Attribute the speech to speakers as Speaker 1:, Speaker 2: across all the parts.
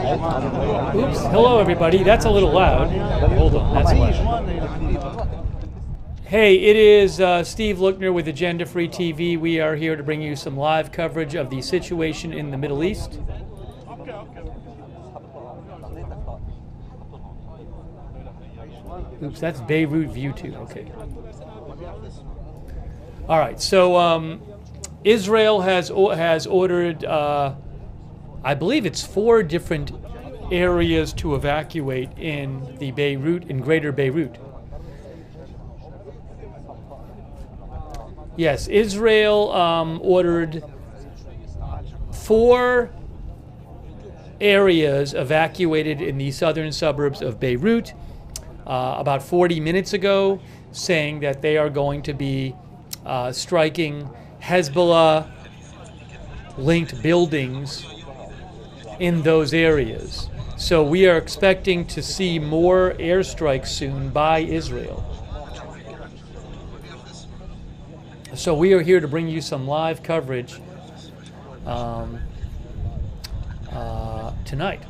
Speaker 1: Oops. Hello, everybody. That's a little loud. Hold on. That's loud. Hey, it is Steve Lookner with Agenda Free TV. We are here to bring you some live coverage of the situation in the Middle East. Oops, that's Beirut View 2. Okay. All right. So Israel has ordered, I believe it's 4 different areas to evacuate in the greater Beirut. Yes, Israel ordered 4 areas evacuated in the southern suburbs of Beirut about 40 minutes ago, saying that they are going to be striking Hezbollah-linked buildings in those areas. So we are expecting to see more airstrikes soon by Israel. So we are here to bring you some live coverage tonight.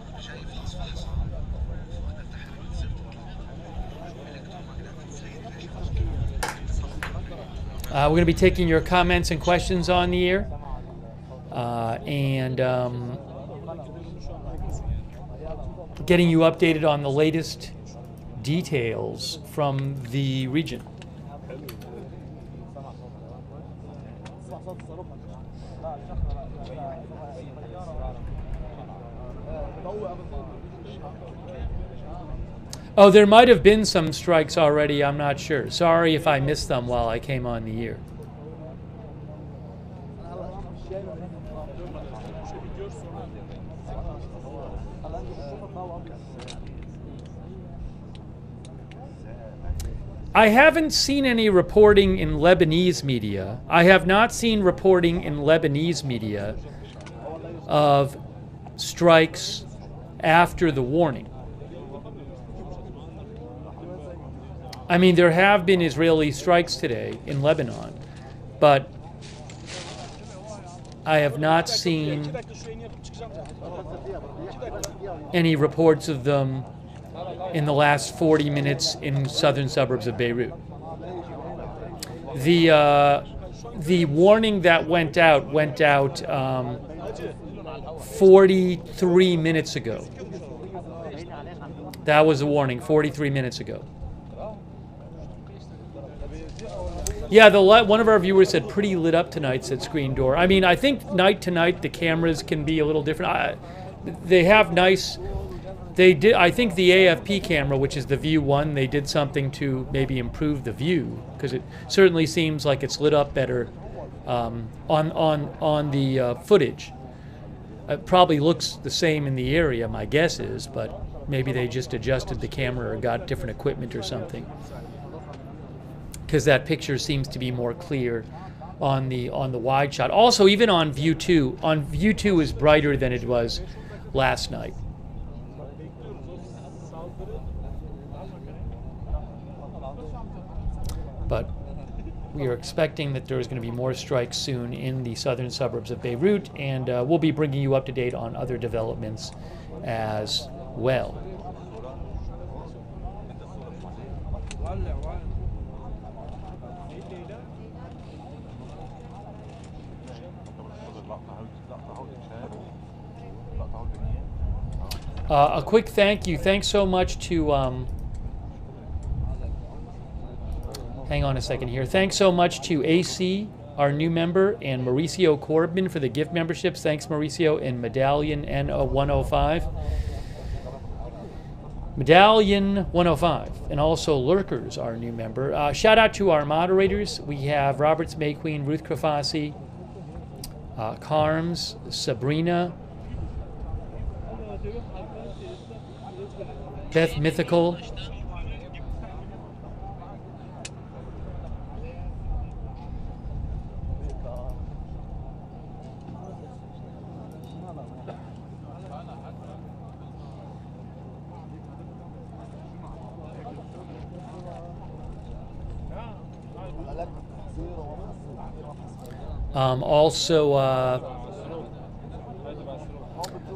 Speaker 1: We're going to be taking your comments and questions on the air, and getting you updated on the latest details from the region. Oh, there might have been some strikes already, I'm not sure. Sorry if I missed them while I came on the air. I haven't seen any reporting in Lebanese media. I have not seen reporting in Lebanese media of strikes after the warning. I mean, there have been Israeli strikes today in Lebanon, but I have not seen any reports of them in the last 40 minutes in southern suburbs of Beirut. The warning that went out 43 minutes ago. That was the warning 43 minutes ago. Yeah, one of our viewers said pretty lit up tonight, said Screen Door. I mean, I think night to night the cameras can be a little different. They have nice. I think the AFP camera, which is the View 1, they did something to maybe improve the view, because it certainly seems like it's lit up better on the footage. It probably looks the same in the area, my guess is, but maybe they just adjusted the camera or got different equipment or something, because that picture seems to be more clear on the wide shot. Also, even on View 2, is brighter than it was last night. But we are expecting that there is going to be more strikes soon in the southern suburbs of Beirut, and we'll be bringing you up to date on other developments as well. A quick thank you. Thanks so much to... hang on a second here. Thanks so much to AC, our new member, and Mauricio Corbin for the gift memberships. Thanks, Mauricio, and Medallion N105. Medallion 105, and also Lurkers, our new member. Shout out to our moderators. We have Roberts May Queen, Ruth Krafasi, Carms, Sabrina, Beth Mythical,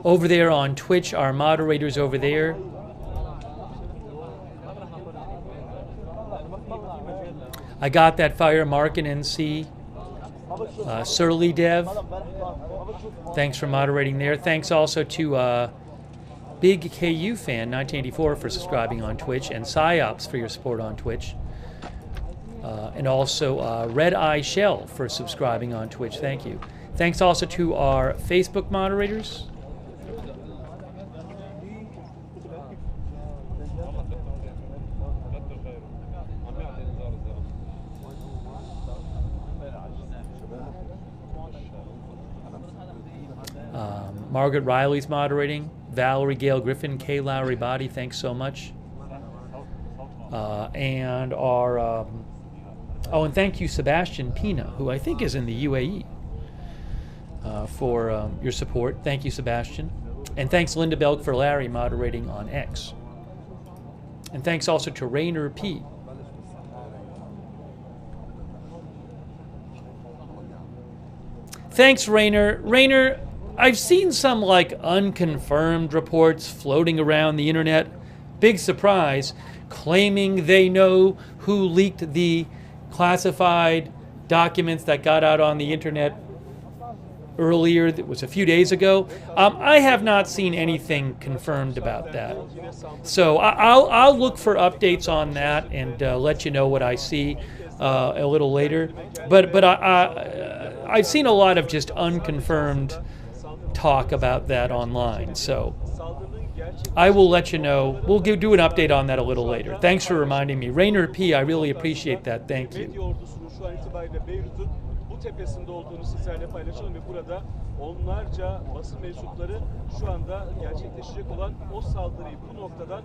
Speaker 1: over there on Twitch, our moderators over there. I got that fire, Mark and NC. Surly Dev, thanks for moderating there. Thanks also to Big KU Fan 1984 for subscribing on Twitch, and Psyops for your support on Twitch. And also Red Eye Shell for subscribing on Twitch. Thank you. Thanks also to our Facebook moderators. Margaret Riley's moderating. Valerie Gale Griffin, Kay Lowry Body, thanks so much. And our, and thank you Sebastian Pina, who I think is in the UAE, for your support. Thank you, Sebastian. And thanks Linda Belk for Larry moderating on X. And thanks also to Rainer P. Thanks, Rainer. Rainer, I've seen some like unconfirmed reports floating around the internet, big surprise, claiming they know who leaked the classified documents that got out on the internet earlier, that was a few days ago. I have not seen anything confirmed about that. So I'll look for updates on that and let you know what I see a little later. But I've seen a lot of just unconfirmed talk about that online, so I will let you know. We'll do an update on that a little later. Thanks for reminding me. Rainer P, I really appreciate that. Thank you.
Speaker 2: Tepesinde olduğunu sizlerle paylaşalım ve burada onlarca basın mensupları şu anda gerçekleşecek olan o saldırıyı bu noktadan.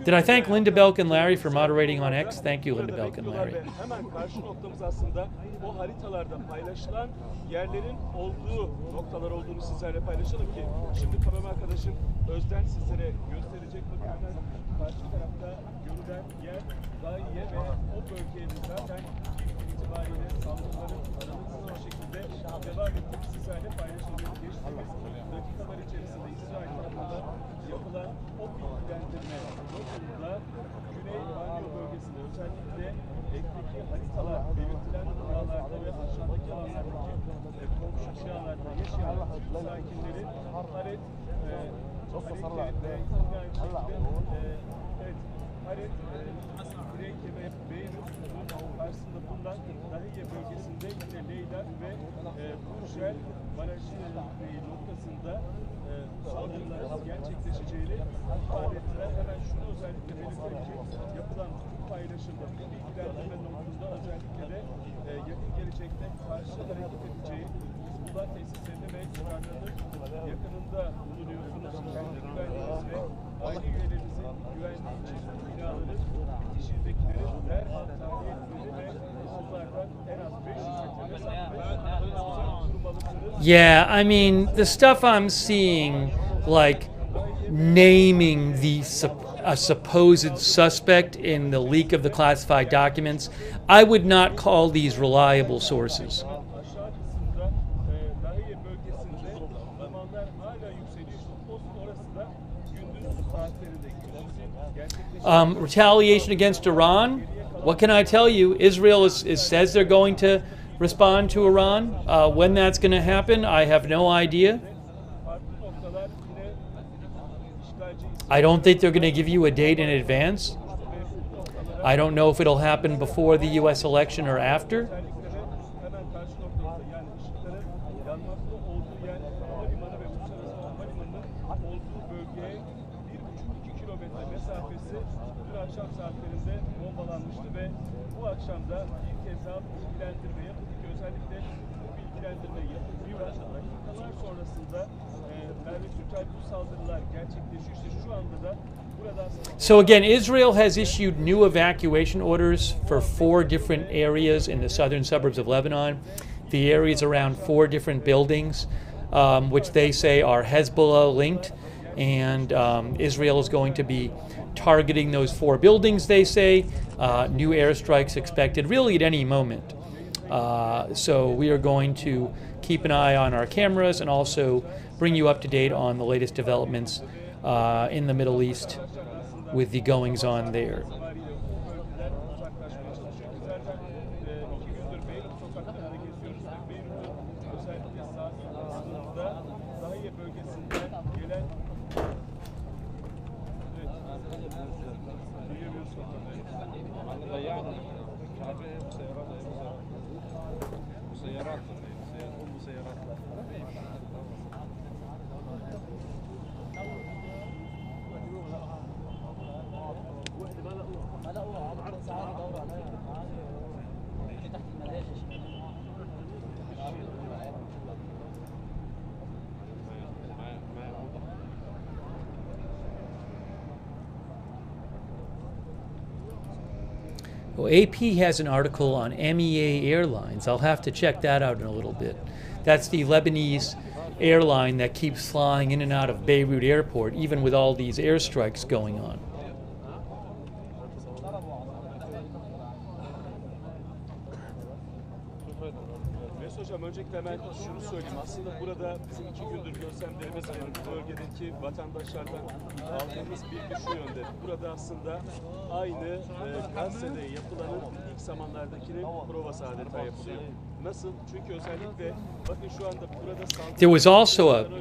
Speaker 1: Did I thank Linda Belk and Larry for moderating on X? Thank you, Linda Belk and Larry.
Speaker 2: Hemen karşı noktamız aslında o haritalarda paylaşılan yerlerin olduğu noktalar olduğunu sizlerle paylaşalım ki şimdi kameraman arkadaşım Özden sizlere gösterecek. Bakın karşı tarafta görülen yer Dahiye ve o bölgeye zaten itibariyle saldırıların o şekilde devam ettiğini sizlerle paylaşılıyor. Geçtiğimiz dakikalar içerisinde İsrail tarafından yapılan o bilgilendirme noktasında Güney Banyo bölgesinde özellikle ekteki haritalar belirtilen binalarda ve aşağıdaki alanlardaki komşu şialarda yaşayan sakinleri Haret hareketlerinde Haret Direkt ve Beirut karşısında bulunan Dahiye bölgesinde yine Leyla ve Burjel Barajı noktasında saldırıların gerçekleşeceğini ifade ettiler. Hemen şunu özellikle belirtelim ki yapılan bu paylaşımda bu bilgilendirme noktasında özellikle de yakın gelecekte karşı hareket edeceği Hezbollah tesislerine ve çıkarlarının yakınında bulunuyorsunuz. Kendi güvenliğiniz ve aile üyelerinizin güvenliği için binaları bitişindekileri derhal tahliye etmeleri ve Hezbollah'tan en az 500 metre durmalısınız.
Speaker 1: Yeah, I mean, the stuff I'm seeing, like naming the a supposed suspect in the leak of the classified documents, I would not call these reliable sources. Retaliation against Iran? What can I tell you? Israel says they're going to respond to Iran. When that's going to happen, I have no idea. I don't think they're going to give you a date in advance. I don't know if it'll happen before the U.S. election or after. So again, Israel has issued new evacuation orders for 4 different areas in the southern suburbs of Lebanon. The areas around 4 different buildings, which they say are Hezbollah linked, and Israel is going to be targeting those 4 buildings, they say. New airstrikes expected really at any moment. So we are going to keep an eye on our cameras and also bring you up to date on the latest developments in the Middle East with the goings on there.
Speaker 2: Uzaklaşmaya çalışıyor ki zaten 2 gündür Beyrut sokaklarında geziyoruz ve Beyrut'un özellikle sınırında Dahiye bölgesinde gelen
Speaker 1: Well, AP has an article on MEA Airlines. I'll have to check that out in a little bit. That's the Lebanese airline that keeps flying in and out of Beirut airport, even with all these airstrikes going on.
Speaker 2: Hocam öncelikle hemen şunu söyleyeyim. Aslında burada bizim 2 gündür gözlemlerimiz bu bölgedeki vatandaşlardan aldığımız bilgi şu yönde. Burada aslında aynı Gazze'de yapılanın ilk zamanlardakinin provası adeta yapılıyor. Nasıl? Çünkü özellikle bakın şu anda burada saldırı
Speaker 1: There was also
Speaker 2: önce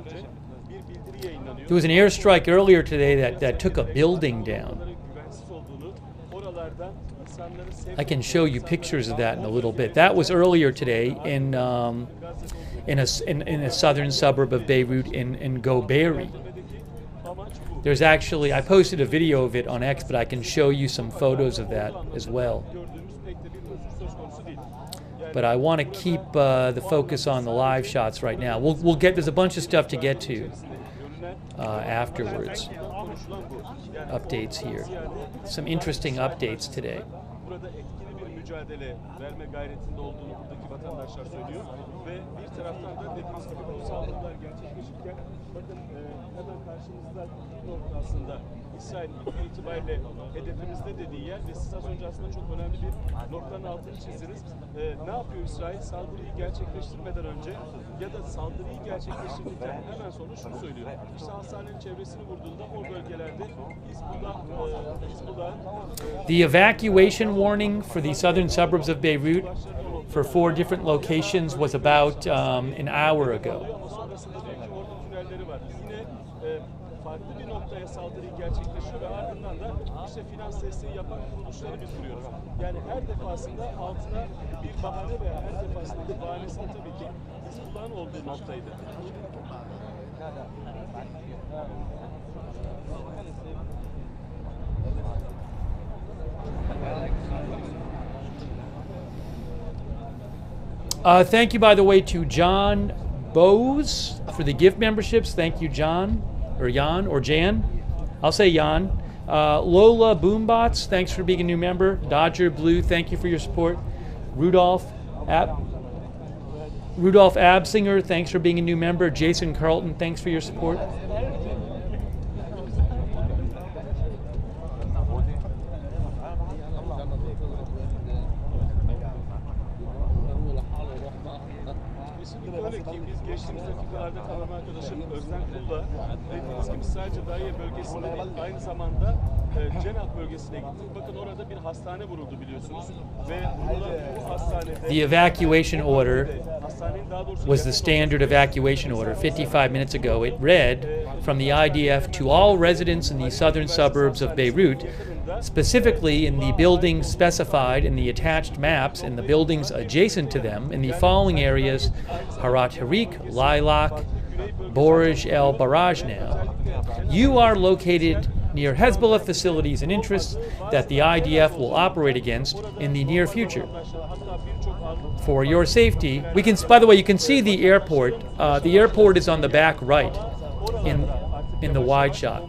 Speaker 2: bir bildiri yayınlanıyor.
Speaker 1: there was an airstrike earlier today that took a building down.
Speaker 2: Güvensiz olduğunu, oralardan insanları
Speaker 1: I can show you pictures of that in a little bit. That was earlier today in a southern suburb of Beirut in Goberi. There's actually, I posted a video of it on X, but I can show you some photos of that as well. But I want to keep the focus on the live shots right now. We'll get, there's a bunch of stuff to get to afterwards. Updates here. Some interesting updates today.
Speaker 2: Burada etkili bir mücadele verme gayretinde olduğunu buradaki vatandaşlar söylüyor ve bir taraftan da dediğimiz gibi bu saldırılar gerçekleşirken bakın hemen karşımızda nokta aslında İsrail itibariyle hedefimizde dediği yer ve siz az önce aslında çok önemli bir noktanın altını çizdiniz. Ne yapıyor İsrail? Saldırıyı gerçekleştirmeden önce ya da saldırıyı gerçekleştirdikten hemen sonra şunu söylüyor. İşte hastanenin çevresini vurduğunda o bölgelerde Hezbollah
Speaker 1: The evacuation warning for the southern suburbs of Beirut for 4 different locations was about an hour ago.
Speaker 2: ama sonrasında diyor ki orada tünelleri var. Biz yine farklı bir noktaya saldırıyı gerçekleşiyor ve ardından da işte finans desteği yapan kuruluşları biz vuruyoruz. Yani her defasında altına bir bahane veya her defasında bir bahanesinde tabii ki Hizbullah'ın olduğu noktaydı.
Speaker 1: Thank you, by the way, to John Bose for the gift memberships. Thank you, John, or Jan, or Jan. I'll say Jan. Lola Boombots, thanks for being a new member. Dodger Blue, thank you for your support. Rudolph Absinger, thanks for being a new member. Jason Carlton, thanks for your support.
Speaker 2: Öyle ki biz geçtiğimiz dakikalarda kalan arkadaşım Özden Kul'la dediğimiz gibi sadece Dahiye bölgesinde değil, aynı zamanda Cenab bölgesine gittik. Bakın orada bir hastane vuruldu biliyorsunuz ve bu hastanede
Speaker 1: The evacuation order
Speaker 2: hastanenin daha doğrusu
Speaker 1: was the standard evacuation order 55 minutes ago. It read from the IDF to all residents in the southern suburbs of Beirut, specifically in the buildings specified in the attached maps and the buildings adjacent to them in the following areas: Harat Harik, Lilac, Borj El Baraj now. You are located near Hezbollah facilities and interests that the IDF will operate against in the near future. For your safety, we can, by the way, you can see the airport. The airport is on the back right in the wide shot.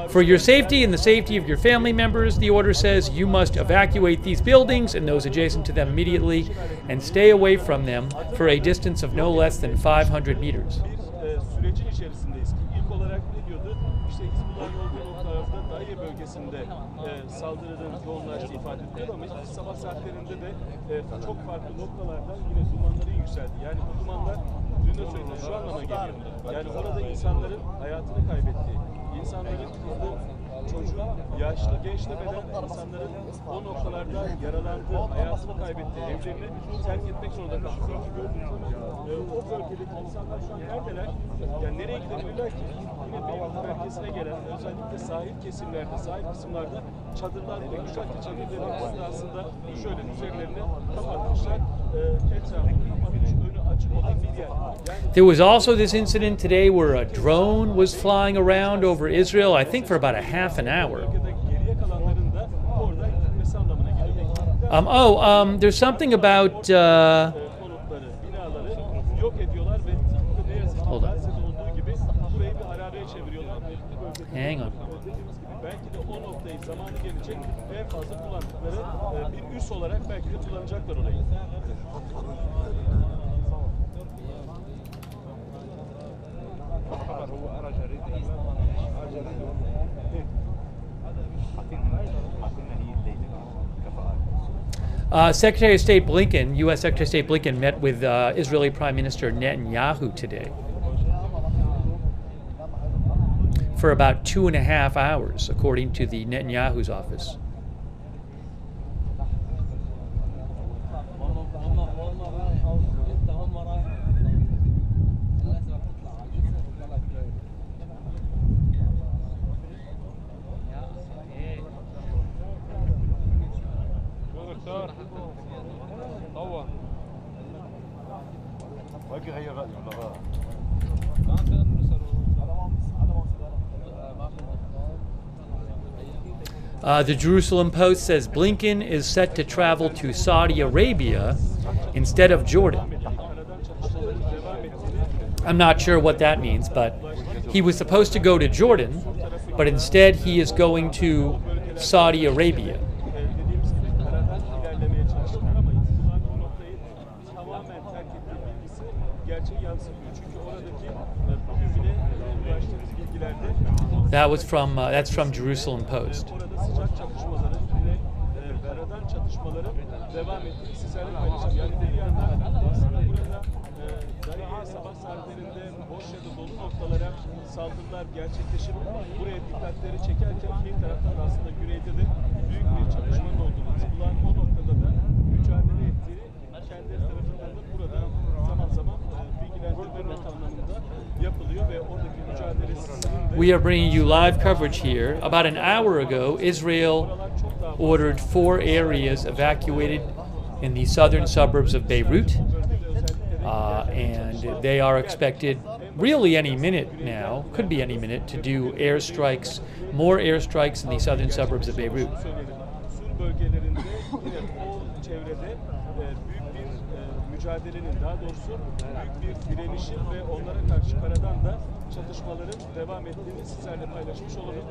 Speaker 1: For your safety and the safety of your family members, the order says you must evacuate these buildings and those adjacent to them immediately and stay away from them for a distance of no less than 500 meters.
Speaker 2: Sürecin içerisindeyiz ki ilk olarak ne diyordu? İşte Hizbullah'ın olduğu noktalarda Dahiye bölgesinde saldırıların yoğunlaştığı ifade ediliyor ama işte sabah saatlerinde de çok farklı noktalardan yine dumanları yükseldi. Yani bu dumanlar dün de söyledim, şu anlama geliyor. Yani orada insanların hayatını kaybettiği, insanların kızı, çocuğu, yaşlı, genç demeden insanların o noktalarda yaralandığı, hayatını kaybettiği, evlerini terk etmek zorunda kaldığı. O bölgedeki insanlar şu an neredeler? Yani nereye gidebilirler ki? Yine Beyrut merkezine gelen, özellikle sahil kesimlerde, sahil kısımlarda çadırlar kurmuşlar ki çadırların esnasında şöyle üzerlerini kapatmışlar. Etrafını kapatmış, önü açık olan bir yer.
Speaker 1: There was also this incident today where a drone was flying around over Israel, I think for about a half an hour.
Speaker 2: Geriye kalanların da orada gitmesi anlamına geliyor.
Speaker 1: There's something about.
Speaker 2: Konutları, binaları yok ediyorlar ve ne yazık ki
Speaker 1: Hold on.
Speaker 2: Gazze'de olduğu gibi burayı bir harabeye çeviriyorlar.
Speaker 1: Hang on.
Speaker 2: Dediğimiz gibi belki de o noktayı zamanı gelecek en fazla kullandıkları bir üs olarak belki de kullanacaklar orayı.
Speaker 1: Secretary of State Blinken, U.S. Secretary of State Blinken, met with Israeli Prime Minister Netanyahu today for about 2.5 hours, according to the Netanyahu's office. The Jerusalem Post says Blinken is set to travel to Saudi Arabia instead of Jordan. I'm not sure what that means, but he was supposed to go to Jordan, but instead he is going to Saudi Arabia.
Speaker 2: Dediğimiz gibi karadan ilerlemeye çalıştılar ama itibaren o noktayı tamamen terk ettiği bilgisi gerçeği yansıtmıyor. Çünkü oradaki bugün bile ulaştığımız bilgilerde
Speaker 1: That's from Jerusalem Post.
Speaker 2: orada sıcak çatışmaların yine karadan çatışmaların devam ettiğini sizlerle paylaşacağım. Yani bir yandan aslında burada Gazze'ye sabah saatlerinde boş ya da dolu noktalara saldırılar gerçekleşip buraya dikkatleri çekerken bir taraftan aslında güneyde de büyük bir çatışmanın olduğunu, Hezbollah'ın o noktada da mücadele ettiğini kendileri tarafından da burada zaman zaman bilgilendirme anlamında yapılıyor ve oradaki mücadelesinin de
Speaker 1: We are bringing you live coverage here. About an hour ago, Israel ordered 4 areas evacuated in the southern suburbs of Beirut, and they are expected really any minute now, could be any minute, to do airstrikes, more airstrikes in the southern suburbs of Beirut.
Speaker 2: Sur bölgelerinde yine o çevrede büyük bir mücadelenin, daha doğrusu büyük bir direnişin ve onlara karşı karadan da çatışmaların devam ettiğini sizlerle paylaşmış olalım.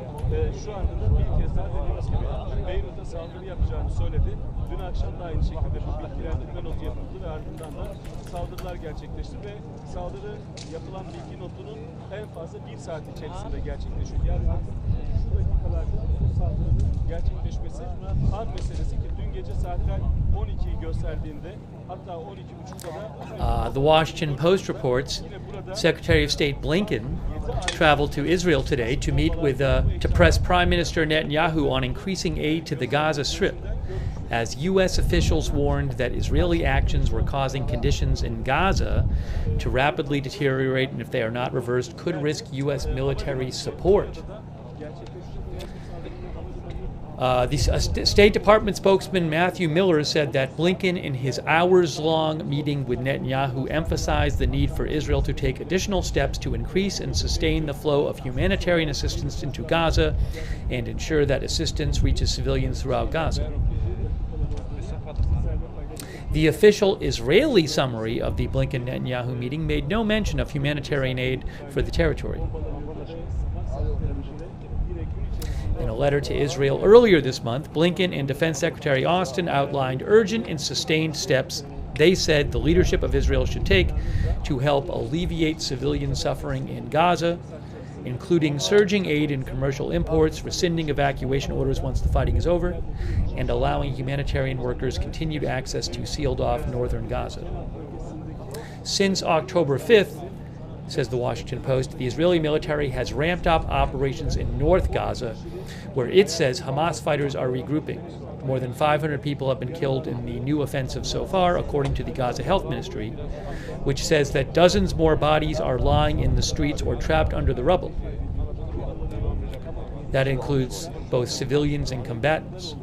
Speaker 2: Şu anda da bir kez daha dediğimiz gibi Beyrut'a saldırı yapacağını söyledi. Dün akşam da aynı şekilde bir bilgilendirme notu yapıldı ve ardından da saldırılar gerçekleşti ve saldırı yapılan bilgi notunun en fazla 1 saat içerisinde gerçekleşiyor. Yani şu dakikalarda bu saldırının gerçekleşmesi an meselesi ki dün gece saatler 12'yi gösterdiğinde hatta 12.30'da da
Speaker 1: The Washington Post reports Secretary of State Blinken traveled to Israel today to meet with to press Prime Minister Netanyahu on increasing aid to the Gaza Strip, as U.S. officials warned that Israeli actions were causing conditions in Gaza to rapidly deteriorate, and if they are not reversed, could risk U.S. military support. The State Department spokesman Matthew Miller said that Blinken, in his hours-long meeting with Netanyahu, emphasized the need for Israel to take additional steps to increase and sustain the flow of humanitarian assistance into Gaza and ensure that assistance reaches civilians throughout Gaza. The official Israeli summary of the Blinken-Netanyahu meeting made no mention of humanitarian aid for the territory. In a letter to Israel earlier this month, Blinken and Defense Secretary Austin outlined urgent and sustained steps they said the leadership of Israel should take to help alleviate civilian suffering in Gaza, including surging aid in commercial imports, rescinding evacuation orders once the fighting is over, and allowing humanitarian workers continued access to sealed-off northern Gaza. Since October 5th, says the Washington Post, the Israeli military has ramped up operations in North Gaza, where it says Hamas fighters are regrouping. More than 500 people have been killed in the new offensive so far, according to the Gaza Health Ministry, which says that dozens more bodies are lying in the streets or trapped under the rubble. That includes both civilians and combatants.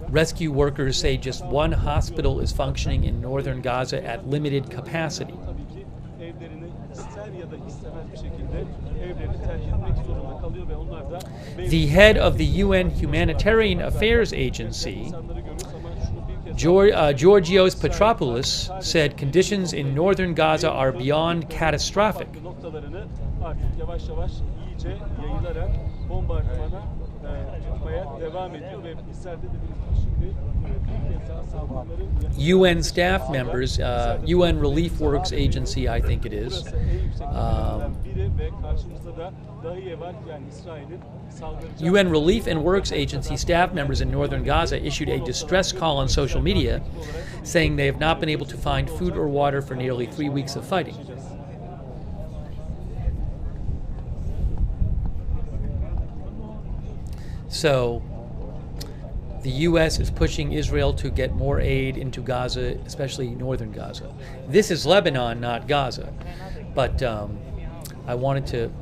Speaker 1: Rescue workers say just one hospital is functioning in northern Gaza at limited capacity. The head of the UN Humanitarian Affairs Agency, Georgios Petropoulos, said conditions in northern Gaza are beyond catastrophic. UN staff members, UN Relief Works Agency, I think it is, UN Relief and Works Agency staff members in northern Gaza issued a distress call on social media saying they have not been able to find food or water for nearly 3 weeks of fighting. So the U.S. is pushing Israel to get more aid into Gaza, especially northern Gaza. This is Lebanon, not Gaza, but I wanted to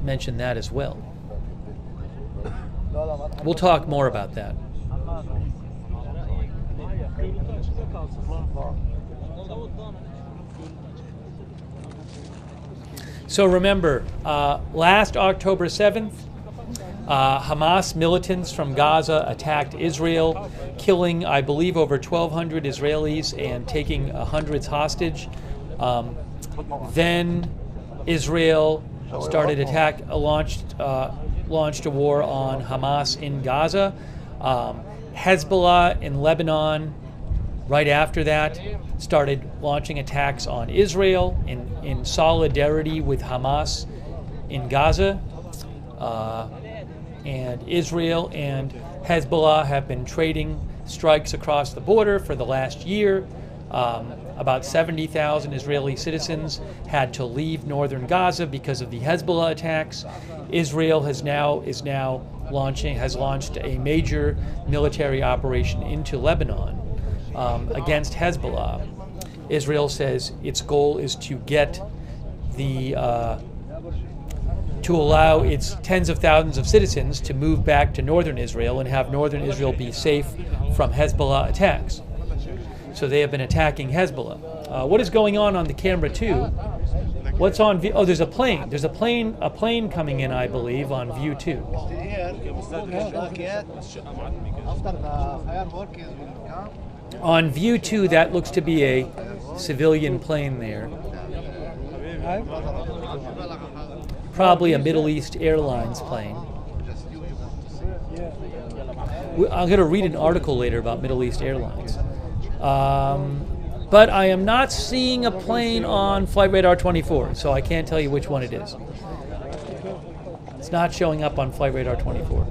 Speaker 1: mention that as well. We'll talk more about that. So remember, last October 7th, Hamas militants from Gaza attacked Israel, killing, I believe, over 1,200 Israelis and taking hundreds hostage. Then Israel started launched a war on Hamas in Gaza. Hezbollah in Lebanon, right after that, started launching attacks on Israel in solidarity with Hamas in Gaza. And Israel and Hezbollah have been trading strikes across the border for the last year. About 70,000 Israeli citizens had to leave northern Gaza because of the Hezbollah attacks. Israel has launched a major military operation into Lebanon against Hezbollah. Israel says its goal is to get to allow its tens of thousands of citizens to move back to northern Israel and have northern Israel be safe from Hezbollah attacks. So they have been attacking Hezbollah. What is going on the camera too? What's on view? Oh, there's a plane. There's a plane coming in, I believe, on view 2. On view 2, that looks to be a civilian plane there. Probably a Middle East Airlines plane. I'm going to read an article later about Middle East Airlines. But I am not seeing a plane on Flight Radar 24, so I can't tell you which one it is. It's not showing up on Flight Radar 24.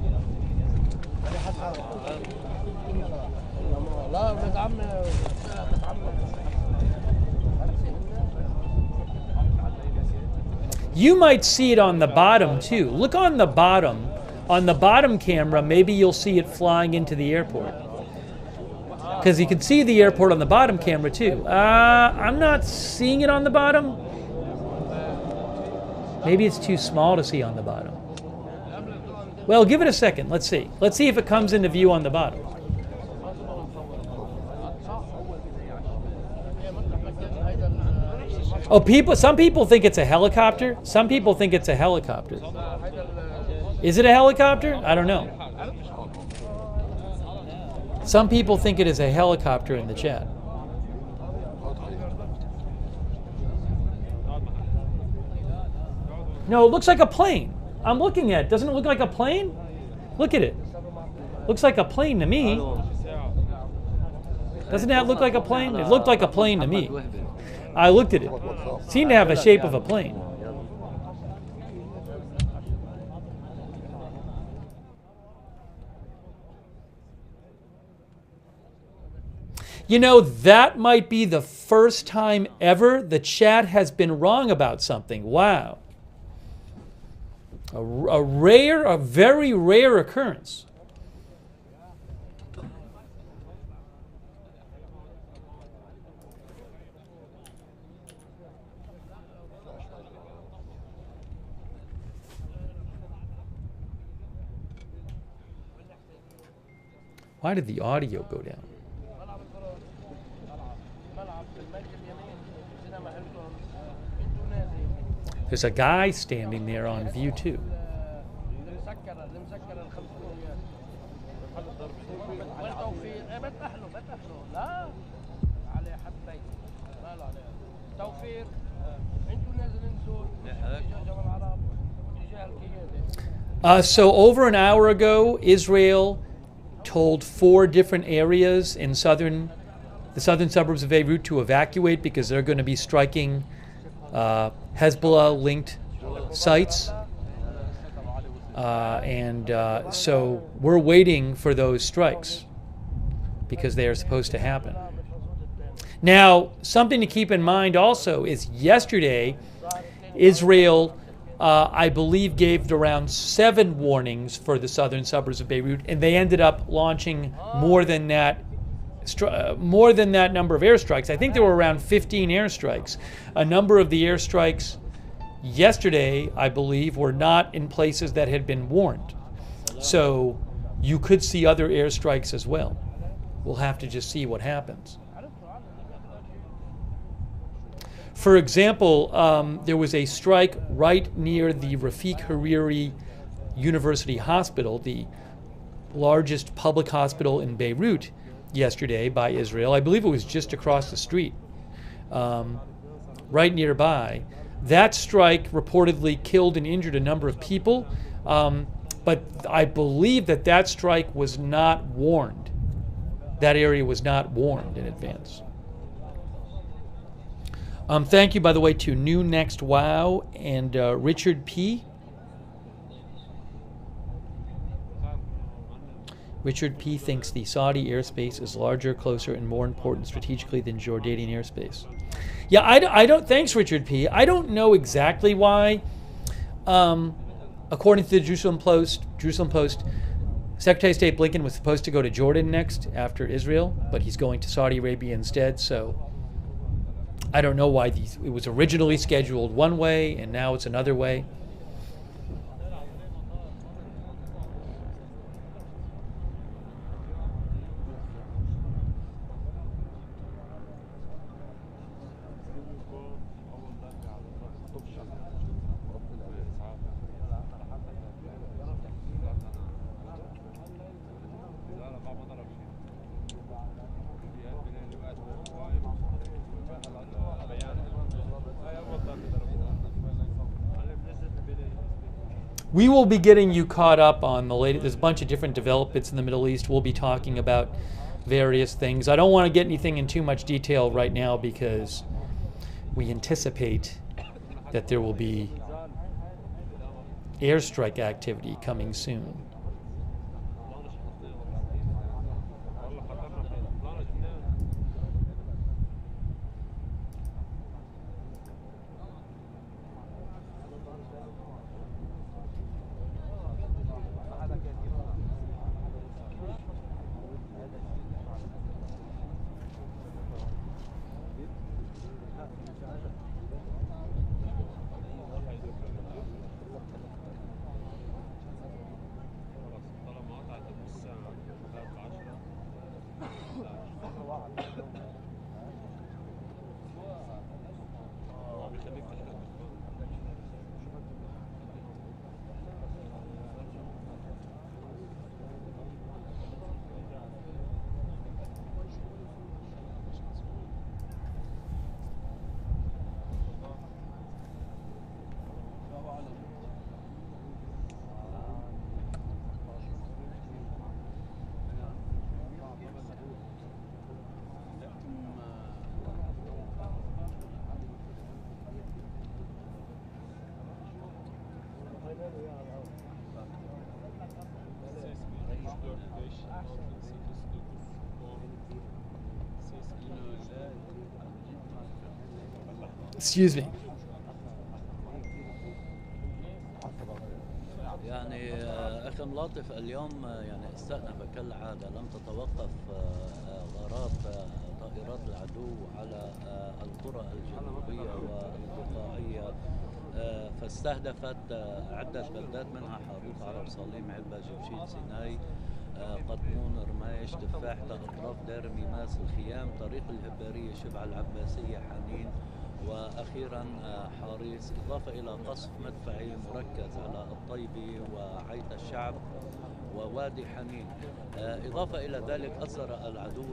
Speaker 1: You might see it on the bottom too. Look on the bottom. On the bottom camera, maybe you'll see it flying into the airport. Because you can see the airport on the bottom camera too. I'm not seeing it on the bottom. Maybe it's too small to see on the bottom. Well, give it a second. Let's see. Let's see if it comes into view on the bottom. Oh, some people think it's a helicopter. Some people think it's a helicopter. Is it a helicopter? I don't know. Some people think it is a helicopter in the chat. No, it looks like a plane. I'm looking at it. Doesn't it look like a plane? Look at it. Looks like a plane to me. Doesn't that look like a plane? It looked like a plane to me. I looked at it. It seemed to have a shape of a plane. You know, that might be the first time ever the chat has been wrong about something. Wow. A very rare occurrence. Why did the audio go down? There's a guy standing there on view too. So over an hour ago, Israel told 4 different areas in the southern suburbs of Beirut to evacuate because they're going to be striking Hezbollah-linked sites. So we're waiting for those strikes because they are supposed to happen. Now, something to keep in mind also is yesterday, Israel, I believe, gave around 7 warnings for the southern suburbs of Beirut, and they ended up launching more than that number of airstrikes. I think there were around 15 airstrikes. A number of the airstrikes yesterday, I believe, were not in places that had been warned. So you could see other airstrikes as well. We'll have to just see what happens. For example, there was a strike right near the Rafik Hariri University Hospital, the largest public hospital in Beirut, yesterday by Israel. I believe it was just across the street, right nearby. That strike reportedly killed and injured a number of people, but I believe that strike was not warned. That area was not warned in advance. Thank you, by the way, to New Next Wow and Richard P. Richard P. thinks the Saudi airspace is larger, closer, and more important strategically than Jordanian airspace. Yeah, I don't. Thanks, Richard P. I don't know exactly why. According to the Jerusalem Post, Secretary of State Blinken was supposed to go to Jordan next after Israel, but he's going to Saudi Arabia instead. So I don't know why it was originally scheduled one way and now it's another way. We will be getting you caught up on the latest. There's a bunch of different developments in the Middle East. We'll be talking about various things. I don't want to get anything in too much detail right now because we anticipate that there will be airstrike activity coming soon. Excuse me.
Speaker 3: يعني أخي ملاطف اليوم يعني استأنف كالعادة، لم تتوقف غارات طائرات العدو على القرى الجنوبية والبقاعية، فاستهدفت عدة بلدات منها حاروت، عرب صليم، علبة، جبشيت، سيناي، قطمون، رميش، تفاح، أطراف دير ميماس، الخيام، طريق الهبارية، شبع العباسية، حنين، وأخيرا حاريس، إضافة إلى قصف مدفعي مركز على الطيبي وعيت الشعب ووادي حنين. إضافة إلى ذلك أصدر العدو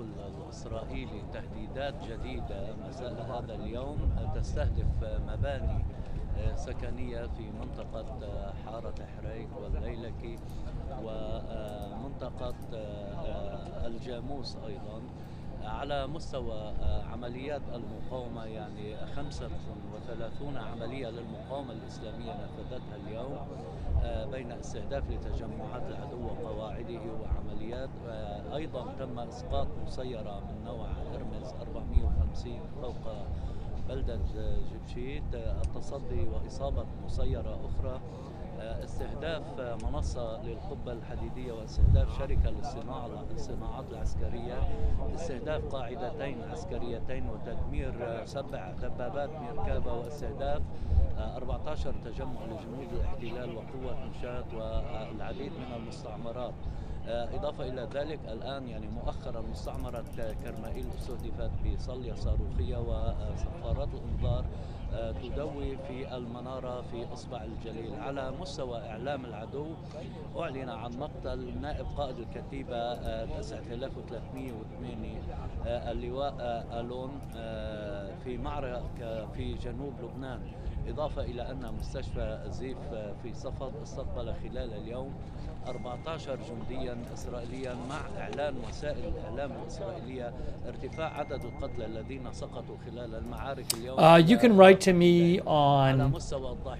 Speaker 3: الإسرائيلي تهديدات جديدة مساء هذا اليوم تستهدف مباني سكنية في منطقة حارة حريك والليلكي ومنطقة الجاموس أيضا. على مستوى عمليات المقاومة يعني 35 عملية للمقاومة الإسلامية نفذتها اليوم بين استهداف لتجمعات العدو وقواعده وعمليات. أيضا تم إسقاط مسيرة من نوع إرمز 450 فوق بلدة جبشيت، التصدي وإصابة مسيرة أخرى، استهداف منصة للقبة الحديدية واستهداف شركة للصناعات العسكرية، استهداف قاعدتين عسكريتين وتدمير 7 دبابات ميركابة، واستهداف 14 تجمع لجنود الاحتلال وقوة مشاة والعديد من المستعمرات. إضافة إلى ذلك الآن يعني مؤخرا مستعمرة كرمائيل استهدفت بصلية صاروخية وصفارات الإنذار تدوي في المنارة في إصبع الجليل. على مستوى إعلام العدو أعلن عن مقتل نائب قائد الكتيبة 9308 اللواء ألون في معركة في جنوب لبنان. إضافة إلى أن مستشفى زيف في صفد استقبل خلال اليوم 14 جنديا إسرائيليا، مع إعلان وسائل الإعلام الإسرائيلية ارتفاع عدد القتلى الذين سقطوا خلال المعارك اليوم.
Speaker 1: You can write to me on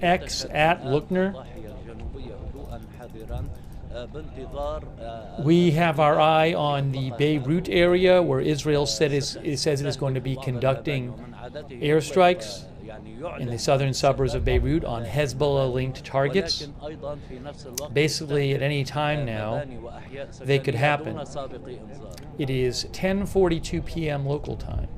Speaker 1: X at Lookner. We have our eye on the Beirut area where Israel says it is going to be conducting airstrikes in the southern suburbs of Beirut on Hezbollah-linked targets. Basically, at any time now, they could happen. It is 10:42 p.m. local time.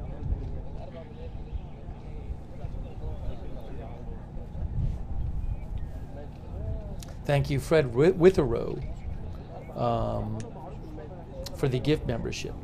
Speaker 1: Thank you, Fred Witherow, for the gift membership.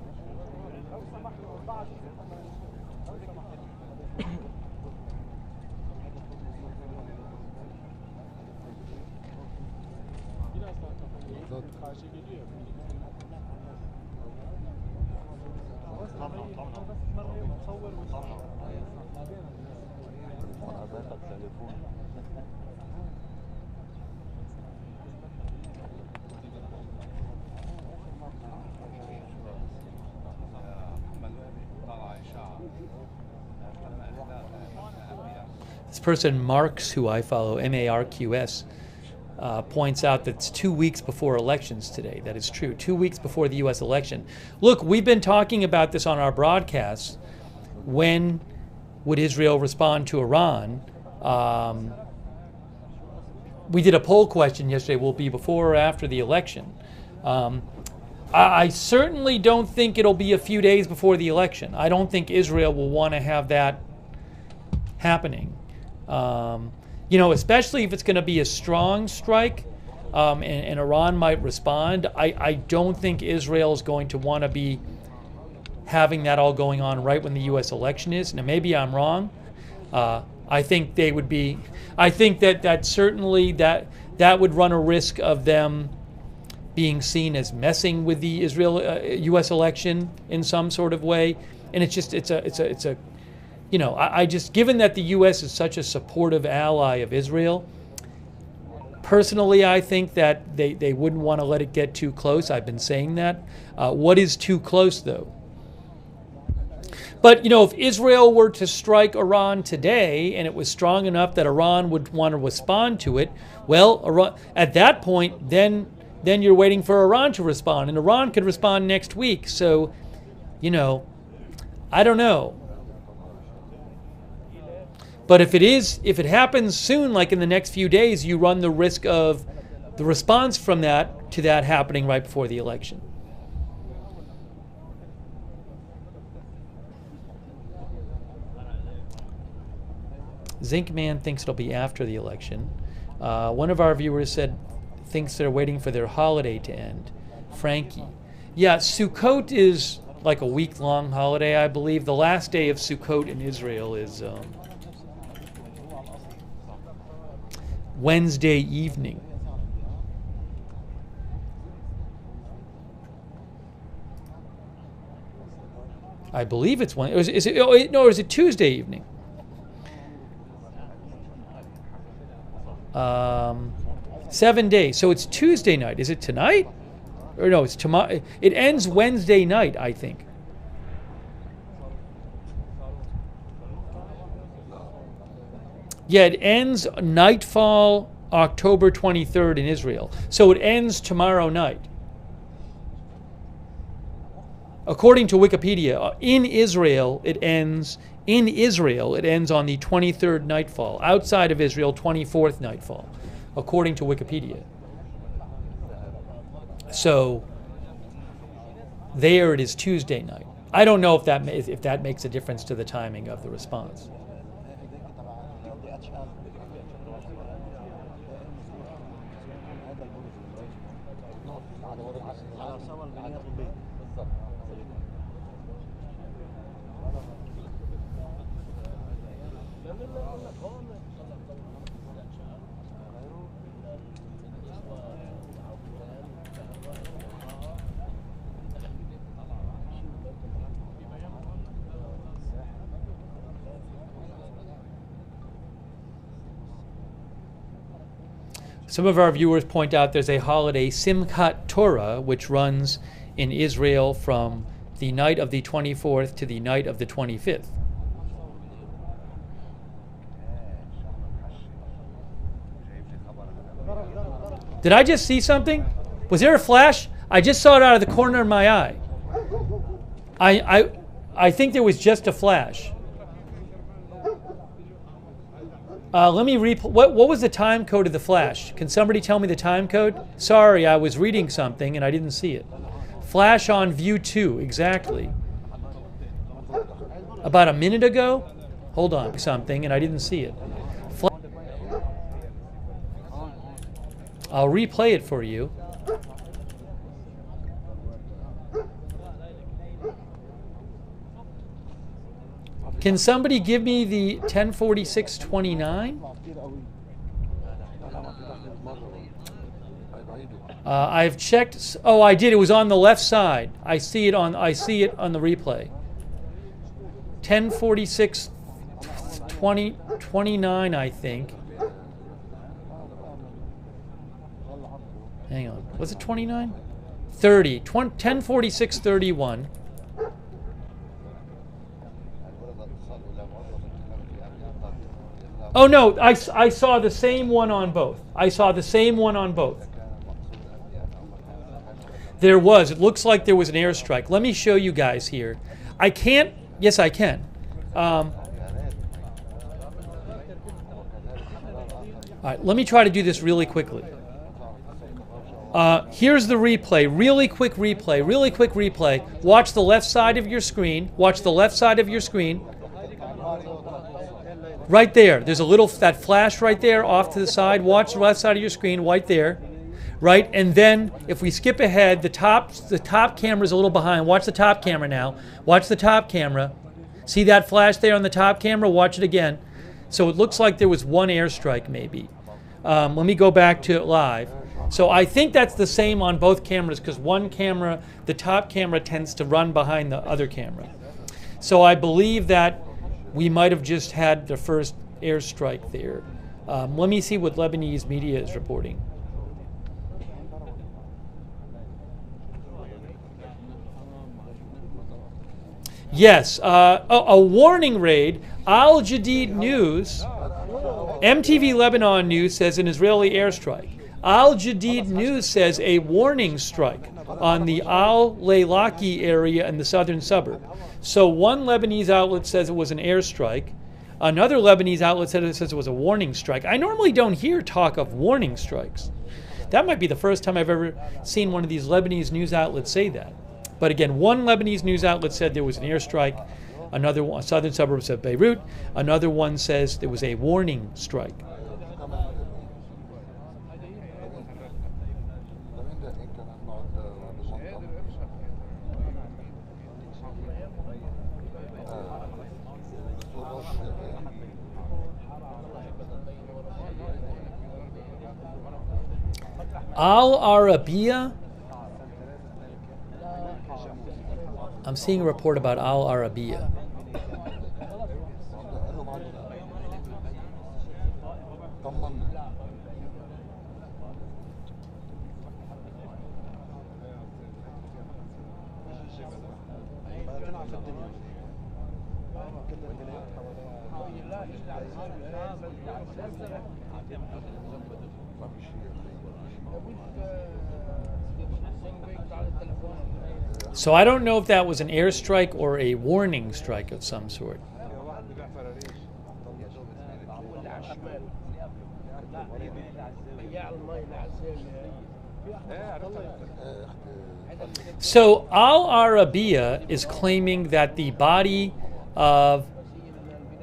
Speaker 1: This person, Marks, who I follow, M-A-R-Q-S, points out that it's 2 weeks before elections today. That is true. 2 weeks before the U.S. election. Look, we've been talking about this on our broadcasts. When would Israel respond to Iran? We did a poll question yesterday. Will it be before or after the election? I certainly don't think it'll be a few days before the election. I don't think Israel will want to have that happening. Especially if it's going to be a strong strike, and Iran might respond. I don't think Israel is going to want to be having that all going on right when the U.S. election is. Now, maybe I'm wrong. I think they would be. I think that certainly that would run a risk of them being seen as messing with the U.S. election in some sort of way. And it's a. I just, given that the U.S. is such a supportive ally of Israel, personally, I think that they wouldn't want to let it get too close. I've been saying that. What is too close, though? But, if Israel were to strike Iran today and it was strong enough that Iran would want to respond to it, well, Iran, at that point, then you're waiting for Iran to respond. And Iran could respond next week. So, I don't know. But if it happens soon, like in the next few days, you run the risk of the response from that to that happening right before the election. Zinc Man thinks it'll be after the election. One of our viewers said thinks they're waiting for their holiday to end. Frankie. Yeah, Sukkot is like a week-long holiday, I believe. The last day of Sukkot in Israel is Wednesday evening. I believe it's Wednesday. Is it Tuesday evening? 7 days. So it's Tuesday night. Is it tonight? Or no, it's tomorrow. It ends Wednesday night, I think. Yeah, it ends nightfall October 23rd in Israel. So it ends tomorrow night. According to Wikipedia, in Israel it ends on the 23rd nightfall. Outside of Israel, 24th nightfall, according to Wikipedia. So there it is Tuesday night. I don't know if that makes a difference to the timing of the response. Some of our viewers point out there's a holiday, Simchat Torah, which runs in Israel from the night of the 24th to the night of the 25th. Did I just see something? Was there a flash? I just saw it out of the corner of my eye. I think there was just a flash. Let me what was the time code of the flash? Can somebody tell me the time code? Sorry, I was reading something and I didn't see it. Flash on view 2, exactly. About a minute ago? Hold on, something, and I didn't see it. I'll replay it for you. Can somebody give me the 104629? I've checked. Oh, I did. It was on the left side. I see it on the replay. 104629, I think. Hang on. Was it 29? 30. 104631. Oh no, I saw the same one on both. I saw the same one on both. There was. It looks like there was an airstrike. Let me show you guys here. I can't. Yes, I can. All right, let me try to do this really quickly. Here's the replay. Really quick replay. Really quick replay. Watch the left side of your screen. Watch the left side of your screen. Right there. There's a little, that flash right there off to the side. Watch the left side of your screen right there. Right? And then if we skip ahead, the top camera is a little behind. Watch the top camera now. Watch the top camera. See that flash there on the top camera? Watch it again. So it looks like there was one airstrike maybe. Let me go back to live. So I think that's the same on both cameras because one camera, the top camera tends to run behind the other camera. So I believe that we might have just had the first airstrike there. Let me see what Lebanese media is reporting. Yes, a warning raid. Al Jadid News, MTV Lebanon News says an Israeli airstrike. Al Jadid News says a warning strike on the Al Laylaki area in the southern suburb. So one Lebanese outlet says it was an airstrike. Another Lebanese outlet says it was a warning strike. I normally don't hear talk of warning strikes. That might be the first time I've ever seen one of these Lebanese news outlets say that. But again, one Lebanese news outlet said there was an airstrike. Another one, southern suburbs of Beirut. Another one says there was a warning strike. Al Arabiya. I'm seeing a report about Al Arabiya. So I don't know if that was an airstrike or a warning strike of some sort. So Al Arabiya is claiming that the body of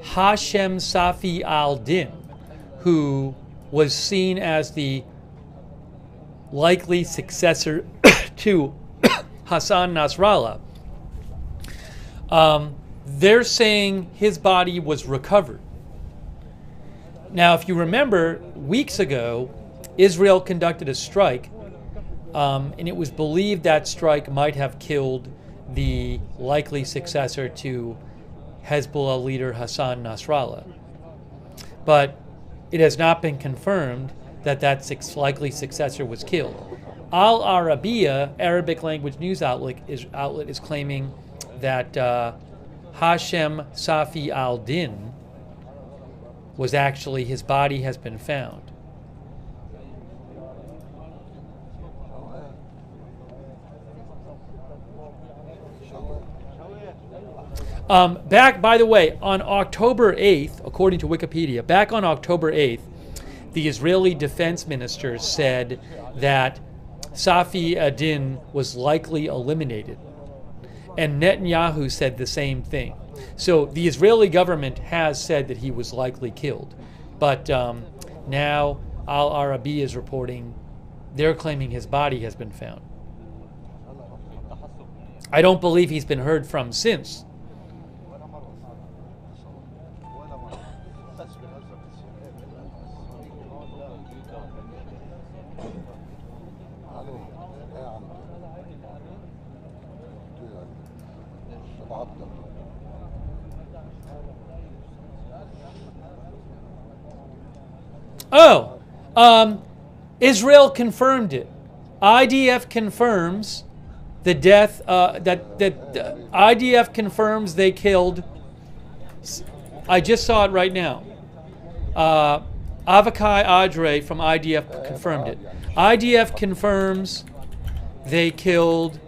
Speaker 1: Hashem Safi al-Din, who was seen as the likely successor to Hassan Nasrallah, they're saying his body was recovered. Now, if you remember, weeks ago, Israel conducted a strike, and it was believed that strike might have killed the likely successor to Hezbollah leader Hassan Nasrallah. But it has not been confirmed that that likely successor was killed. Al Arabiya, Arabic language news outlet, is claiming that Hashem Safi al-Din was actually, his body has been found. Back, by the way, on October 8th, according to Wikipedia, back on October 8th, the Israeli defense minister said that Safi ad-Din was likely eliminated. And Netanyahu said the same thing. So the Israeli government has said that he was likely killed. But now Al Arabi is reporting they're claiming his body has been found. I don't believe he's been heard from since. Israel confirmed it. IDF confirms the death. IDF confirms they killed. I just saw it right now. Avakai Adre from IDF confirmed it. IDF confirms they killed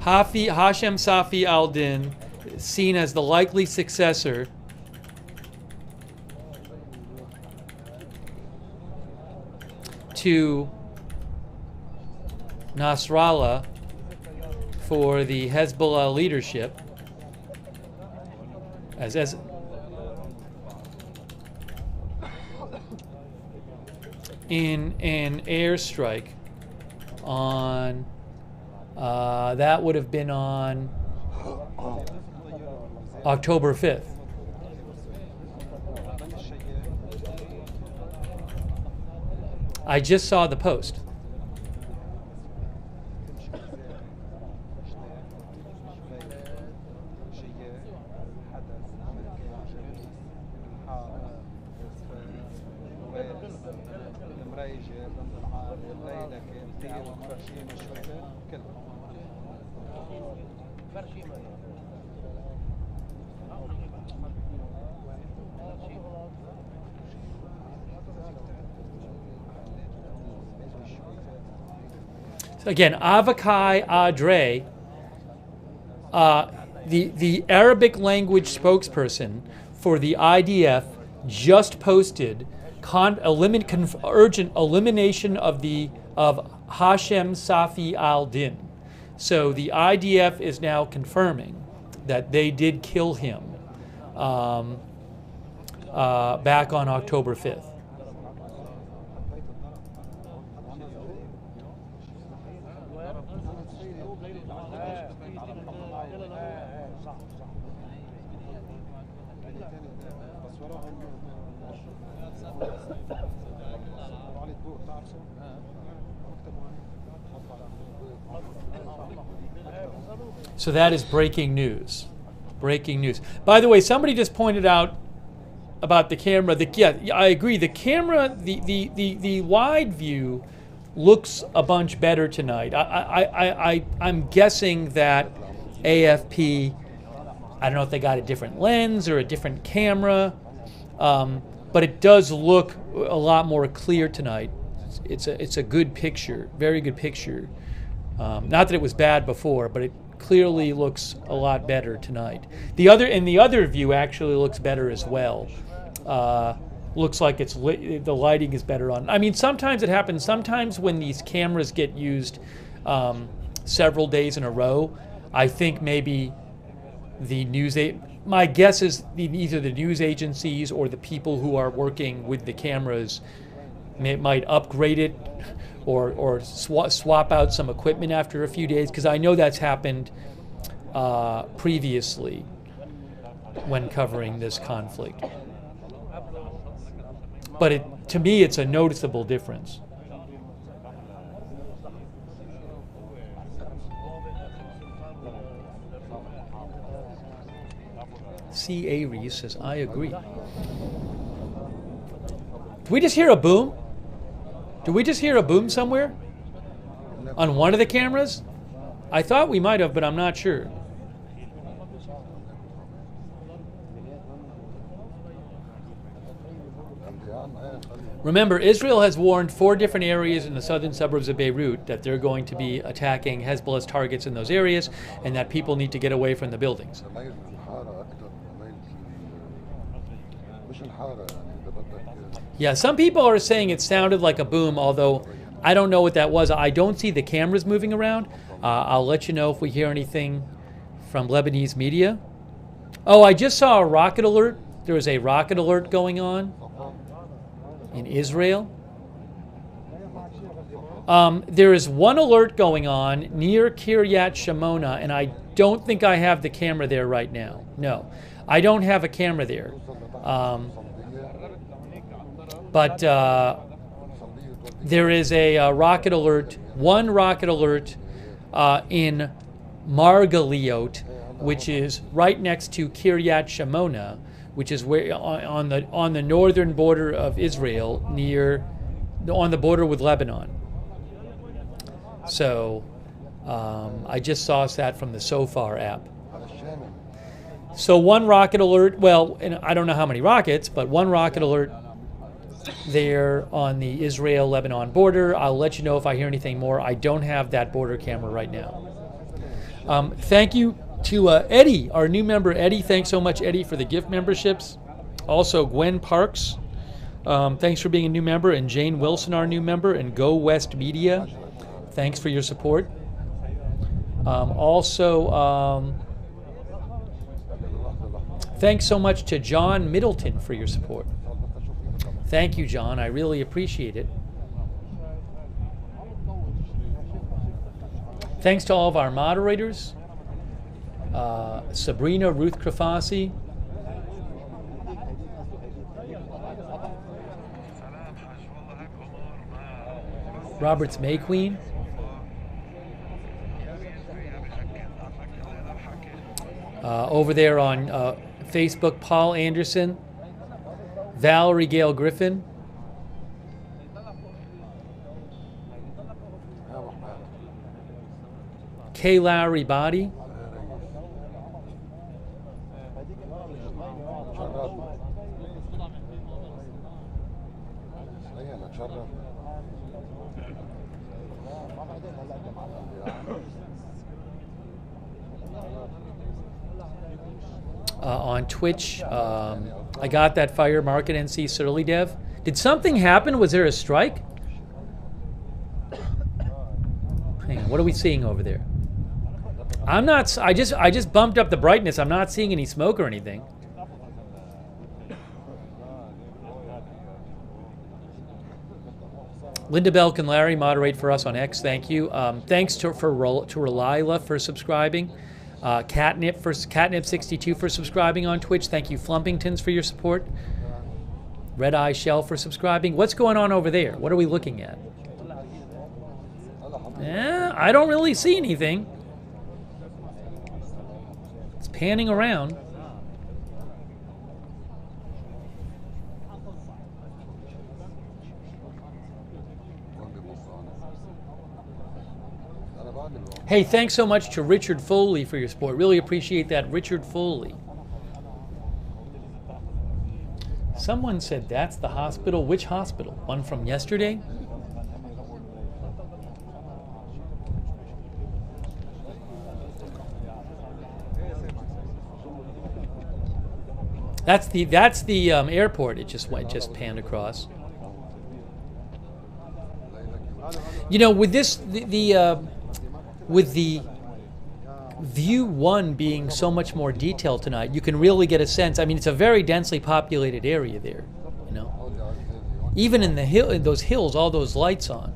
Speaker 1: Hashem Safi al-Din, seen as the likely successor to Nasrallah for the Hezbollah leadership as in an airstrike on that would have been on October 5th. I just saw the post. Again, Avakai Adre the Arabic language spokesperson for the IDF just posted urgent elimination of Hashem Safi al-Din. So the IDF is now confirming that they did kill him back on October 5th. So that is breaking news. Breaking news. By the way, somebody just pointed out about the camera. Yeah, I agree. The camera, the wide view looks a bunch better tonight. I'm guessing that AFP, I don't know if they got a different lens or a different camera, but it does look a lot more clear tonight. It's a good picture, very good picture. Not that it was bad before, but it clearly looks a lot better tonight. The other view actually looks better as well. Looks like the lighting is better on. I mean, sometimes it happens. Sometimes when these cameras get used several days in a row, I think maybe my guess is either the news agencies or the people who are working with the cameras might upgrade it or swap out some equipment after a few days, because I know that's happened previously when covering this conflict. But to me, it's a noticeable difference. C.A. Reese says, I agree. Did we just hear a boom? Did we just hear a boom somewhere? On one of the cameras? I thought we might have, but I'm not sure. Remember, Israel has warned 4 different areas in the southern suburbs of Beirut that they're going to be attacking Hezbollah's targets in those areas, and that people need to get away from the buildings. Yeah, some people are saying it sounded like a boom, although I don't know what that was. I don't see the cameras moving around. I'll let you know if we hear anything from Lebanese media. Oh, I just saw a rocket alert. There was a rocket alert going on in Israel. There is one alert going on near Kiryat Shimona, and I don't think I have the camera there right now. No, I don't have a camera there. But there is a rocket alert, one rocket alert in Margaliot, which is right next to Kiryat Shimona, which is where on the northern border of Israel, on the border with Lebanon. So I just saw that from the SOFAR app. So one rocket alert, well, and I don't know how many rockets, but one rocket alert there on the Israel-Lebanon border. I'll let you know if I hear anything more. I don't have that border camera right now. Thank you to Eddie, our new member, Eddie. Thanks so much, Eddie, for the gift memberships. Also, Gwen Parks, thanks for being a new member, and Jane Wilson, our new member, and Go West Media. Thanks for your support. Thanks so much to John Middleton for your support. Thank you, John. I really appreciate it. Thanks to all of our moderators. Sabrina Ruth Krafasi. Roberts Mayqueen. Over there on Facebook, Paul Anderson. Valerie Gale Griffin. Kay Lowry Body. on Twitch. I got that fire market NC Surly Dev. Did something happen? Was there a strike? Hang on, what are we seeing over there? I'm not. I just bumped up the brightness. I'm not seeing any smoke or anything. Linda Bell, can Larry moderate for us on X? Thank you. Thanks to Relila for subscribing. Catnip62 for subscribing on Twitch. Thank you, Flumpingtons, for your support. Red Eye Shell for subscribing. What's going on over there? What are we looking at? I don't really see anything. It's panning around. Hey, thanks so much to Richard Foley for your support. Really appreciate that, Richard Foley. Someone said that's the hospital. Which hospital? One from yesterday? That's the airport. It just panned across. You know, with this with the view 1 being so much more detailed tonight, you can really get a sense. I mean, it's a very densely populated area there, you know. Even in those hills, all those lights on.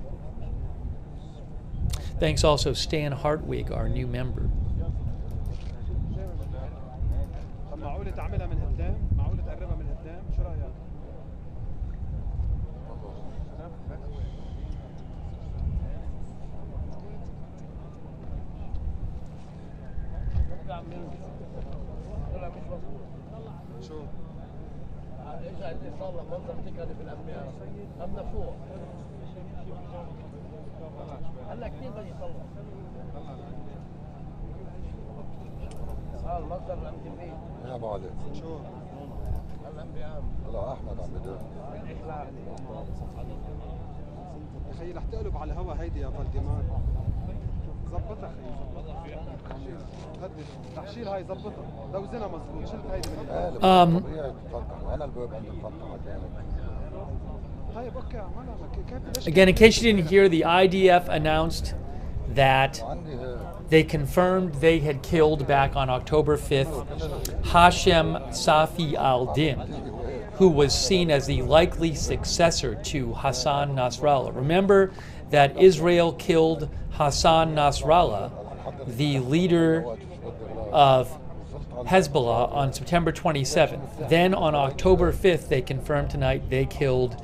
Speaker 1: Thanks also Stan Hartwig, our new member.
Speaker 4: يا ابو علي شو هلا احمد عم بدور يا خيي رح تقلب على الهوا هيدي يا فالديمار ظبطها خيي رح شيل هاي ظبطها دوزنها مظبوط شلت هيدي من طبيعي تتفتح وانا الباب عندي مفتحه هاي بكي عملها كيف.
Speaker 1: Again, in case you didn't hear, the IDF announced that they confirmed they had killed back on October 5th Hashem Safi al-Din, who was seen as the likely successor to Hassan Nasrallah. Remember that Israel killed Hassan Nasrallah, the leader of Hezbollah, on September 27th. Then on October 5th, they confirmed tonight they killed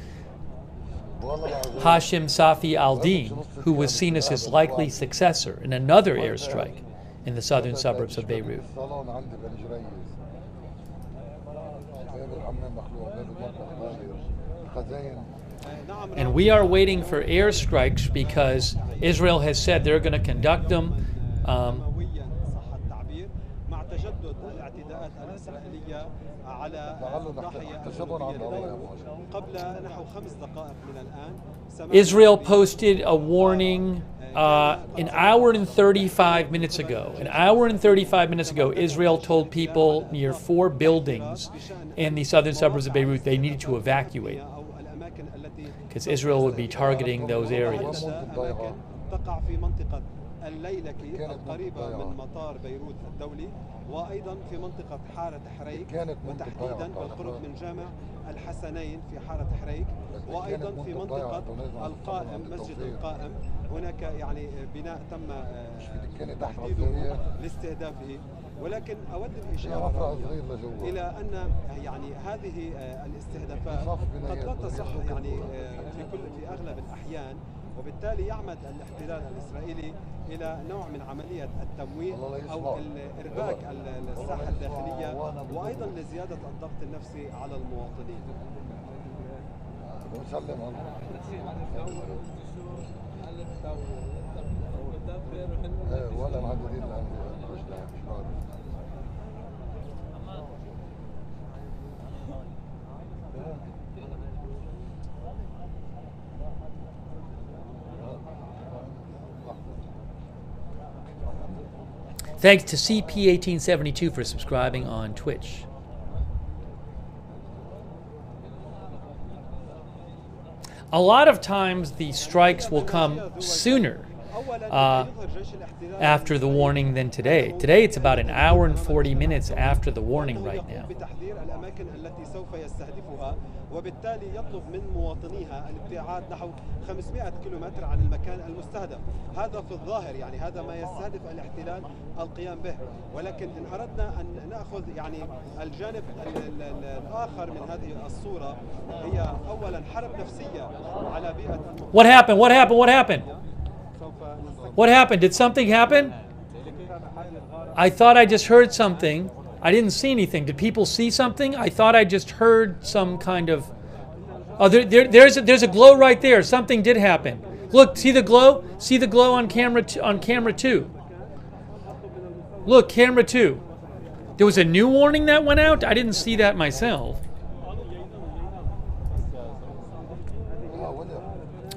Speaker 1: Hashem Safi al-Din, who was seen as his likely successor in another airstrike in the southern suburbs of Beirut. And we are waiting for airstrikes because Israel has said they're going to conduct them. Israel posted a warning an hour and 35 minutes ago. An hour and 35 minutes ago, Israel told people near 4 buildings in the southern suburbs of Beirut they needed to evacuate because Israel would be targeting those areas.
Speaker 4: الليلكي القريبة من مطار بيروت الدولي وأيضا في منطقة حارة حريك وتحديدا بالقرب من جامع الحسنين في حارة حريك وأيضا في منطقة القائم مسجد القائم هناك يعني بناء تم تحديده لاستهدافه ولكن أود الإشارة إلى أن يعني هذه الاستهدافات قد لا تصح يعني في أغلب الأحيان وبالتالي يعمد الاحتلال الإسرائيلي إلى نوع من عملية التمويل أو إرباك الساحة الداخلية وأيضا لزيادة الضغط النفسي على المواطنين.
Speaker 1: Thanks to CP1872 for subscribing on Twitch. A lot of times the strikes will come sooner after the warning than today. Today it's about an hour and 40 minutes after the warning right now.
Speaker 4: وبالتالي يطلب من مواطنيها الابتعاد نحو 500 كيلومتر عن المكان المستهدف. هذا في الظاهر يعني هذا ما يستهدف الاحتلال القيام به، ولكن إن أردنا أن نأخذ يعني الجانب الآخر من هذه الصورة هي أولا حرب نفسية على بيئة.
Speaker 1: What happened? What happened? What happened? What happened? Did something happen? I thought I just heard something. I didn't see anything. Did people see something? I thought I just heard some kind of... Oh, there's a glow right there. Something did happen. Look, see the glow? See the glow on camera two. Look, camera two. There was a new warning that went out? I didn't see that myself.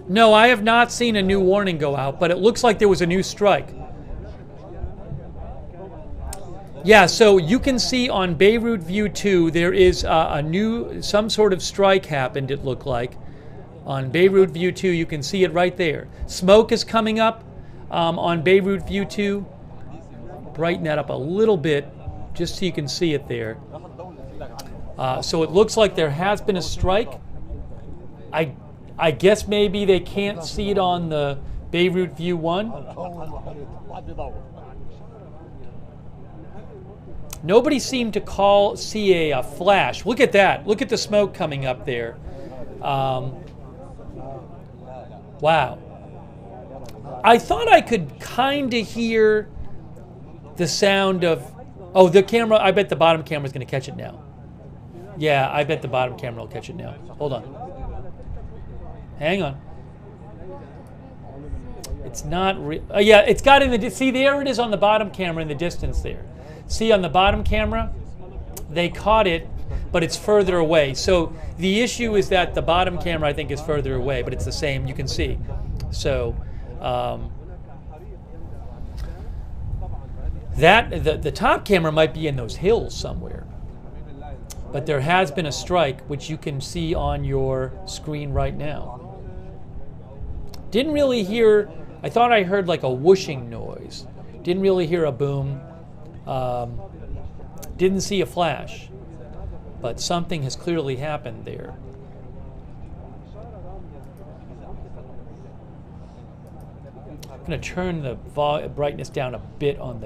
Speaker 1: No, I have not seen a new warning go out, but it looks like there was a new strike. Yeah, so you can see on Beirut View 2, there is some sort of strike happened, it looked like. On Beirut View 2, you can see it right there. Smoke is coming up on Beirut View 2. Brighten that up a little bit, just so you can see it there. So it looks like there has been a strike. I guess maybe they can't see it on the Beirut View 1. Nobody seemed to see a flash. Look at that. Look at the smoke coming up there. Wow. I thought I could kind of hear the sound of... Oh, the camera. I bet the bottom camera is going to catch it now. Yeah, I bet the bottom camera will catch it now. Hold on. Hang on. It's not... yeah, it's got in the... See, there it is on the bottom camera in the distance there. See, on the bottom camera, they caught it, but it's further away. So the issue is that the bottom camera, I think, is further away, but it's the same. You can see. So the top camera might be in those hills somewhere. But there has been a strike, which you can see on your screen right now. Didn't really hear... I thought I heard like a whooshing noise. Didn't really hear a boom. Didn't see a flash, but something has clearly happened there. I'm going to turn the brightness down a bit on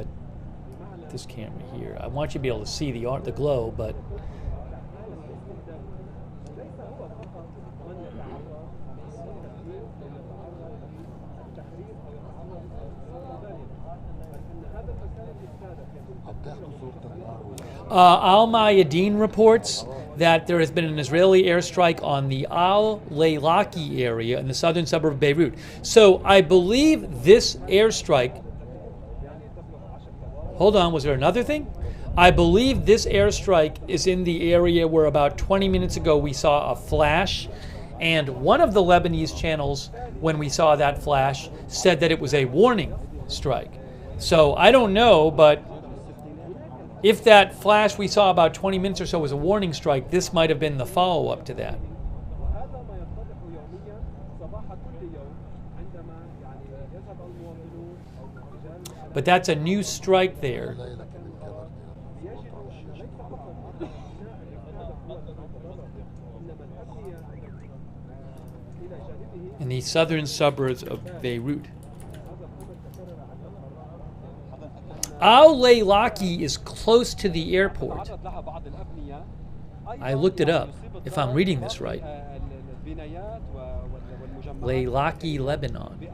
Speaker 1: this camera here. I want you to be able to see the glow, but Al-Mayadeen reports that there has been an Israeli airstrike on the Al-Laylaki area in the southern suburb of Beirut. So I believe this airstrike... Hold on, was there another thing? I believe this airstrike is in the area where about 20 minutes ago we saw a flash, and one of the Lebanese channels, when we saw that flash, said that it was a warning strike. So I don't know, but if that flash we saw about 20 minutes or so was a warning strike, this might have been the follow-up to that. But that's a new strike there. In the southern suburbs of Beirut. Al-Laylaki is close to the airport. I looked it up, if I'm reading this right. Laylaki, Lebanon.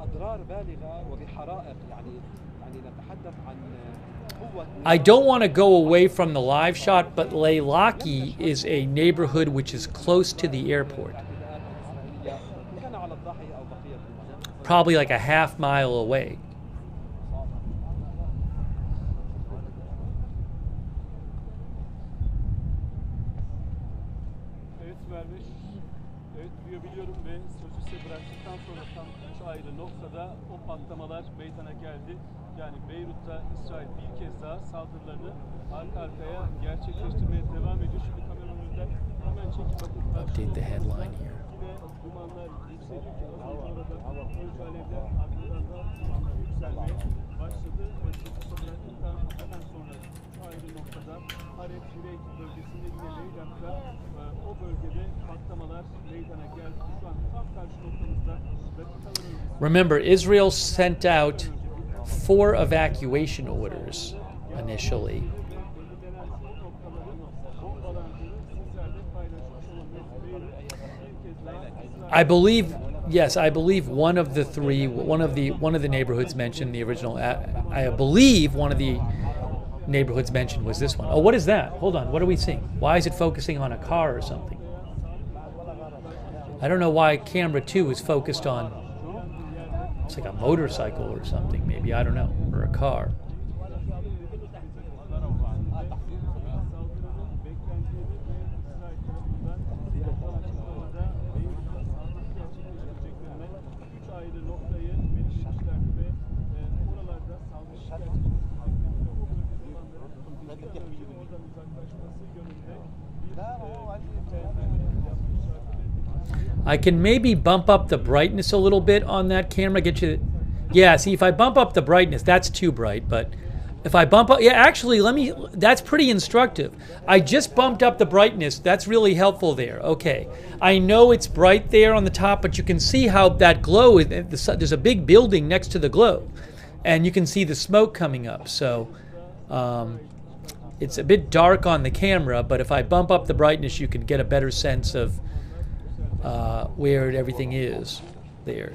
Speaker 1: I don't want to go away from the live shot, but Laylaki is a neighborhood which is close to the airport. Probably like a half mile away.
Speaker 2: Evet, duyabiliyorum ve sözü size bıraktıktan sonra tam 3 ayrı noktada o patlamalar meydana geldi. Yani Beyrut'ta İsrail bir kez daha saldırılarını arka arkaya gerçekleştirmeye devam ediyor. Şimdi kameranın önünden hemen çekip bakın.
Speaker 1: Update the headline here.
Speaker 2: Yine dumanlar yükseliyor ki az önce orada önce alevler ardından da dumanlar yükselmeye başladı. Ve sözü bıraktıktan hemen sonra 3 ayrı noktada Harep Hirek bölgesinde yine Leylan'da o bölgede patlamalar meydana geldi. Şu an tam karşı noktamızda dakikalar öncesi.
Speaker 1: Remember, Israel sent out 4 evacuation orders initially. I believe, yes, I believe one of the 3, one of the neighborhoods mentioned the original. I believe one of the neighborhoods mentioned was this one. Oh, what is that? Hold on, what are we seeing? Why is it focusing on a car or something? I don't know why camera 2 is focused on. It's like a motorcycle or something, maybe, I don't know, or a car. I can maybe bump up the brightness a little bit on that camera. Get you, yeah. See, if I bump up the brightness, that's too bright. But if I bump up, yeah, actually, that's pretty instructive. I just bumped up the brightness. That's really helpful there. Okay, I know it's bright there on the top, but you can see how that glow is. There's a big building next to the glow, and you can see the smoke coming up. So it's a bit dark on the camera, but if I bump up the brightness, you can get a better sense of where everything is there.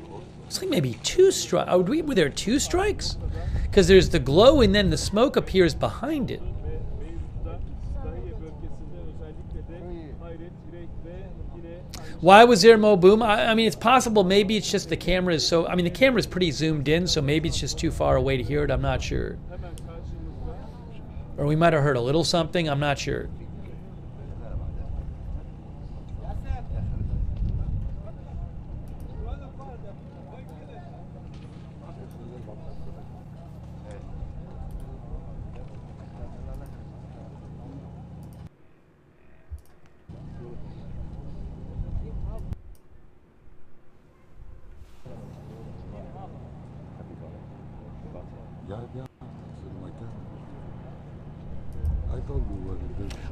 Speaker 1: It's like maybe 2 strikes. Were there 2 strikes? Because there's the glow and then the smoke appears behind it. Why was there more boom? I mean, it's possible maybe it's just the camera is so... I mean, the camera is pretty zoomed in, so maybe it's just too far away to hear it. I'm not sure. Or we might have heard a little something. I'm not sure.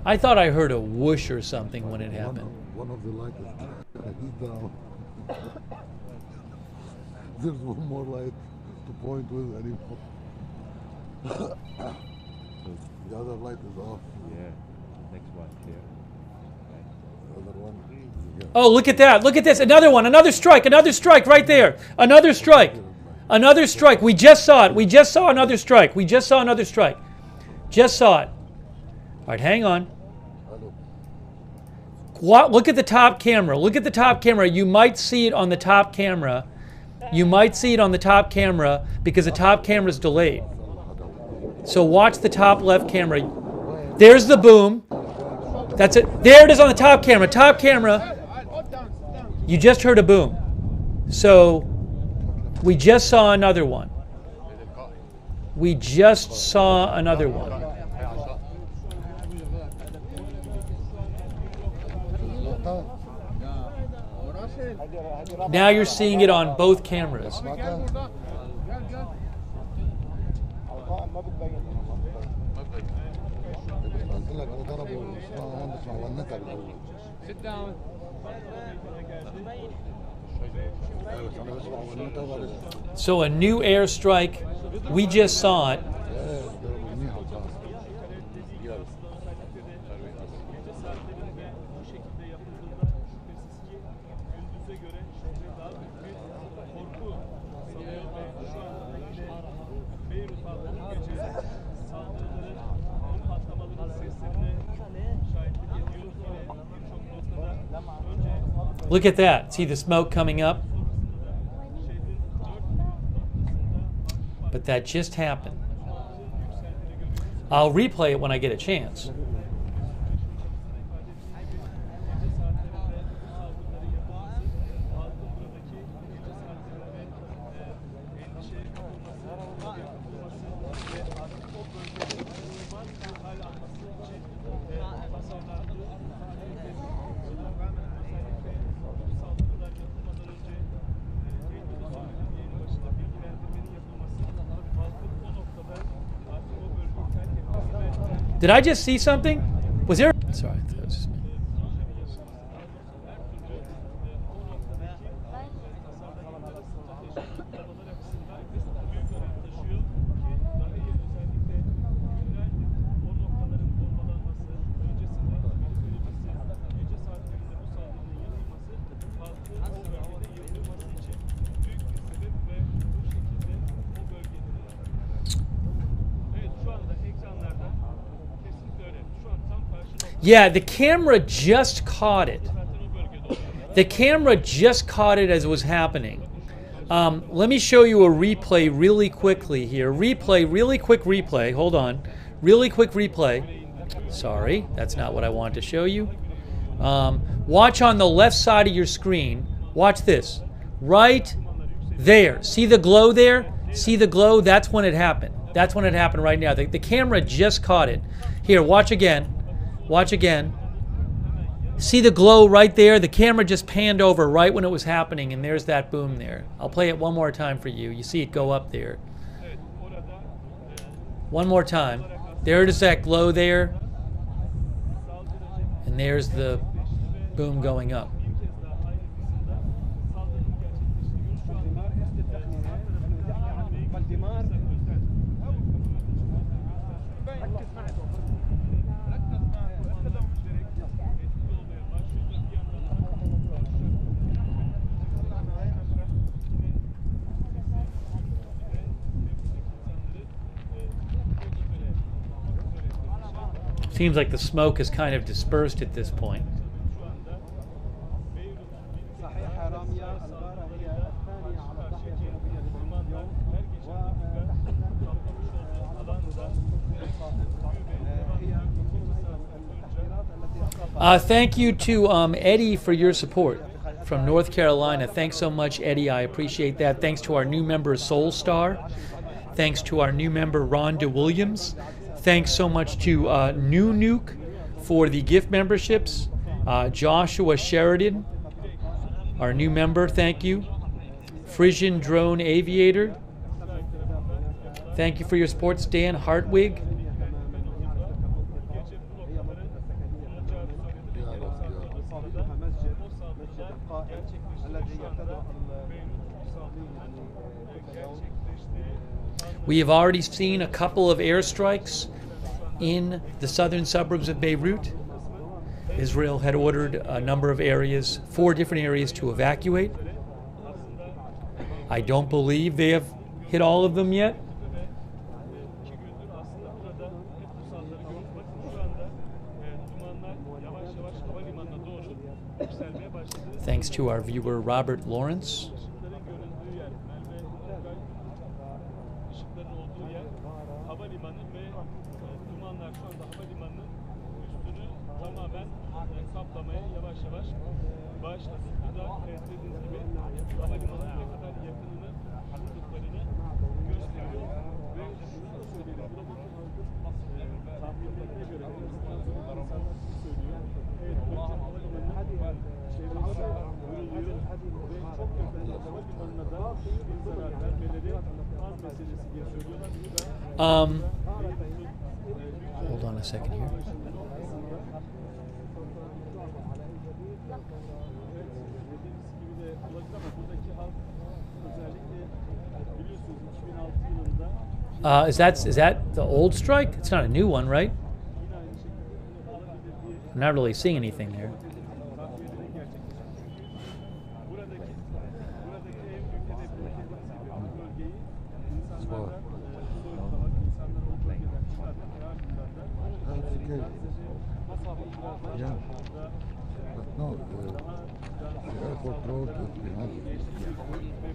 Speaker 1: I thought I heard a whoosh or something when it happened.
Speaker 5: One of the lights is down. There's one more light to point with anymore. The other light is off.
Speaker 6: Yeah, next one here.
Speaker 5: The other one. Yeah.
Speaker 1: Oh, look at that. Look at this. Another one. Another strike right there. Another strike. Another strike. We just saw it. We just saw another strike. We just saw another strike. Just saw it. All right, hang on. Look at the top camera. Look at the top camera. You might see it on the top camera. You might see it on the top camera because the top camera is delayed. So watch the top left camera. There's the boom. That's it. There it is on the top camera. Top camera. You just heard a boom. So we just saw another one. We just saw another one. Now you're seeing it on both cameras.
Speaker 6: Sit down.
Speaker 1: So a new airstrike. We just saw it. Look at that. See the smoke coming up? But that just happened. I'll replay it when I get a chance. Did I just see something? Was there? Sorry, that was just me. Yeah, the camera just caught it. The camera just caught it as it was happening. Let me show you a replay really quickly here. Really quick replay. Hold on. Really quick replay. Sorry, that's not what I wanted to show you. Watch on the left side of your screen. Watch this. Right there. See the glow there? See the glow? That's when it happened. That's when it happened right now. The camera just caught it. Here, watch again. Watch again. See the glow right there? The camera just panned over right when it was happening, and there's that boom there. I'll play it one more time for you. You see it go up there. One more time. There it is, that glow there. And there's the boom going up. Seems like the smoke is kind of dispersed at this point. Thank you to Eddie for your support from North Carolina. Thanks so much, Eddie. I appreciate that. Thanks to our new member, Soul Star. Thanks to our new member, Rhonda Williams. Thanks so much to New Nuke for the gift memberships. Joshua Sheridan, our new member, thank you. Frisian Drone Aviator, thank you for your support. Stan Hartwig. We have already seen a couple of airstrikes in the southern suburbs of Beirut. Israel had ordered a number of areas, 4 different areas, to evacuate. I don't believe they have hit all of them yet. Thanks to our viewer, Robert Lawrence. Hold on a second here. Is that the old strike? It's not a new one, right? I'm not really seeing anything there.
Speaker 5: Yeah. But no, the airport road is behind it. You can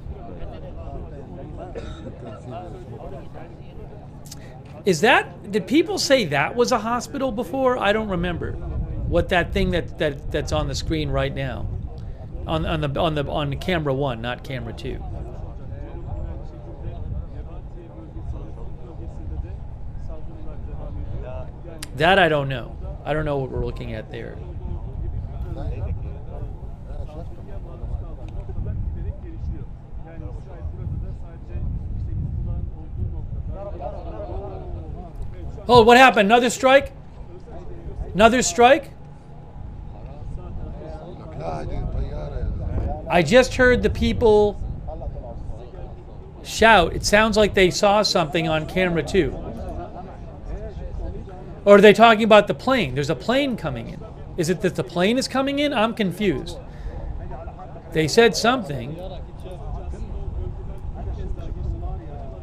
Speaker 5: see the smoke.
Speaker 1: Is that, did people say that was a hospital before? I don't remember. What that thing that's on the screen right now. On camera 1, not camera 2. That I don't know. I don't know what we're looking at there. Oh, what happened? Another strike? Another strike? I just heard the people shout. It sounds like they saw something on camera too. Or are they talking about the plane? There's a plane coming in. Is it that the plane is coming in? I'm confused. They said something.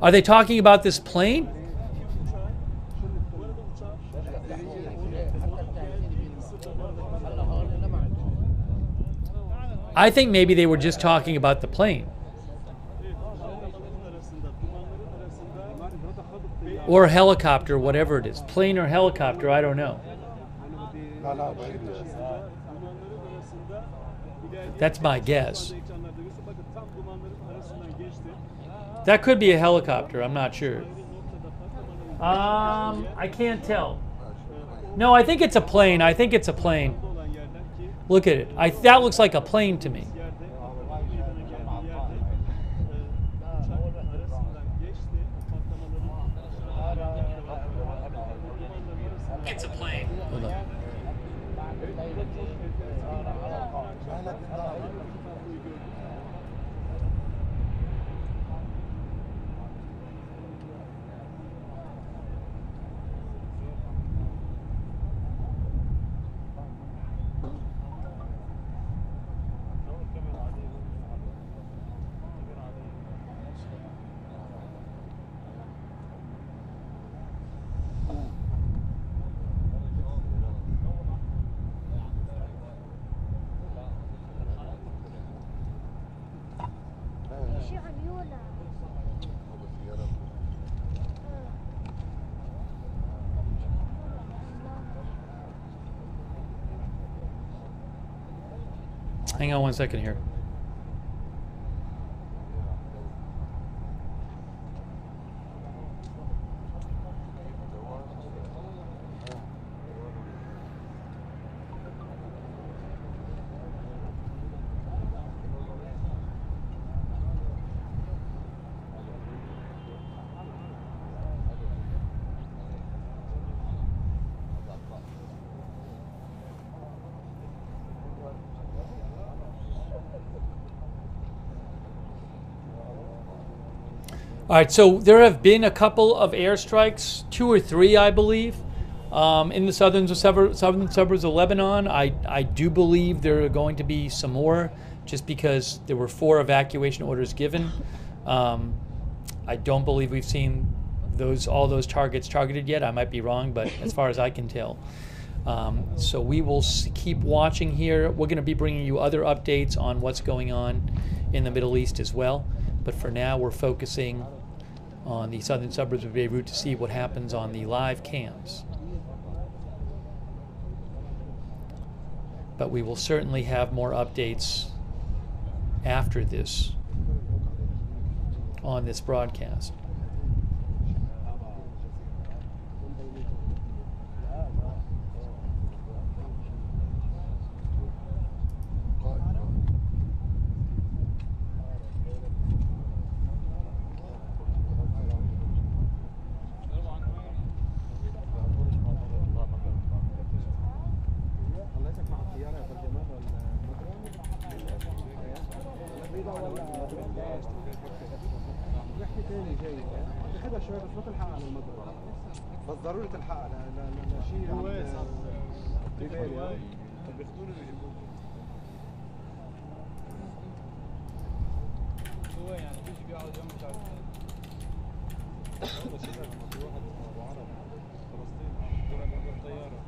Speaker 1: Are they talking about this plane? I think maybe they were just talking about the plane. Or a helicopter, whatever it is. Plane or helicopter, I don't know. That's my guess. That could be a helicopter, I'm not sure. I can't tell. No, I think it's a plane. I think it's a plane. Look at it. That looks like a plane to me. It's a plane. Hold on. Hang on one second here. All right, so there have been a couple of airstrikes, 2 or 3, I believe, in the southern suburbs of Lebanon. I do believe there are going to be some more, just because there were 4 evacuation orders given. I don't believe we've seen all those targets targeted yet. I might be wrong, but as far as I can tell. So we will keep watching here. We're going to be bringing you other updates on what's going on in the Middle East as well. But for now, we're focusing on the southern suburbs of Beirut to see what happens on the live cams. But we will certainly have more updates after this on this broadcast.
Speaker 4: بس ضروري تلحقها لشيء عم ببالي بياخذوني ويجيبوه هو يعني بيجي بيقعد يوم مش عارف بس هذا في واحد ابو عرب فلسطين طلع من الطياره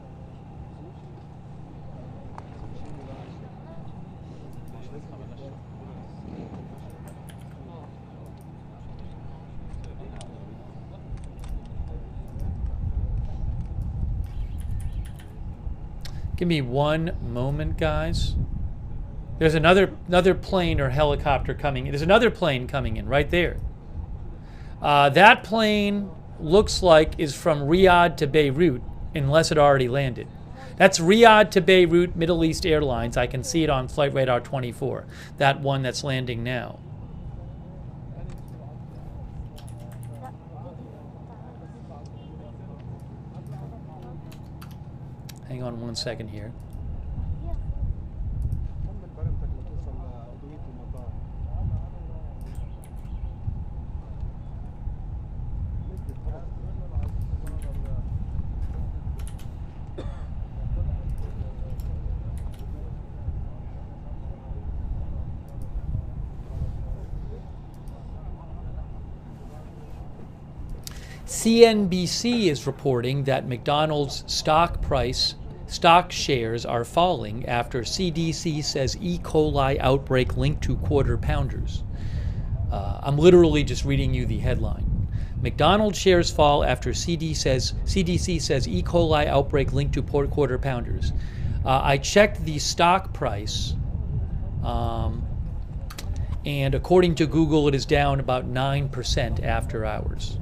Speaker 1: Give me one moment, guys. There's another plane or helicopter coming in. There's another plane coming in right there. That plane looks like is from Riyadh to Beirut, unless it already landed. That's Riyadh to Beirut Middle East Airlines. I can see it on Flight Radar 24. That one that's landing now. on one second here. CNBC is reporting that McDonald's stock shares are falling after CDC says E. coli outbreak linked to quarter pounders. I'm literally just reading you the headline. McDonald's shares fall after CDC says E. coli outbreak linked to quarter pounders. I checked the stock price, and according to Google, it is down about 9% after hours.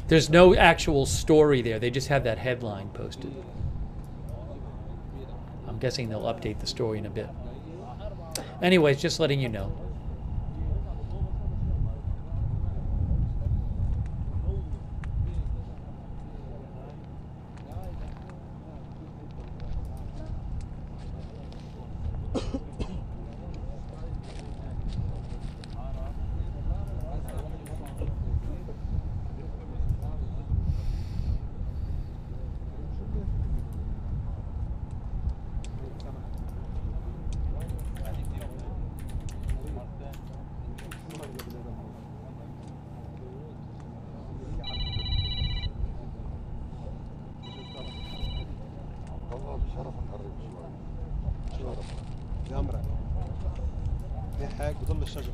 Speaker 1: There's no actual story there. They just have that headline posted. I'm guessing they'll update the story in a bit. Anyways, just letting you know.
Speaker 4: بأمرك هيك بضل الشجرة هيك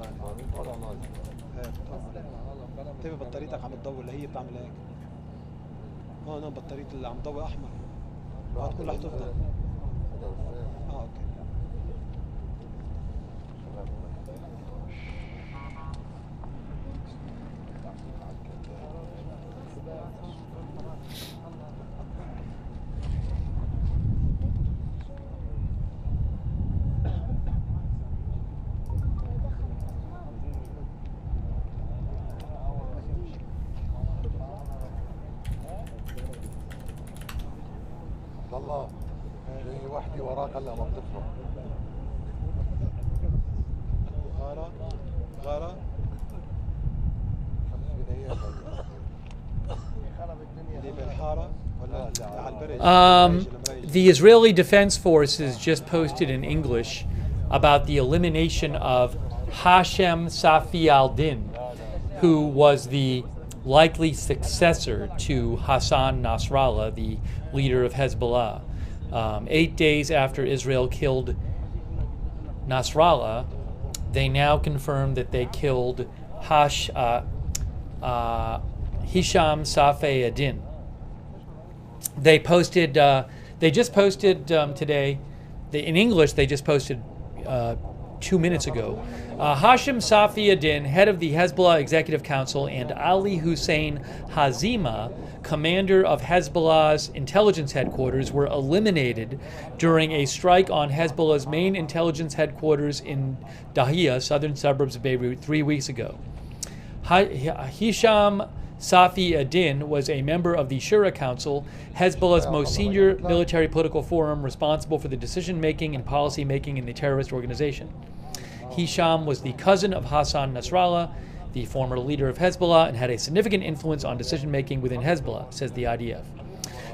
Speaker 4: انتبه بطاريتك عم تضوي اللي هي بتعمل هيك هون بطارية اللي عم تضوي أحمر هتكون رح تفضل اوكي
Speaker 5: الله جاي وحدي وراك هلا ما بتفهم
Speaker 4: غارة
Speaker 1: The Israeli Defense Forces just posted in English about the elimination of Hashem Safi al-Din, who was the likely successor to Hassan Nasrallah, the leader of Hezbollah. 8 days after Israel killed Nasrallah, they now confirmed that they killed Hisham Safi ad-Din. They posted. They just posted today. In English, they just posted 2 minutes ago. Hashim Safi ad-Din, head of the Hezbollah Executive Council, and Ali Hussein Hazima, commander of Hezbollah's intelligence headquarters, were eliminated during a strike on Hezbollah's main intelligence headquarters in Dahia, southern suburbs of Beirut, 3 weeks ago. Hisham Safi ad-Din was a member of the Shura Council, Hezbollah's most senior military political forum responsible for the decision-making and policy-making in the terrorist organization. Hisham was the cousin of Hassan Nasrallah, the former leader of Hezbollah, and had a significant influence on decision-making within Hezbollah, says the IDF.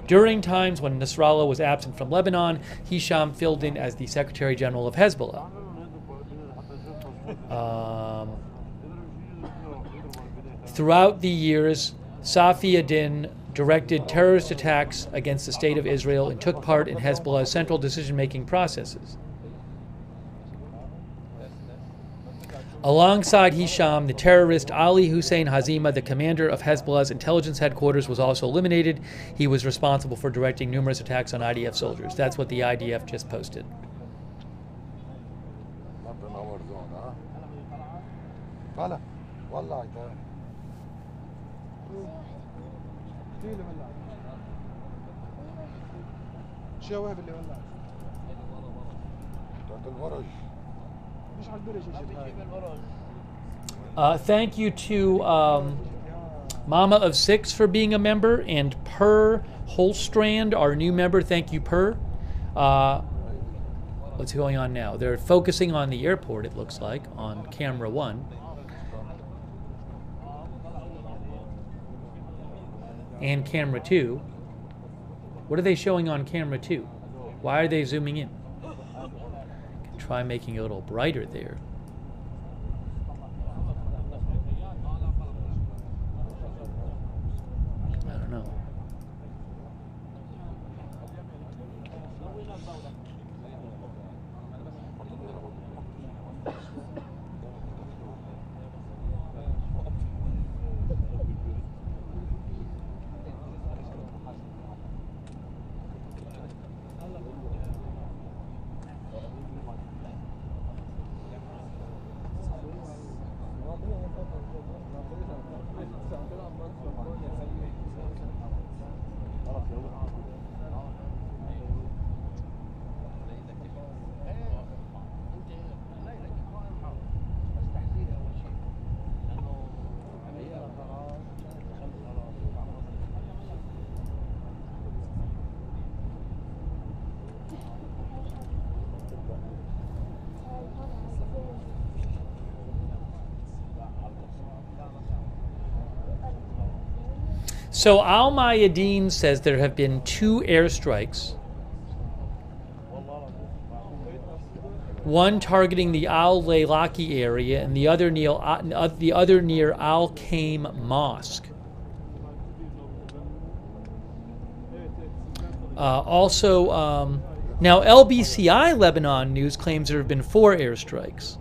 Speaker 1: During times when Nasrallah was absent from Lebanon, Hisham filled in as the Secretary General of Hezbollah. Throughout the years, Safi ad-Din directed terrorist attacks against the State of Israel and took part in Hezbollah's central decision-making processes. Alongside Hisham, the terrorist Ali Hussein Hazima, the commander of Hezbollah's intelligence headquarters, was also eliminated. He was responsible for directing numerous attacks on IDF soldiers. That's what the IDF just posted.
Speaker 5: طالع والله تعال
Speaker 4: كثير اللي ولع شو وهب اللي ولع
Speaker 5: تحت الورج
Speaker 4: مش على البرج
Speaker 1: Thank you to Mama of Six for being a member, and Per Holstrand, our new member. Thank you, Per. What's going on now? They're focusing on the airport, it looks like, on camera 1. And camera 2. What are they showing on camera 2? Why are they zooming in? Can try making it a little brighter there. I don't know. So Al Mayadeen says there have been 2 airstrikes. One targeting the Al Laylaki area, and the other near Al Qaim Mosque. Now LBCI Lebanon News claims there have been 4 airstrikes.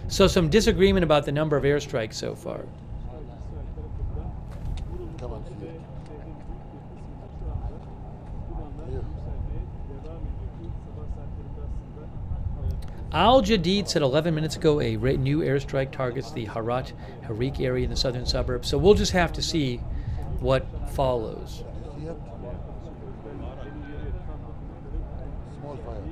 Speaker 1: So some disagreement about the number of airstrikes so far.
Speaker 5: Come on, see it.
Speaker 1: Al Jadid said 11 minutes ago a new airstrike targets the Harat Harik area in the southern suburbs. So we'll just have to see what follows.
Speaker 5: See it? Small fire.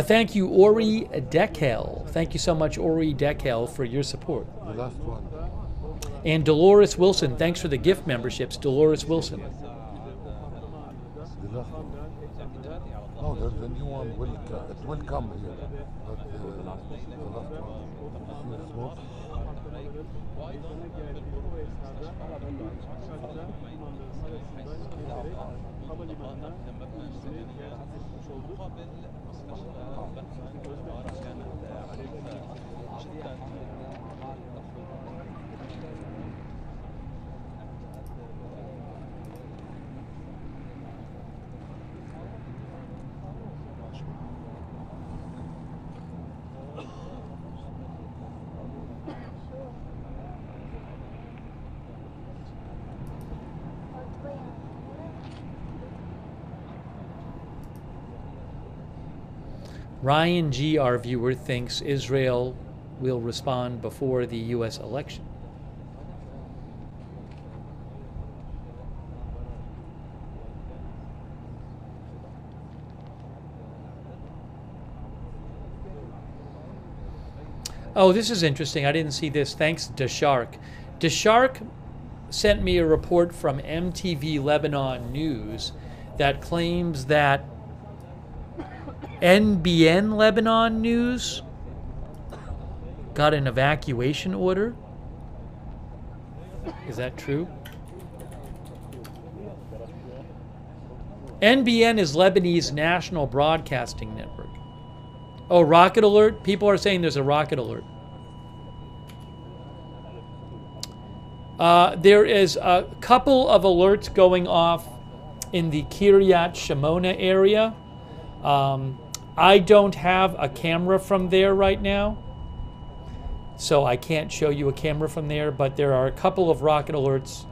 Speaker 1: Thank you, Ori Dekel. Thank you so much, Ori Dekel, for your support.
Speaker 5: The last one.
Speaker 1: And Dolores Wilson, thanks for the gift memberships, Dolores Wilson.
Speaker 5: The last one. No, the new one will it will come here. But the last one. See the smoke?
Speaker 1: Ryan G., our viewer, thinks Israel will respond before the U.S. election. Oh, this is interesting. I didn't see this. Thanks, Deshark. Deshark sent me a report from MTV Lebanon News that claims that NBN Lebanon News got an evacuation order. Is that true? NBN is Lebanese national broadcasting network. Oh, rocket alert? People are saying there's a rocket alert. There is a couple of alerts going off in the Kiryat Shimona area. I don't have a camera from there right now, so I can't show you a camera from there, but there are a couple of rocket alerts,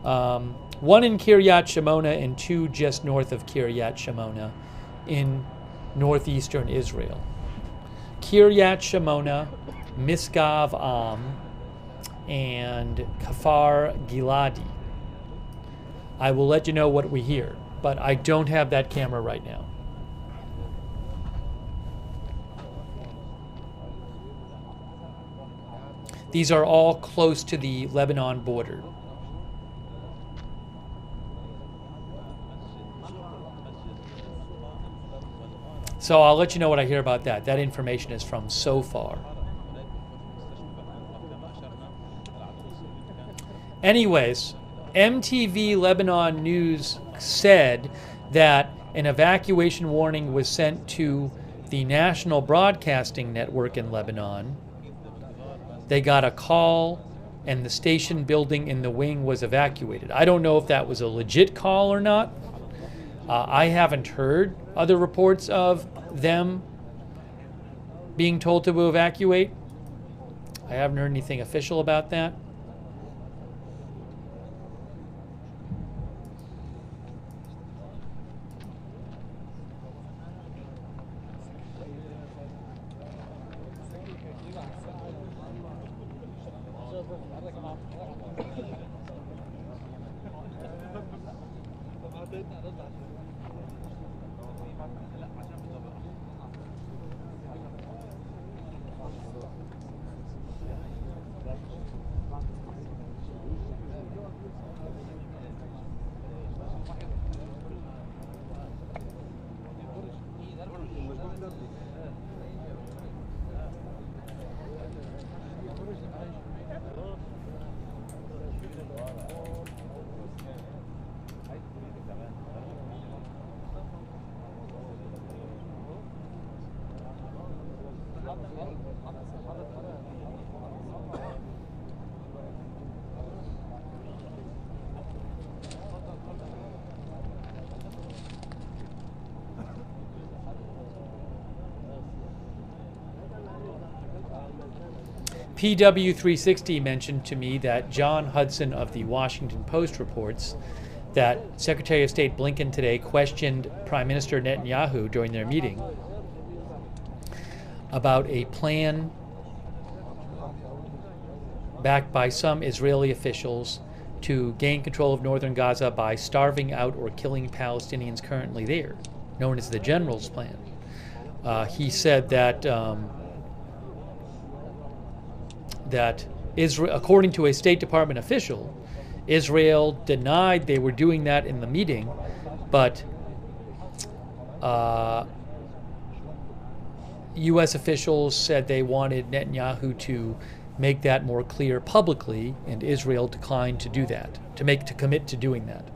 Speaker 1: one in Kiryat Shimona and two just north of Kiryat Shimona in northeastern Israel. Kiryat Shimona, Misgav Am, and Kfar Giladi. I will let you know what we hear, but I don't have that camera right now. These are all close to the Lebanon border. So I'll let you know what I hear about that. That information is from so far. Anyways, MTV Lebanon News said that an evacuation warning was sent to the national broadcasting network in Lebanon. They got a call and the station building in the wing was evacuated. I don't know if that was a legit call or not. I haven't heard other reports of them being told to evacuate. I haven't heard anything official about that. PW360 mentioned to me that John Hudson of the Washington Post reports that Secretary of State Blinken today questioned Prime Minister Netanyahu during their meeting about a plan backed by some Israeli officials to gain control of northern Gaza by starving out or killing Palestinians currently there, known as the General's Plan. He said that that Israel, according to a State Department official, Israel denied they were doing that in the meeting, but U.S. officials said they wanted Netanyahu to make that more clear publicly, and Israel declined to do that, to commit to doing that.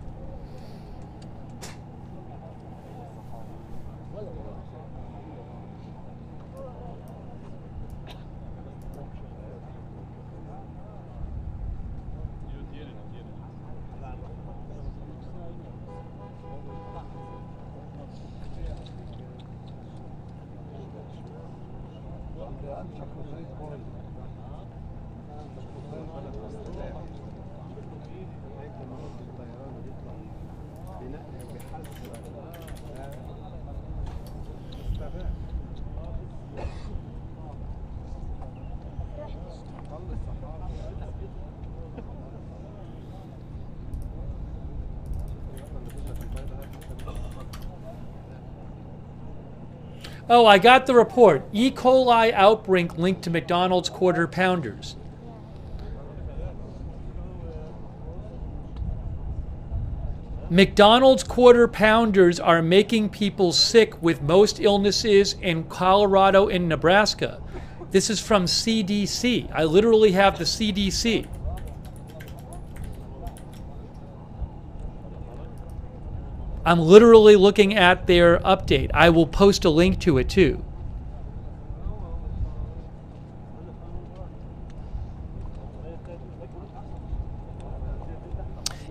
Speaker 1: Oh, I got the report. E. coli outbreak linked to McDonald's Quarter Pounders. McDonald's Quarter Pounders are making people sick with most illnesses in Colorado and Nebraska. This is from CDC. I literally have the CDC. I'm literally looking at their update. I will post a link to it too.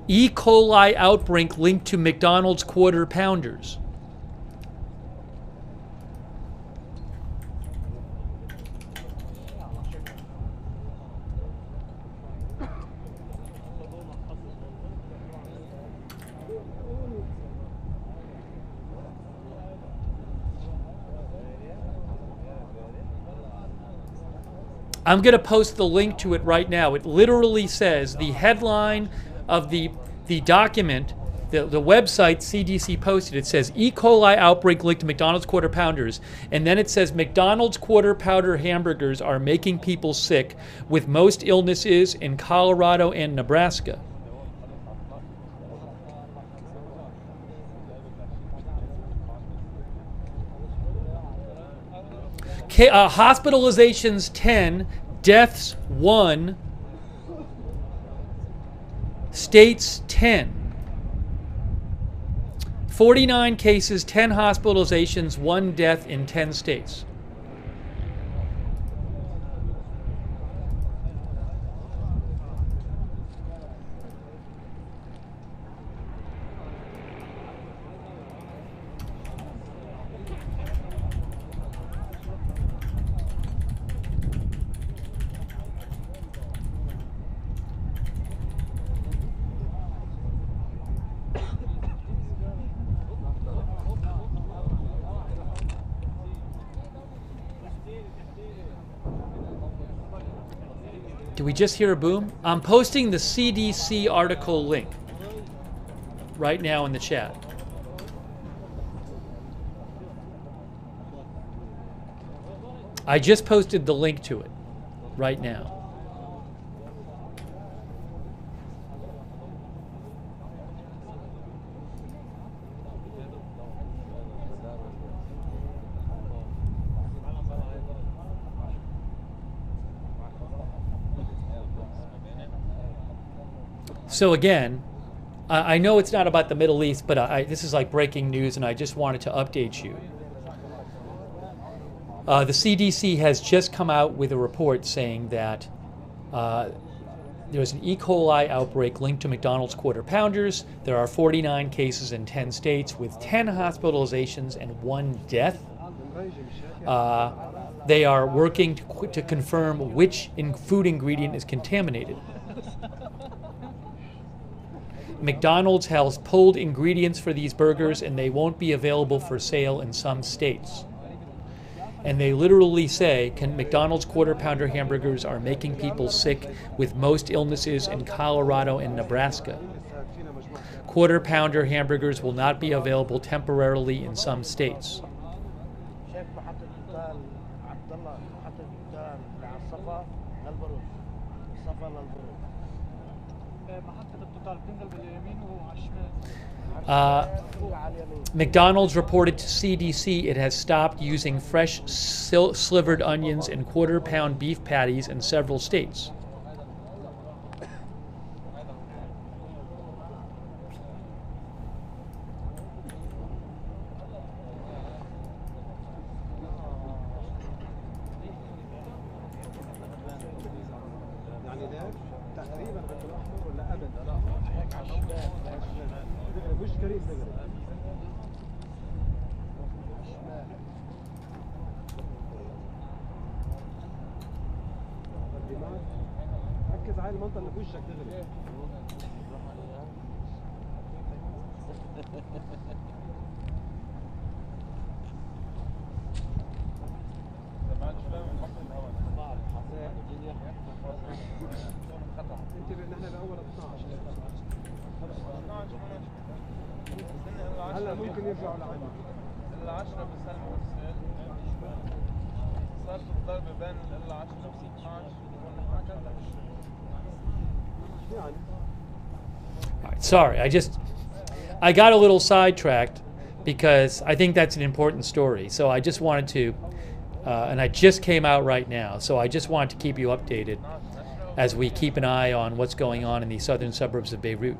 Speaker 1: E. coli outbreak linked to McDonald's Quarter Pounders. I'm going to post the link to it right now. It literally says the headline of the document, the website CDC posted, it says E. coli outbreak linked to McDonald's Quarter Pounders. And then it says McDonald's Quarter Pounder hamburgers are making people sick, with most illnesses in Colorado and Nebraska. Hospitalizations 10, deaths 1, states 10. 49 cases, 10 hospitalizations, 1 death in 10 states. Did we just hear a boom? I'm posting the CDC article link right now in the chat. I just posted the link to it right now. So again, I know it's not about the Middle East, but this is like breaking news, and I just wanted to update you. The CDC has just come out with a report saying that there's an E. coli outbreak linked to McDonald's Quarter Pounders. There are 49 cases in 10 states, with 10 hospitalizations and 1 death. They are working to confirm which food ingredient is contaminated. McDonald's has pulled ingredients for these burgers, and they won't be available for sale in some states. And they literally say, McDonald's Quarter Pounder hamburgers are making people sick, with most illnesses in Colorado and Nebraska. Quarter Pounder hamburgers will not be available temporarily in some states. McDonald's reported to CDC it has stopped using fresh slivered onions in quarter-pound beef patties in several states.
Speaker 4: ركز على المنطقة اللي بوشك دغري. انتبه نحن بأول 12 هلا ممكن يرجعوا لعندنا الا 10 بسلموا السيل صارت الضربة بين الا 10 و 12
Speaker 1: All right, sorry, I got a little sidetracked because I think that's an important story. So I just wanted to, and I just came out right now, so I just wanted to keep you updated as we keep an eye on what's going on in the southern suburbs of Beirut.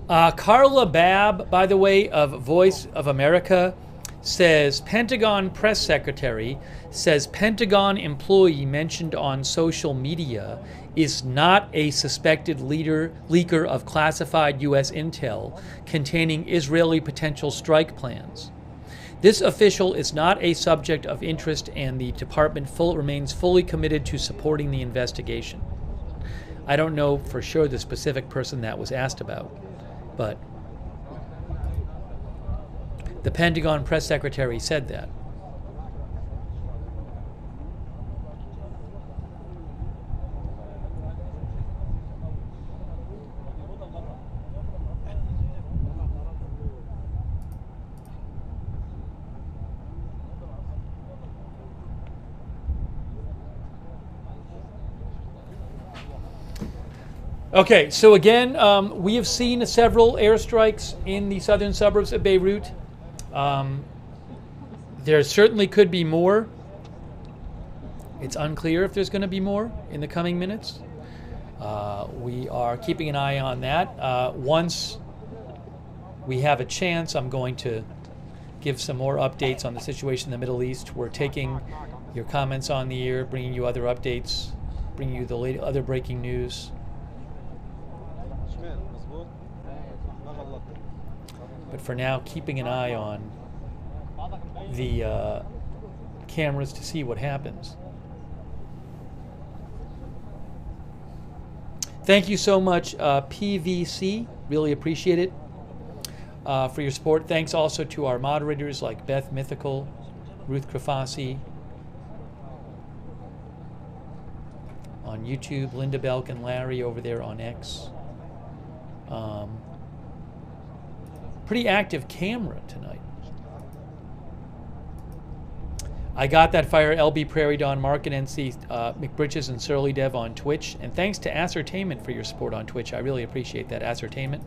Speaker 1: Carla Babb, by the way, of Voice of America, says Pentagon press secretary says Pentagon employee mentioned on social media is not a suspected leaker of classified U.S. intel containing Israeli potential strike plans. This official is not a subject of interest, and the department remains fully committed to supporting the investigation. I don't know for sure the specific person that was asked about, but the Pentagon press secretary said that. Okay, so again, we have seen several airstrikes in the southern suburbs of Beirut. There certainly could be more. It's unclear if there's going to be more in the coming minutes. We are keeping an eye on that. Once we have a chance, I'm going to give some more updates on the situation in the Middle East. We're taking your comments on the air, bringing you other updates, bringing you the other breaking news. But for now, keeping an eye on the cameras to see what happens. Thank you so much, PVC. Really appreciate it for your support. Thanks also to our moderators like Beth Mythical, Ruth Krafasi on YouTube, Linda Belk and Larry over there on X. Pretty active camera tonight. I got that fire LB Prairie Dawn, Mark and NC, McBritches and Surly Dev on Twitch. And thanks to Ascertainment for your support on Twitch. I really appreciate that, Ascertainment.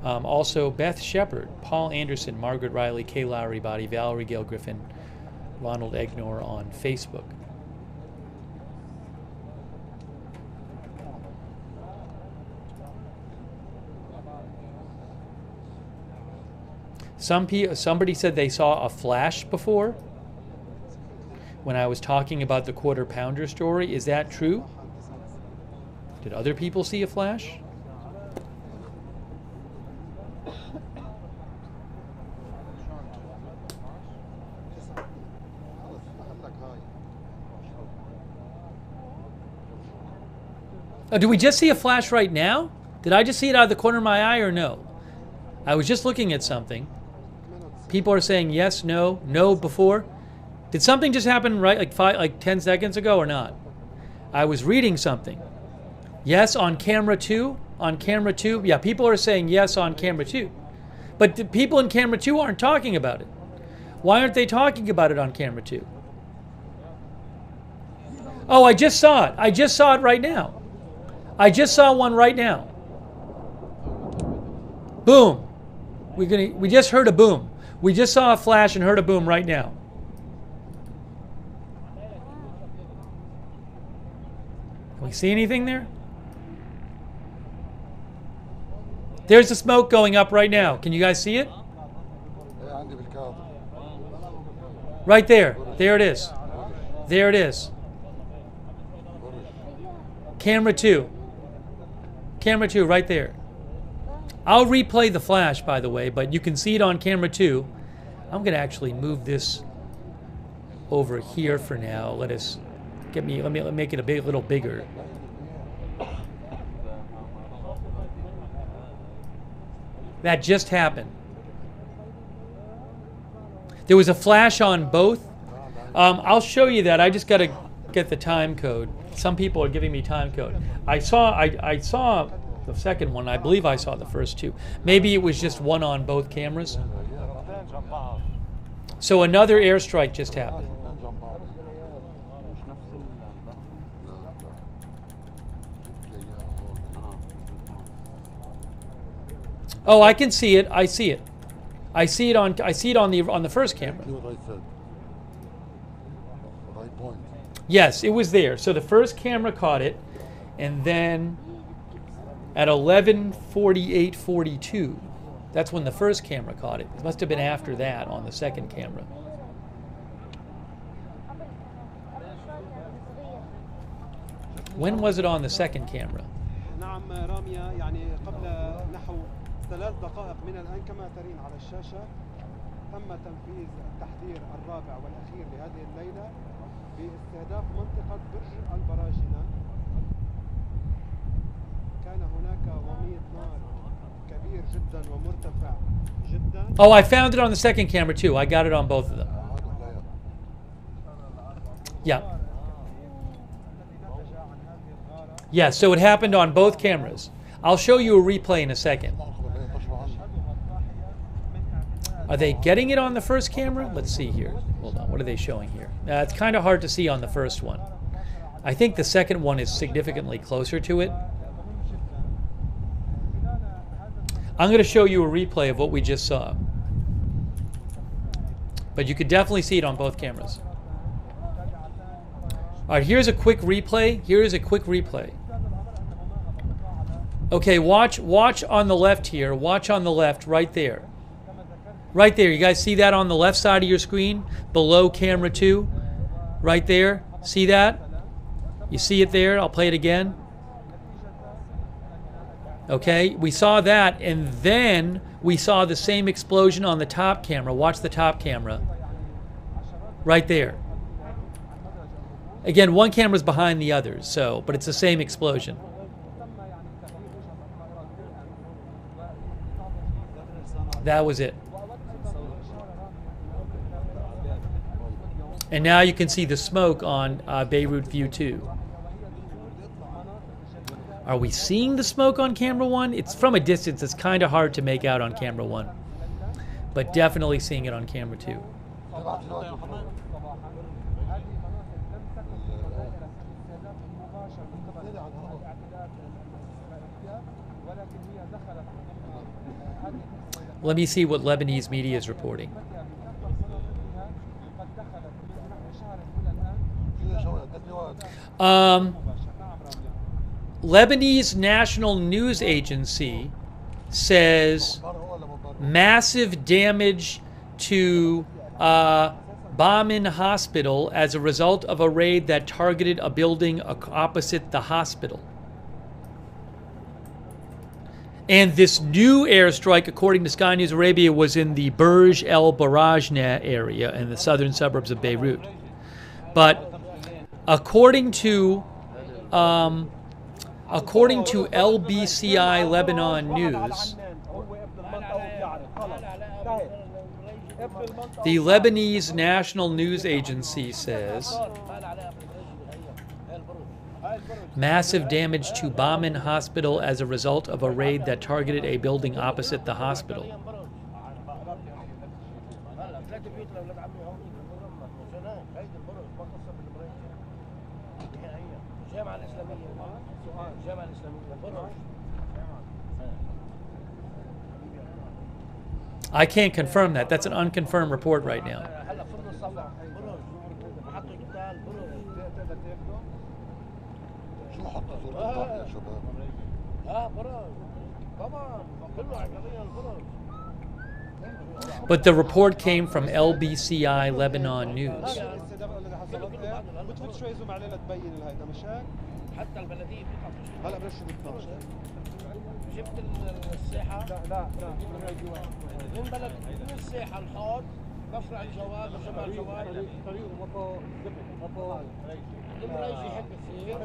Speaker 1: Also, Beth Shepard, Paul Anderson, Margaret Riley, Kay Lowry Body, Valerie Gale Griffin, Ronald Egnor on Facebook. Somebody said they saw a flash before when I was talking about the quarter pounder story. Is that true? Did other people see a flash? Oh, do we just see a flash right now? Did I just see it out of the corner of my eye or no? I was just looking at something. People are saying yes, no, no before. Did something just happen right like 10 seconds ago or not? I was reading something. Yes, on camera 2? On camera 2? Yeah, people are saying yes on camera 2. But the people in camera 2 aren't talking about it. Why aren't they talking about it on camera 2? Oh, I just saw it. I just saw it right now. I just saw one right now. Boom. We just heard a boom. We just saw a flash and heard a boom right now. Can we see anything there? There's the smoke going up right now. Can you guys see it? Right there. There it is. There it is. Camera 2. Camera 2 right there. I'll replay the flash, by the way, but you can see it on camera 2. I'm going to actually move this over here for now. Let me make it a little bigger. That just happened. There was a flash on both. I'll show you that. I just got to get the time code. Some people are giving me time code. I saw the second one. I believe I saw the first two. Maybe it was just one on both cameras. So another airstrike just happened. Oh, I can see it. I see it. I see it on the first camera. Yes, it was there. So the first camera caught it, and then at 11:48:42. That's when the first camera caught it. It must have been after that on the second camera. When was it on the second camera?
Speaker 4: نعم رامية، يعني قبل نحو 3 دقائق من الآن كما ترين على الشاشة تم تنفيذ التحذير الرابع والأخير لهذه الليلة باستهداف منطقة برج البراجنة. كان هناك وميض نار كبير جدا ومرتفع جدا.
Speaker 1: Oh, I found it on the second camera too. I got it on both of them. Yeah. Yeah, so it happened on both cameras. I'll show you a replay in a second. Are they getting it on the first camera? Let's see here. Hold on, what are they showing here? It's kind of hard to see on the first one. I think the second one is significantly closer to it. I'm going to show you a replay of what we just saw. But you could definitely see it on both cameras. All right, here's a quick replay. Here is a quick replay. Okay, watch on the left here. Watch on the left, right there. Right there. You guys see that on the left side of your screen? Below camera 2? Right there? See that? You see it there? I'll play it again. Okay, we saw that, and then we saw the same explosion on the top camera. Watch the top camera. Right there. Again, one camera's behind the others, so, but it's the same explosion. That was it. And now you can see the smoke on Beirut View 2. Are we seeing the smoke on camera 1? It's from a distance. It's kind of hard to make out on camera 1. But definitely seeing it on camera 2. Let me see what Lebanese media is reporting. Lebanese National News Agency says massive damage to Bamin Hospital as a result of a raid that targeted a building opposite the hospital. And this new airstrike, according to Sky News Arabia, was in the Burj El Barajneh area in the southern suburbs of Beirut. But according to LBCI Lebanon News, the Lebanese National News Agency says massive damage to Bamin Hospital as a result of a raid that targeted a building opposite the hospital. I can't confirm that. That's an unconfirmed report right now. But the report came from LBCI Lebanon News.
Speaker 7: جبت الساحة من بلد من الساحة الحوض مفرع الجوال وجمع الجوال طريق مطار المريجي هيك بصير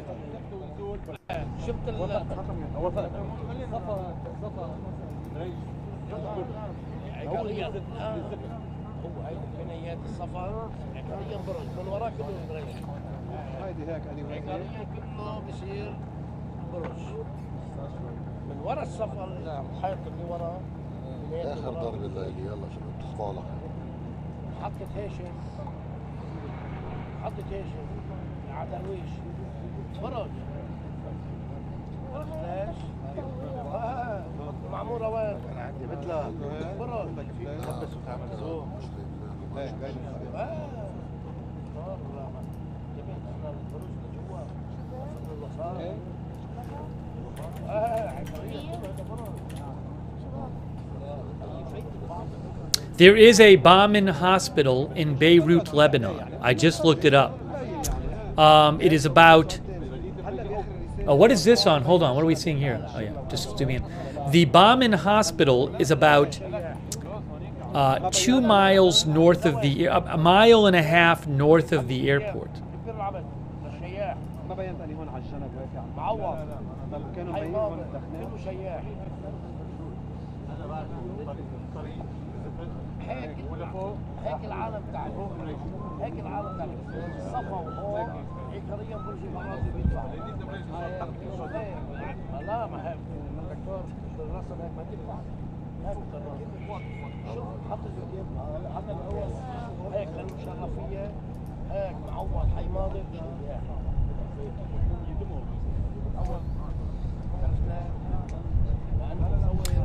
Speaker 7: شفت هو هيدي بنايات السفر عقاريا برج من وراه كله المريجي هيدي هيك عقاريا كله بصير برج من ورا السفر الحيط اللي ورا اخر ضرب الليلي يلا شباب تصبحوا على خير حطت هاشم على درويش برج ليش؟ معمورة وين؟ انا عندي بدلة برج تلبس وتعمل زوم البروج لجوا
Speaker 1: There is a bomb-in hospital in Beirut, Lebanon. I just looked it up. It is about... Oh, what is this on? Hold on. What are we seeing here? Oh, yeah. Just zoom in. The bomb-in hospital is about 2 miles north of the... a mile and a half north of the airport.
Speaker 7: هيك العالم تعرف هيك العالم تعرف الصفا وهون عكريا برج المعاصي بيطلع لا ما هيك الدكتور الرسم هيك ما تطلع هيك شوف حط الفيديو حط الاول هيك للمشرفيه هيك معوض حي ماضي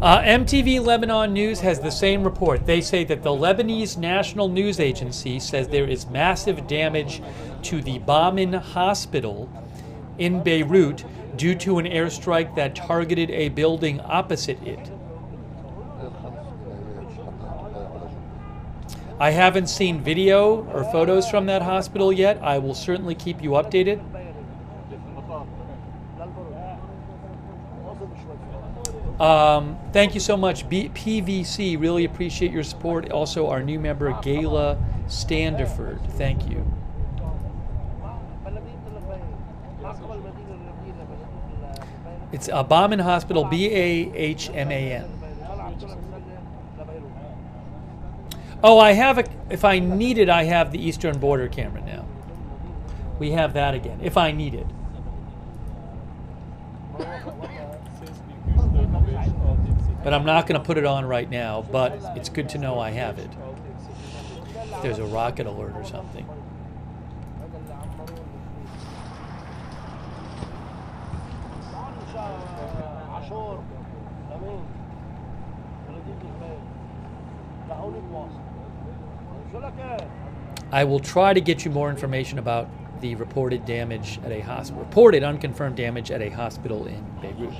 Speaker 1: MTV Lebanon News has the same report. They say that the Lebanese National News Agency says there is massive damage to the bomb-in hospital in Beirut due to an airstrike that targeted a building opposite it. I haven't seen video or photos from that hospital yet. I will certainly keep you updated. Thank you so much, PVC. Really appreciate your support. Also, our new member, Gayla Standiford. Thank you. It's a bomb-in hospital, BAHMAN. Oh, I have a. If I need it, I have the Eastern Border camera now. We have that again. If I need it. But I'm not going to put it on right now, but it's good to know I have it. If there's a rocket alert or something. I will try to get you more information about the reported damage at a hospital, reported unconfirmed damage at a hospital in Beirut.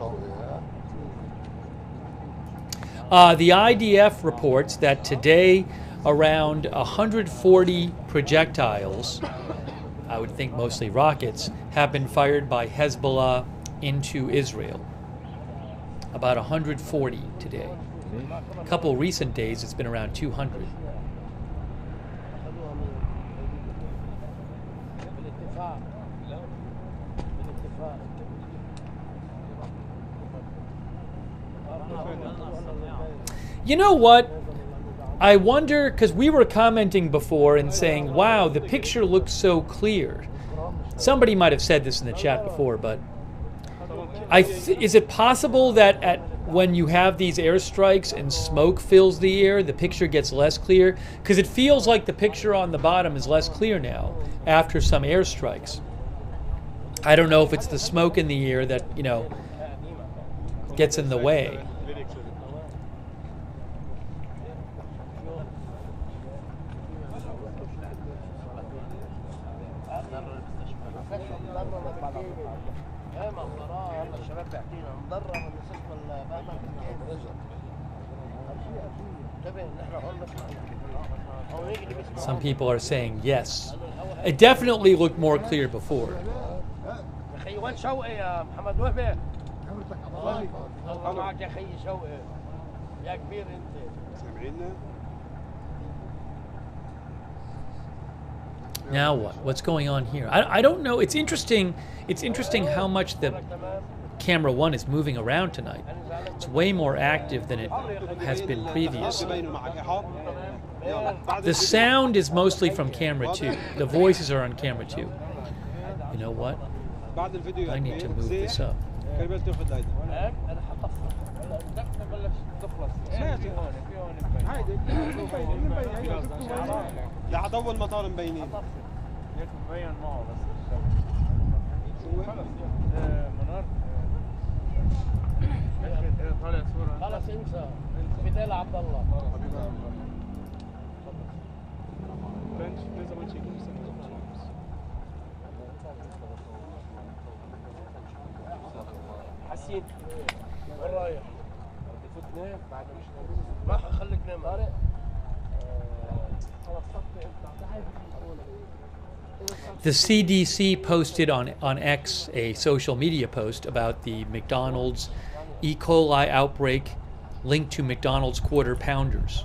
Speaker 1: The IDF reports that today around 140 projectiles, I would think mostly rockets, have been fired by Hezbollah into Israel. About 140 today. A couple recent days it's been around 200. You know what? I wonder, because we were commenting before and saying, wow, the picture looks so clear. Somebody might have said this in the chat before, but is it possible that when you have these airstrikes and smoke fills the air, the picture gets less clear? Because it feels like the picture on the bottom is less clear now after some airstrikes. I don't know if it's the smoke in the air that, you know, gets in the way. Some people are saying yes. It definitely looked more clear before. Now what? What's going on here? I don't know. It's interesting. It's interesting how much the camera one is moving around tonight. It's way more active than it has been previously. The sound is mostly from camera 2. The voices are on camera 2. You know what? I need to move this up.
Speaker 7: خلاص انسى بدال عبد الله
Speaker 2: Ben ne zaman çekilirsen
Speaker 7: حسين وين رايح؟ يفوت نام بعد ما خليك نام طارق
Speaker 1: The CDC posted on X a social media post about the McDonald's E. coli outbreak linked to McDonald's Quarter Pounders.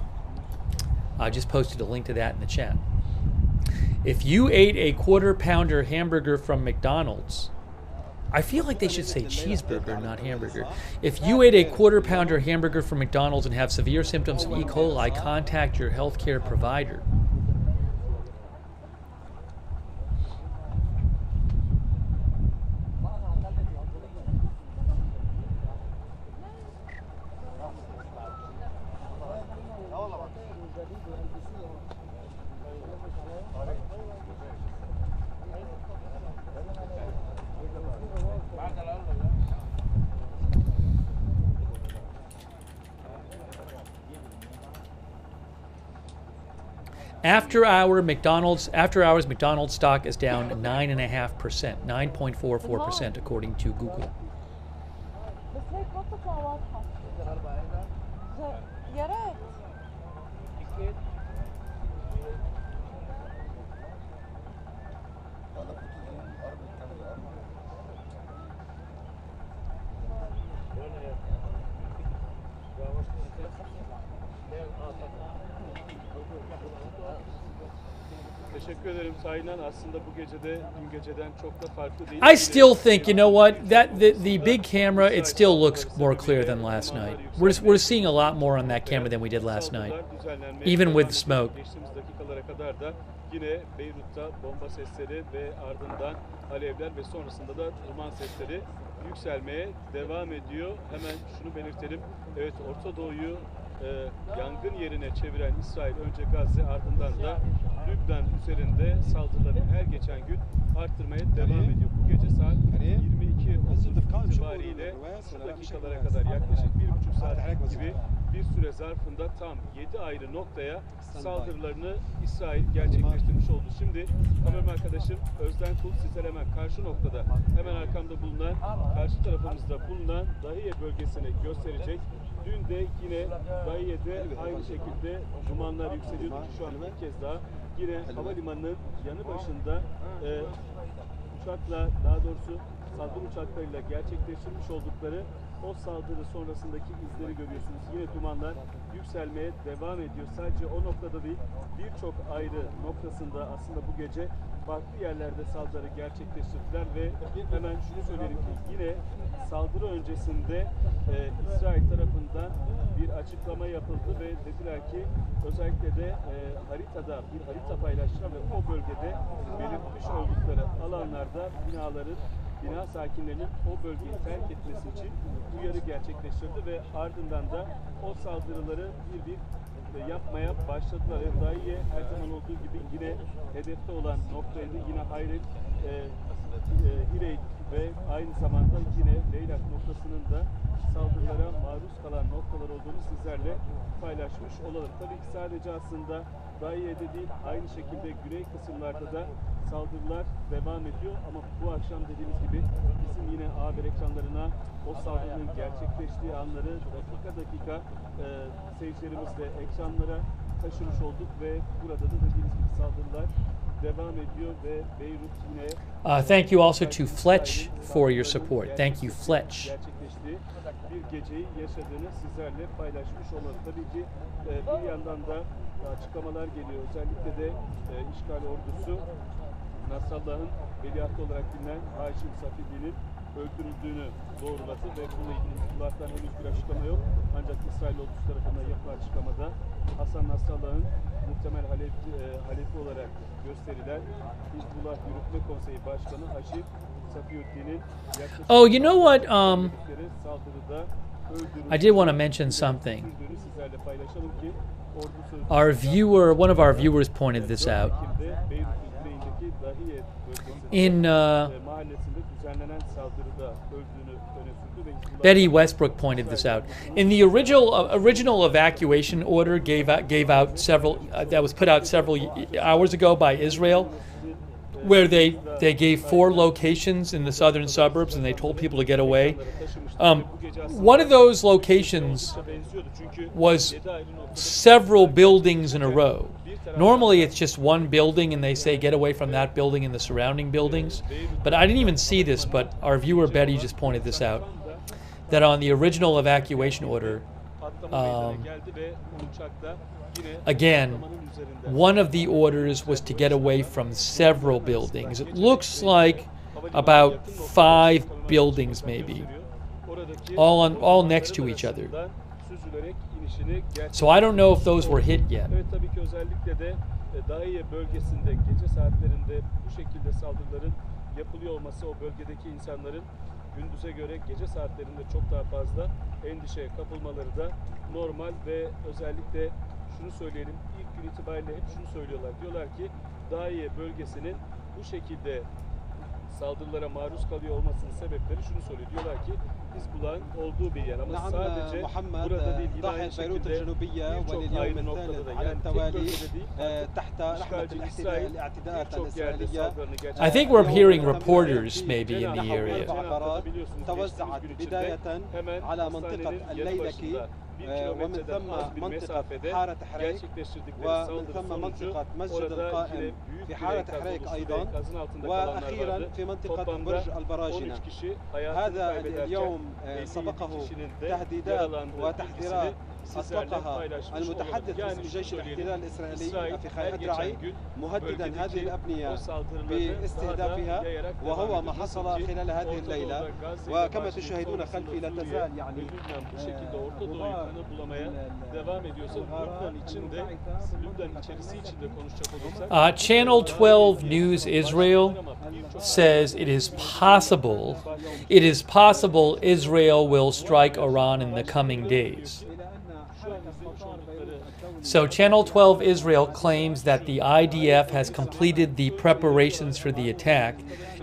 Speaker 1: I just posted a link to that in the chat. If you ate a Quarter Pounder hamburger from McDonald's, I feel like they should say cheeseburger, not hamburger. If you ate a Quarter Pounder hamburger from McDonald's and have severe symptoms of E. coli, contact your healthcare provider. After hours McDonald's stock is down 9.5%, 9.44% according to Google.
Speaker 8: بس هيك ما بتطلع واضحة. يا ريت.
Speaker 2: Teşekkür ederim Saynan. Aslında bu gecede dün geceden çok da farklı değil.
Speaker 1: I still think, you know what, that the big camera, it still looks more clear than last night. We're seeing a lot more on that camera than we did last night, even with smoke.
Speaker 2: Geçtiğimiz dakikalara kadar da yine Beyrut'ta bomba sesleri ve ardından alevler ve sonrasında da duman sesleri yükselmeye devam ediyor. Hemen şunu belirtelim. Evet, Orta Doğu'yu yangın yerine çeviren İsrail önce Gazze, ardından da Lübnan üzerinde saldırıları her geçen gün arttırmaya devam ediyor. Bu gece saat 22:30 itibariyle şu dakikalara kadar yaklaşık 1,5 saat gibi bir süre zarfında tam 7 ayrı noktaya saldırılarını İsrail gerçekleştirmiş oldu. Şimdi kameraman arkadaşım Özden Kul sizlere hemen karşı noktada, hemen arkamda bulunan, karşı tarafımızda bulunan Dahiye bölgesini gösterecek. Dün de yine Dahiye'de aynı şekilde dumanlar yükseliyordu ki şu an bir kez daha yine havalimanının yanı başında uçakla, daha doğrusu saldırı uçaklarıyla gerçekleştirmiş oldukları o saldırı sonrasındaki izleri görüyorsunuz. Yine dumanlar yükselmeye devam ediyor. Sadece o noktada değil, birçok ayrı noktasında aslında bu gece farklı yerlerde saldırı gerçekleştirdiler ve hemen şunu söyleyelim ki yine saldırı öncesinde İsrail tarafından bir açıklama yapıldı ve dediler ki özellikle de haritada bir harita paylaştılar ve o bölgede belirtmiş oldukları alanlarda bina sakinlerinin o bölgeyi terk etmesi için uyarı gerçekleştirdi ve ardından da o saldırıları bir yapmaya başladılar. Dahiye her zaman olduğu gibi yine hedefte olan noktaydı. Yine Hayret, Hireyt ve aynı zamanda yine Leylak noktasının da saldırılara maruz kalan noktalar olduğunu sizlerle paylaşmış olalım. Tabii ki sadece aslında Dahiye'de değil, aynı şekilde güney kısımlarda da saldırılar devam ediyor ama bu akşam dediğimiz gibi bizim yine haber ekranlarına o saldırının gerçekleştiği anları dakika seyircilerimizle ekranlara taşımış olduk ve burada da dediğimiz gibi saldırılar devam ediyor ve Beyrut yine
Speaker 1: thank you also to Fletch for your support. Thank you, Fletch.
Speaker 2: Gerçekleştiği bir geceyi yaşadığını sizlerle paylaşmış olalım. Tabii ki bir yandan da açıklamalar geliyor. Özellikle de işgal ordusu Nasrallah'ın veliahtı olarak bilinen Haşim Safidi'nin öldürüldüğünü doğruladı ve bununla ilgili Hizbullah'tan henüz bir açıklama yok. Ancak İsrail ordusu tarafından yapılan açıklamada Hasan Nasrallah'ın muhtemel halefi olarak gösterilen Hizbullah Yürütme Konseyi Başkanı Haşim Safiuddin'in yaklaşık
Speaker 1: Oh, you know what?
Speaker 2: saldırıda
Speaker 1: I did want to mention something.
Speaker 2: sizlerle paylaşalım ki
Speaker 1: One of our viewers pointed this out. Betty Westbrook pointed this out. In the original evacuation order gave out several that was put out several hours ago by Israel, where they gave 4 locations in the southern suburbs and they told people to get away. One of those locations was several buildings in a row. Normally it's just one building and they say get away from that building and the surrounding buildings. But I didn't even see this, but our viewer Betty just pointed this out, that on the original evacuation order, again, one of the orders was to get away from several buildings. It looks like about 5 buildings maybe, all next to each other. So I don't know if those were hit yet.
Speaker 2: Evet, tabii ki özellikle de Dahiye bölgesinde gece saatlerinde bu şekilde saldırıların yapılıyor olması o bölgedeki insanların gündüze göre gece saatlerinde çok daha fazla endişeye kapılmaları da normal ve özellikle şunu söyleyelim, ilk gün itibariyle hep şunu söylüyorlar. Diyorlar ki Dahiye bölgesinin bu şekilde saldırılara maruz kalıyor olmasının sebepleri şunu söylüyor. Diyorlar ki Hizbullah'ın olduğu bir yer ama sadece burada değil, yine aynı şekilde birçok ayrı noktada da, yani tek bölgede değil, işgalci İsrail birçok yerde saldırılarını gerçekleştiriyor.
Speaker 1: I think we're hearing reporters maybe in the area.
Speaker 4: توزعت بداية على منطقة الليلكي ومن ثم منطقة حارة حريق ومن ثم منطقة مسجد القائم في حارة حريق أيضا وأخيرا في منطقة برج البراجنة. هذا اليوم سبقه تهديدات وتحذيرات أطلقها المتحدث باسم جيش الاحتلال الإسرائيلي في خي أدرعي مهددا هذه الأبنية باستهدافها وهو ما حصل خلال هذه الليلة. وكما تشاهدون خلفي لا تزال يعني
Speaker 1: Channel 12 News Israel says it is possible Israel will strike Iran in the coming days. So Channel 12 Israel claims that the IDF has completed the preparations for the attack,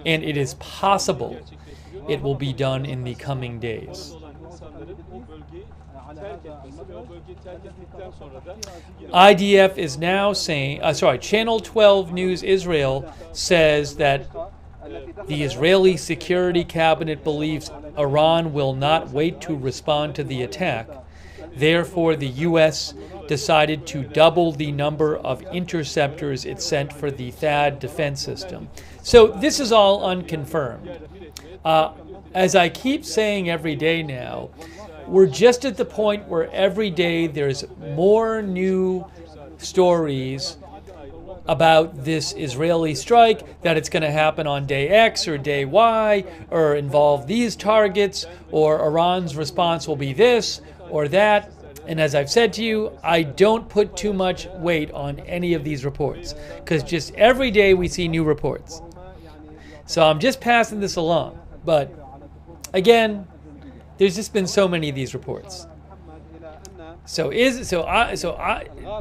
Speaker 1: and it is possible it will be done in the coming days. IDF is now saying, Channel 12 News Israel says that the Israeli Security Cabinet believes Iran will not wait to respond to the attack. Therefore, the U.S. decided to double the number of interceptors it sent for the THAAD defense system. So this is all unconfirmed. As I keep saying every day now, we're just at the point where every day there's more new stories about this Israeli strike, that it's going to happen on day X or day Y, or involve these targets, or Iran's response will be this or that. And as I've said to you, I don't put too much weight on any of these reports, because just every day we see new reports. So I'm just passing this along. But again, there's just been so many of these reports.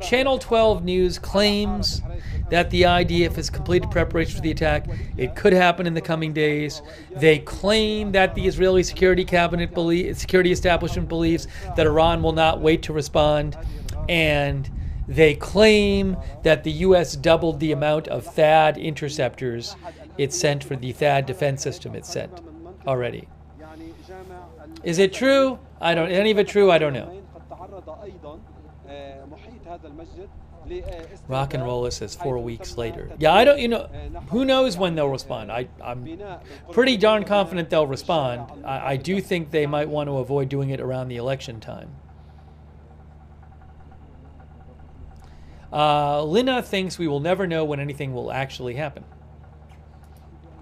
Speaker 1: Channel 12 News claims that the IDF has completed preparation for the attack. It could happen in the coming days. They claim that the Israeli security establishment believes that Iran will not wait to respond, and they claim that the U.S. doubled the amount of THAAD interceptors it sent for the THAAD defense system it sent already. Is it true? Any of it true? I don't know. Rock and Roller says 4 weeks later. Yeah, I don't, who knows when they'll respond. I'm pretty darn confident they'll respond. I do think they might want to avoid doing it around the election time. Lina thinks we will never know when anything will actually happen.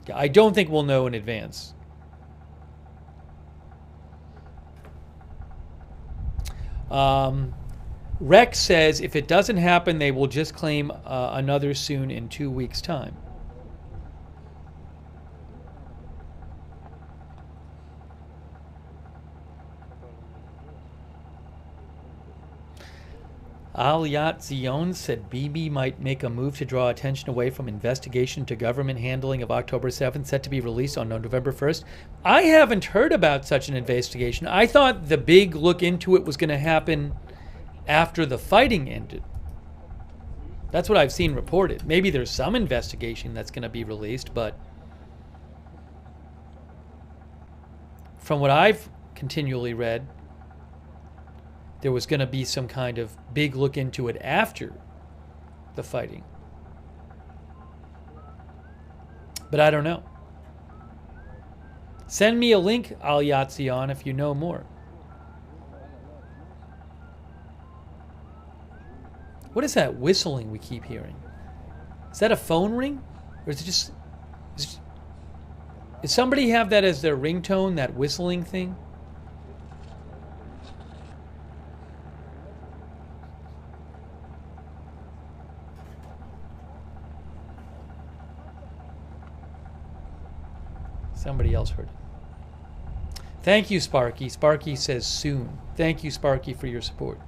Speaker 1: Yeah, I don't think we'll know in advance. Rex says if it doesn't happen, they will just claim another soon in 2 weeks' time. Aliyat Zion said Bibi might make a move to draw attention away from investigation to government handling of October 7th, set to be released on November 1st. I haven't heard about such an investigation. I thought the big look into it was going to happen after the fighting ended. That's what I've seen reported. Maybe there's some investigation that's going to be released, but from what I've continually read, there was going to be some kind of big look into it after the fighting. But I don't know. Send me a link, Al Yatzion, if you know more. What is that whistling we keep hearing? Is that a phone ring? Or is it just... Does somebody have that as their ringtone, that whistling thing? Somebody else heard it. Thank you, Sparky. Sparky says soon. Thank you, Sparky, for your support.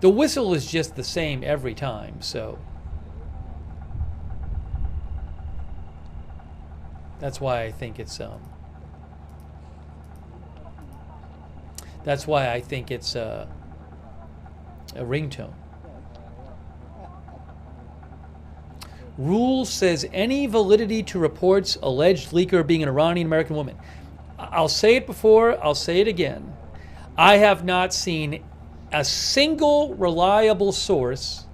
Speaker 1: The whistle is just the same every time, so that's why I think it's a ringtone. Rule says any validity to reports alleged leaker being an Iranian American woman. I'll say it before, I'll say it again. I have not seen a single reliable source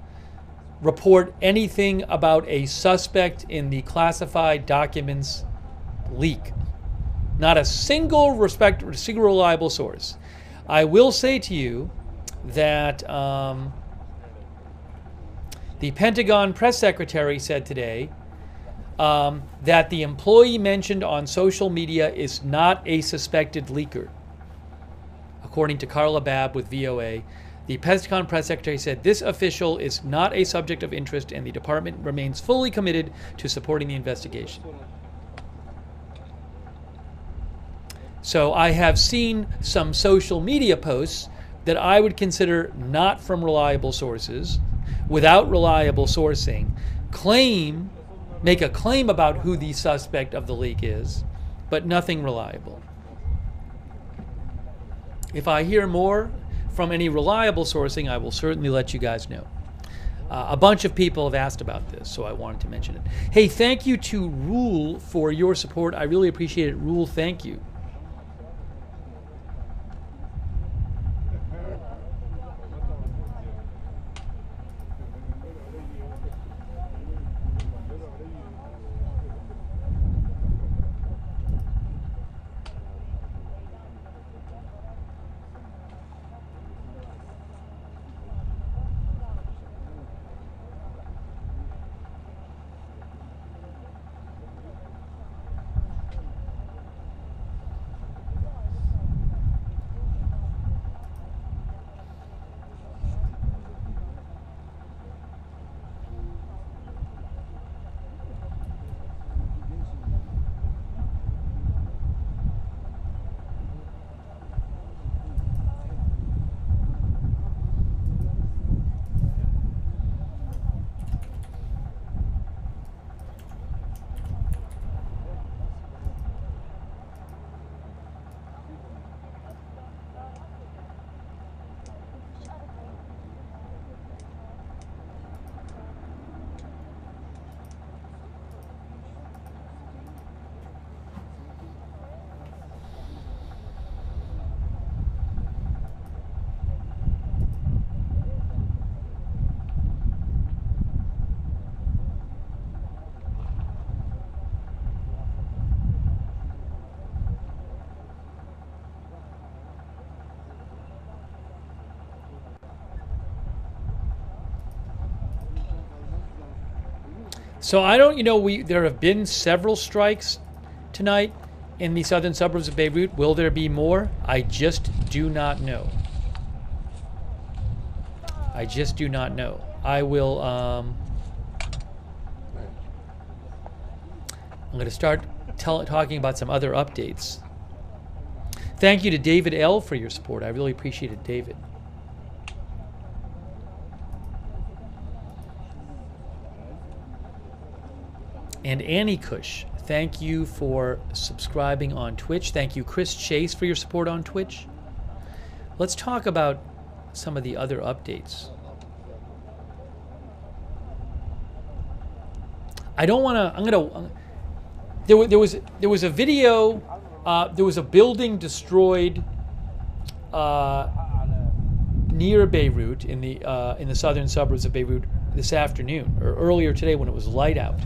Speaker 1: report anything about a suspect in the classified documents leak. Not a single reliable source. I will say to you that the Pentagon press secretary said today that the employee mentioned on social media is not a suspected leaker. According to Carla Babb with VOA, the Pentagon press secretary said this official is not a subject of interest and the department remains fully committed to supporting the investigation. So I have seen some social media posts that I would consider not from reliable sources, without reliable sourcing, make a claim about who the suspect of the leak is, but nothing reliable. If I hear more from any reliable sourcing, I will certainly let you guys know. A bunch of people have asked about this, so I wanted to mention it. Hey, thank you to Rule for your support. I really appreciate it. Rule, thank you. So I don't, there have been several strikes tonight in the southern suburbs of Beirut. Will there be more? I just do not know. I just do not know. I will, I'm going to start talking about some other updates. Thank you to David L. for your support. I really appreciate it, David. And Annie Cush Thank you for subscribing on Twitch. Thank you, Chris Chase, for your support on Twitch. Let's talk about some of the other updates. I don't want to. I'm gonna. There was a video. There was a building destroyed near Beirut in the southern suburbs of Beirut this afternoon or earlier today when it was light out,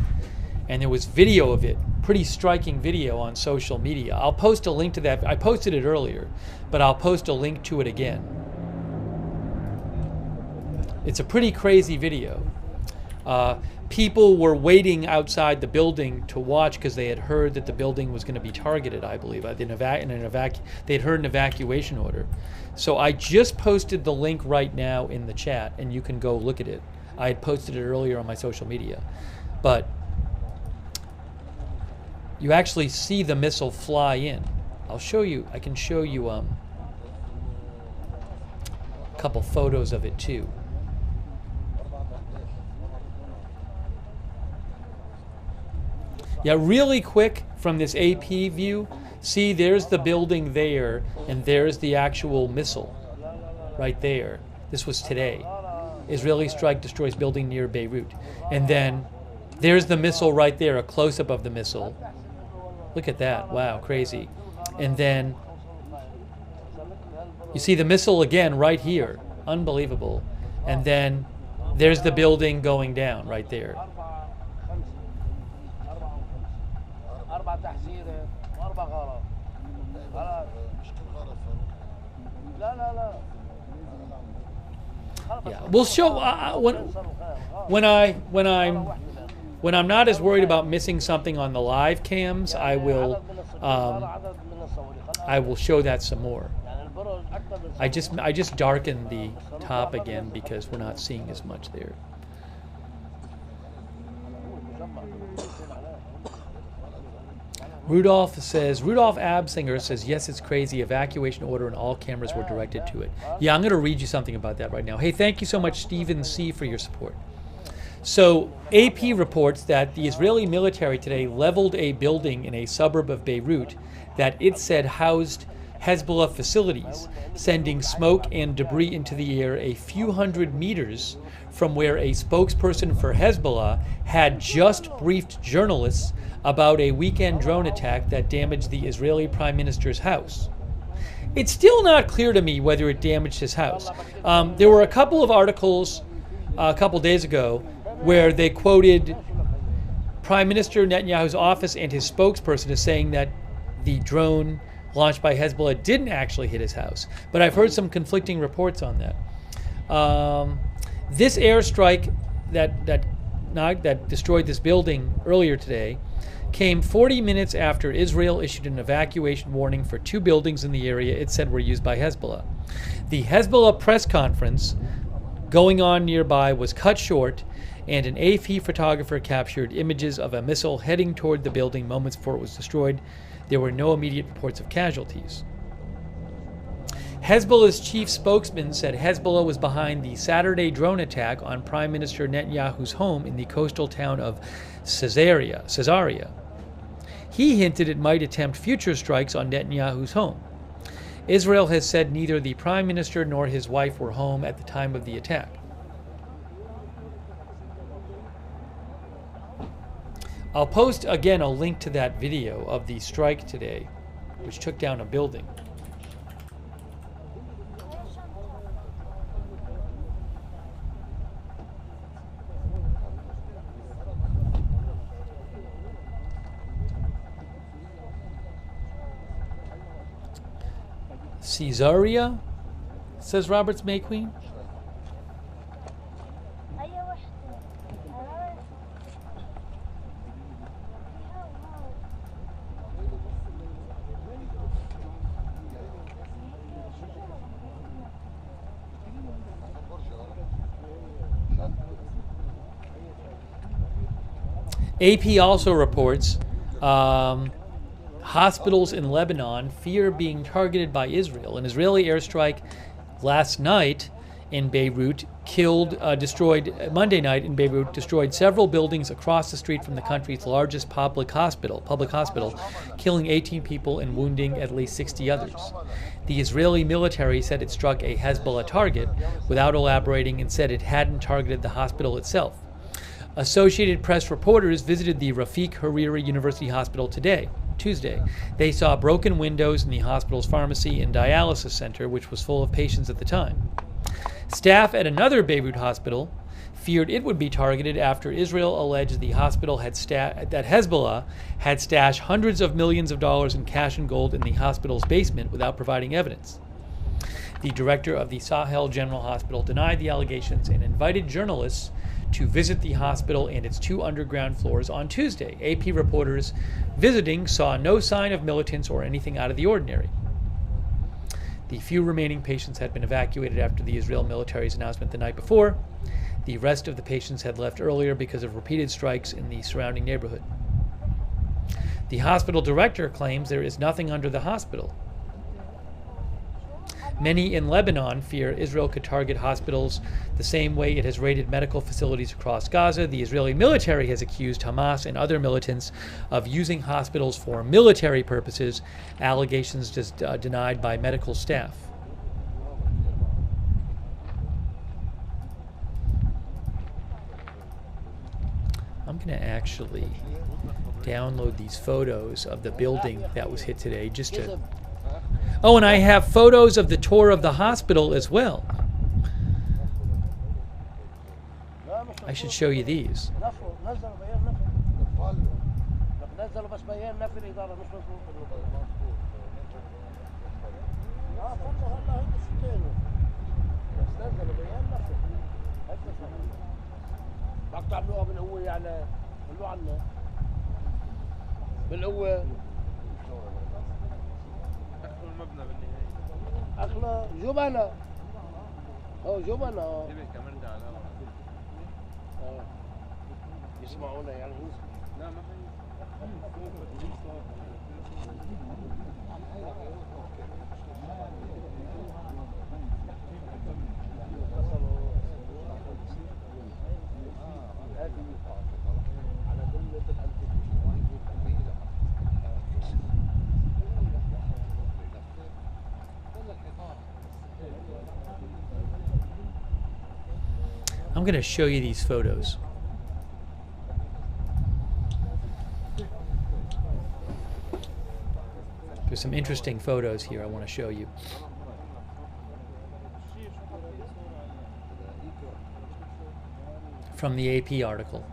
Speaker 1: and there was video of it. Pretty striking video on social media. I'll post a link to that. I posted it earlier, but I'll post a link to it again. It's a pretty crazy video. People were waiting outside the building to watch because they had heard that the building was going to be targeted, I believe. They'd heard an evacuation order. So I just posted the link right now in the chat, and you can go look at it. I had posted it earlier on my social media. But you actually see the missile fly in. I'll show you. I can show you a couple photos of it too. Yeah, really quick from this AP view, see there's the building there, and there's the actual missile right there. This was today. Israeli strike destroys building near Beirut. And then there's the missile right there, a close-up of the missile. Look at that, wow, crazy. And then you see the missile again right here, unbelievable. And then there's the building going down right there. Yeah, we'll show when I'm not as worried about missing something on the live cams. I will show that some more. I just darkened the top again because we're not seeing as much there. Rudolph Absinger says, yes, it's crazy. Evacuation order and all cameras were directed to it. Yeah, I'm going to read you something about that right now. Hey, thank you so much, Stephen C., for your support. So, AP reports that the Israeli military today leveled a building in a suburb of Beirut that it said housed Hezbollah facilities, sending smoke and debris into the air a few hundred meters from where a spokesperson for Hezbollah had just briefed journalists about a weekend drone attack that damaged the Israeli Prime Minister's house. It's still not clear to me whether it damaged his house. There were a couple of articles a couple days ago where they quoted Prime Minister Netanyahu's office and his spokesperson as saying that the drone launched by Hezbollah didn't actually hit his house. But I've heard some conflicting reports on that. This airstrike that destroyed this building earlier today came 40 minutes after Israel issued an evacuation warning for 2 buildings in the area it said were used by Hezbollah. The Hezbollah press conference going on nearby was cut short, and an AP photographer captured images of a missile heading toward the building moments before it was destroyed. There were no immediate reports of casualties. Hezbollah's chief spokesman said Hezbollah was behind the Saturday drone attack on Prime Minister Netanyahu's home in the coastal town of Caesarea. He hinted it might attempt future strikes on Netanyahu's home. Israel has said neither the Prime Minister nor his wife were home at the time of the attack. I'll post again a link to that video of the strike today, which took down a building. Caesarea, says Roberts Mayqueen. AP also reports hospitals in Lebanon fear being targeted by Israel. An Israeli airstrike last night in Beirut destroyed Monday night in Beirut, destroyed several buildings across the street from the country's largest public hospital, killing 18 people and wounding at least 60 others. The Israeli military said it struck a Hezbollah target without elaborating and said it hadn't targeted the hospital itself. Associated Press reporters visited the Rafik Hariri University Hospital Tuesday. They saw broken windows in the hospital's pharmacy and dialysis center, which was full of patients at the time. Staff at another Beirut hospital feared it would be targeted after Israel alleged that Hezbollah had stashed hundreds of millions of dollars in cash and gold in the hospital's basement without providing evidence. The director of the Sahel General Hospital denied the allegations and invited journalists to visit the hospital and its 2 underground floors on Tuesday. AP reporters visiting saw no sign of militants or anything out of the ordinary. The few remaining patients had been evacuated after the Israel military's announcement the night before. The rest of the patients had left earlier because of repeated strikes in the surrounding neighborhood. The hospital director claims there is nothing under the hospital. Many in Lebanon fear Israel could target hospitals the same way it has raided medical facilities across Gaza. The Israeli military has accused Hamas and other militants of using hospitals for military purposes, allegations just denied by medical staff. I'm going to actually download these photos of the building that was hit today just to... Oh, and I have photos of the tour of the hospital as well. I should show you these.
Speaker 7: اخلا جبنة جبنة يسمعونا يعني لا ما
Speaker 1: I'm going to show you these photos. There's some interesting photos here I want to show you. From the AP article.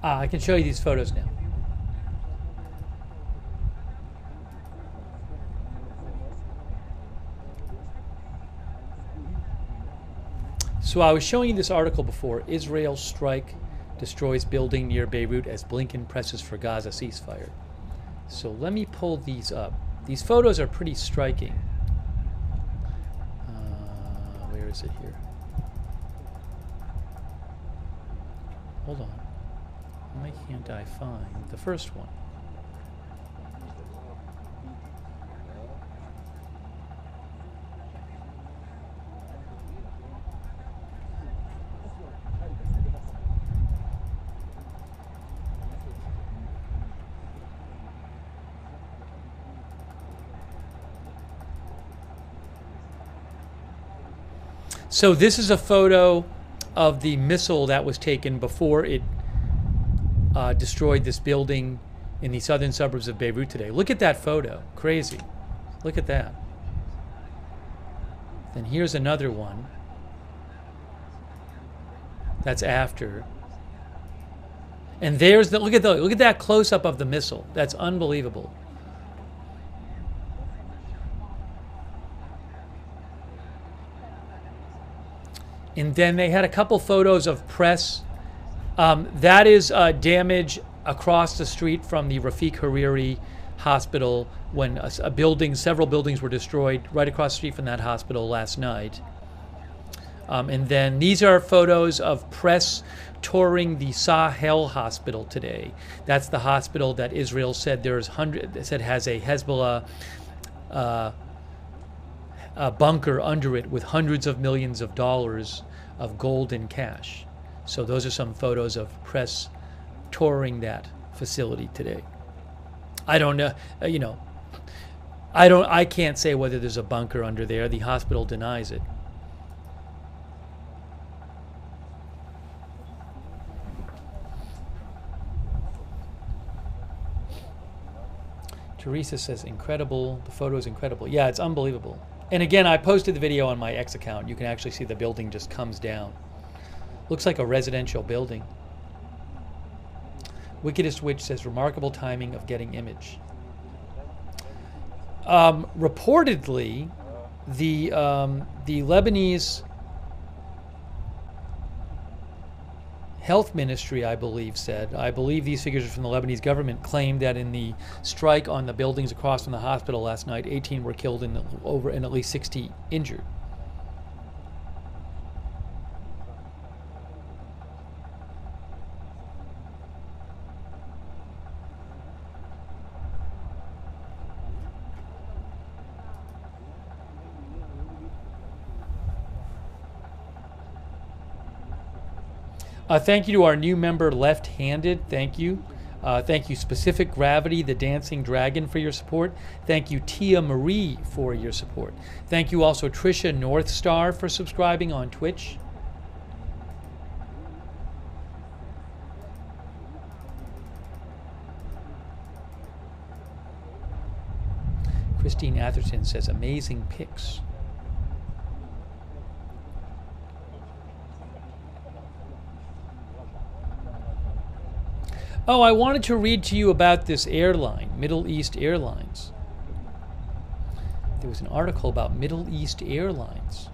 Speaker 1: I can show you these photos now. So I was showing you this article before. Israel strike destroys building near Beirut as Blinken presses for Gaza ceasefire. So let me pull these up. These photos are pretty striking. Where is it here? Hold on. Why can't I find the first one? So this is a photo of the missile that was taken before it destroyed this building in the southern suburbs of Beirut today. Look at that photo. Crazy. Look at that. Then here's another one. That's after. And there's the look at that close up of the missile. That's unbelievable. And then they had a couple photos of press. That is damage across the street from the Rafiq Hariri hospital when several buildings were destroyed right across the street from that hospital last night. And then these are photos of press touring the Sahel hospital today. That's the hospital that Israel said has a Hezbollah a bunker under it with hundreds of millions of dollars of gold and cash. So those are some photos of press touring that facility today. I don't know, I can't say whether there's a bunker under there. The hospital denies it. Teresa says, incredible. The photo is incredible. Yeah, it's unbelievable. And again, I posted the video on my X account. You can actually see the building just comes down. Looks like a residential building. Wickedest Witch says, remarkable timing of getting image. Reportedly, the Lebanese Health Ministry, I believe these figures are from the Lebanese government, claimed that in the strike on the buildings across from the hospital last night, 18 were killed and at least 60 injured. Thank you to our new member, Left-Handed. Thank you. Thank you, Specific Gravity, the Dancing Dragon, for your support. Thank you, Tia Marie, for your support. Thank you also, Trisha Northstar, for subscribing on Twitch. Christine Atherton says, amazing pics. Oh, I wanted to read to you about this airline, Middle East Airlines. There was an article about Middle East Airlines.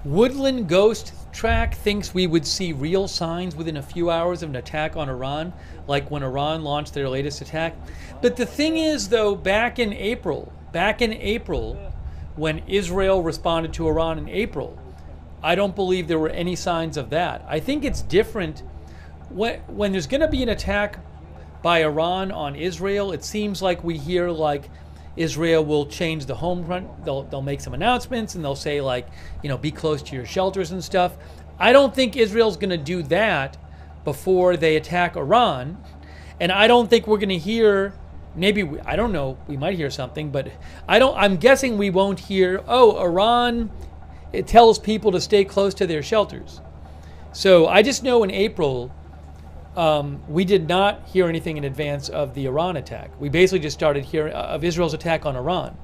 Speaker 1: Woodland Ghost Track thinks we would see real signs within a few hours of an attack on Iran, like when Iran launched their latest attack. But the thing is, though, back in April, when Israel responded to Iran in April, I don't believe there were any signs of that. I think it's different when there's going to be an attack by Iran on Israel. It seems like we hear like Israel will change the home front. They'll make some announcements and they'll say like, be close to your shelters and stuff. I don't think Israel's going to do that before they attack Iran. And I don't think we're going to hear, I don't know, we might hear something, but I'm guessing we won't hear, Iran, it tells people to stay close to their shelters. So I just know in April, we did not hear anything in advance of the Iran attack. We basically just started hearing of Israel's attack on Iran,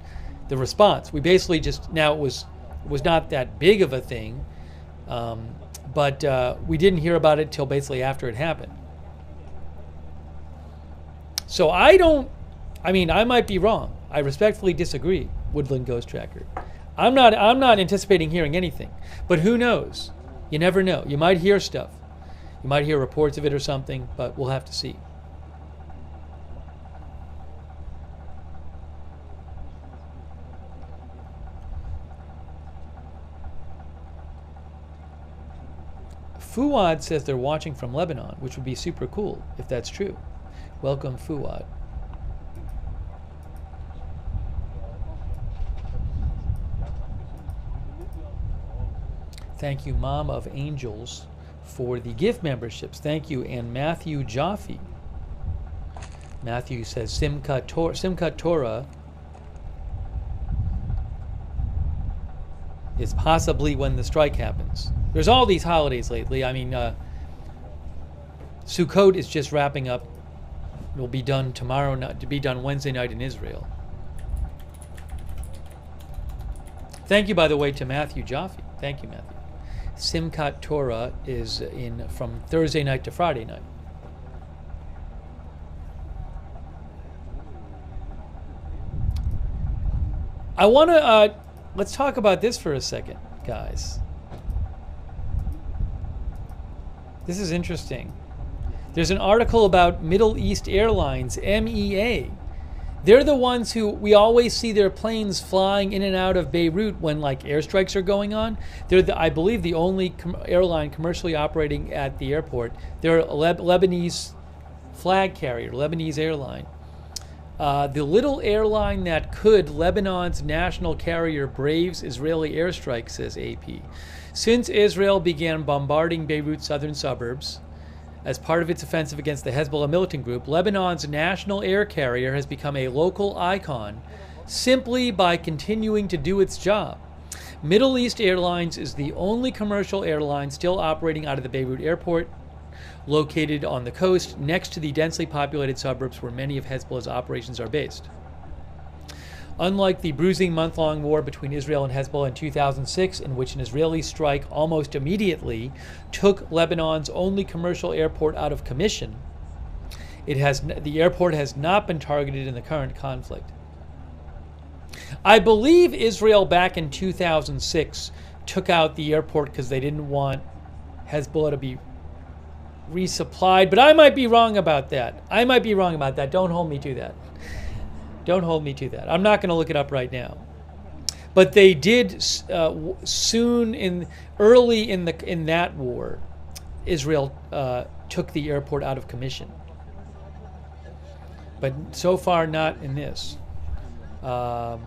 Speaker 1: the response. We basically now it was It was not that big of a thing, but we didn't hear about it till basically after it happened. So I might be wrong. I respectfully disagree, Woodland Ghost Tracker. I'm not anticipating hearing anything, but who knows? You never know. You might hear stuff. You might hear reports of it or something, but we'll have to see. Fuad says they're watching from Lebanon, which would be super cool if that's true. Welcome, Fuad. Thank you, Mom of Angels, for the gift memberships. Thank you. And Matthew Jaffe. Matthew says Simchat Torah is possibly when the strike happens. There's all these holidays lately. I mean, Sukkot is just wrapping up. It will be done tomorrow night, to be done Wednesday night in Israel. Thank you, by the way, to Matthew Jaffe. Thank you, Matthew. Simchat Torah is from Thursday night to Friday night. I want to let's talk about this for a second, guys. This is interesting. There's an article about Middle East Airlines, MEA. They're the ones who we always see their planes flying in and out of Beirut when like airstrikes are going on. They're, I believe, the only airline commercially operating at the airport. They're a Lebanese flag carrier, Lebanese airline. The little airline that could, Lebanon's national carrier, braves Israeli airstrikes, says AP. Since Israel began bombarding Beirut's southern suburbs, as part of its offensive against the Hezbollah militant group, Lebanon's national air carrier has become a local icon simply by continuing to do its job. Middle East Airlines is the only commercial airline still operating out of the Beirut airport, located on the coast next to the densely populated suburbs where many of Hezbollah's operations are based. Unlike the bruising month-long war between Israel and Hezbollah in 2006, in which an Israeli strike almost immediately took Lebanon's only commercial airport out of commission, the airport has not been targeted in the current conflict. I believe Israel back in 2006 took out the airport because they didn't want Hezbollah to be resupplied, but I might be wrong about that. Don't hold me to that. Don't hold me to that. I'm not going to look it up right now. But they did early in that war, Israel took the airport out of commission. But so far, not in this. An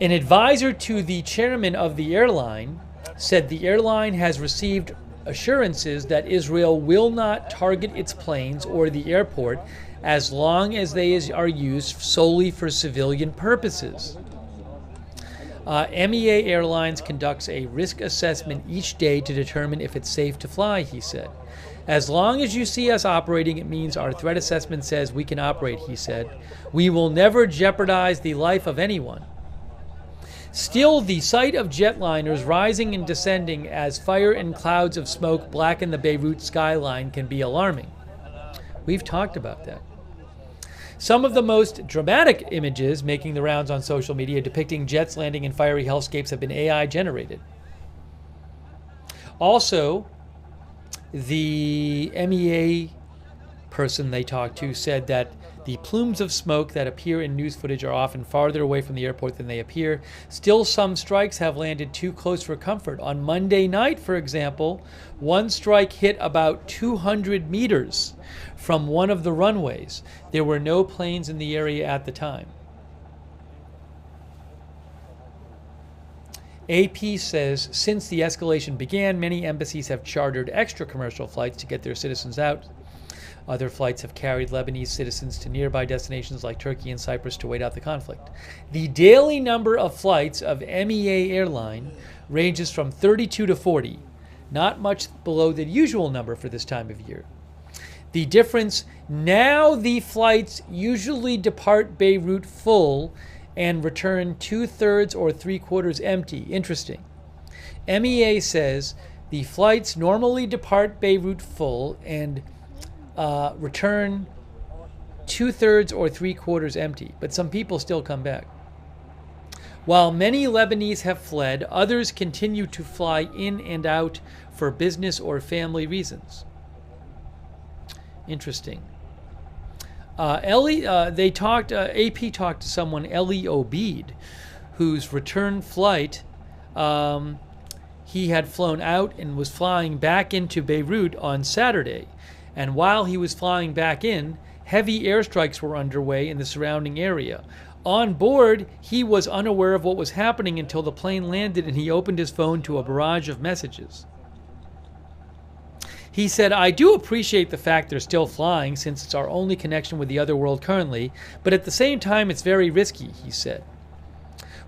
Speaker 1: advisor to the chairman of the airline said the airline has received assurances that Israel will not target its planes or the airport as long as they are used solely for civilian purposes. MEA Airlines conducts a risk assessment each day to determine if it's safe to fly, he said. As long as you see us operating, it means our threat assessment says we can operate, he said. We will never jeopardize the life of anyone. Still, the sight of jetliners rising and descending as fire and clouds of smoke blacken the Beirut skyline can be alarming. We've talked about that. Some of the most dramatic images making the rounds on social media depicting jets landing in fiery hellscapes have been AI generated. Also, the MEA person they talked to said that the plumes of smoke that appear in news footage are often farther away from the airport than they appear. Still, some strikes have landed too close for comfort. On Monday night, for example, one strike hit about 200 meters from one of the runways. There were no planes in the area at the time. AP says, since the escalation began, many embassies have chartered extra commercial flights to get their citizens out. Other flights have carried Lebanese citizens to nearby destinations like Turkey and Cyprus to wait out the conflict. The daily number of flights of MEA airline ranges from 32 to 40, not much below the usual number for this time of year. The difference, now the flights usually depart Beirut full and return 2/3 or 3/4 empty. Interesting. MEA says the flights normally depart Beirut full and return 2/3 or 3/4 empty, but some people still come back. While many Lebanese have fled, others continue to fly in and out for business or family reasons. Interesting. AP talked to someone, Ellie Obeid, whose return flight, he had flown out and was flying back into Beirut on Saturday. And while he was flying back in, heavy airstrikes were underway in the surrounding area. On board, he was unaware of what was happening until the plane landed and he opened his phone to a barrage of messages. He said, "I do appreciate the fact they're still flying since it's our only connection with the other world currently, but at the same time it's very risky," he said.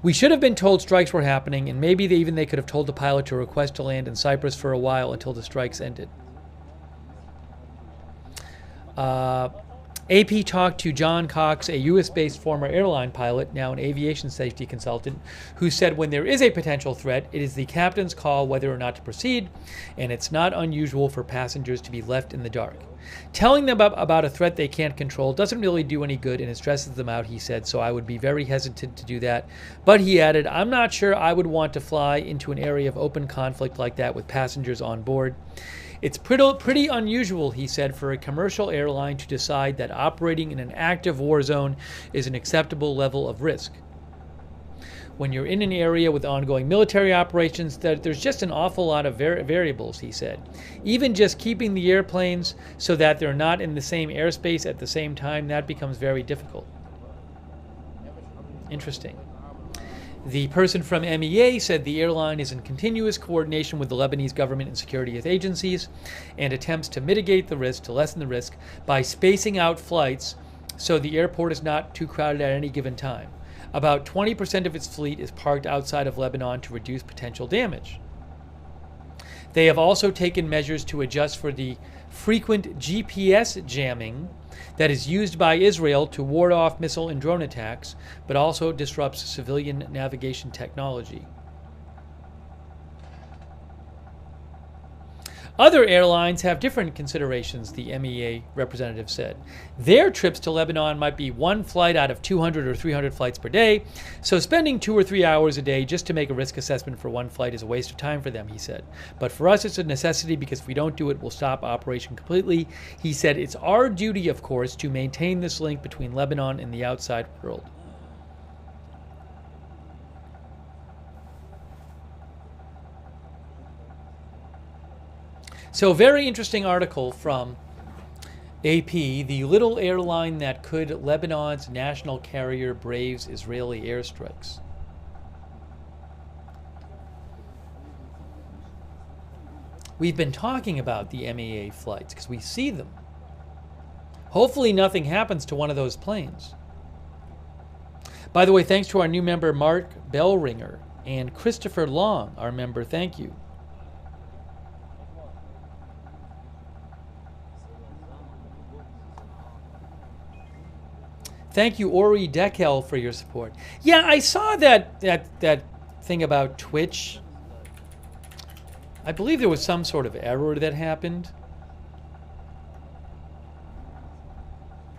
Speaker 1: "We should have been told strikes were happening, and maybe they could have told the pilot to request to land in Cyprus for a while until the strikes ended." AP talked to John Cox, a U.S.-based former airline pilot, now an aviation safety consultant, who said when there is a potential threat, it is the captain's call whether or not to proceed, and it's not unusual for passengers to be left in the dark. Telling them about a threat they can't control doesn't really do any good, and it stresses them out, he said, so I would be very hesitant to do that. But he added, "I'm not sure I would want to fly into an area of open conflict like that with passengers on board. It's pretty unusual," he said, "for a commercial airline to decide that operating in an active war zone is an acceptable level of risk. When you're in an area with ongoing military operations, there's just an awful lot of variables," he said. "Even just keeping the airplanes so that they're not in the same airspace at the same time, that becomes very difficult." Interesting. The person from MEA said the airline is in continuous coordination with the Lebanese government and security agencies and attempts to mitigate the risk, to lessen the risk, by spacing out flights so the airport is not too crowded at any given time. About 20% of its fleet is parked outside of Lebanon to reduce potential damage. They have also taken measures to adjust for the frequent GPS jamming that is used by Israel to ward off missile and drone attacks, but also disrupts civilian navigation technology. Other airlines have different considerations, the MEA representative said. Their trips to Lebanon might be one flight out of 200 or 300 flights per day, so spending 2 or 3 hours a day just to make a risk assessment for one flight is a waste of time for them, he said. But for us, it's a necessity because if we don't do it, we'll stop operation completely. He said, "It's our duty, of course, to maintain this link between Lebanon and the outside world." So very interesting article from AP, the little airline that could, Lebanon's national carrier braves Israeli airstrikes. We've been talking about the MEA flights because we see them. Hopefully nothing happens to one of those planes. By the way, thanks to our new member, Mark Bellringer, and Christopher Long, our member, thank you. Thank you, Ori Deckel, for your support. Yeah, I saw that thing about Twitch. I believe there was some sort of error that happened.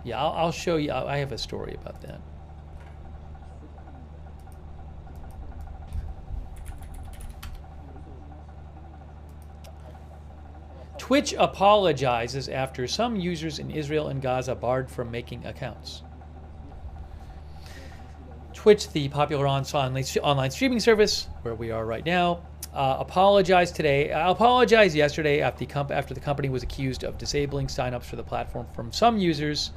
Speaker 1: Yeah, I'll show you. I have a story about that. Twitch apologizes after some users in Israel and Gaza barred from making accounts. Twitch, the popular online streaming service, where we are right now, apologized today. I apologized yesterday after the company was accused of disabling signups for the platform from some users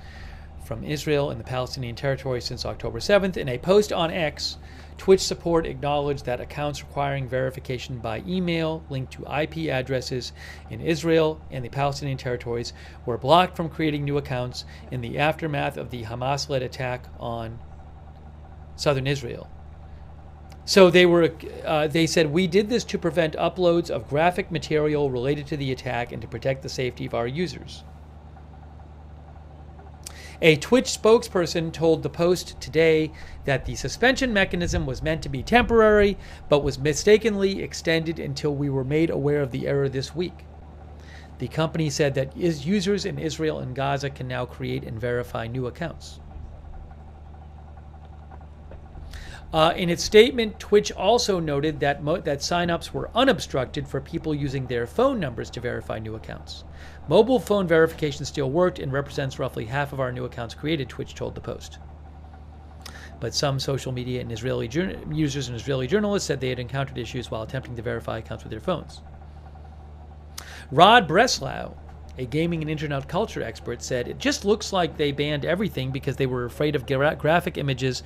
Speaker 1: from Israel and the Palestinian territory since October 7th. In a post on X, Twitch support acknowledged that accounts requiring verification by email linked to IP addresses in Israel and the Palestinian territories were blocked from creating new accounts in the aftermath of the Hamas-led attack on southern Israel. So they said, "We did this to prevent uploads of graphic material related to the attack and to protect the safety of our users." A Twitch spokesperson told the Post today that the suspension mechanism was meant to be temporary, but was mistakenly extended until we were made aware of the error this week. The company said that users in Israel and Gaza can now create and verify new accounts. In its statement, Twitch also noted that that signups were unobstructed for people using their phone numbers to verify new accounts. Mobile phone verification still worked and represents roughly half of our new accounts created, Twitch told the Post. But some social media and Israeli users and Israeli journalists said they had encountered issues while attempting to verify accounts with their phones. Rod Breslau, a gaming and internet culture expert, said it just looks like they banned everything because they were afraid of graphic images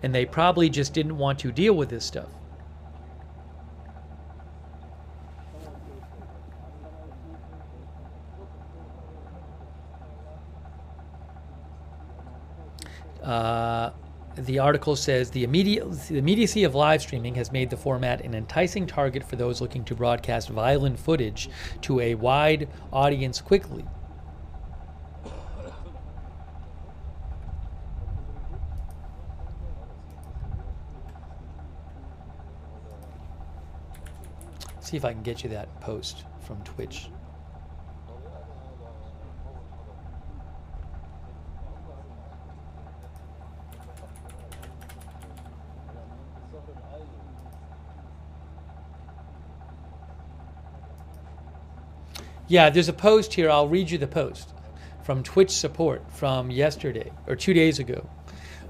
Speaker 1: and they probably just didn't want to deal with this stuff. The article says the immediacy of live streaming has made the format an enticing target for those looking to broadcast violent footage to a wide audience quickly. See if I can get you that post from Twitch. Yeah, there's a post here. I'll read you the post from Twitch support from yesterday or 2 days ago.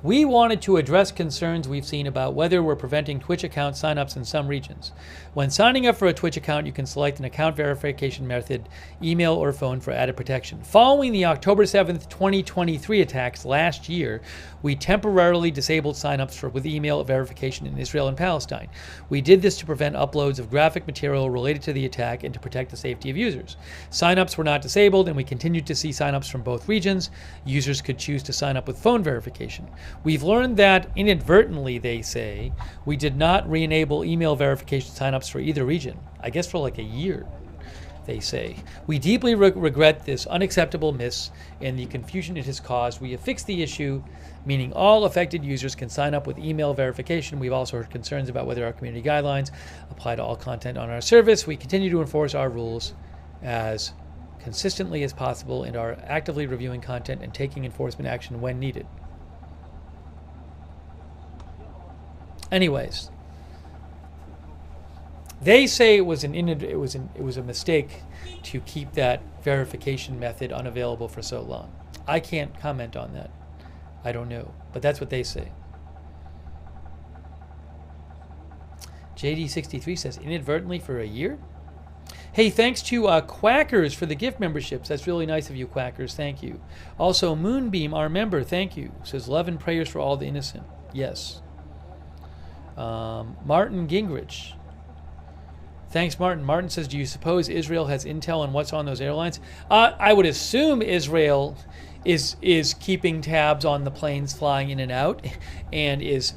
Speaker 1: We wanted to address concerns we've seen about whether we're preventing Twitch account signups in some regions. When signing up for a Twitch account, you can select an account verification method, email or phone for added protection. Following the October 7th, 2023 attacks last year, we temporarily disabled signups with email verification in Israel and Palestine. We did this to prevent uploads of graphic material related to the attack and to protect the safety of users. Signups were not disabled, and we continued to see signups from both regions. Users could choose to sign up with phone verification. We've learned that inadvertently, they say, we did not re-enable email verification signups for either region, I guess for like a year, they say. We deeply regret this unacceptable miss and the confusion it has caused. We have fixed the issue, meaning all affected users can sign up with email verification. We've also heard concerns about whether our community guidelines apply to all content on our service. We continue to enforce our rules as consistently as possible and are actively reviewing content and taking enforcement action when needed. Anyways, they say it was a mistake to keep that verification method unavailable for so long. I can't comment on that. I don't know, but that's what they say. JD63 says inadvertently for a year. Hey, thanks to Quackers for the gift memberships. That's really nice of you, Quackers. Thank you. Also, Moonbeam, our member, thank you. Says love and prayers for all the innocent. Yes. Martin Gingrich. Thanks, Martin. Martin says, do you suppose Israel has intel on what's on those airlines? I would assume Israel is keeping tabs on the planes flying in and out and is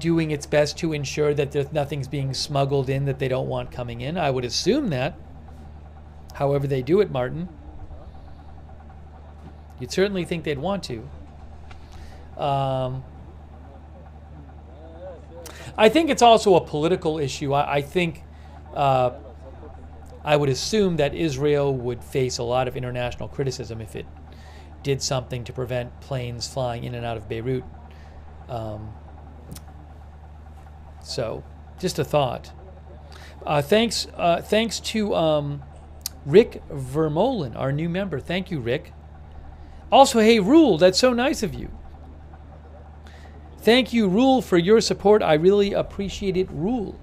Speaker 1: doing its best to ensure that nothing's being smuggled in that they don't want coming in. I would assume that. However they do it, Martin. You'd certainly think they'd want to. I think it's also a political issue. I think I would assume that Israel would face a lot of international criticism if it did something to prevent planes flying in and out of Beirut. So, just a thought. Thanks to Rick Vermolen, our new member. Thank you, Rick. Also, hey, Rule, that's so nice of you. Thank you, Rule, for your support. I really appreciate it, Rule.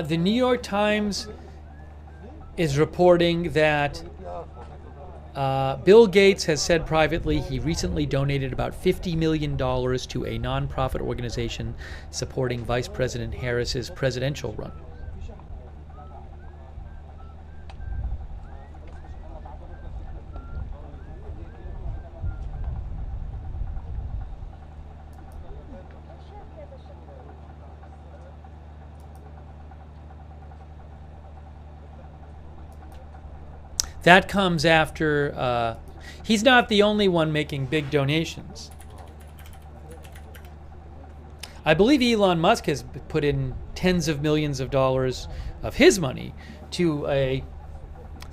Speaker 1: The New York Times is reporting that Bill Gates has said privately he recently donated about $50 million to a nonprofit organization supporting Vice President Harris's presidential run. That comes after, he's not the only one making big donations. I believe Elon Musk has put in tens of millions of dollars of his money to a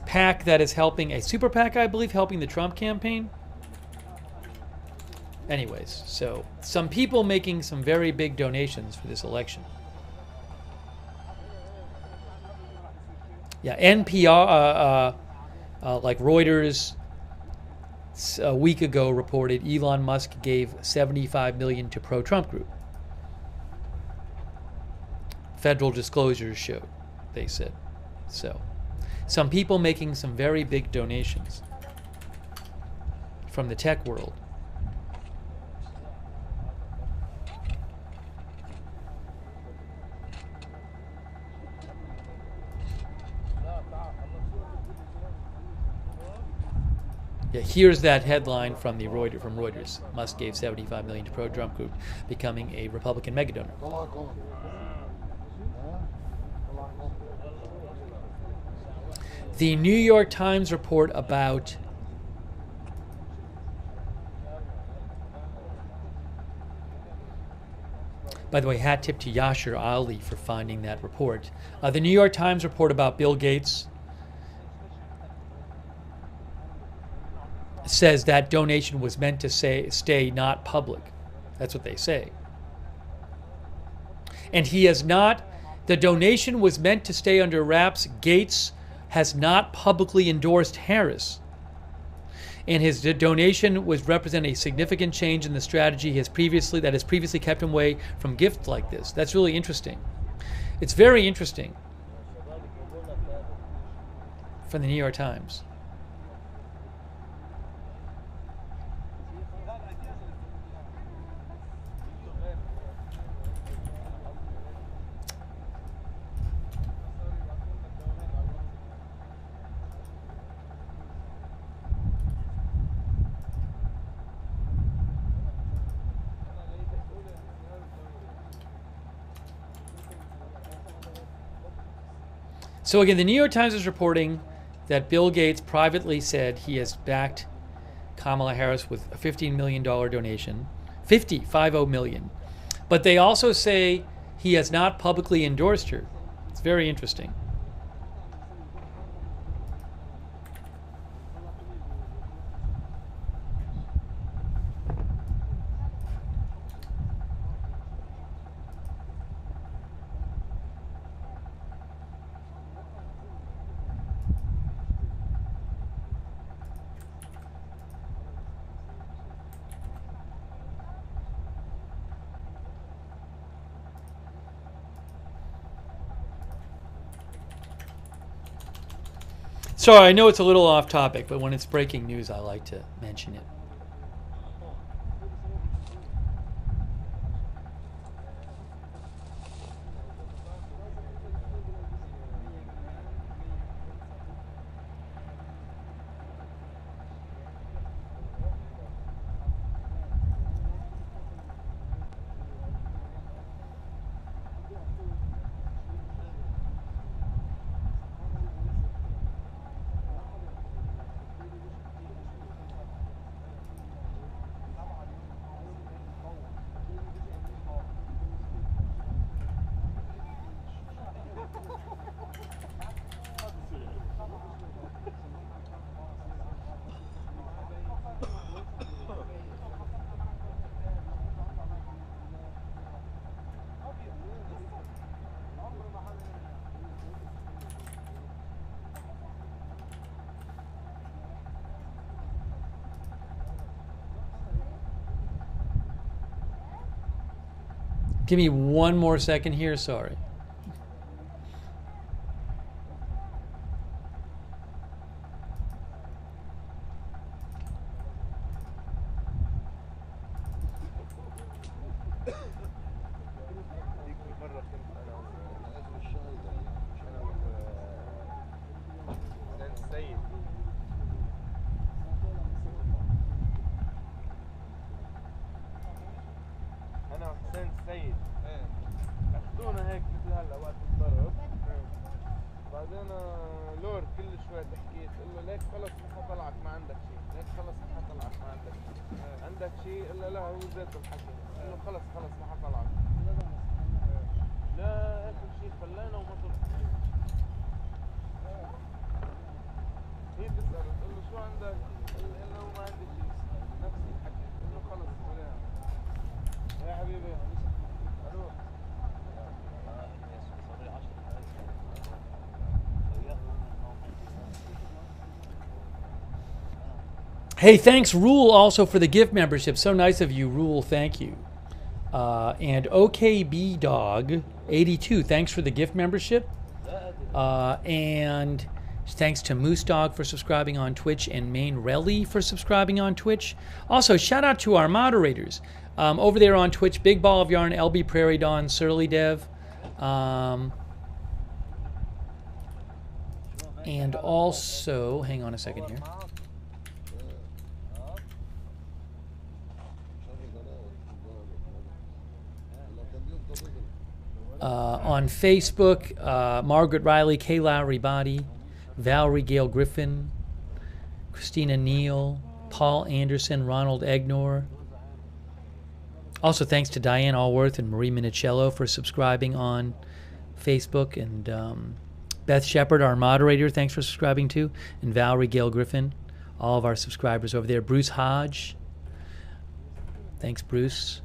Speaker 1: PAC that is helping, a super PAC, I believe, helping the Trump campaign. Anyways, so some people making some very big donations for this election. Yeah, NPR, like Reuters a week ago reported Elon Musk gave $75 million to pro-Trump group. Federal disclosures showed, they said. So, some people making some very big donations from the tech world. Yeah, here's that headline from Reuters. Musk gave $75 million to pro-Trump group, becoming a Republican megadonor. The New York Times report about by the way, hat tip to Yasser Ali for finding that report. The New York Times report about Bill Gates says that donation was meant to stay not public. That's what they say. And he has not, the donation was meant to stay under wraps. Gates has not publicly endorsed Harris. And his donation was represent a significant change in the strategy that has previously kept him away from gifts like this. That's really interesting. It's very interesting. From the New York Times. So again, the New York Times is reporting that Bill Gates privately said he has backed Kamala Harris with a $15 million donation, 50 million. But they also say he has not publicly endorsed her. It's very interesting. Sorry, I know it's a little off topic, but when it's breaking news, I like to mention it. Give me one more second here. Sorry.
Speaker 9: انا وحسين السيد اخذونا هيك مثل هلا وقت الضرب بعدين لور كل شوي تحكي تقول له ليك خلص نحن طلعك ما عندك شيء ليك خلص نحن طلعك ما عندك شيء عندك شيء الا لا هو زيت الحكي قال له خلص نحن طلعك لا اخر شيء خلينا وما طلع هي تسأله تقول له شو عندك قال له ما عندي شيء نفس الحكي قال له خلص خلينا يا حبيبي اروح
Speaker 1: Hey, thanks, Rule, also for the gift membership. So nice of you, Rule. Thank you. And OKB Dog 82, thanks for the gift membership. And thanks to Moose Dog for subscribing on Twitch and Main Relly for subscribing on Twitch. Also, shout out to our moderators over there on Twitch: Big Ball of Yarn, LB Prairie Dawn, Surly Dev, and also, hang on a second here. On Facebook, Margaret Riley, Kay Lowry Body, Valerie Gale Griffin, Christina Neal, Paul Anderson, Ronald Egnor. Also, thanks to Diane Allworth and Marie Minicello for subscribing on Facebook, and Beth Shepard, our moderator, thanks for subscribing too, and Valerie Gale Griffin, all of our subscribers over there. Bruce Hodge, thanks, Bruce.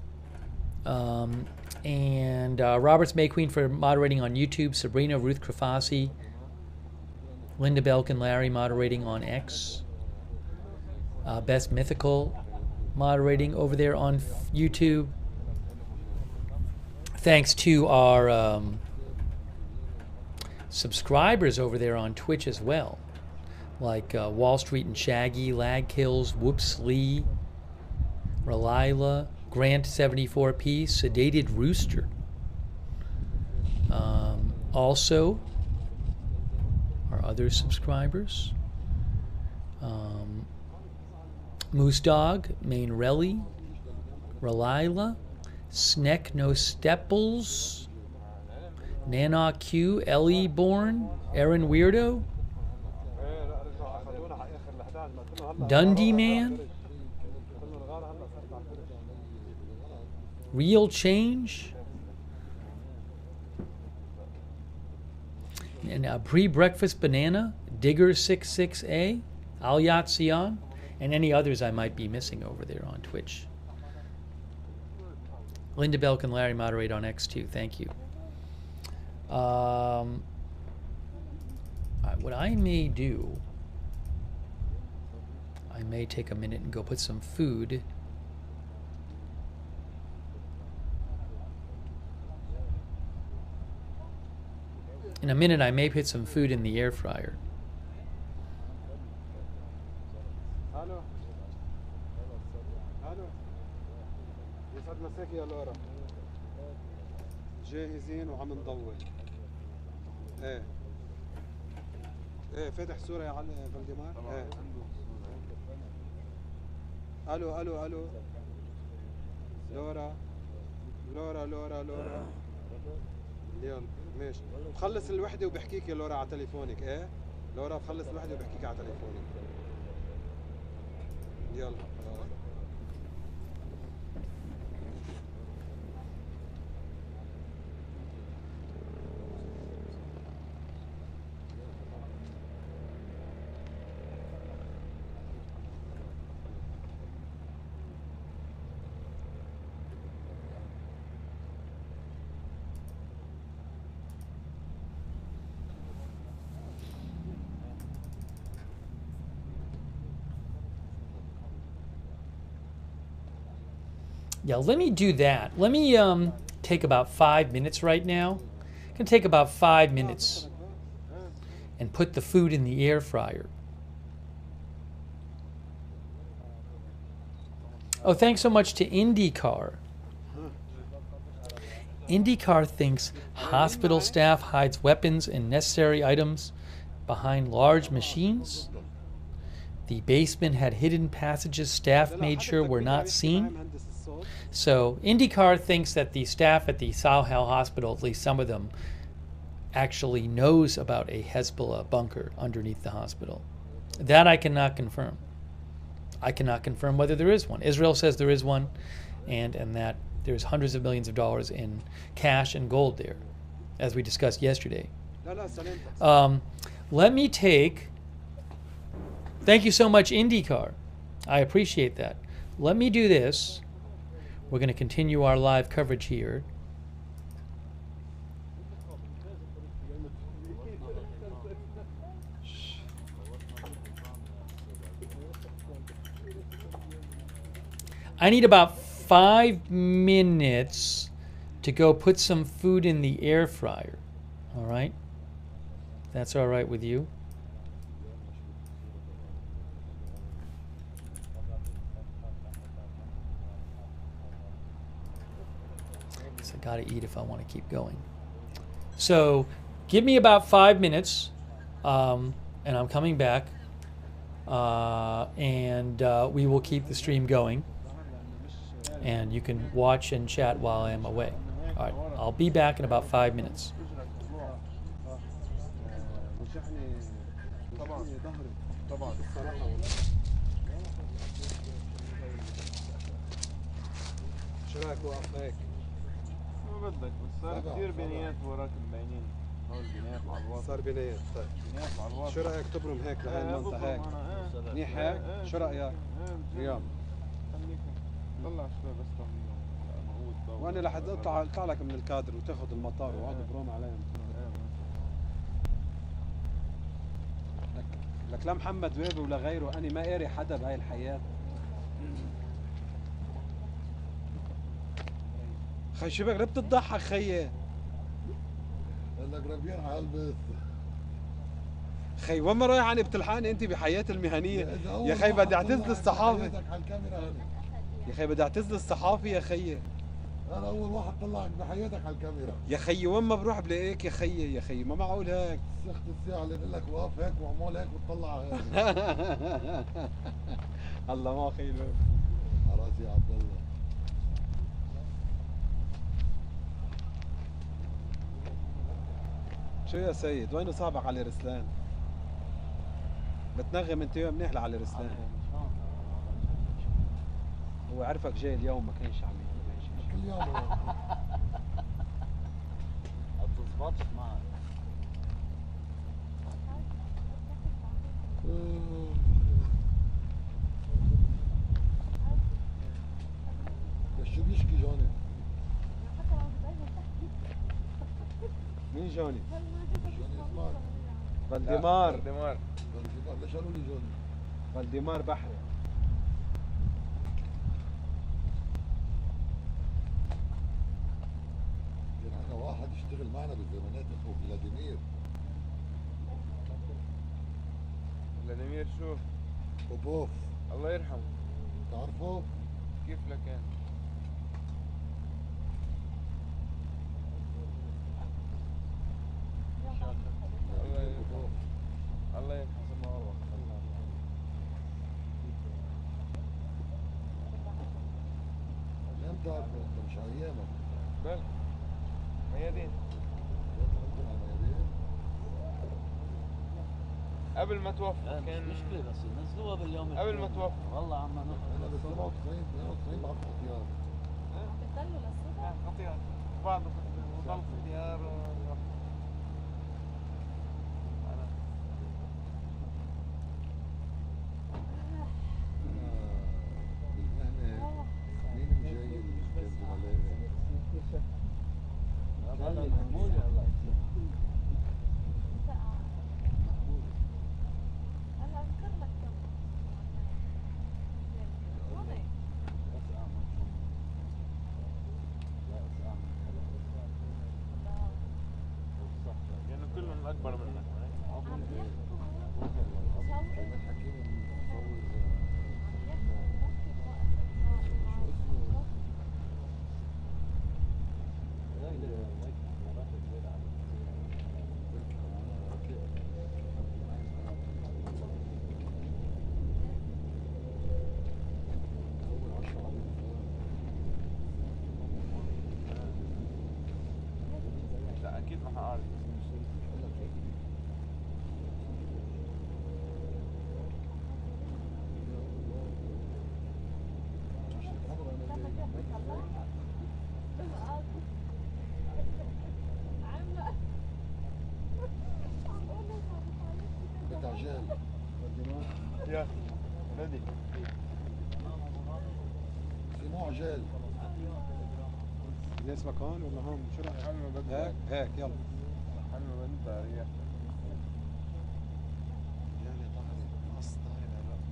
Speaker 1: And Roberts Mayqueen for moderating on YouTube, Sabrina Ruth Krafasi, Linda Belk and Larry moderating on X, Best Mythical moderating over there on YouTube. Thanks to our subscribers over there on Twitch as well, like Wall Street and Shaggy, Lag Kills, Whoops Lee, Relila, Grant 74P, Sedated Rooster. Also, our other subscribers, Moose Dog, Main Relly, Relila, Sneck No Stepples, Nana Q, Ellie Born, Aaron Weirdo, Dundee Man, Real Change, and Pre-Breakfast Banana, Digger66A, Alyat Sion, and any others I might be missing over there on Twitch. Linda Belk and Larry moderate on X too. Thank you. What I may do, I may take a minute and go put some food . In a minute, I may put some food in the air fryer.
Speaker 4: الو الو يسعد مساك يا لورا جاهزين وعم نضوي ايه فاتح صورة يا علي فالديمار ايه الو لورا يلا ماشي بخلص الوحدة وبحكيك يا لورا على تليفونك ايه لورا بخلص الوحدة وبحكيك على تليفونك يلا
Speaker 1: Yeah, let me do that. Let me take about 5 minutes right now. It's going to take about 5 minutes and put the food in the air fryer. Oh, thanks so much to IndyCar. IndyCar thinks hospital staff hides weapons and necessary items behind large machines. The basement had hidden passages staff made sure were not seen. So IndyCar thinks that the staff at the Sahel hospital, at least some of them, actually knows about a Hezbollah bunker underneath the hospital. That I cannot confirm. I cannot confirm whether there is one. Israel says there is one, and that there's hundreds of millions of dollars in cash and gold there, as we discussed yesterday. Let me take... Thank you so much, IndyCar. I appreciate that. Let me do this. We're going to continue our live coverage here. I need about 5 minutes to go put some food in the air fryer. All right? That's all right with you? Guess I gotta eat if I want to keep going. So give me about 5 minutes, and I'm coming back, and we will keep the stream going. And you can watch and chat while I am away. All right, I'll be back in about 5 minutes.
Speaker 4: شو رايك وقف هيك؟
Speaker 9: ما بدك بس صار كثير بنايات وراك مبينين. هول بنايات على الوسط.
Speaker 4: صار بنايات طيب.
Speaker 9: بنايات على الوسط.
Speaker 4: شو رايك تبرم هيك لهي المنطقة هيك؟ منيح هيك؟ شو رايك؟ رياض.
Speaker 9: خليك طلع شوي بس مقود.
Speaker 4: وانا رح اطلع لك من الكادر وتاخذ المطار واقعد بروم عليهم. لك لا محمد ويبي ولا غيره، أنا ما قاري حدا بهاي الحياة. خي شبك ليه بتضحك خيي؟
Speaker 5: قال لك ربيع على البيت.
Speaker 4: خي وين ما رايح عني بتلحقني انت بحياتي المهنيه يا خي بدي اعتزل الصحافه يا خي بدي اعتزل الصحافه يا خيي
Speaker 5: انا اول واحد طلعك بحياتك على الكاميرا
Speaker 4: يا خيي وين ما بروح بلاقيك يا خيي يا خيي ما معقول هيك
Speaker 5: سخت الساعه اللي بقول لك واقف هيك وعمال هيك وتطلع هيك
Speaker 4: الله ما خيي
Speaker 5: على راسي يا عبد الله
Speaker 4: شو يا سيد وين صاحبك علي رسلان بتنغم انت منيح لعلي رسلان هو عرفك جاي اليوم ما كانش عم
Speaker 5: كل يوم
Speaker 3: ما بتزبطش معك
Speaker 5: بس شو بيشكي جوني؟
Speaker 4: مين جوني؟
Speaker 5: جوني اسمار
Speaker 4: فالديمار
Speaker 9: فالديمار
Speaker 5: ليش قالوا لي جوني؟
Speaker 4: فالديمار بحري
Speaker 5: عندنا واحد يشتغل معنا بالزمانات اسمه فلاديمير
Speaker 9: فلاديمير شو؟
Speaker 5: بوبوف
Speaker 9: الله يرحمه
Speaker 5: تعرفه؟
Speaker 9: كيف لكان؟ الله يرحمه الله
Speaker 5: امتى انت مش ايامك
Speaker 9: بل ميادين قبل ما توفى
Speaker 3: كان مشكلة بس نزلوها باليوم
Speaker 9: قبل ما توفى
Speaker 3: والله عم
Speaker 5: انا ب 97 92 بعرف اختيار
Speaker 8: بتضلوا للصبح؟
Speaker 9: خطير بعض وضل اختيار
Speaker 5: بالمهنة مين جاي كان زملائي؟
Speaker 3: محمود الله
Speaker 8: هلا اذكر لك كم هون
Speaker 9: اكبر منك. لا اكيد ما هعرف.
Speaker 5: عجال
Speaker 9: يا نادي
Speaker 5: سمو عجال
Speaker 4: الناس مكان ولا هون شو رأيك؟
Speaker 9: حلو بدي
Speaker 4: هيك هيك يلا
Speaker 9: حلو بدي ريح.
Speaker 4: يا ظهري قص ظهري بالرأس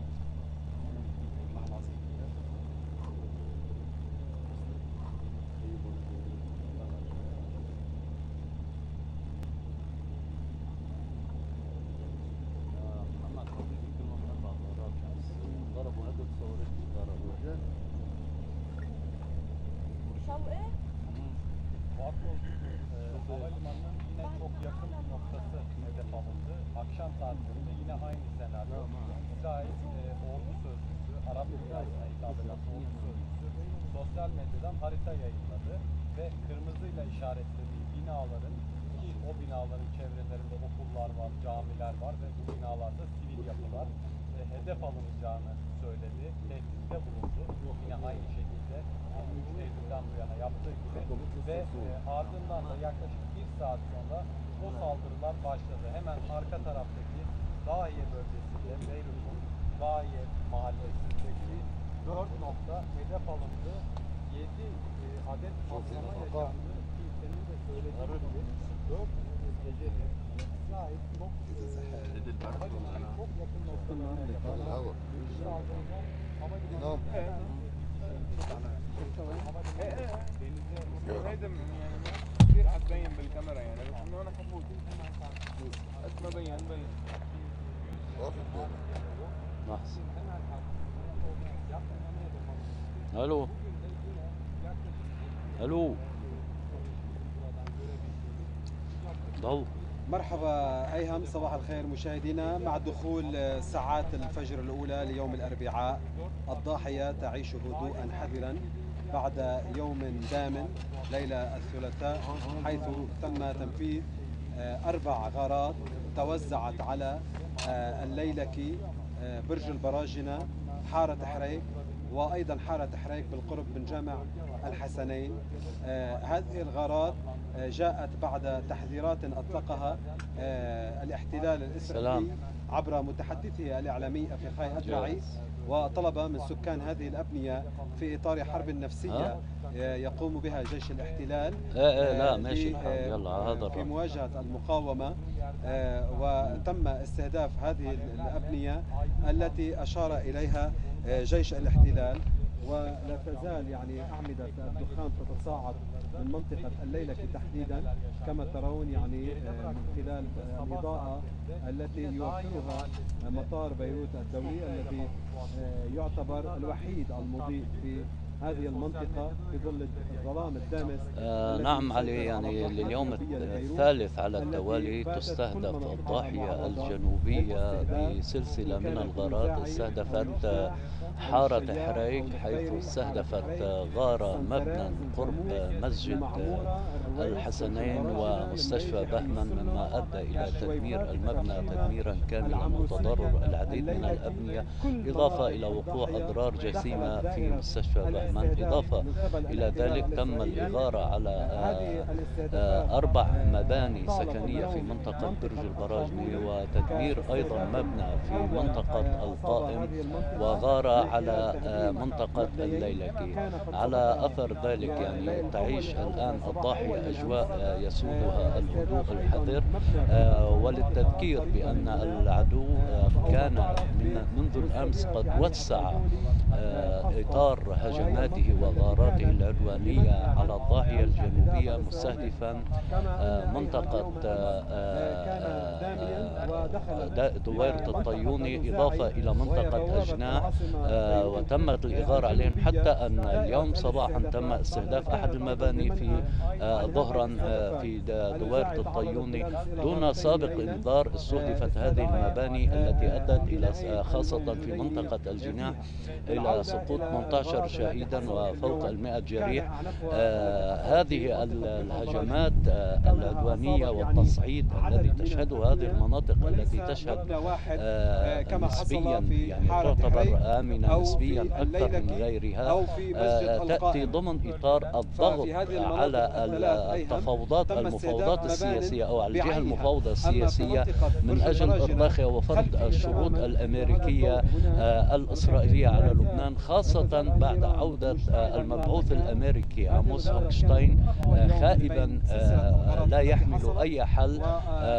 Speaker 4: والله العظيم.
Speaker 3: محمد حبيبي كل ما نطلع غارات ضربوا هدف صورت ضربوا
Speaker 8: شوقي
Speaker 10: Havalimanının yine çok yakın noktası hedef alındı. Akşam saatlerinde yine aynı senaryo. İsrail ordu sözcüsü, Arap dünyasına hitap eden ordu sözcüsü sosyal medyadan harita yayınladı ve kırmızıyla işaretlediği binaların, ki o binaların çevrelerinde okullar var, camiler var ve bu binalarda sivil yapılar hedef alınacağını söyledi. Tehditte bulundu. Yine aynı şekilde 23 Eylül'den bu yana yaptığı gibi ve ardından da yaklaşık 1 saat sonra o saldırılar başladı. Hemen arka taraftaki Dahiye bölgesinde, Beyrut'un Dahiye mahallesindeki 4 nokta hedef alındı. 7 adet patlama yaşandı ki senin de söylediğin gibi 4 geceli İsrail çok havalimanı çok yakın noktalarına
Speaker 5: الهواء
Speaker 10: havalimanı
Speaker 9: هيدا يعني كثير حتبين بالكاميرا يعني بس انه انا حفوت قد ما بين بين.
Speaker 5: واقف قدامك
Speaker 3: لحظة. الو الو ضو.
Speaker 4: مرحبا أيهم، صباح الخير مشاهدينا. مع دخول ساعات الفجر الأولى ليوم الأربعاء الضاحية تعيش هدوءا حذرا بعد يوم دام ليلة الثلاثاء، حيث تم تنفيذ 4 غارات توزعت على الليلكي، برج البراجنة، حارة حريك، وأيضا حارة حريك بالقرب من جامع الحسنين. هذه الغارات جاءت بعد تحذيرات أطلقها الاحتلال الإسرائيلي عبر متحدثه الإعلامي أفيخاي أدرعي، وطلب من سكان هذه الأبنية في إطار حرب نفسية يقوم بها جيش الاحتلال
Speaker 3: لا ماشي يلا هذا
Speaker 4: في مواجهة المقاومة، وتم استهداف هذه الأبنية التي أشار إليها جيش الاحتلال. ولا تزال يعني أعمدة الدخان تتصاعد من منطقة الليلكي تحديدا كما ترون، يعني من خلال الإضاءة التي يوفرها مطار بيروت الدولي الذي يعتبر الوحيد المضيء في هذه المنطقة في ظل الظلام الدامس.
Speaker 3: نعم علي، يعني لليوم الثالث على التوالي تستهدف الضاحية الجنوبية بسلسلة من الغارات. استهدفت حارة حريك، حيث استهدفت غارة مبنى قرب مسجد الحسنين ومستشفى بهمن، مما أدى إلى تدمير المبنى تدميرا كاملا وتضرر العديد من الأبنية، إضافة إلى وقوع أضرار جسيمة في مستشفى بهمن. إضافة إلى ذلك تم الإغارة على 4 مباني سكنية في منطقة برج البراجني، وتدمير أيضا مبنى في منطقة القائم، وغارة على منطقة الليلكي. على أثر ذلك يعني تعيش الآن الضاحية أجواء يسودها الهدوء الحذر. وللتذكير بأن العدو كان منذ الأمس قد وسع إطار هجمات هجماته وغاراته العدوانية على الضاحية الجنوبية مستهدفا منطقة دويرة الطيوني إضافة إلى منطقة أجناح، وتمت الإغارة عليهم حتى أن اليوم صباحا تم استهداف أحد المباني في ظهرا في دويرة الطيوني دون سابق إنذار. استهدفت هذه المباني التي أدت إلى خاصة في منطقة الجناح إلى سقوط 18 شهيدا وفوق 100 جريح. هذه الهجمات العدوانية والتصعيد الذي تشهده هذه المناطق التي تشهد نسبيا يعني تعتبر آمنة نسبيا أكثر من غيرها، تأتي ضمن إطار الضغط على المفاوضات السياسية أو على الجهة المفاوضة السياسية من أجل إرضاء وفرض الشروط الأمريكية الإسرائيلية على لبنان، خاصة بعد عودة المبعوث الأمريكي عاموس هوكشتاين خائبا لا يحمل أي حل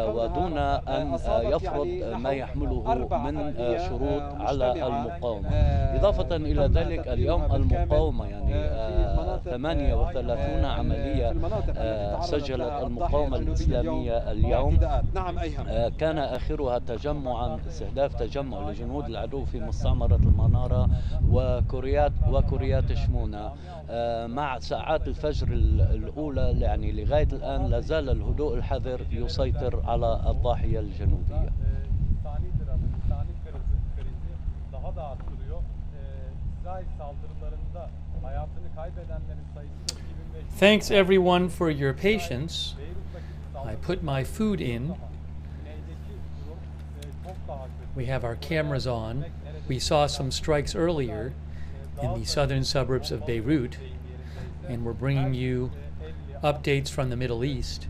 Speaker 3: ودون أن يفرض ما يحمله من شروط على المقاومة. إضافة إلى ذلك اليوم المقاومة يعني 38 عملية سجلت المقاومة الإسلامية اليوم، كان آخرها استهداف تجمع لجنود العدو في مستعمرة المنارة وكوريات شمونة. مع ساعات الفجر الأولى يعني لغاية الآن لا زال الهدوء الحذر يسيطر على الضاحية الجنوبية.
Speaker 1: Thanks everyone for your patience. I put my food in. We have our cameras on. We saw some strikes earlier in the southern suburbs of Beirut, and we're bringing you updates from the Middle East.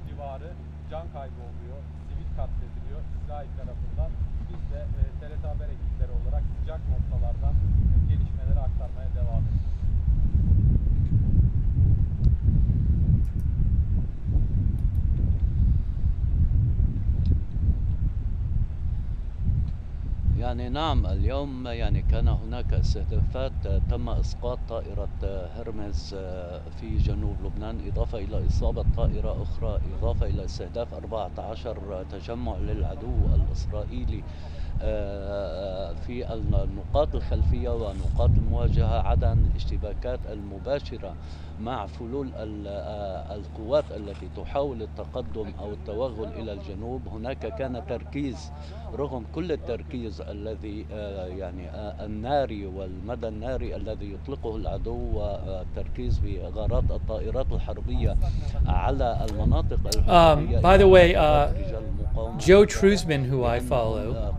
Speaker 3: يعني نعم اليوم يعني كان هناك استهدافات، تم إسقاط طائرة هرمز في جنوب لبنان، إضافة إلى إصابة طائرة أخرى، إضافة إلى استهداف 14 تجمع للعدو الإسرائيلي في النقاط الخلفية ونقاط المواجهة، عدا عن الاشتباكات المباشرة مع فلول القوات التي تحاول التقدم أو التوغل إلى الجنوب. هناك كان تركيز رغم كل التركيز الذي يعني الناري والمدى الناري الذي يطلقه العدو والتركيز بغارات الطائرات الحربية على المناطق الحربية.
Speaker 1: By the way, Joe Truzman, who I follow,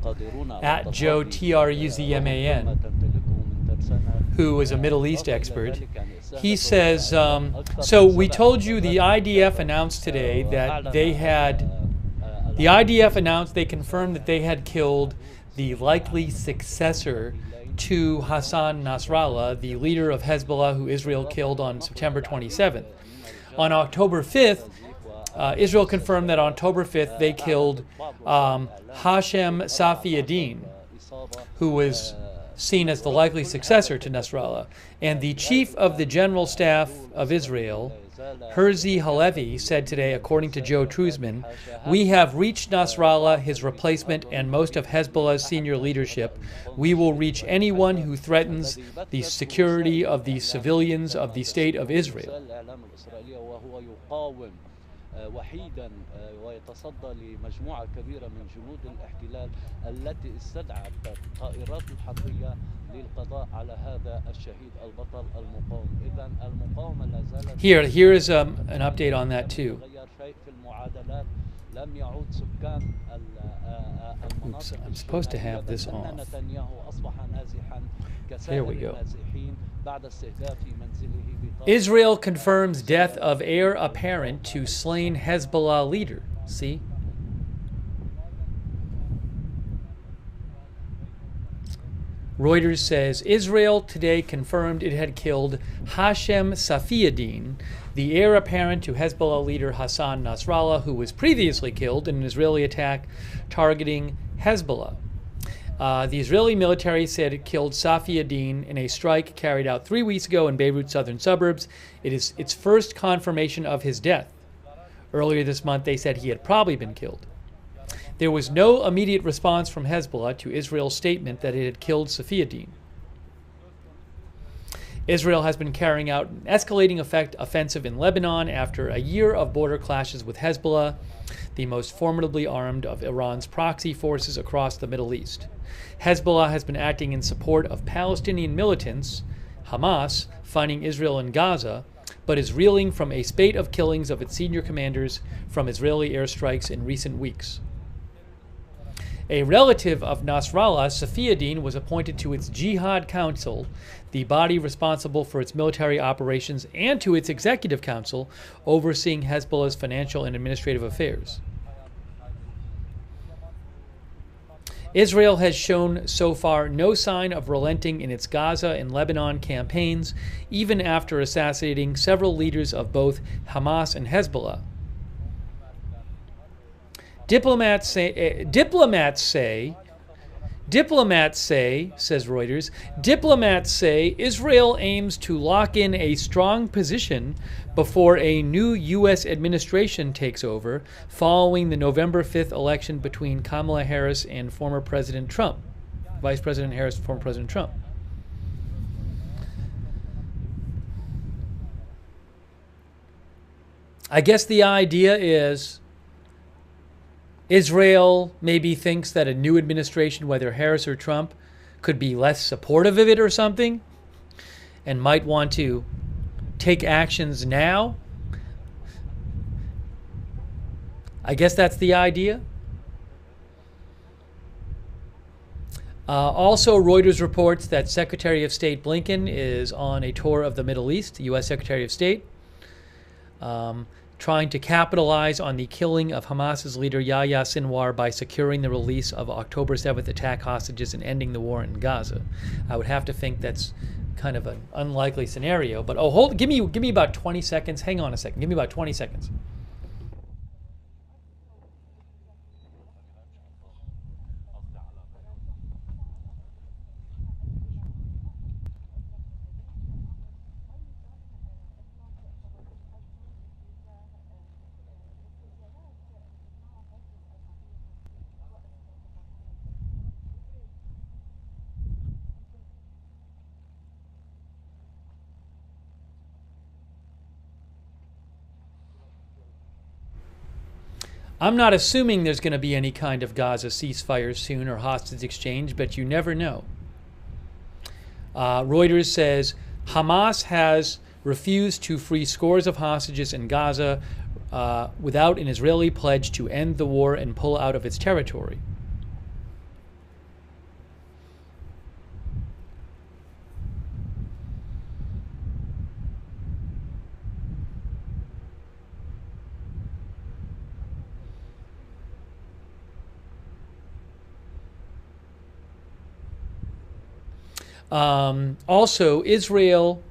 Speaker 1: at Joe Truzman, who is a Middle East expert, he says, so we told you the IDF announced today that they confirmed that they had killed the likely successor to Hassan Nasrallah, the leader of Hezbollah who Israel killed on September 27th. On October 5th, Israel confirmed that on October 5th they killed Hashem Safiuddin, who was seen as the likely successor to Nasrallah. And the chief of the general staff of Israel, Herzi Halevi, said today, according to Joe Truzman, we have reached Nasrallah, his replacement, and most of Hezbollah's senior leadership. We will reach anyone who threatens the security of the civilians of the state of Israel.
Speaker 3: وحيدا ويتصدى لمجموعة كبيرة من جنود الاحتلال التي استدعت الطائرات الحربية للقضاء على هذا الشهيد البطل المقاوم. إذن المقاومة لا زالت.
Speaker 1: Here is an update on that too.
Speaker 3: في المعادلات لم يعود سكان المناطق.
Speaker 1: Oops, I'm supposed to have this on.
Speaker 3: نتنياهو أصبح نازحا
Speaker 1: Here we
Speaker 3: كسائر
Speaker 1: go.
Speaker 3: النازحين بعد استهداف منزله.
Speaker 1: Israel confirms death of heir apparent to slain Hezbollah leader. See? Reuters says Israel today confirmed it had killed Hashem Safiuddin, the heir apparent to Hezbollah leader Hassan Nasrallah, who was previously killed in an Israeli attack targeting Hezbollah. The Israeli military said it killed Safi ad-Din in a strike carried out 3 weeks ago in Beirut's southern suburbs. It is its first confirmation of his death. Earlier this month, they said he had probably been killed. There was no immediate response from Hezbollah to Israel's statement that it had killed Safi ad-Din. Israel has been carrying out an escalating offensive in Lebanon after a year of border clashes with Hezbollah, the most formidably armed of Iran's proxy forces across the Middle East. Hezbollah has been acting in support of Palestinian militants, Hamas, fighting Israel in Gaza, but is reeling from a spate of killings of its senior commanders from Israeli airstrikes in recent weeks. A relative of Nasrallah, Safi ad-Din, was appointed to its Jihad Council, the body responsible for its military operations, and to its executive council, overseeing Hezbollah's financial and administrative affairs. Israel has shown so far no sign of relenting in its Gaza and Lebanon campaigns, even after assassinating several leaders of both Hamas and Hezbollah. Diplomats say, says Reuters, diplomats say Israel aims to lock in a strong position before a new U.S. administration takes over following the November 5th election between Kamala Harris and former President Trump. Vice President Harris and former President Trump. I guess the idea is Israel maybe thinks that a new administration, whether Harris or Trump, could be less supportive of it or something, and might want to take actions now. I guess that's the idea. Also, Reuters reports that Secretary of State Blinken is on a tour of the Middle East, U.S. Secretary of State, trying to capitalize on the killing of Hamas's leader Yahya Sinwar by securing the release of October 7th attack hostages and ending the war in Gaza. I would have to think that's kind of an unlikely scenario, but give me about 20 seconds. Hang on a second. Give me about 20 seconds. I'm not assuming there's going to be any kind of Gaza ceasefire soon or hostage exchange, but you never know. Reuters says Hamas has refused to free scores of hostages in Gaza without an Israeli pledge to end the war and pull out of its territory. Also, Israel,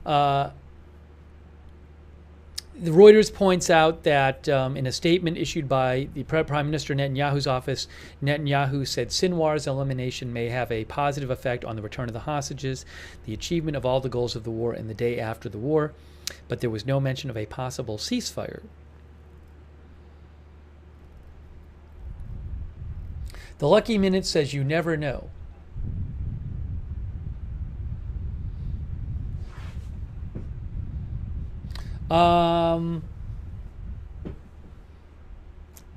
Speaker 1: the Reuters points out that in a statement issued by the Prime Minister Netanyahu's office, Netanyahu said Sinwar's elimination may have a positive effect on the return of the hostages, the achievement of all the goals of the war, and the day after the war, but there was no mention of a possible ceasefire. The Lucky Minute says you never know.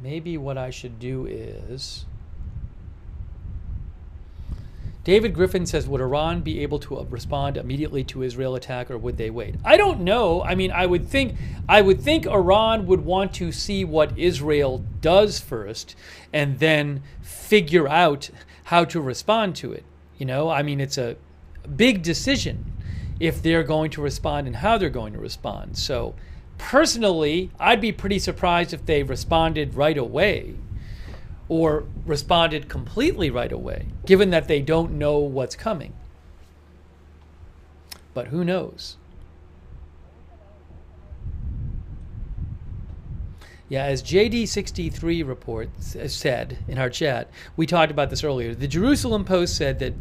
Speaker 1: Maybe what I should do is... David Griffin says, would Iran be able to respond immediately to Israel attack, or would they wait? I don't know. I mean, I would think Iran would want to see what Israel does first and then figure out how to respond to it. You know, I mean, it's a big decision if they're going to respond and how they're going to respond. So personally, I'd be pretty surprised if they responded right away or responded completely right away, given that they don't know what's coming. But who knows? Yeah, as JD63 reports said in our chat, we talked about this earlier. The Jerusalem Post said that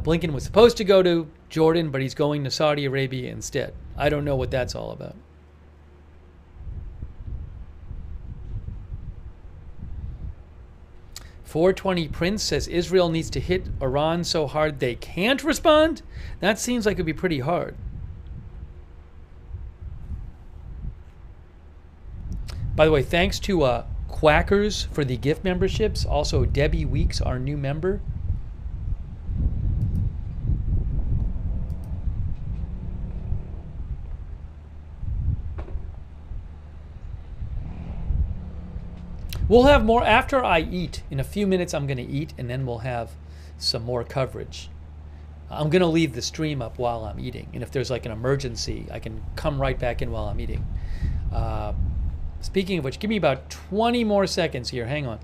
Speaker 1: Blinken was supposed to go to Jordan, but he's going to Saudi Arabia instead. I don't know what that's all about. .420 Prince says Israel needs to hit Iran so hard they can't respond? That seems like it'd be pretty hard. By the way, thanks to Quackers for the gift memberships. Also, Debbie Weeks, our new member. We'll have more after I eat. In a few minutes, I'm going to eat, and then we'll have some more coverage. I'm going to leave the stream up while I'm eating. And if there's like an emergency, I can come right back in while I'm eating. Speaking of which, give me about 20 more seconds here. Hang on.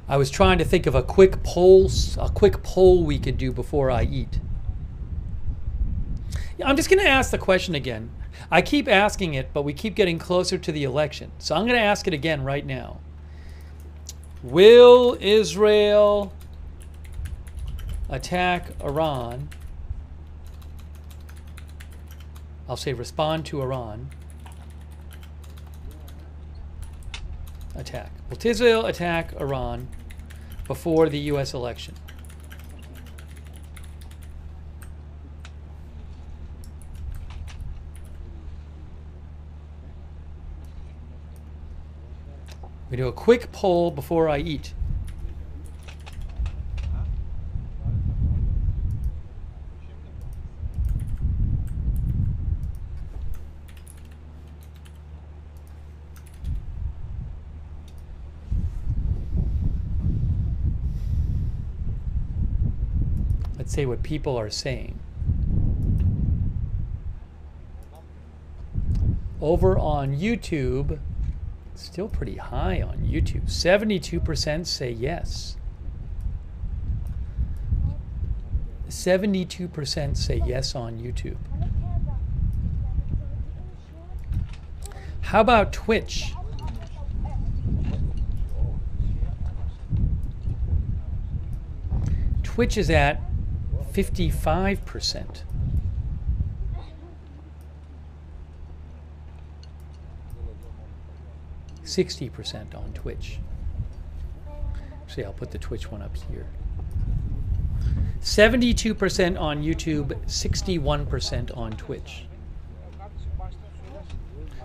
Speaker 1: I was trying to think of a quick poll we could do before I eat. I'm just going to ask the question again. I keep asking it, but we keep getting closer to the election. So I'm going to ask it again right now. Will Israel attack Iran? I'll say respond to Iran. Attack. Will Israel attack Iran before the U.S. election? We do a quick poll before I eat. Let's see what people are saying. Over on YouTube, still pretty high on YouTube. 72% say yes. 72% say yes on YouTube. How about Twitch? Twitch is at 55%. 60% on Twitch. Actually, I'll put the Twitch one up here. 72% on YouTube, 61% on Twitch.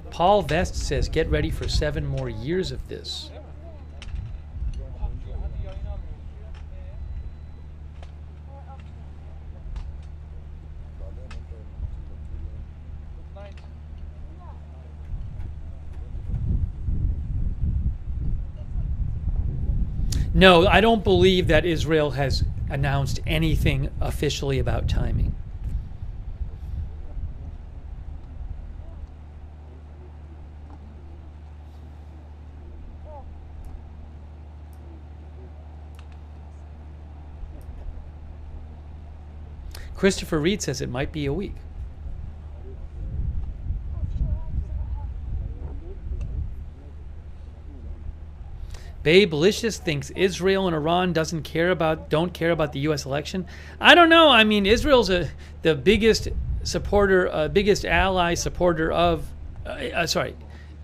Speaker 1: Paul Vest says, get ready for 7 more years of this. No, I don't believe that Israel has announced anything officially about timing. Christopher Reed says it might be a week. Babe Licious thinks Israel and Iran don't care about the U.S. election. I don't know. I mean, Israel's the biggest supporter, biggest ally supporter of. The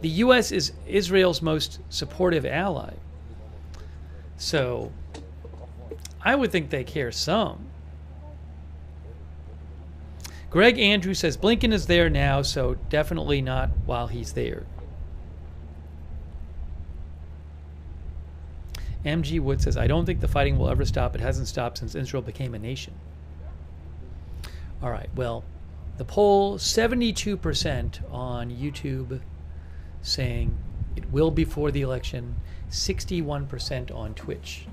Speaker 1: U.S. is Israel's most supportive ally. So, I would think they care some. Greg Andrews says Blinken is there now, so definitely not while he's there. MG Wood says, I don't think the fighting will ever stop. It hasn't stopped since Israel became a nation. All right, well, the poll, 72% on YouTube saying it will be before the election, 61% on Twitch.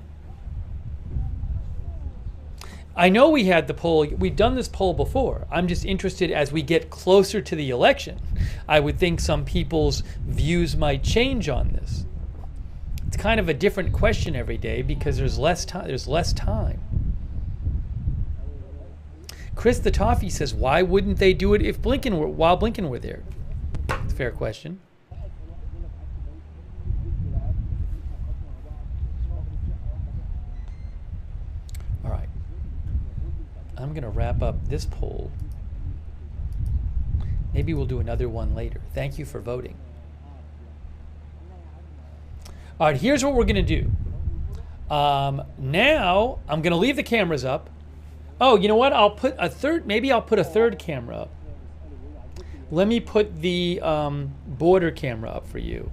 Speaker 1: I know we had the poll, we've done this poll before. I'm just interested as we get closer to the election. I would think some people's views might change on this. It's kind of a different question every day because there's less time. Chris the Toffee says, why wouldn't they do it if while Blinken were there? It's a fair question. All right. I'm going to wrap up this poll. Maybe we'll do another one later. Thank you for voting. All right, here's what we're going to do. Now, I'm going to leave the cameras up. Oh, you know what? Maybe I'll put a third camera up. Let me put the border camera up for you.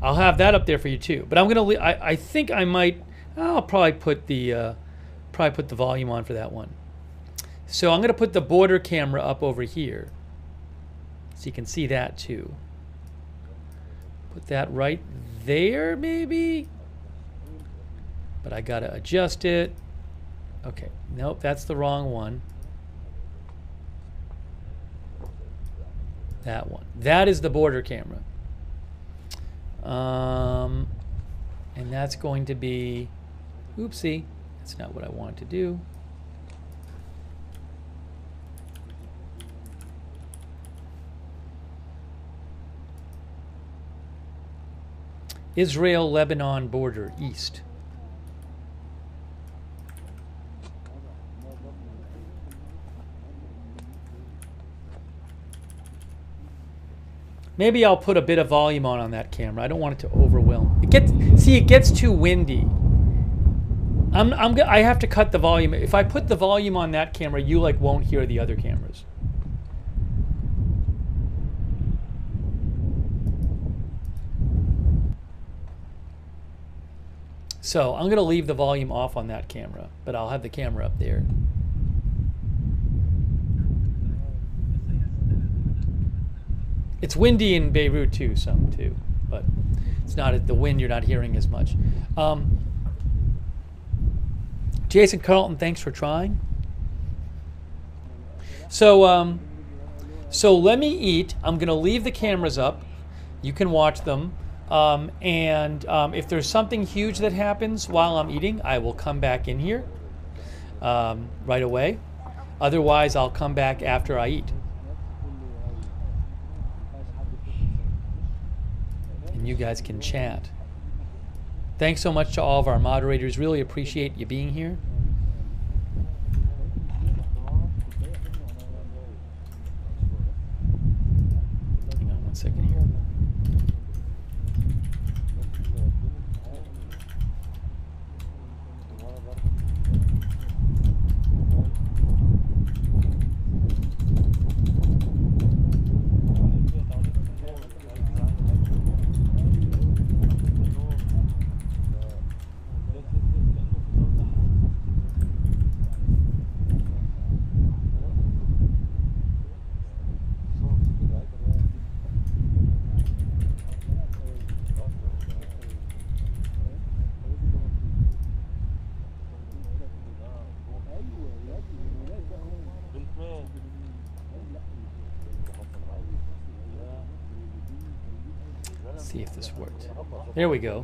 Speaker 1: I'll have that up there for you too. But I'm going to, I think I might, I'll probably put the volume on for that one. So I'm going to put the border camera up over here. So you can see that too. Put that right there maybe. But I got to adjust it. Okay, nope, that's the wrong one. That one. That is the border camera. And that's going to be, oopsie, that's not what I want to do. Israel-Lebanon border, east. Maybe I'll put a bit of volume on that camera. I don't want it to overwhelm. It gets too windy. I have to cut the volume. If I put the volume on that camera, you won't hear the other cameras. So I'm going to leave the volume off on that camera, but I'll have the camera up there. It's windy in Beirut too, but it's not the wind. You're not hearing as much. Jason Carlton, thanks for trying. So let me eat. I'm going to leave the cameras up. You can watch them. If there's something huge that happens while I'm eating, I will come back in here right away. Otherwise, I'll come back after I eat. And you guys can chat. Thanks so much to all of our moderators. Really appreciate you being here. Hang on one second here. See if this worked. There we go.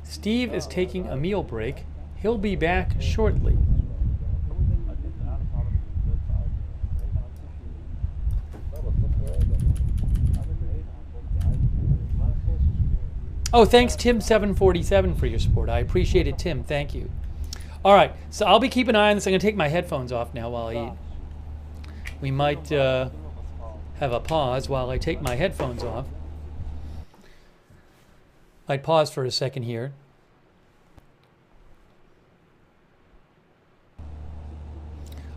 Speaker 1: Steve is taking a meal break. He'll be back shortly. Oh, thanks Tim747 for your support. I appreciate it, Tim. Thank you. All right, so I'll be keeping an eye on this. I'm going to take my headphones off now while I eat. We might have a pause while I take my headphones off. I'd pause for a second here.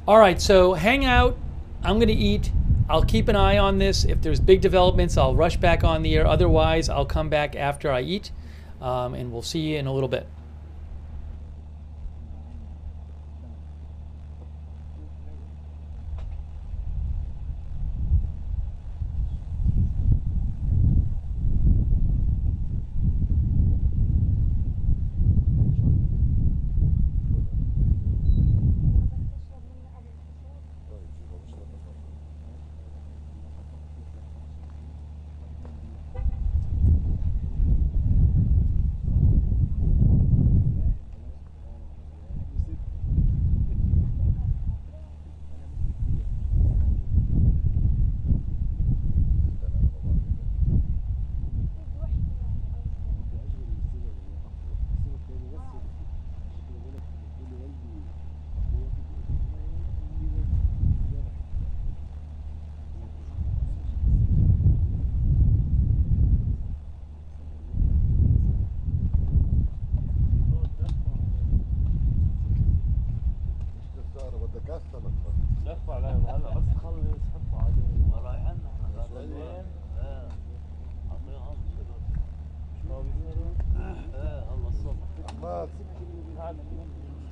Speaker 1: All right, so hang out. I'm going to eat. I'll keep an eye on this. If there's big developments, I'll rush back on the air. Otherwise, I'll come back after I eat, and we'll see you in a little bit.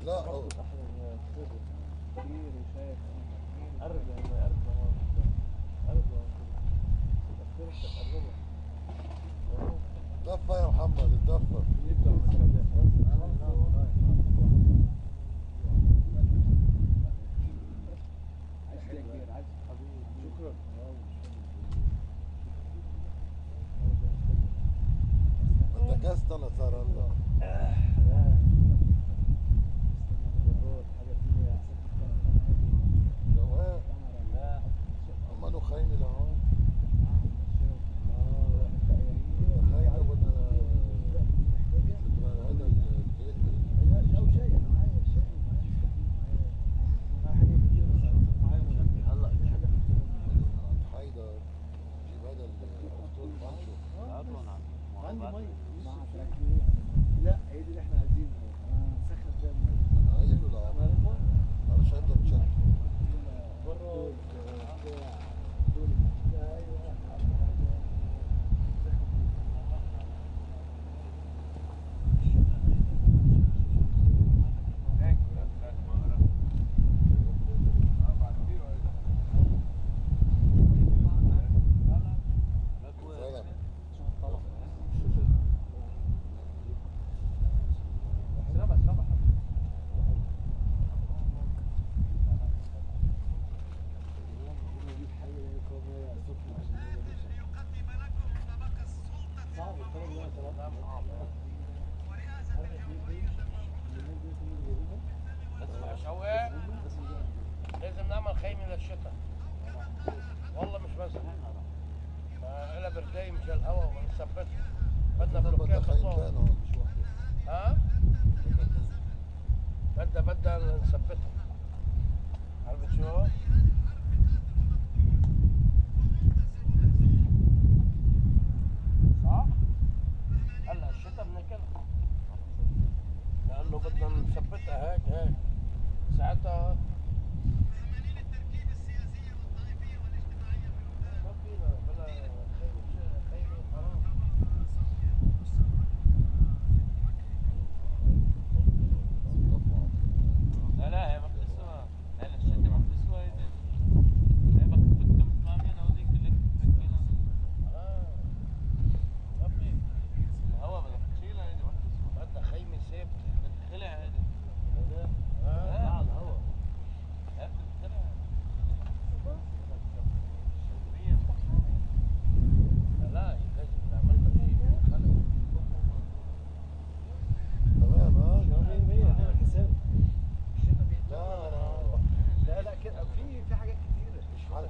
Speaker 5: لا هو دفى يا محمد اتدفى. انت جازت انا صار هلا جواب عملوا خيمة لهون خيمة ولا هذا البيت
Speaker 3: هلا
Speaker 5: عند حيدر جيب هذا الدكتور بانشو
Speaker 3: عندي مي
Speaker 7: لا هي دي اللي احنا عايزينها نسخن فيها
Speaker 5: انا قايل له لا معلش انت بتشد
Speaker 7: بره لازم نعمل خيمة للشتاء والله مش بس إلا برداية مش الهواء ونثبتها بدنا بلوكات
Speaker 5: خيمتين هون مش وحدة
Speaker 7: ها؟ بدنا نثبتها عرفت شو؟ صح؟ هلا الشتاء بناكلها لأنه بدنا نثبتها هيك ساعتها ما فينا بلا خيمة حرام
Speaker 9: لا هي ما بتسوى لا الشتاء ما بتسوى هي بكتة متمامين هذيك اللي بتفكينا
Speaker 7: ما في
Speaker 9: الهواء بدك تشيلها هيدي ما بتسوى
Speaker 7: بدنا خيمة ثابتة
Speaker 9: بتخلع هيدي
Speaker 7: على
Speaker 9: الهواء لا بتخلع
Speaker 7: لا لازم نعملها شيء خلق
Speaker 5: تمام ها
Speaker 7: 100% نعمل حساب الشتاء
Speaker 5: لا
Speaker 7: لا لا كده في حاجات كتيرة
Speaker 5: مش حالها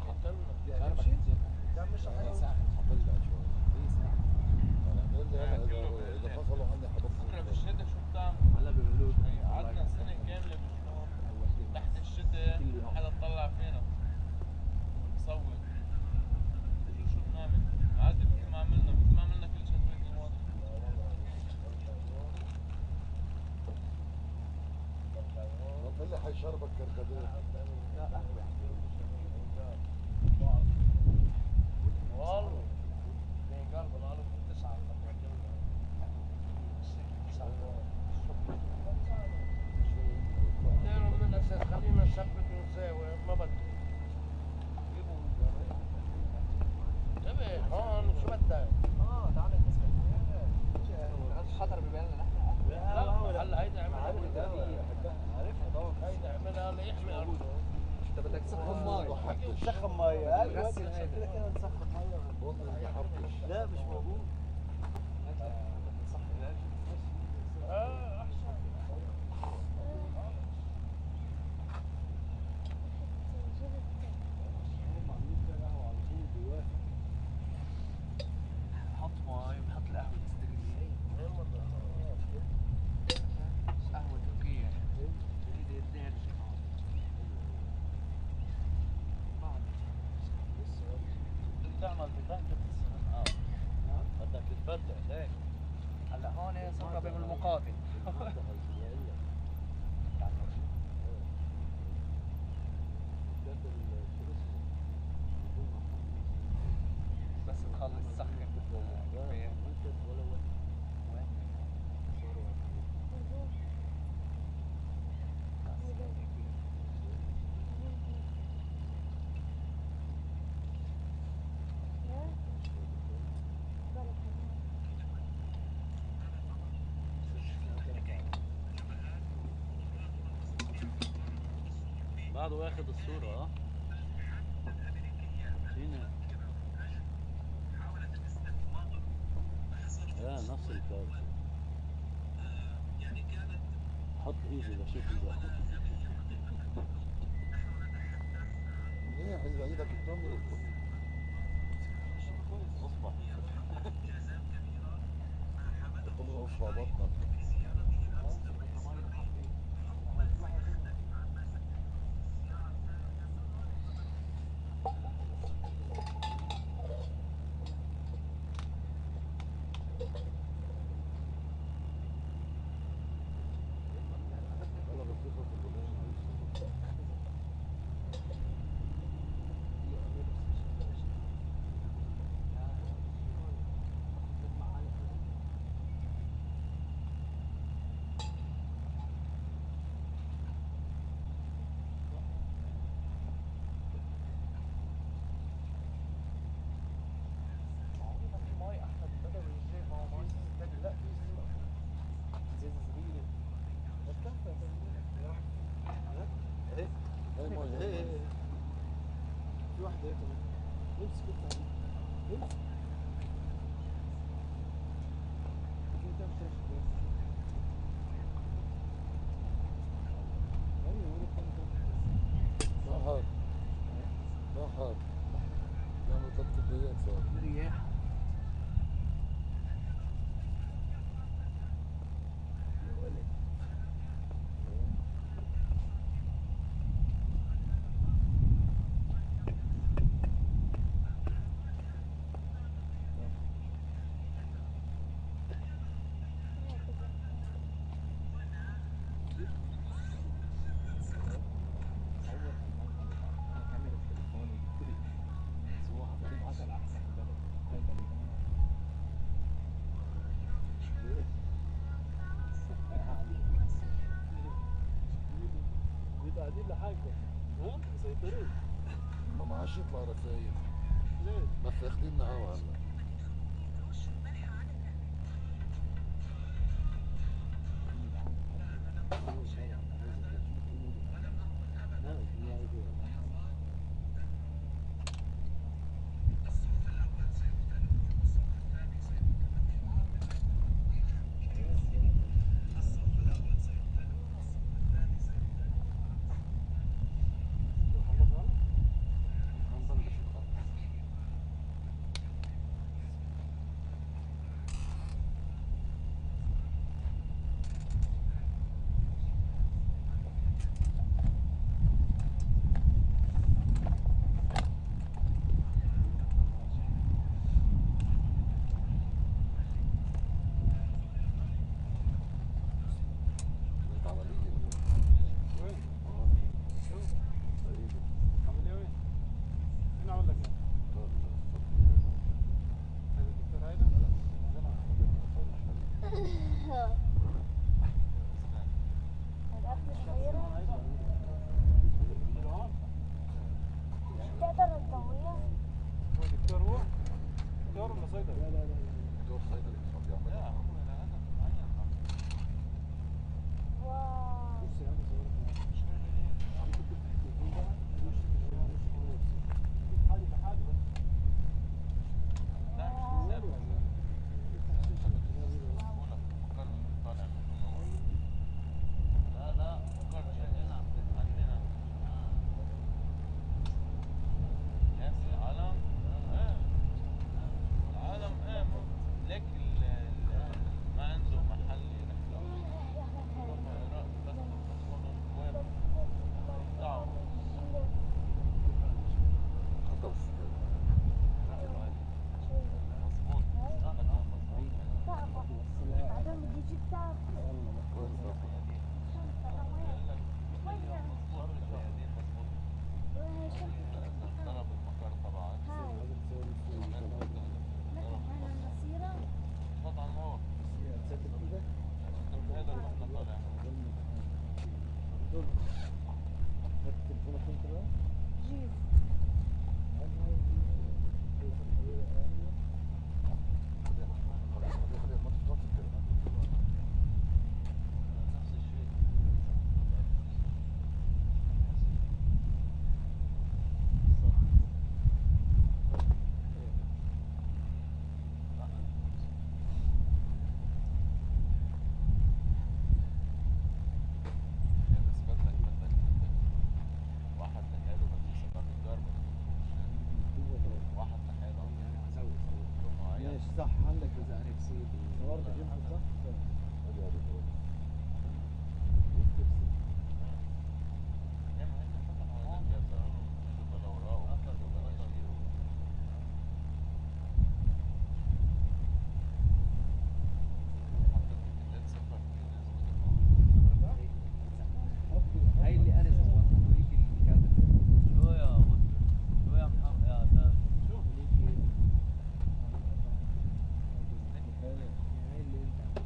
Speaker 7: يعني تمشي لا مش حاجة
Speaker 5: حبلها شوي اذا فصلوا عني
Speaker 9: بكره
Speaker 5: حبطهم
Speaker 9: بالشتاء شو بتعمل؟
Speaker 3: هلا بيقولوا
Speaker 9: قعدنا سنة كاملة بالشهر تحت الشتاء ما حدا طلع فينا نصور شو بنعمل؟ عادي مثل ما عملنا كل شيء هيك واضح
Speaker 5: طب اللي حيشربك كركديه
Speaker 7: والله زي قلب الغالب 9 من الاساس خلينا نثبت ونساوي ما بدك انتبه هون شو بدك؟ تعال خطر ببالنا نحن لا هلا هيدا عملها عارفها طبعا هيدا عملها ليحمي ارضه انت بدك تسخن مي تسخن مي ايوه كده كده نسخن مي لا مش موجود
Speaker 3: نحط مي ونحط القهوة تستوي قهوة تركية جديدة الدير
Speaker 7: تعمل بطاقة بدك تتبدع ليك هلا هون صار بالمقابل بس تخلص سخن
Speaker 3: بعده واخد الصورة اه فينا نفس الكارت حط ايدي بشوف الباقي
Speaker 5: منيح اذا ايدك بتمرق
Speaker 3: اصبع
Speaker 5: تقول اصبع بطنك
Speaker 4: في واحدة هيك امسك انت امسك انت بتمشي
Speaker 5: سهر سهر كانوا 3 كوبايات صار
Speaker 7: رياح
Speaker 4: قاعدين لحالكم ها مسيطرين
Speaker 5: ما عادش يطلع رسايل
Speaker 4: ليه؟
Speaker 5: بس اخذيننا هوا هلا
Speaker 11: صح عندك اذا انكسيد صورت جبت صح؟ هاي اللي انا صورتها هذيك اللي كانت
Speaker 3: شو يا شو يا محمد يا تاج شو
Speaker 11: هاي اللي انت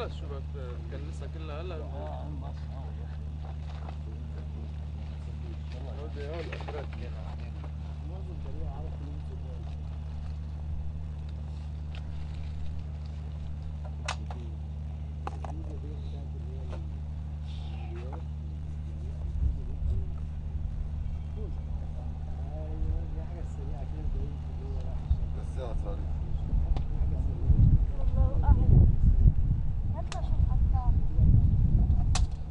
Speaker 9: خلاص شو بدك تكنسها كلها هلا؟ هودي هول الأتراك.
Speaker 5: الساعة صارت
Speaker 8: والله أعلم. أنت شو حطاه؟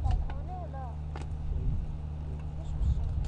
Speaker 8: طب هون لا. مش بالشكل.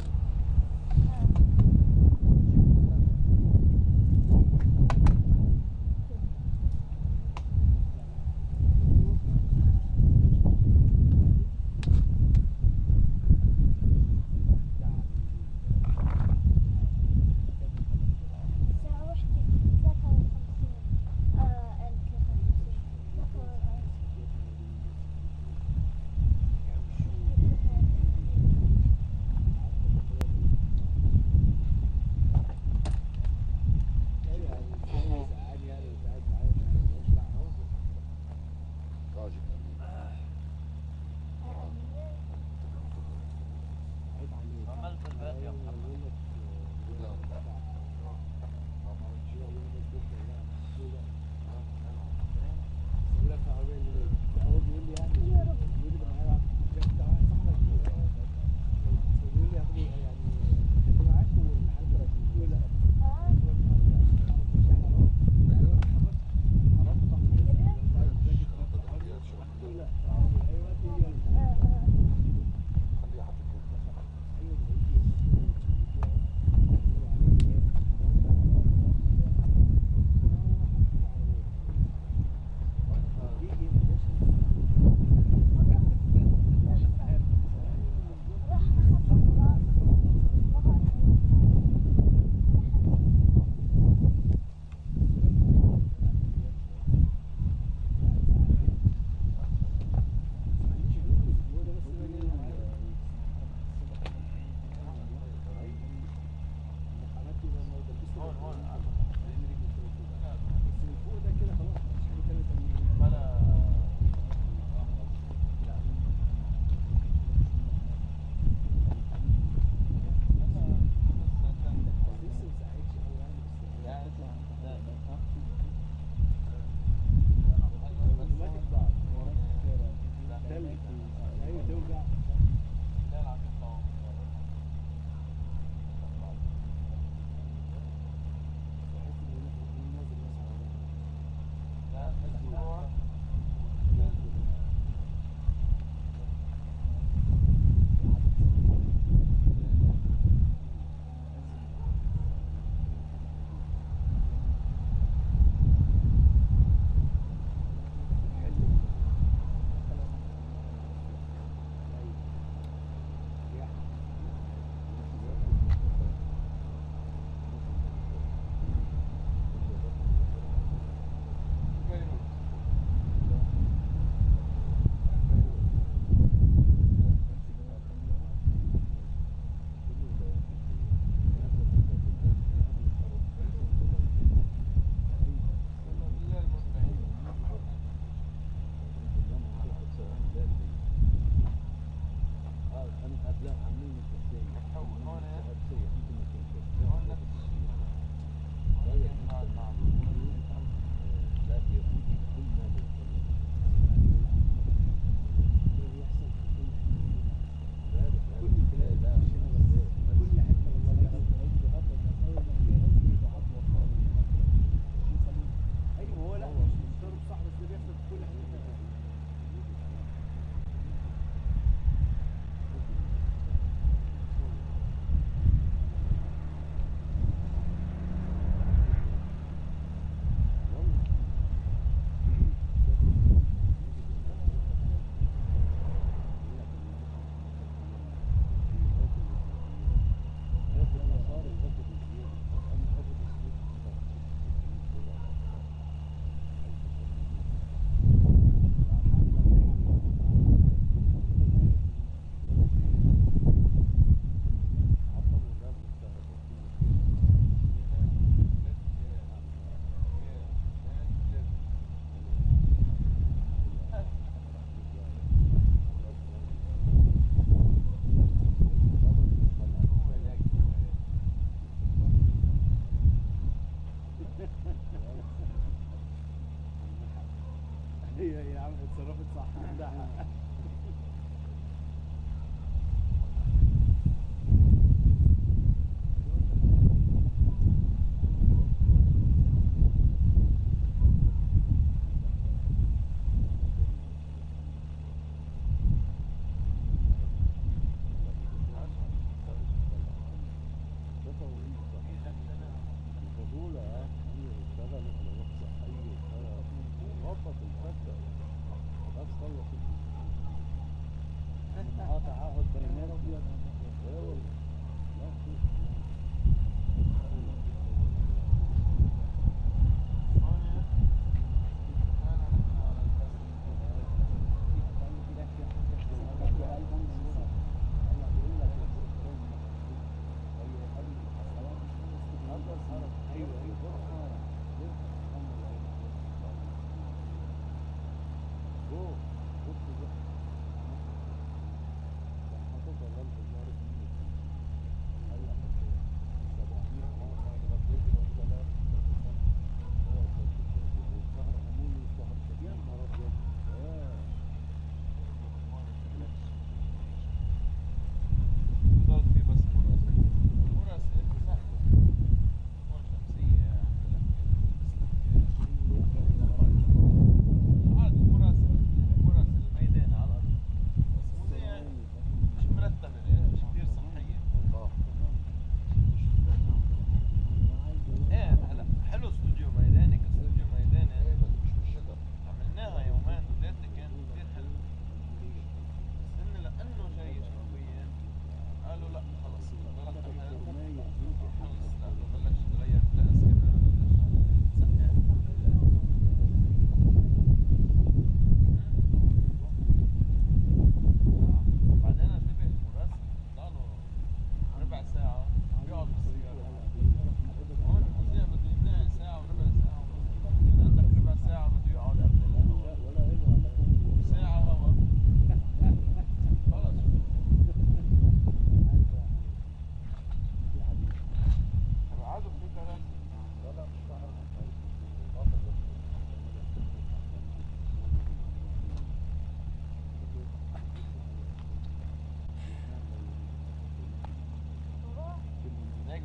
Speaker 11: تصرفت صح امدحها.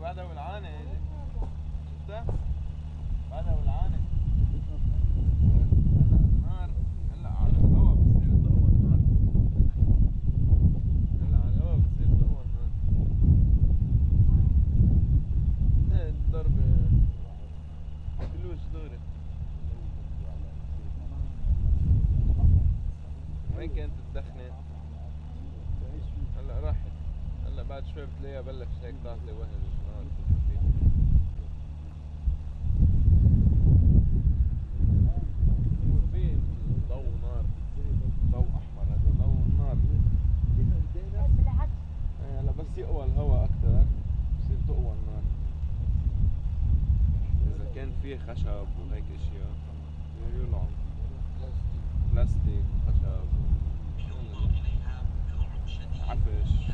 Speaker 9: بعدها والعانة شفتها؟ بعدها والعانة هلا النار هلا على الهوا بتصير تقوى النار هلا على الهوا بتصير تقوى النار ايه الضربة كلوش دوري وين كانت الدخنة؟ هلا راحت هلا بعد شوي بتلاقيها بلش هيك تعطي وهج نار في ضوء نار ضوء احمر هذا ضوء النار هلا بس يقوى الهواء اكثر بصير تقوى النار اذا كان في خشب وهيك اشياء يولعوا بلاستيك وخشب عفش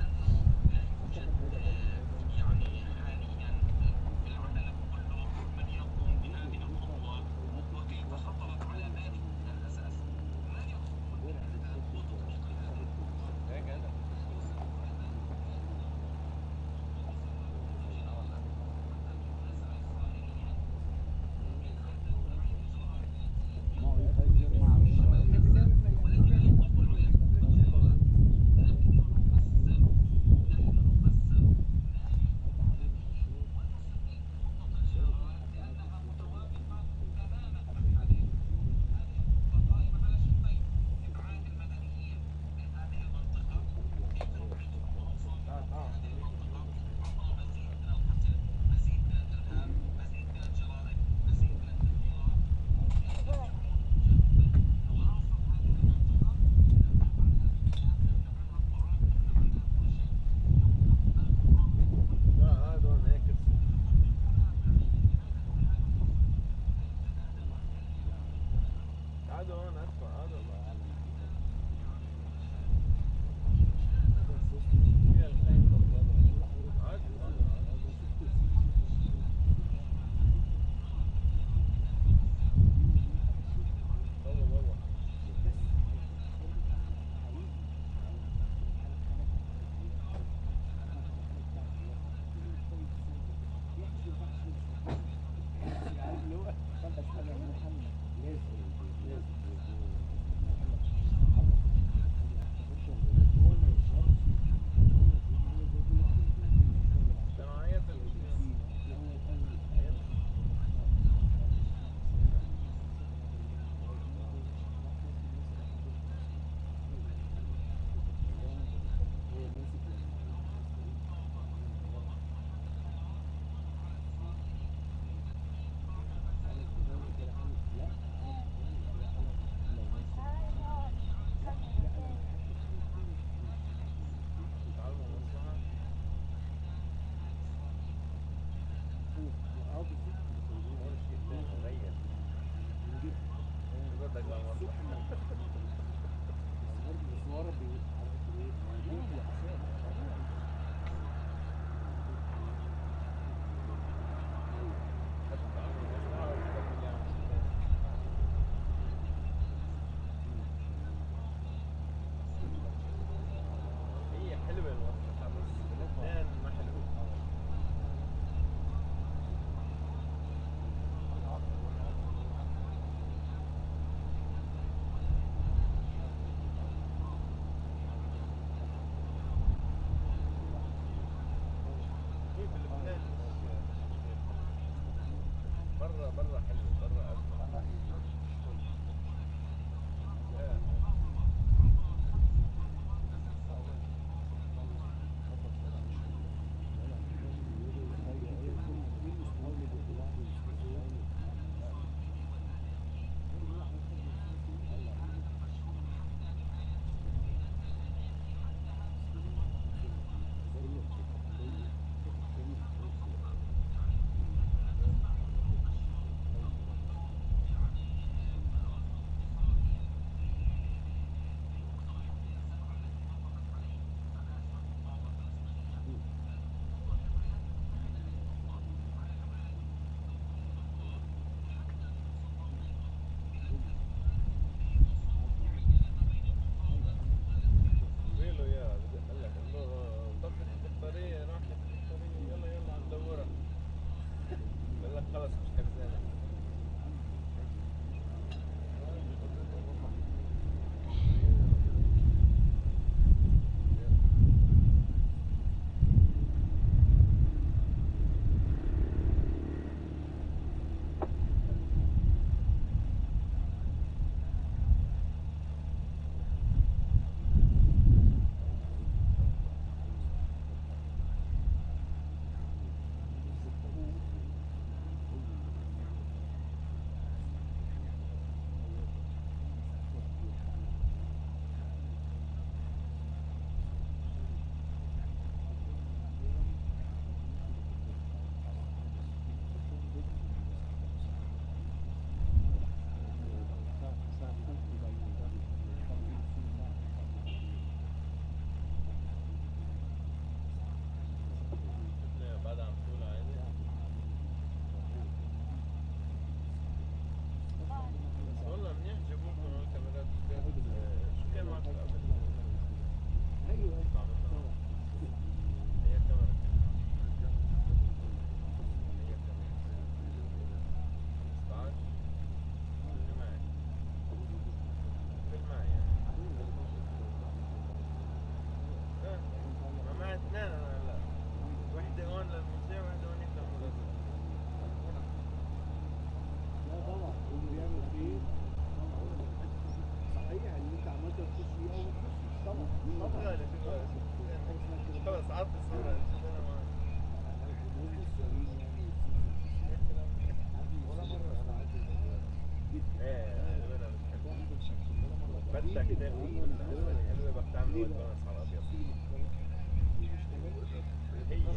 Speaker 9: برا حلو، برا أجمل.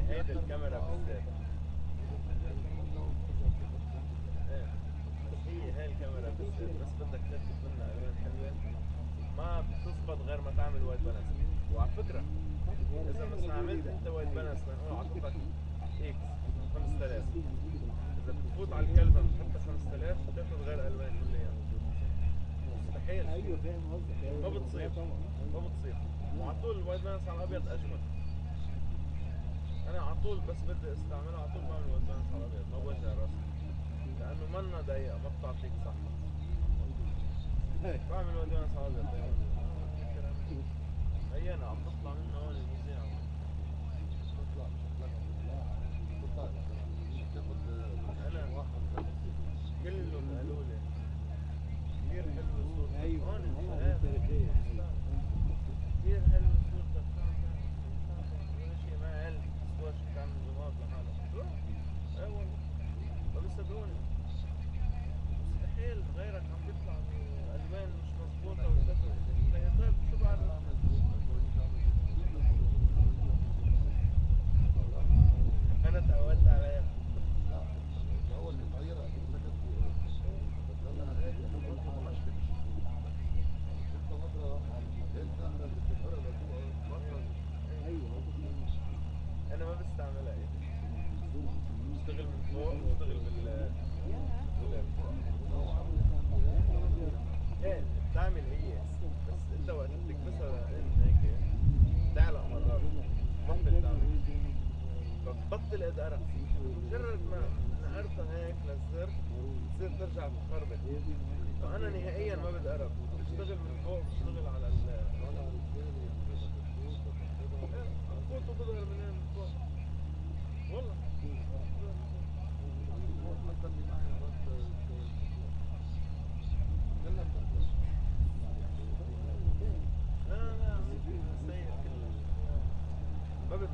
Speaker 9: هيدا الكاميرا بالذات هي الكاميرا بالذات بس بدك تاخد منها الوان حلوه ما بتزبط غير ما تعمل وايد بالانس. وعلى فكره اذا مثلا عملت انت وايد بالانس لنقول اعطيتك اكس 5000 اذا بتفوت على الكلبه بتحط 5000 بتاخد غير الوان كليا مستحيل.
Speaker 11: ايوه فاهم قصدك.
Speaker 9: ما بتصير ما بتصير. وعلى طول الوايد بالانس على الابيض اجمل. انا على طول بس بدي استعملها على طول بعمل وايد بالانس على الابيض ما بوجع راسي لانه منا ضيقه ما بتعطيك صح. بعمل وايد بالانس على الابيض دايما. هي انا عم بطلع منه هون المذيع انا كلهم قالوا لي كثير حلوه صورتك.
Speaker 11: ايوه
Speaker 9: هون
Speaker 11: والله تاريخيه
Speaker 9: كثير حلوه صورتك. ولا شيء ما قال سواش بتعمل زمار لحالك. اي والله ما بيصدقوني. مستحيل غيرك عم بيطلع الوان مش مضبوطه والدفع طيب شو بعرف. انا تعودت عليها.
Speaker 5: اول ما تغيرها
Speaker 9: انا ما بستعملها بشتغل من فوق بشتغل ايه بتعمل هي بس انت وقت بتكبسها هيك تعلق مرات ما بتعمل فبتبطل قد قرف. مجرد ما نقرتها هيك للزر بتصير ترجع تخربط. فانا نهائيا ما بدي قرف بشتغل من فوق بشتغل على بفوت وبظهر من فوق والله.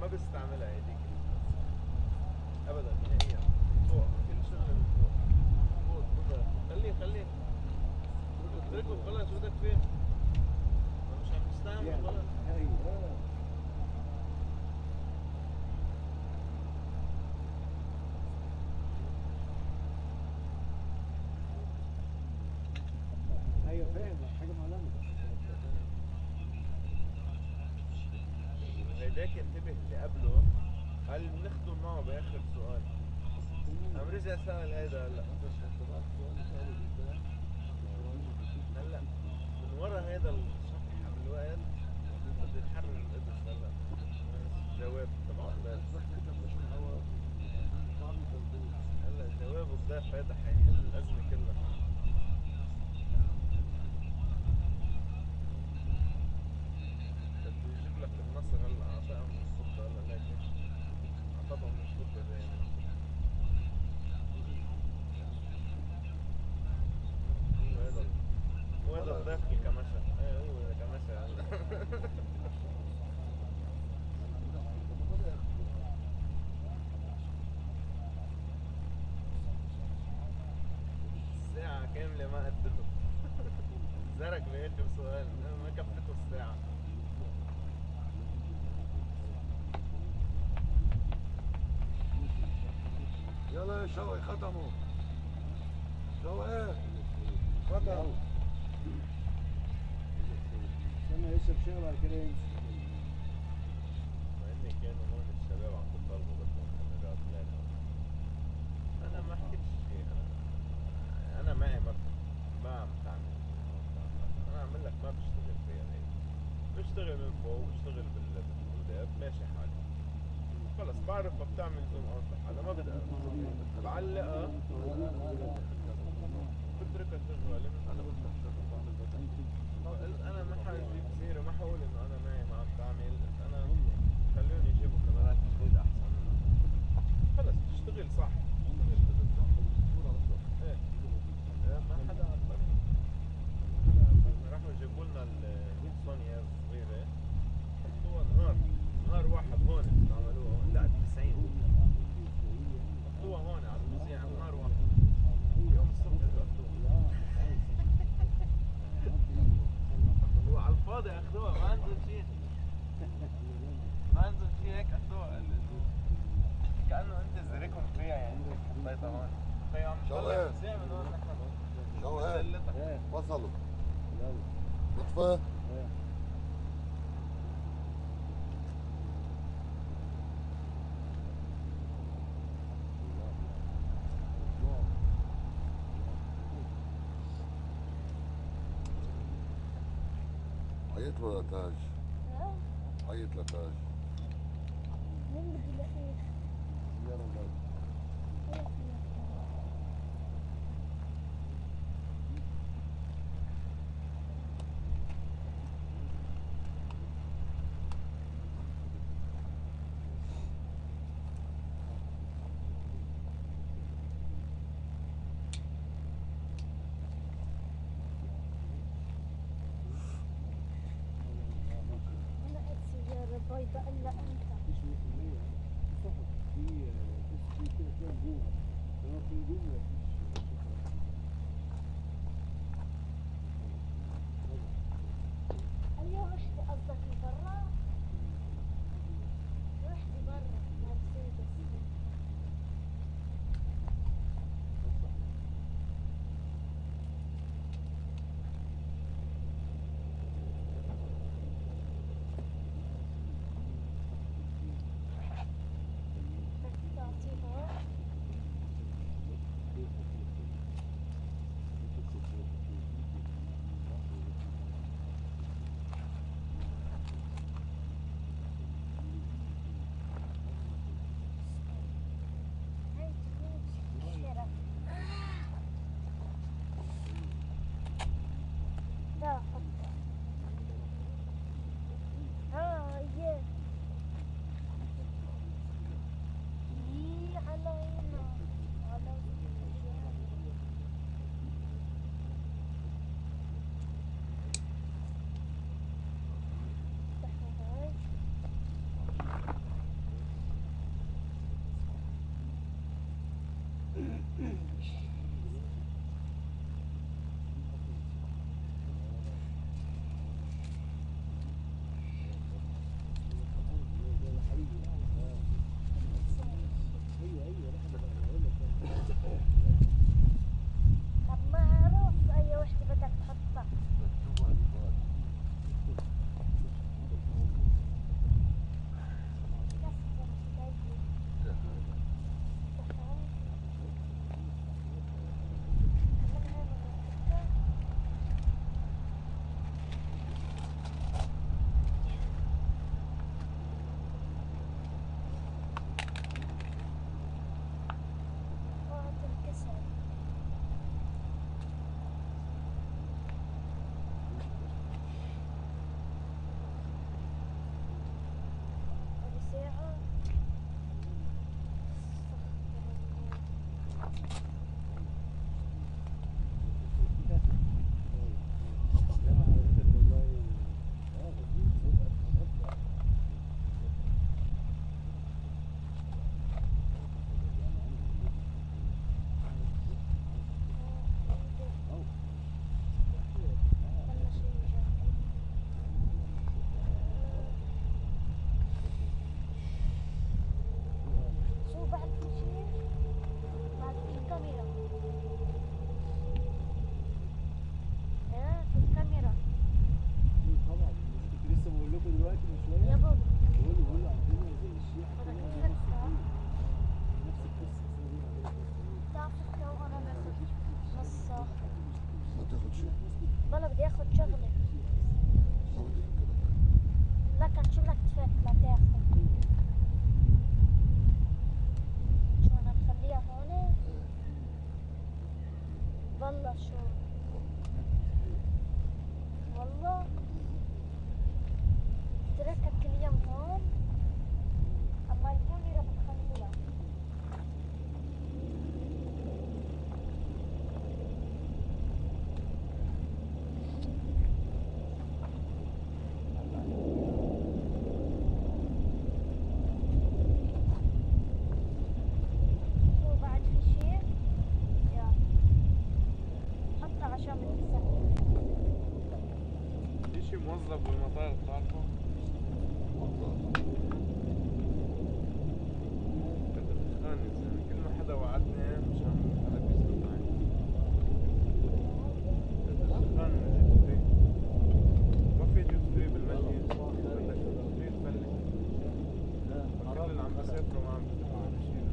Speaker 9: ما بستعملها هذيك ابدا نهائيا. فوق كل شغله من فوق. فوق بضل خليه اتركه خلاص بدك فيه. مش عم نستعمل خلاص.
Speaker 11: ايوه فاهم حاجه معلمه.
Speaker 9: هيداك انتبه اللي قبله قال بنختم معه باخر سؤال. قام رجع سأل هيدا هلا هلا من ورا هيدا الصفحة بالوقت بده يتحرر القدس هلا جواب تبع الضيف. هلا جواب الضيف هيدا حيحل الأزمة كلها. بده يجيب لك النصر هلا أعطاهم من الخطة هلا لكن أعطاهم من الخطة دايما. وهذا الضيف الكمشة. ايه هو كمشة هلا. الساعة كاملة ما قدته. زرق بآخر سؤال ما كفته الساعة.
Speaker 5: يلا يا شوقي ختموا. شوقي ختم.
Speaker 11: استنى يشرب شاي وبعد كده يمشي.
Speaker 9: مع إني كانوا هون الشباب عم بيطلبوا بدهم كاميرات لكن أنا ما حكيتش شيء. أنا معي ما عم تعمل. أنا عم لك ما بشتغل فيها هيك. بشتغل من فوق بشتغل بالوداب ماشي حالي. خلص بعرف ما بتعمل زوم اوت لحالها ما بدي بعلقها بتركها شغالة من انا بفتح انا ما حاجيب سيرة ما حقول انه انا معي ما عم بعمل انا خلوني يجيبوا كاميرات جديد احسن منها. خلص تشتغل صح ايه ما حدا عطل. راحوا يجيبوا لنا السونيا الصغيرة حطوها نهار واحد هون عملوها لا 90 حطوها هون على المذيع نهار واحد يوم الصبح اخذوها. هو على الفاضي اخذوها ما انزل شيء هيك اخذوها كأنه انت زركم فيها يعني حطيتها هون. طيب عم نطلع مذيع من هون نحن
Speaker 5: شوقي وصلوا. لطفة عيط ولا تاج؟ عيط لتاج.
Speaker 8: مين بدي لاقيه؟
Speaker 5: يلا بقى.
Speaker 8: انا السيارة بيضاء الا انت.
Speaker 11: مش 100% فقط في كده كده جوه. لو في جوه مفيش
Speaker 8: ايوه رحتي قصدك لبرا؟ رحتي برا مرسيدس. بدك تعطيها؟ طب معروف أي وحدة بدك تحطها. والله بدي اخذ شغله. لكن شو بدك لا تاخذ؟ شو انا مخليها هون؟ والله شو والله تركها كل يوم هون. اما الكاميرا بتخليها.
Speaker 9: موظف بالمطار بتعرفه؟ كنت خانس يعني كل ما حدا وعدني مشان حدا بيسأل معي. كنت خانس فري. ما في جوز فري بالمجلس. بدك فري تفلت. كل اللي عم بسافروا ما عم بيدفعوا ولا شيء.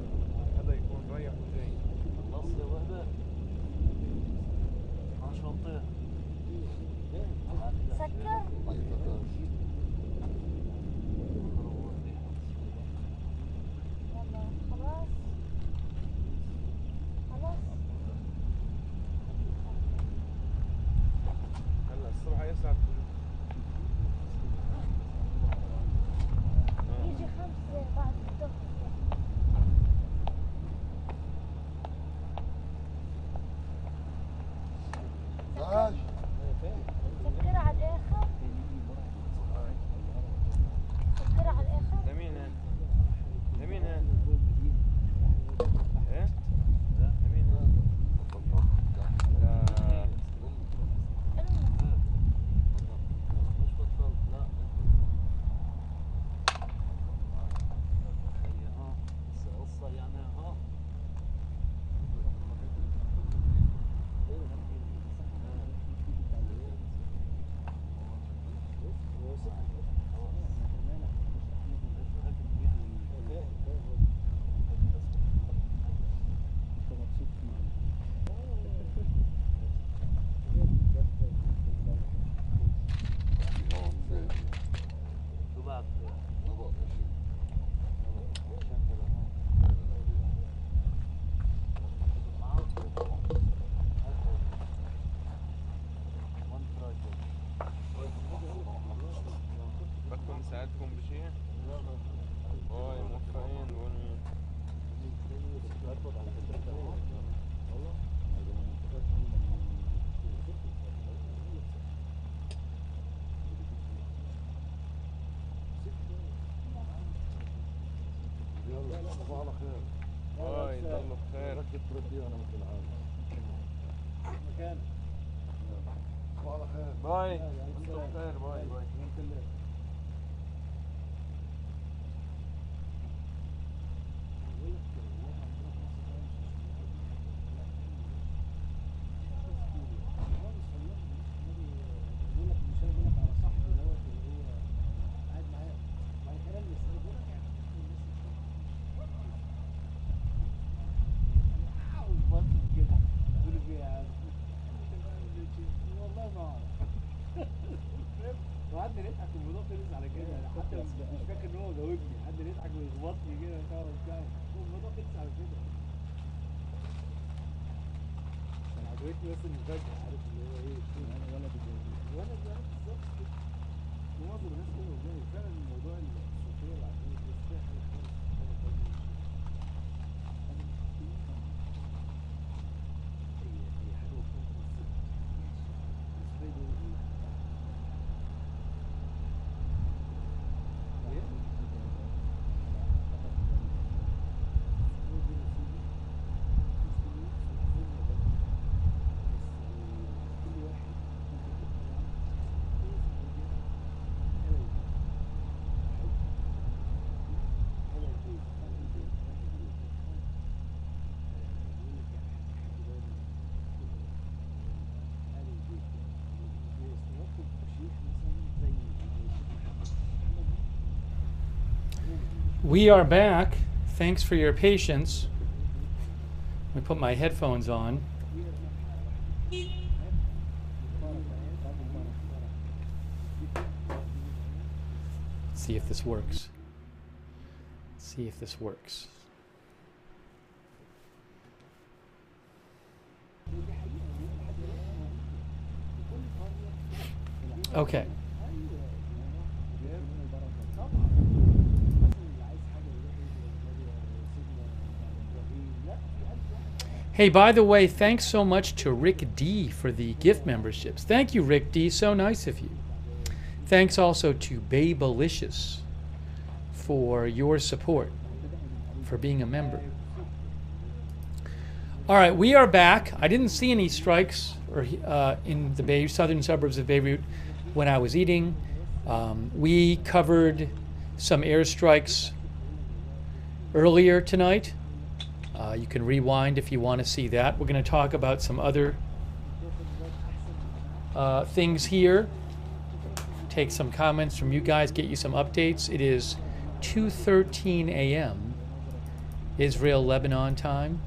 Speaker 9: حدا يكون رايح وجاي.
Speaker 3: خلص يا وهبة. ما شنطيه.
Speaker 8: سكر يلا خلاص خلاص.
Speaker 9: هلا الصبح يسعد
Speaker 8: يجي 5 بعد الظهر. سكر على الآخر. سكر على الآخر.
Speaker 9: لمين هاد؟ لمين هاد؟ ايه؟ لمين هاد؟ لا
Speaker 3: مش بطلت لا. هي ها قصة يعني ها.
Speaker 9: بدكم نساعدكم بشيء؟ اوه موفقين بقولوا.
Speaker 5: يلا تصبحوا على خير.
Speaker 9: باي الله بخير.
Speaker 5: ركب تربيه انا مثل العالم.
Speaker 11: مكان.
Speaker 5: صباح على خير.
Speaker 9: باي. انت بخير. باي باي.
Speaker 11: وقعدنا نضحك والموضوع خلص على كده، حتى مش فاكر ان هو جاوبني، قعدنا نضحك ويخبطني كده وبتاع، والموضوع خلص على كده. كان عجبتني بس المفاجأة، عارف اللي هو ايه، انا ولد ولد يعني بالظبط كده. معظم الناس كده والله فعلا الموضوع الصوتية والعقلية دي فيها حاجة خالص، حاجة خالص. هي حاجة وفيها بالظبط. ماشي. بس فايدة ايه؟
Speaker 1: We are back. Thanks for your patience. Let me put my headphones on. Let's see if this works. Let's see if this works. Okay. Hey, by the way, thanks so much to Rick D for the gift memberships. Thank you, Rick D. So nice of you. Thanks also to Babelicious for your support, for being a member. All right, we are back. I didn't see any strikes in the southern suburbs of Beirut when I was eating. We covered some airstrikes earlier tonight. You can rewind if you want to see that. We're going to talk about some other things here. Take some comments from you guys, get you some updates. It is 2:13 a.m. Israel, Lebanon time.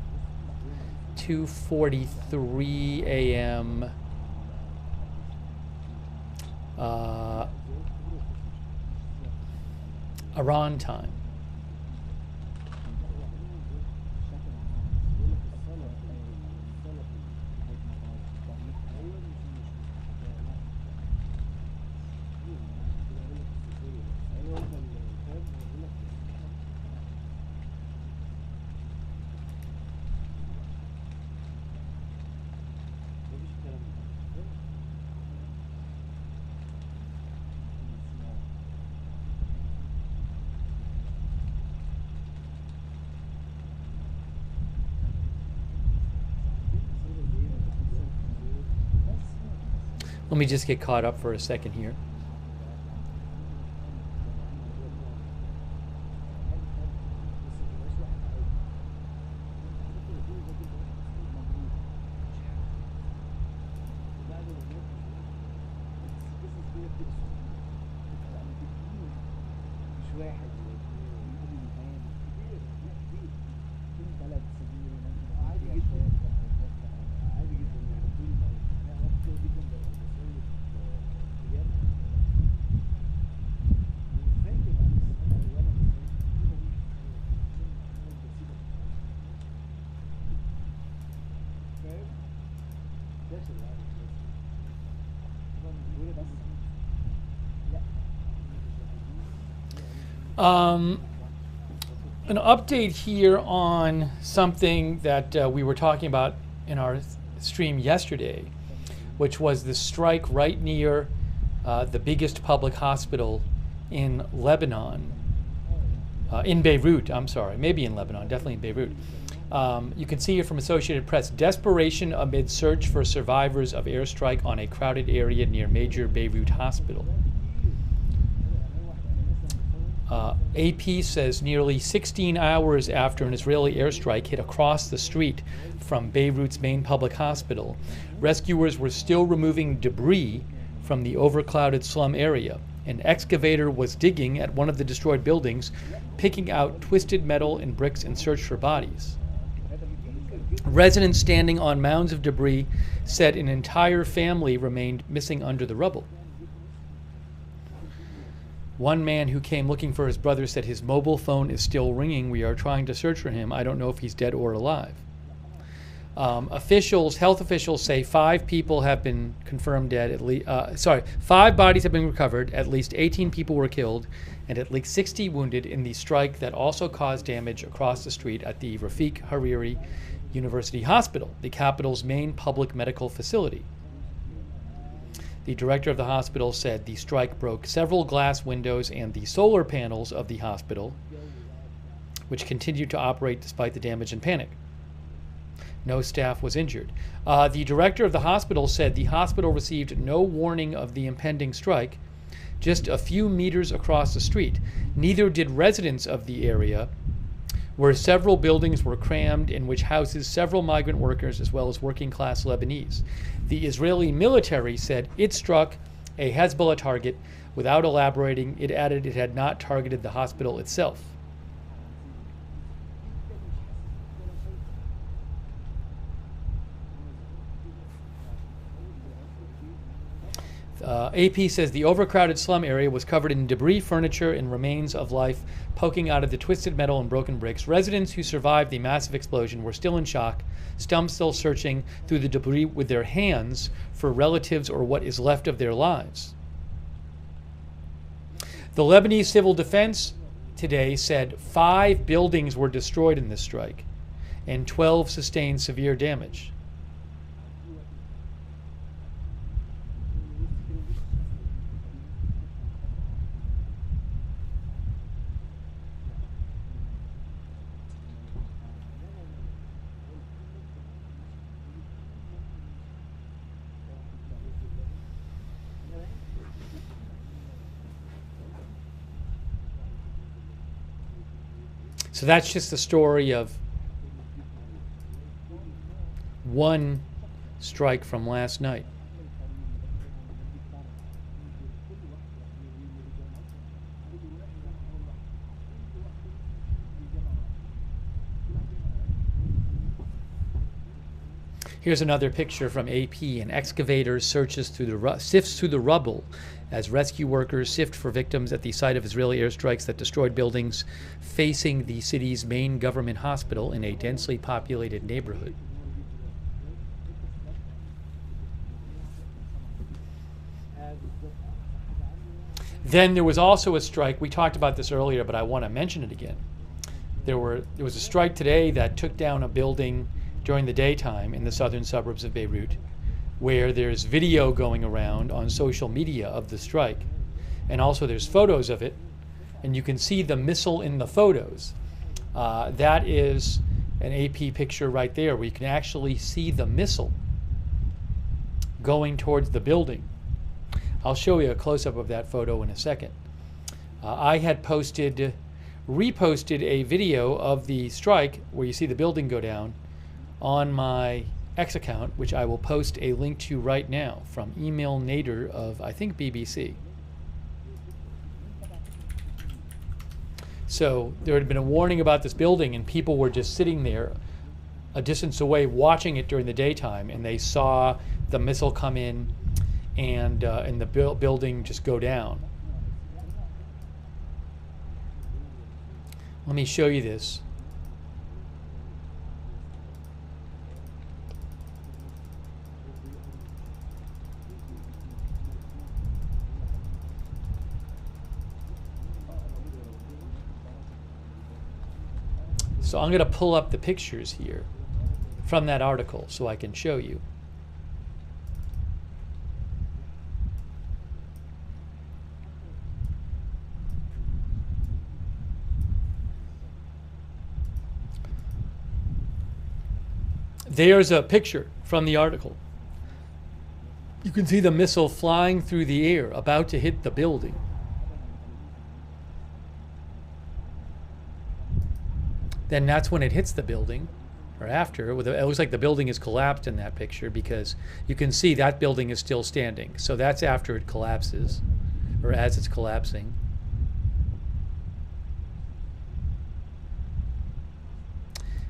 Speaker 1: 2:43 a.m. Iran time. Let me just get caught up for a second here. An update here on something that we were talking about in our stream yesterday, which was the strike right near the biggest public hospital in Lebanon, in Beirut, I'm sorry, maybe in Lebanon, definitely in Beirut. You can see here from Associated Press, desperation amid search for survivors of airstrike on a crowded area near major Beirut hospital. AP says nearly 16 hours after an Israeli airstrike hit across the street from Beirut's main public hospital, rescuers were still removing debris from the overclouded slum area. An excavator was digging at one of the destroyed buildings, picking out twisted metal and bricks in search for bodies. Residents standing on mounds of debris said an entire family remained missing under the rubble. One man who came looking for his brother said his mobile phone is still ringing. We are trying to search for him. I don't know if he's dead or alive. Health officials say 5 people have been confirmed dead. 5 bodies have been recovered. At least 18 people were killed, and at least 60 wounded in the strike that also caused damage across the street at the Rafik Hariri University Hospital, the capital's main public medical facility. The director of the hospital said the strike broke several glass windows and the solar panels of the hospital, which continued to operate despite the damage and panic. No staff was injured. The director of the hospital said the hospital received no warning of the impending strike just a few meters across the street. Neither did residents of the area, where several buildings were crammed in which houses several migrant workers as well as working-class Lebanese. The Israeli military said it struck a Hezbollah target. Without elaborating, it added it had not targeted the hospital itself. AP says the overcrowded slum area was covered in debris, furniture, and remains of life poking out of the twisted metal and broken bricks. Residents who survived the massive explosion were still in shock, some still searching through the debris with their hands for relatives or what is left of their lives. The Lebanese Civil Defense today said 5 buildings were destroyed in this strike and 12 sustained severe damage. So that's just the story of one strike from last night. Here's another picture from AP. An excavator sifts through the rubble as rescue workers sift for victims at the site of Israeli airstrikes that destroyed buildings facing the city's main government hospital in a densely populated neighborhood. Then there was also a strike. We talked about this earlier, but I want to mention it again. There was a strike today that took down a building during the daytime in the southern suburbs of Beirut, where there's video going around on social media of the strike. And also there's photos of it, and you can see the missile in the photos. That is an AP picture right there, where you can actually see the missile going towards the building. I'll show you a close-up of that photo in a second. I had reposted a video of the strike where you see the building go down on my X account, which I will post a link to right now from Email Nader of, I think, BBC. So there had been a warning about this building, and people were just sitting there a distance away watching it during the daytime, and they saw the missile come in and the building just go down. Let me show you this. So I'm going to pull up the pictures here from that article so I can show you. There's a picture from the article. You can see the missile flying through the air, about to hit the building. Then that's when it hits the building, or after. It looks like the building is collapsed in that picture because you can see that building is still standing. So that's after it collapses, or as it's collapsing.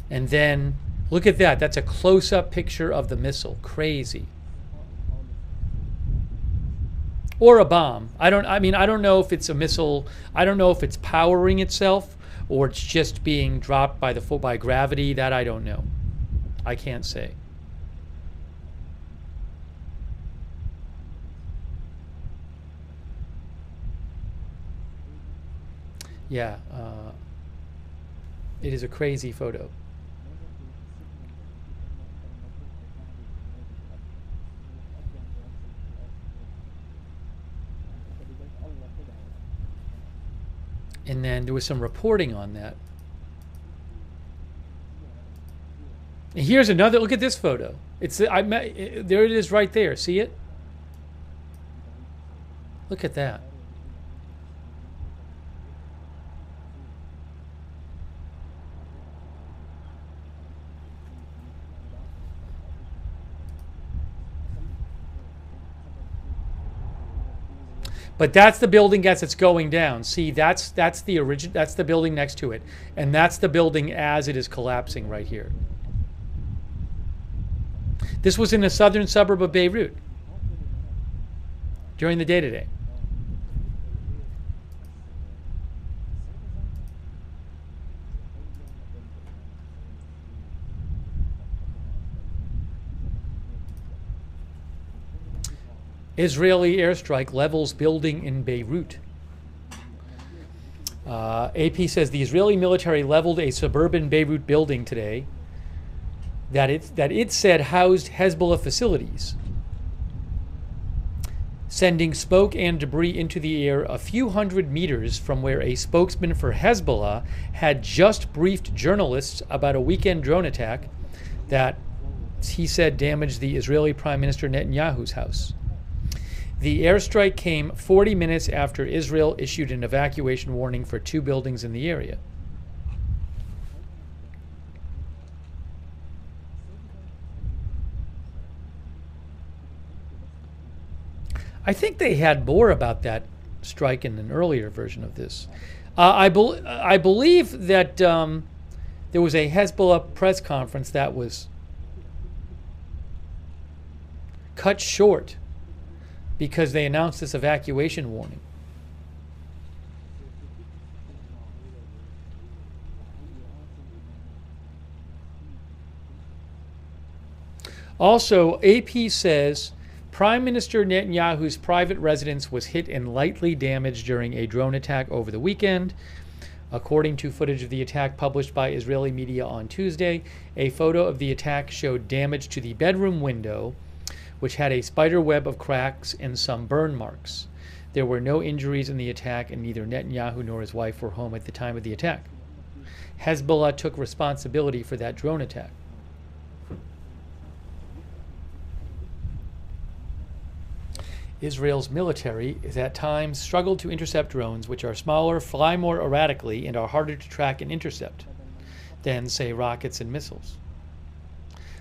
Speaker 1: And then, look at that. That's a close-up picture of the missile. Crazy. Or a bomb. I don't know if it's a missile. I don't know if it's powering itself or it's just being dropped by gravity. That I don't know. I can't say. Yeah, it is a crazy photo. And then there was some reporting on that. And here's another, look at this photo. There it is right there. See it? Look at that. But that's the building as it's going down. See, that's the building next to it. And that's the building as it is collapsing right here. This was in the southern suburb of Beirut during the day today. Israeli airstrike levels building in Beirut. AP says the Israeli military leveled a suburban Beirut building today that it said housed Hezbollah facilities, sending smoke and debris into the air a few hundred meters from where a spokesman for Hezbollah had just briefed journalists about a weekend drone attack that he said damaged the Israeli Prime Minister Netanyahu's house. The airstrike came 40 minutes after Israel issued an evacuation warning for 2 buildings in the area. I think they had more about that strike in an earlier version of this. I believe that there was a Hezbollah press conference that was cut short because they announced this evacuation warning. Also, AP says Prime Minister Netanyahu's private residence was hit and lightly damaged during a drone attack over the weekend. According to footage of the attack published by Israeli media on Tuesday, a photo of the attack showed damage to the bedroom window, which had a spider web of cracks and some burn marks. There were no injuries in the attack, and neither Netanyahu nor his wife were home at the time of the attack. Hezbollah took responsibility for that drone attack. Israel's military is at times struggled to intercept drones, which are smaller, fly more erratically, and are harder to track and intercept than, say, rockets and missiles.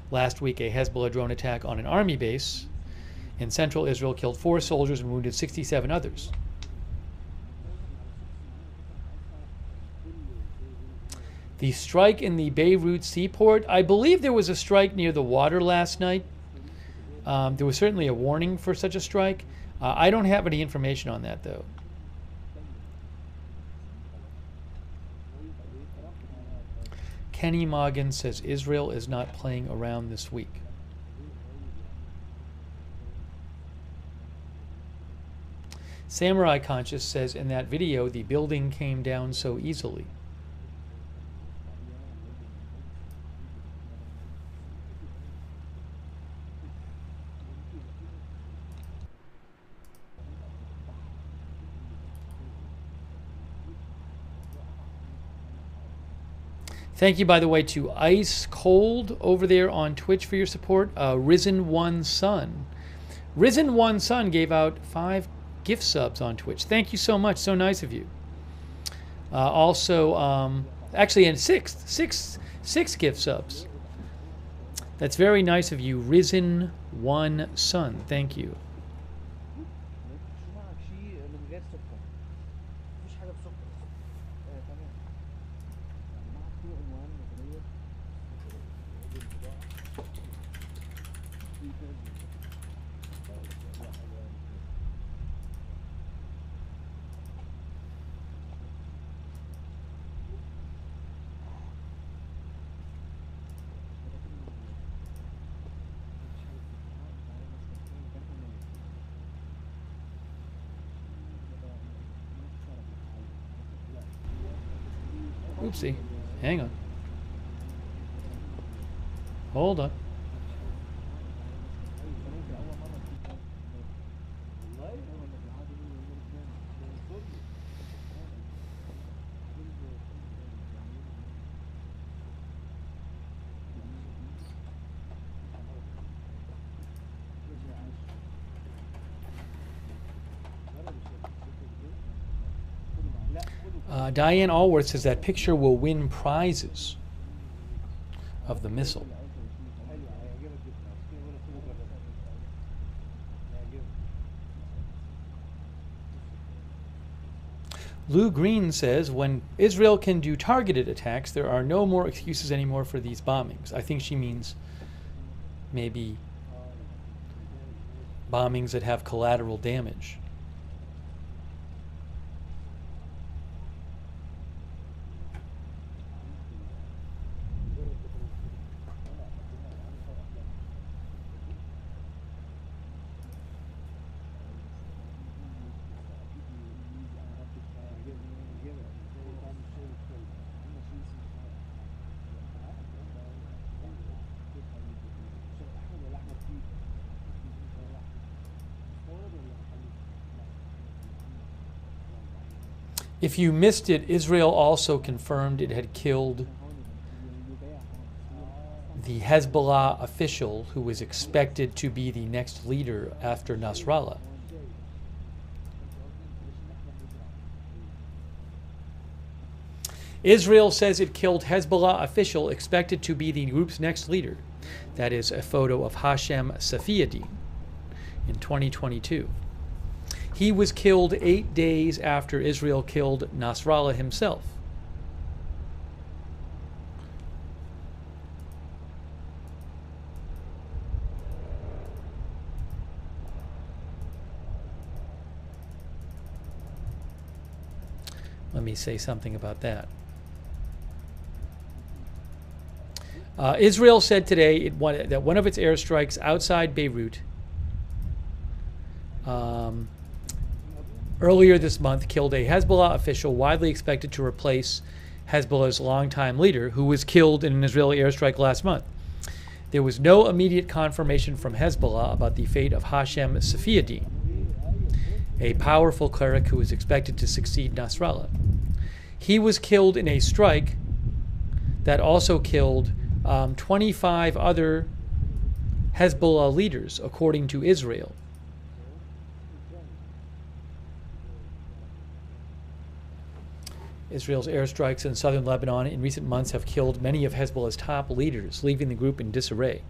Speaker 1: Last week, a Hezbollah drone attack on an army base in central Israel killed 4 soldiers and wounded 67 others. The strike in the Beirut seaport, I believe there was a strike near the water last night. There was certainly a warning for such a strike. I don't have any information on that, though. Kenny Moggan says Israel is not playing around this week. Samurai Conscious says in that video the building came down so easily. Thank you, by the way, to Ice Cold over there on Twitch for your support. Risen One Sun. Risen One Sun gave out 5 gift subs on Twitch. Thank you so much. So nice of you. Also, actually, and six gift subs. That's very nice of you, Risen One Sun. Thank you.
Speaker 7: شو معك شيء من غير سكر؟ مفيش حاجة بسكر. تمام. معك فيه عنوان مدنية؟
Speaker 1: Oopsie. Hang on. Hold on. Diane Allworth says that picture will win prizes of the missile. Lou Green says, when Israel can do targeted attacks, there are no more excuses anymore for these bombings. I think she means maybe bombings that have collateral damage. If you missed it, Israel also confirmed it had killed the Hezbollah official who was expected to be the next leader after Nasrallah. Israel says it killed Hezbollah official expected to be the group's next leader. That is a photo of Hashem Safiaddin in 2022. He was killed 8 days after Israel killed Nasrallah himself. Let me say something about that. Israel said today that one of its airstrikes outside Beirut earlier this month killed a Hezbollah official widely expected to replace Hezbollah's longtime leader, who was killed in an Israeli airstrike last month. There was no immediate confirmation from Hezbollah about the fate of Hashem Safiaddin, a powerful cleric who was expected to succeed Nasrallah. He was killed in a strike that also killed 25 other Hezbollah leaders, according to Israel. Israel's airstrikes in southern Lebanon in recent months have killed many of Hezbollah's top leaders, leaving the group in disarray.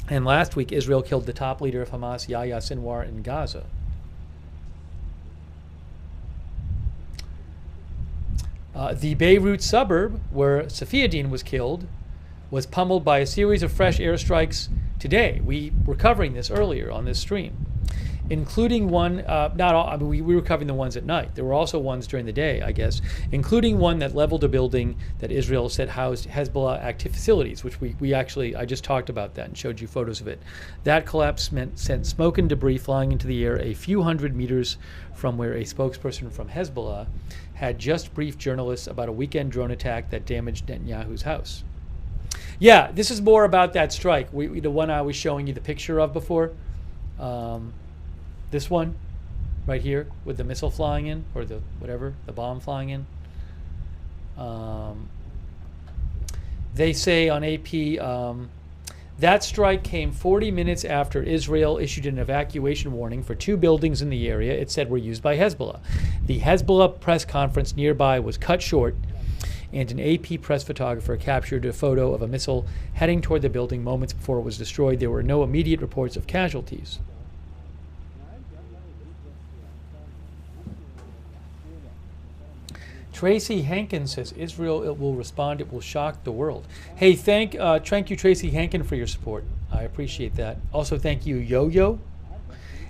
Speaker 1: And last week, Israel killed the top leader of Hamas, Yahya Sinwar, in Gaza. The Beirut suburb where Safiaddin was killed was pummeled by a series of fresh airstrikes today. We were covering this earlier on this stream, including one, not all, I mean, we were covering the ones at night. There were also ones during the day, I guess, including one that leveled a building that Israel said housed Hezbollah active facilities, which I just talked about that and showed you photos of it. That collapse sent smoke and debris flying into the air a few hundred meters from where a spokesperson from Hezbollah had just briefed journalists about a weekend drone attack that damaged Netanyahu's house. Yeah, this is more about that strike, the one I was showing you the picture of before. This one right here with the missile flying in, or the whatever, the bomb flying in. They say on AP, that strike came 40 minutes after Israel issued an evacuation warning for 2 buildings in the area it said were used by Hezbollah. The Hezbollah press conference nearby was cut short, and an AP press photographer captured a photo of a missile heading toward the building moments before it was destroyed. There were no immediate reports of casualties. Tracy Hankin says Israel it will respond. It will shock the world. Hey, thank you, Tracy Hankin, for your support. I appreciate that. Also, thank you, Yo-Yo,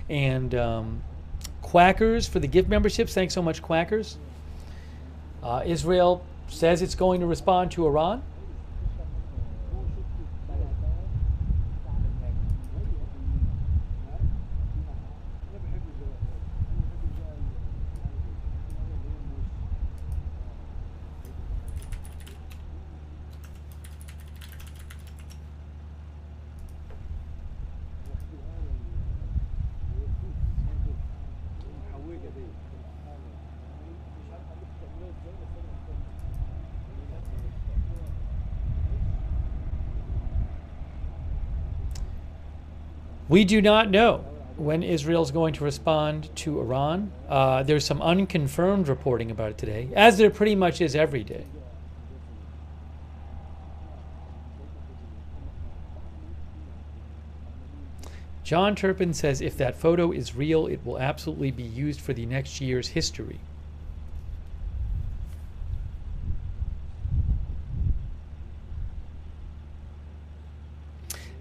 Speaker 1: and Quackers for the gift memberships. Thanks so much, Quackers. Israel says it's going to respond to Iran. We do not know when Israel's going to respond to Iran. There's some unconfirmed reporting about it today, as there pretty much is every day. John Turpin says if that photo is real, it will absolutely be used for the next year's history.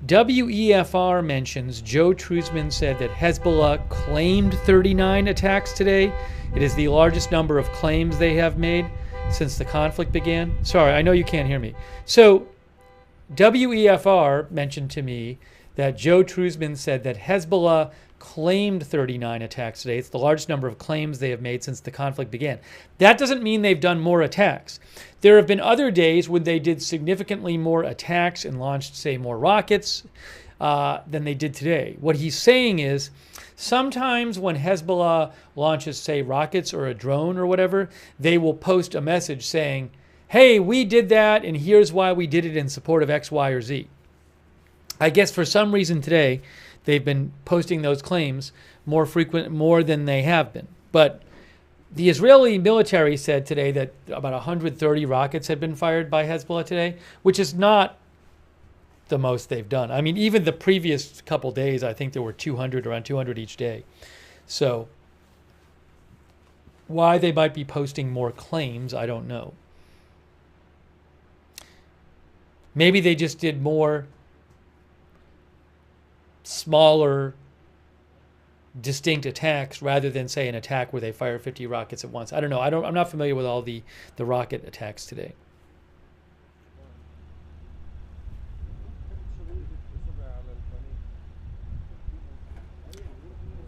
Speaker 1: WEFR mentions Joe Truzman said that Hezbollah claimed 39 attacks today. It is the largest number of claims they have made since the conflict began. Sorry, I know you can't hear me. So WEFR mentioned to me that Joe Truzman said that Hezbollah claimed 39 attacks today. It's the largest number of claims they have made since the conflict began. That doesn't mean they've done more attacks. There have been other days when they did significantly more attacks and launched, say, more rockets than they did today. What he's saying is sometimes when Hezbollah launches, say, rockets or a drone or whatever, they will post a message saying, hey, we did that and here's why we did it in support of X, Y, or Z. I guess for some reason today, they've been posting those claims more than they have been. But the Israeli military said today that about 130 rockets had been fired by Hezbollah today, which is not the most they've done. I mean, even the previous couple days, I think there were 200, around 200 each day. So why they might be posting more claims, I don't know. Maybe they just did more smaller, distinct attacks rather than, say, an attack where they fire 50 rockets at once. I don't know. I'm not familiar with all the rocket attacks today.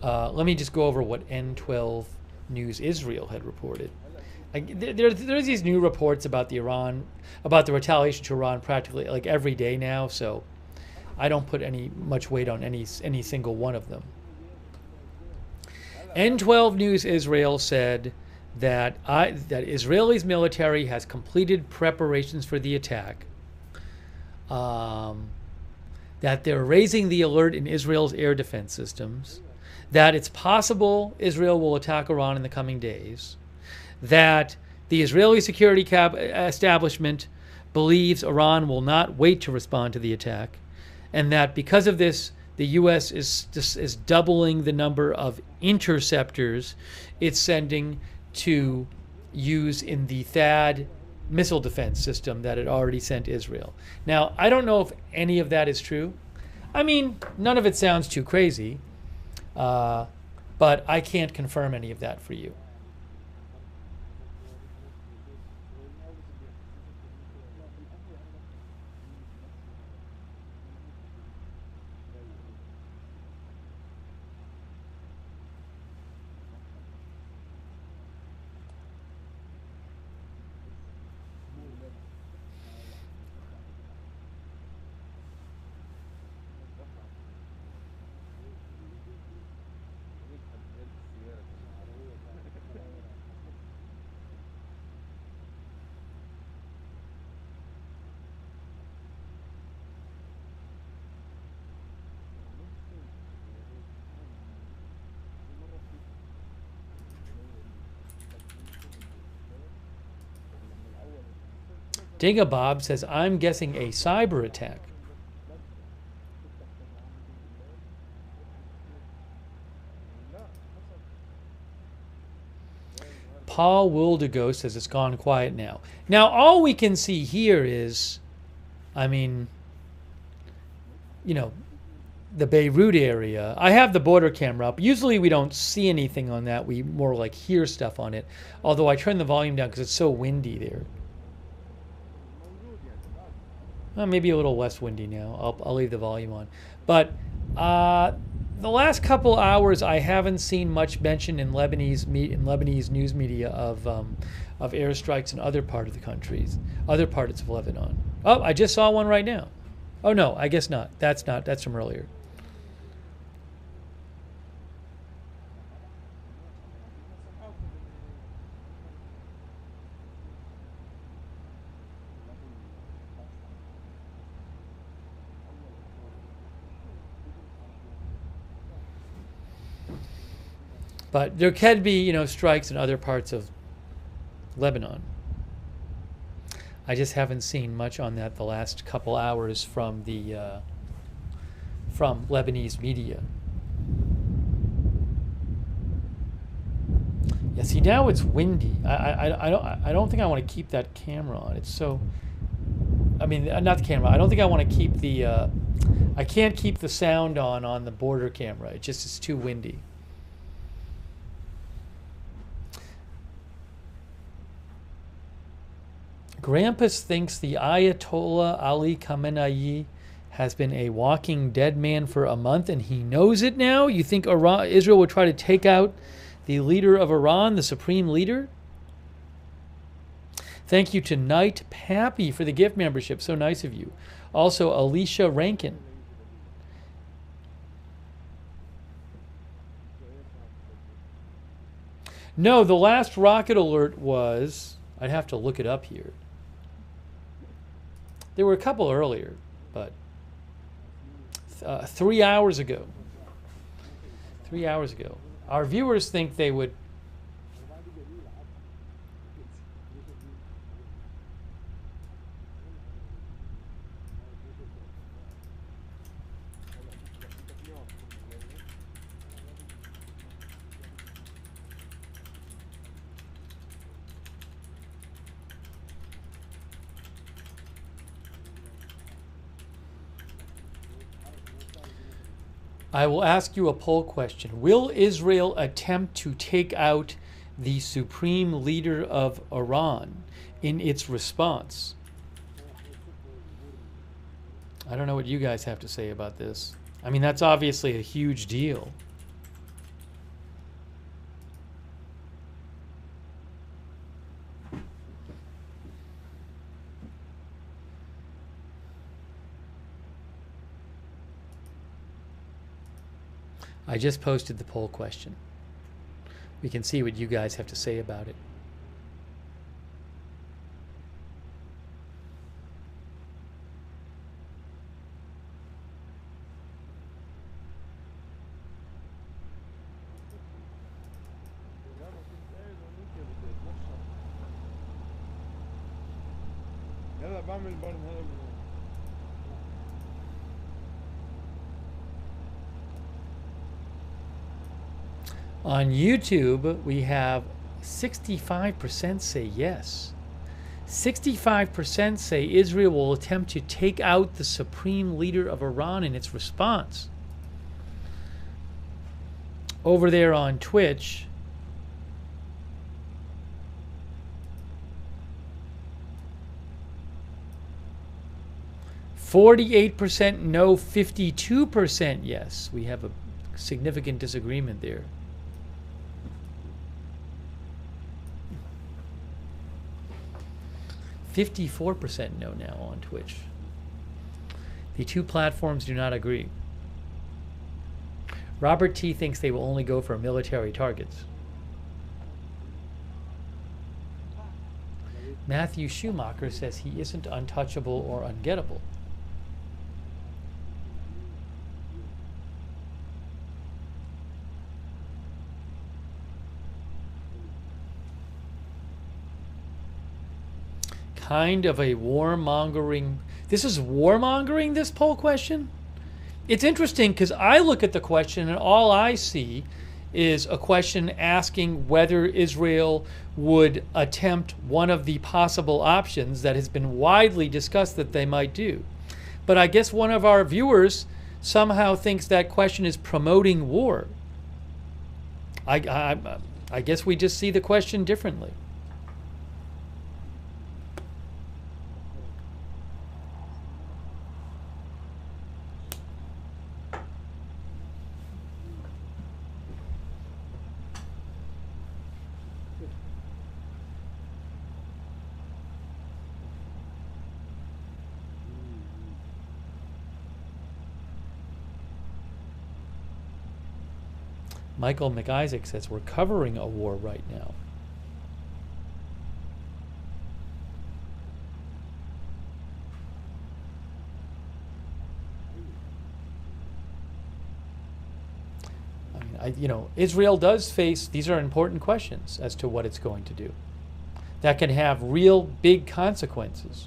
Speaker 1: Let me just go over what N12 News Israel had reported. There's these new reports about the retaliation to Iran practically like every day now, so I don't put much weight on any single one of them. N12 News Israel said that Israel's military has completed preparations for the attack, that they're raising the alert in Israel's air defense systems, that it's possible Israel will attack Iran in the coming days, that the Israeli security establishment believes Iran will not wait to respond to the attack, and that because of this, the U.S. is doubling the number of interceptors it's sending to use in the THAAD missile defense system that it already sent Israel. Now, I don't know if any of that is true. I mean, none of it sounds too crazy, but I can't confirm any of that for you. Dingabob says, I'm guessing a cyber attack. Paul Wildigo says it's gone quiet now. Now, all we can see here is, I mean, you know, the Beirut area. I have the border camera up. Usually we don't see anything on that. We more like hear stuff on it. Although I turn the volume down because it's so windy there. Well, maybe a little less windy now. I'll leave the volume on. But the last couple hours, I haven't seen much mention in Lebanese news media of airstrikes in other parts of the countries, other parts of Lebanon. Oh, I just saw one right now. Oh no, I guess not. That's from earlier. But there can be, you know, strikes in other parts of Lebanon. I just haven't seen much on that the last couple hours from the from Lebanese media. Yeah, see, now it's windy. I don't think I want to keep that camera on. It's so. I mean, not the camera. I don't think I want to keep the. I can't keep the sound on the border camera. It's too windy. Grampus thinks the Ayatollah Ali Khamenei has been a walking dead man for a month and he knows it now? You think Israel would try to take out the leader of Iran, the supreme leader? Thank you to Knight Pappy for the gift membership. So nice of you. Also, Alicia Rankin. No, the last rocket alert was... I'd have to look it up here. There were a couple earlier, but 3 hours ago. 3 hours ago. Our viewers think they would... I will ask you a poll question. Will Israel attempt to take out the supreme leader of Iran in its response? I don't know what you guys have to say about this. I mean, that's obviously a huge deal. I just posted the poll question. We can see what you guys have to say about it. On YouTube, we have 65% say yes. 65% say Israel will attempt to take out the supreme leader of Iran in its response. Over there on Twitch, %48% no, 52% yes. We have a significant disagreement there. 54% no now on Twitch. The two platforms do not agree. Robert T. thinks they will only go for military targets. Matthew Schumacher says he isn't untouchable or ungettable. kind of a warmongering. This is warmongering, this poll question? It's interesting because I look at the question and all I see is a question asking whether Israel would attempt one of the possible options that has been widely discussed that they might do. But I guess one of our viewers somehow thinks that question is promoting war. I guess we just see the question differently. Michael McIsaac says we're covering a war right now. I mean, Israel does face, these are important questions as to what it's going to do. That can have real big consequences.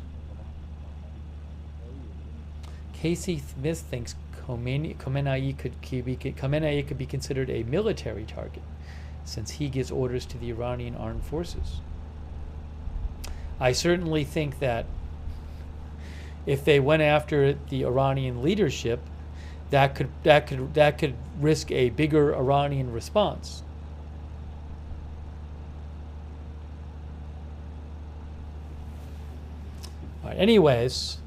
Speaker 1: Casey Smith thinks Khamenei could be considered a military target since he gives orders to the Iranian armed forces. I certainly think that if they went after the Iranian leadership, that could risk a bigger Iranian response. All right, anyways,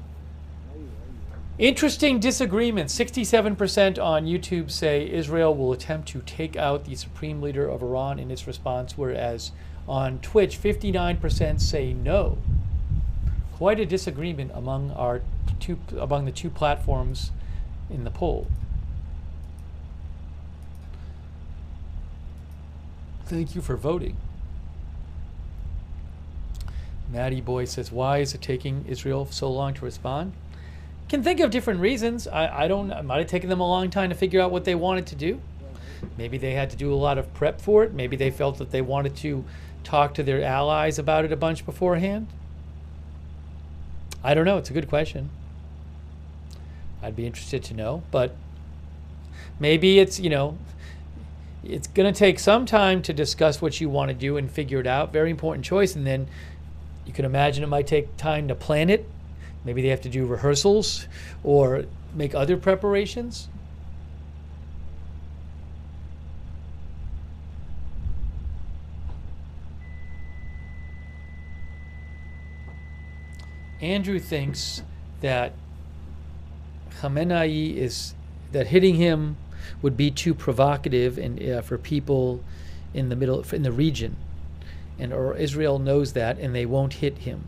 Speaker 1: interesting disagreement. 67% on YouTube say Israel will attempt to take out the supreme leader of Iran in its response, whereas on Twitch, 59% say no. Quite a disagreement among the two platforms in the poll. Thank you for voting. Maddie Boy says, why is it taking Israel so long to respond? Can think of different reasons. It might have taken them a long time to figure out what they wanted to do. Maybe they had to do a lot of prep for it. Maybe they felt that they wanted to talk to their allies about it a bunch beforehand. I don't know. It's a good question. I'd be interested to know. But maybe it's, it's going to take some time to discuss what you want to do and figure it out. Very important choice. And then you can imagine it might take time to plan it. Maybe they have to do rehearsals or make other preparations. Andrew thinks that Khamenei that hitting him would be too provocative and for people in the region, or Israel knows that and they won't hit him.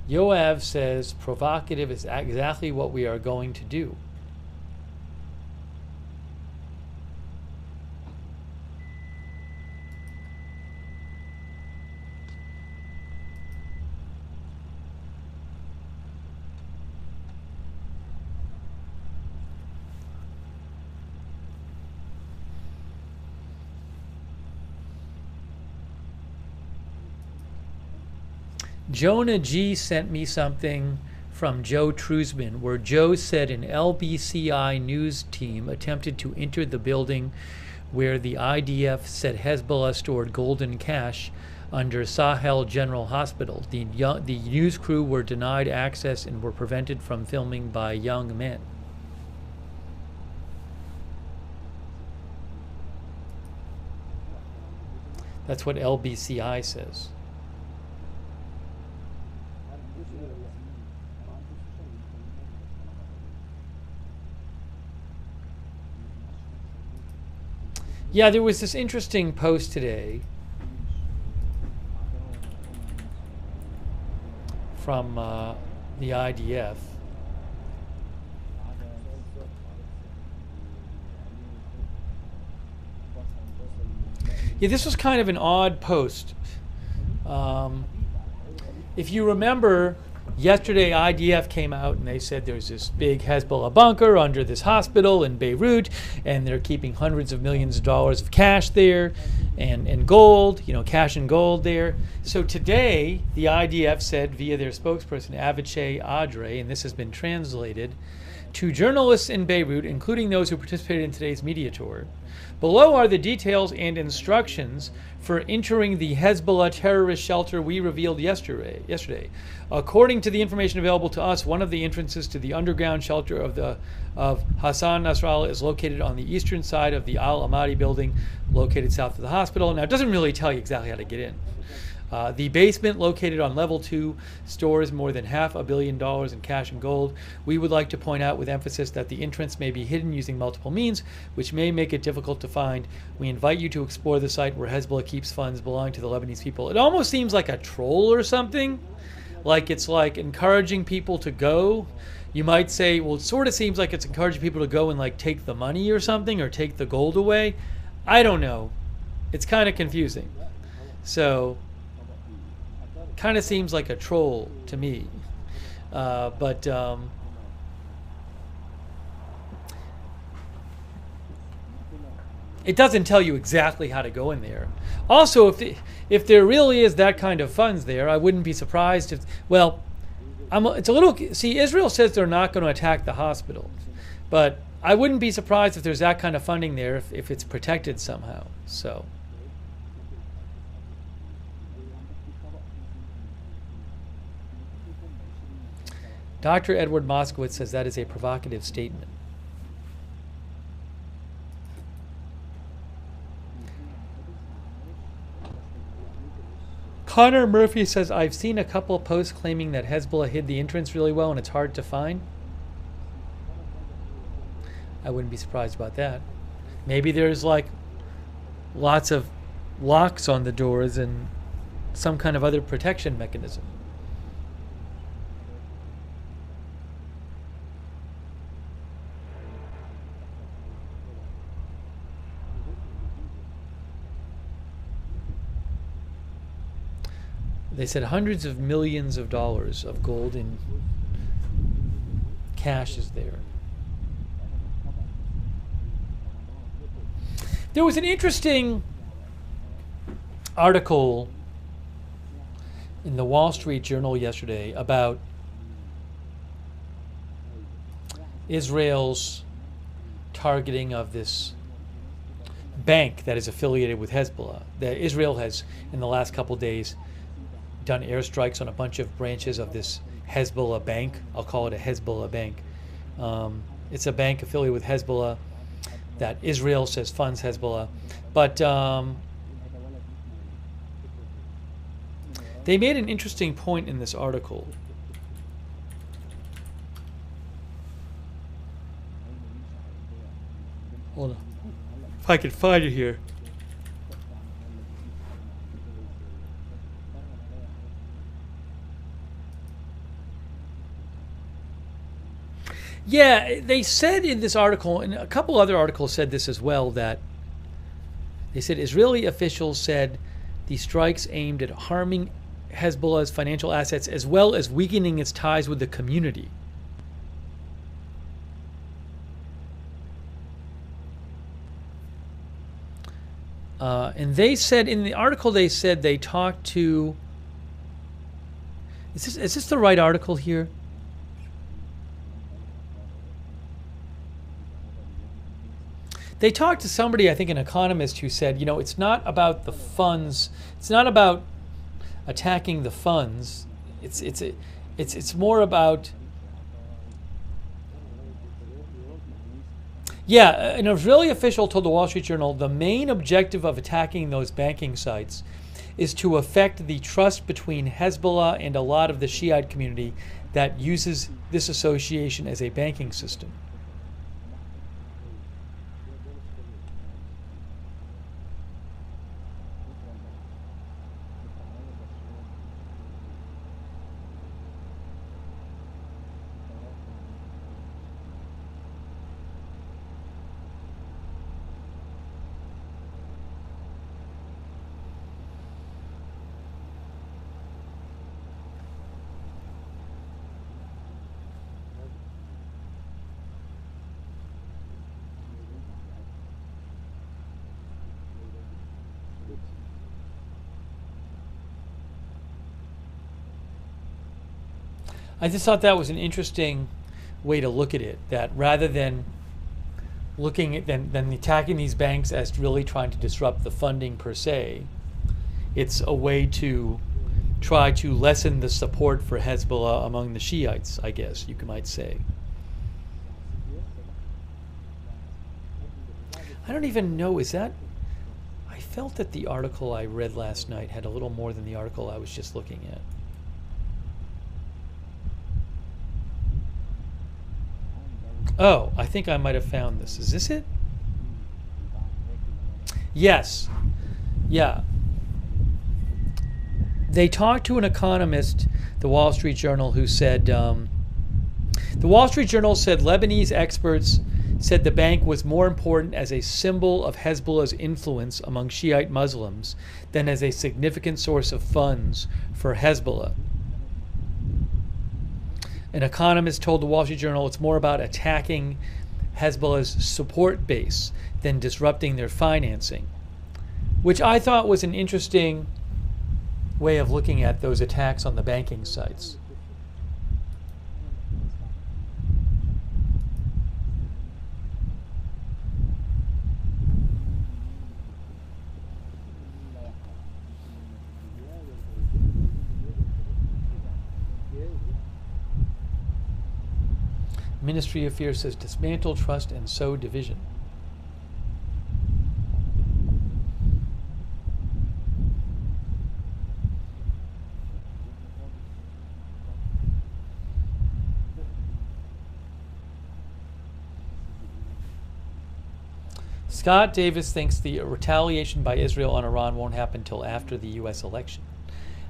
Speaker 1: Yoav says provocative is exactly what we are going to do. Jonah G sent me something from Joe Trusman where Joe said an LBCI news team attempted to enter the building where the IDF said Hezbollah stored golden cash under Sahel General Hospital. The news crew were denied access and were prevented from filming by young men. That's what LBCI says. Yeah, there was this interesting post today from the IDF. Yeah, this was kind of an odd post. If you remember, yesterday IDF came out and they said there's this big Hezbollah bunker under this hospital in Beirut, and they're keeping hundreds of millions of dollars of cash there and gold, cash and gold there. So today, the IDF said via their spokesperson, Aviation, and this has been translated, to journalists in Beirut, including those who participated in today's media tour, below are the details and instructions for entering the Hezbollah terrorist shelter we revealed yesterday. According to the information available to us, one of the entrances to the underground shelter of Hassan Nasrallah is located on the eastern side of the Al Amadi building, located south of the hospital. Now, it doesn't really tell you exactly how to get in. The basement, located on level 2, stores more than $500 million in cash and gold. We would like to point out with emphasis that the entrance may be hidden using multiple means, which may make it difficult to find. We invite you to explore the site where Hezbollah keeps funds belonging to the Lebanese people. It almost seems like a troll or something. Like it's like encouraging people to go. You might say, well, it sort of seems like it's encouraging people to go and like take the money or something, or take the gold away. I don't know. It's kind of confusing. So kind of seems like a troll to me, but it doesn't tell you exactly how to go in there. Also, if there really is that kind of funds there, I wouldn't be surprised if, well, it's a little, see, Israel says they're not going to attack the hospital, but I wouldn't be surprised if there's that kind of funding there if it's protected somehow. So Dr. Edward Moskowitz says that is a provocative statement. Connor Murphy says, I've seen a couple of posts claiming that Hezbollah hid the entrance really well and it's hard to find. I wouldn't be surprised about that. Maybe there's like lots of locks on the doors and some kind of other protection mechanism. They said hundreds of millions of dollars of gold and cash is there. There was an interesting article in the Wall Street Journal yesterday about Israel's targeting of this bank that is affiliated with Hezbollah. That Israel has, in the last couple days, done airstrikes on a bunch of branches of this Hezbollah bank. I'll call it a Hezbollah bank. It's a bank affiliated with Hezbollah that Israel says funds Hezbollah. But they made an interesting point in this article. Hold on. If I can find it here. Yeah, they said in this article, and a couple other articles said this as well, that they said Israeli officials said the strikes aimed at harming Hezbollah's financial assets as well as weakening its ties with the community. And they said in the article, they said they talked to. Is this the right article here? They talked to somebody, I think an economist, who said, you know, it's not about the funds. It's not about attacking the funds. It's more about. Yeah, an Israeli official told the Wall Street Journal the main objective of attacking those banking sites is to affect the trust between Hezbollah and a lot of the Shiite community that uses this association as a banking system. I just thought that was an interesting way to look at it. That rather than looking at than attacking these banks as really trying to disrupt the funding per se, it's a way to try to lessen the support for Hezbollah among the Shiites, I guess you might say. I don't even know, is that... I felt that the article I read last night had a little more than the article I was just looking at. Oh, I think I might have found this. Is this it? Yes. Yeah. They talked to an economist, the Wall Street Journal, who said, the Wall Street Journal said Lebanese experts said the bank was more important as a symbol of Hezbollah's influence among Shiite Muslims than as a significant source of funds for Hezbollah. An economist told the Wall Street Journal it's more about attacking Hezbollah's support base than disrupting their financing, which I thought was an interesting way of looking at those attacks on the banking sites. Ministry of Affairs says dismantle trust and sow division. Scott Davis thinks the retaliation by Israel on Iran won't happen until after the U.S. election.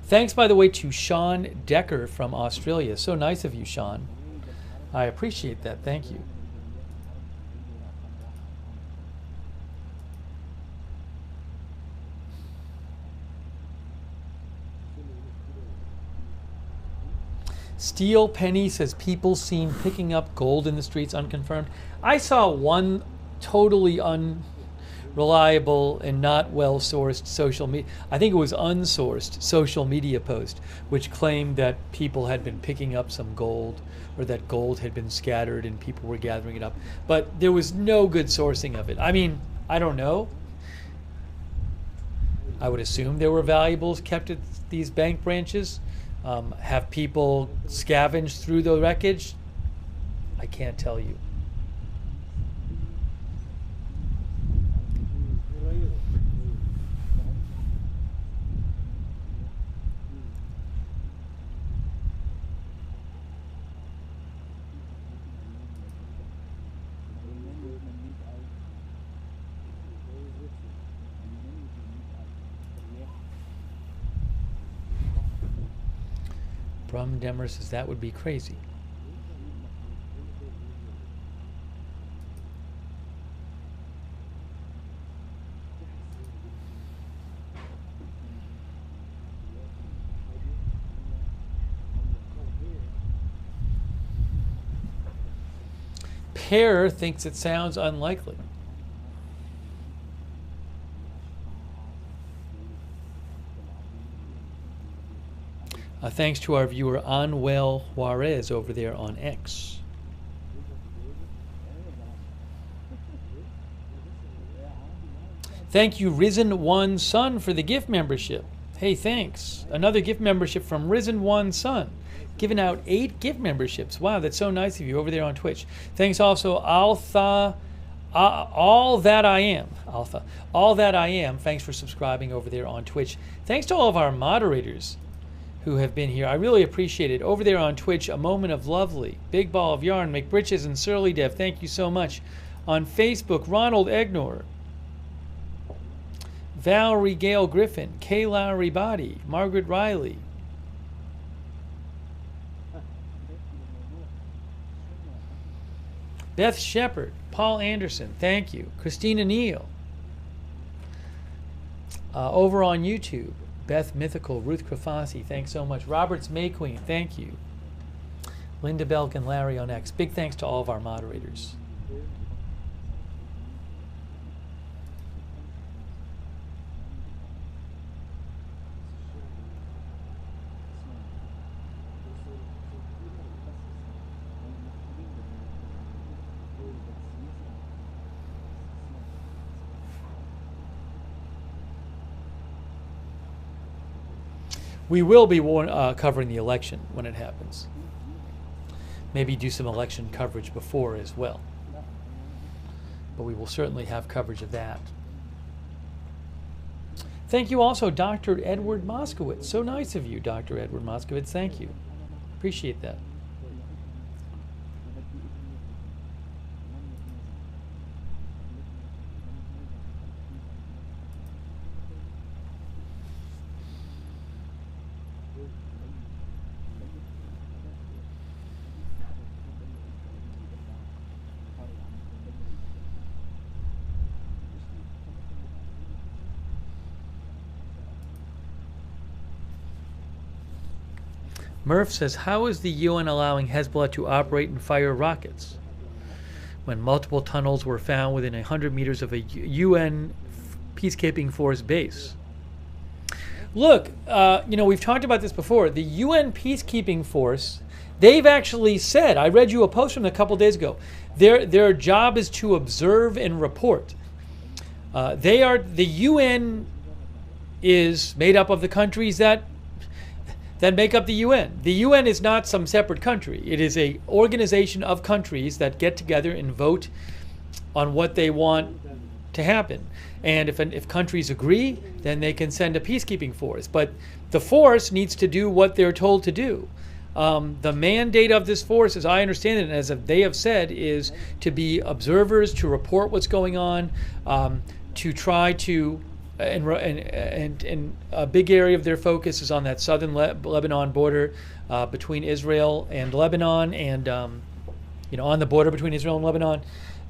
Speaker 1: Thanks, by the way, to Sean Decker from Australia. So nice of you, Sean. I appreciate that. Thank you. Steel Penny says people seen picking up gold in the streets, unconfirmed. I saw one totally unreliable and not well-sourced social media, I think it was unsourced social media post, which claimed that people had been picking up some gold, or that gold had been scattered and people were gathering it up. But there was no good sourcing of it. I mean, I don't know. I would assume there were valuables kept at these bank branches. Have people scavenged through the wreckage? I can't tell you. Brum Demmer says that would be crazy. Pear thinks it sounds unlikely. Thanks to our viewer Anuel Juarez over there on X. Thank you, Risen One Sun, for the gift membership. Hey, thanks. Another gift membership from Risen One Sun. Giving out 8 gift memberships. Wow, that's so nice of you over there on Twitch. Thanks also, Alpha. All That I Am. Alpha. All That I Am. Thanks for subscribing over there on Twitch. Thanks to all of our moderators who have been here. I really appreciate it. Over there on Twitch, A Moment of Lovely, Big Ball of Yarn, McBritches, and Surly Dev. Thank you so much. On Facebook, Ronald Egnor, Valerie Gale Griffin, Kay Lowry Body, Margaret Riley, Beth Shepard, Paul Anderson, thank you. Christina Neal. Over on YouTube, Beth Mythical, Ruth Krafasi, thanks so much. Roberts May Queen, thank you. Linda Belk and Larry on X. Big thanks to all of our moderators. We will be covering the election when it happens. Maybe do some election coverage before as well. But we will certainly have coverage of that. Thank you also, Dr. Edward Moskowitz. So nice of you, Dr. Edward Moskowitz. Thank you. Appreciate that. Murph says, how is the UN allowing Hezbollah to operate and fire rockets when multiple tunnels were found within 100 meters of a UN peacekeeping force base? Look, we've talked about this before. The UN peacekeeping force, they've actually said, I read you a post from them a couple days ago, their job is to observe and report. The UN is made up of the countries that make up the UN. The UN is not some separate country. It is an organization of countries that get together and vote on what they want to happen. And if countries agree, then they can send a peacekeeping force. But the force needs to do what they're told to do. The mandate of this force, as I understand it, and as they have said, is to be observers, to report what's going on, to try to and a big area of their focus is on that southern Lebanon border between Israel and Lebanon, and on the border between Israel and Lebanon,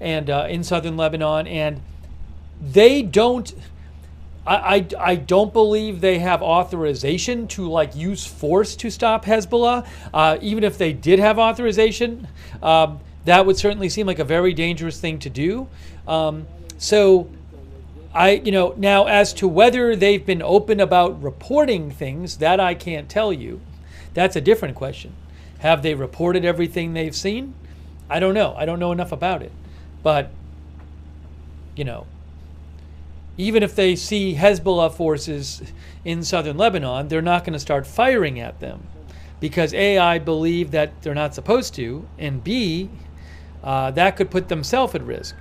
Speaker 1: and in southern Lebanon. And they don't. I don't believe they have authorization to use force to stop Hezbollah. Even if they did have authorization, that would certainly seem like a very dangerous thing to do. Now as to whether they've been open about reporting things, that I can't tell you. That's a different question. Have they reported everything they've seen? I don't know. I don't know enough about it. But, even if they see Hezbollah forces in southern Lebanon, they're not going to start firing at them. Because A, I believe that they're not supposed to, and B, that could put themselves at risk.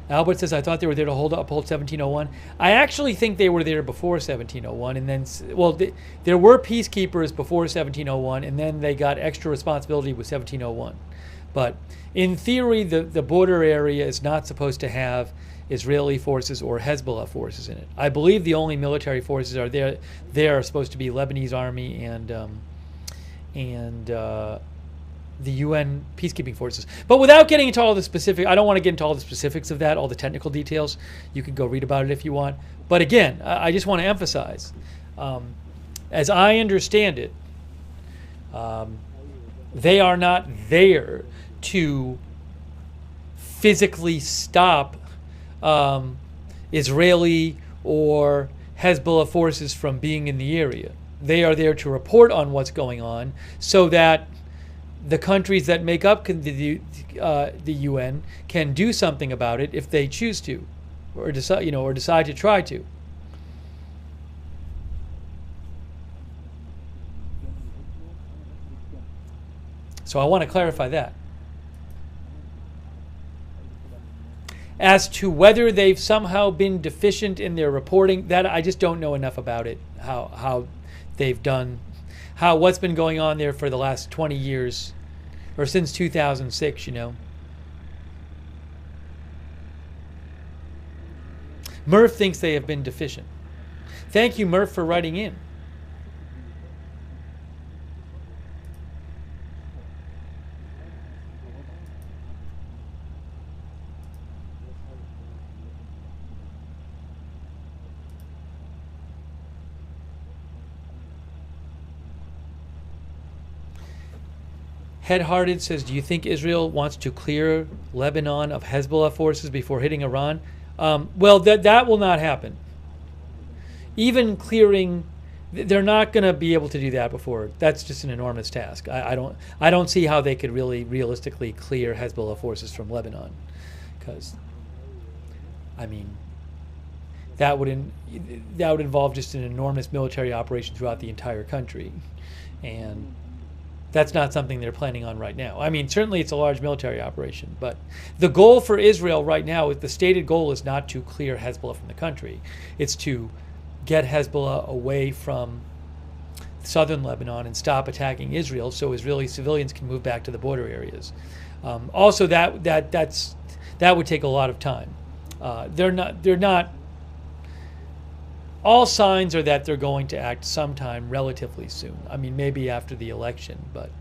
Speaker 1: Albert says, I thought they were there to uphold 1701. I actually think they were there before 1701. And then, there were peacekeepers before 1701, and then they got extra responsibility with 1701. But in theory, the border area is not supposed to have Israeli forces or Hezbollah forces in it. I believe the only military forces are there are supposed to be Lebanese army and the UN peacekeeping forces. But without getting into all the specific, I don't want to get into all the specifics of that, all the technical details. You can go read about it if you want. But again, I just want to emphasize, as I understand it, they are not there to physically stop Israeli or Hezbollah forces from being in the area. They are there to report on what's going on so that the countries that make up the UN can do something about it if they choose to, or decide to try to. So I want to clarify that. As to whether they've somehow been deficient in their reporting, that I just don't know enough about it. How they've done, what's been going on there for the last 20 years, or since 2006, Murph thinks they have been deficient. Thank you, Murph, for writing in. Head-Hearted says, do you think Israel wants to clear Lebanon of Hezbollah forces before hitting Iran? Well, that will not happen. Even clearing, they're not going to be able to do that before. That's just an enormous task. I don't see how they could really realistically clear Hezbollah forces from Lebanon, because, that would involve just an enormous military operation throughout the entire country, and that's not something they're planning on right now. I mean, certainly it's a large military operation, but the goal for Israel right now, the stated goal is not to clear Hezbollah from the country. It's to get Hezbollah away from southern Lebanon and stop attacking Israel, so Israeli civilians can move back to the border areas. Also, that would take a lot of time. They're not. All signs are that they're going to act sometime relatively soon. I mean, maybe after the election, but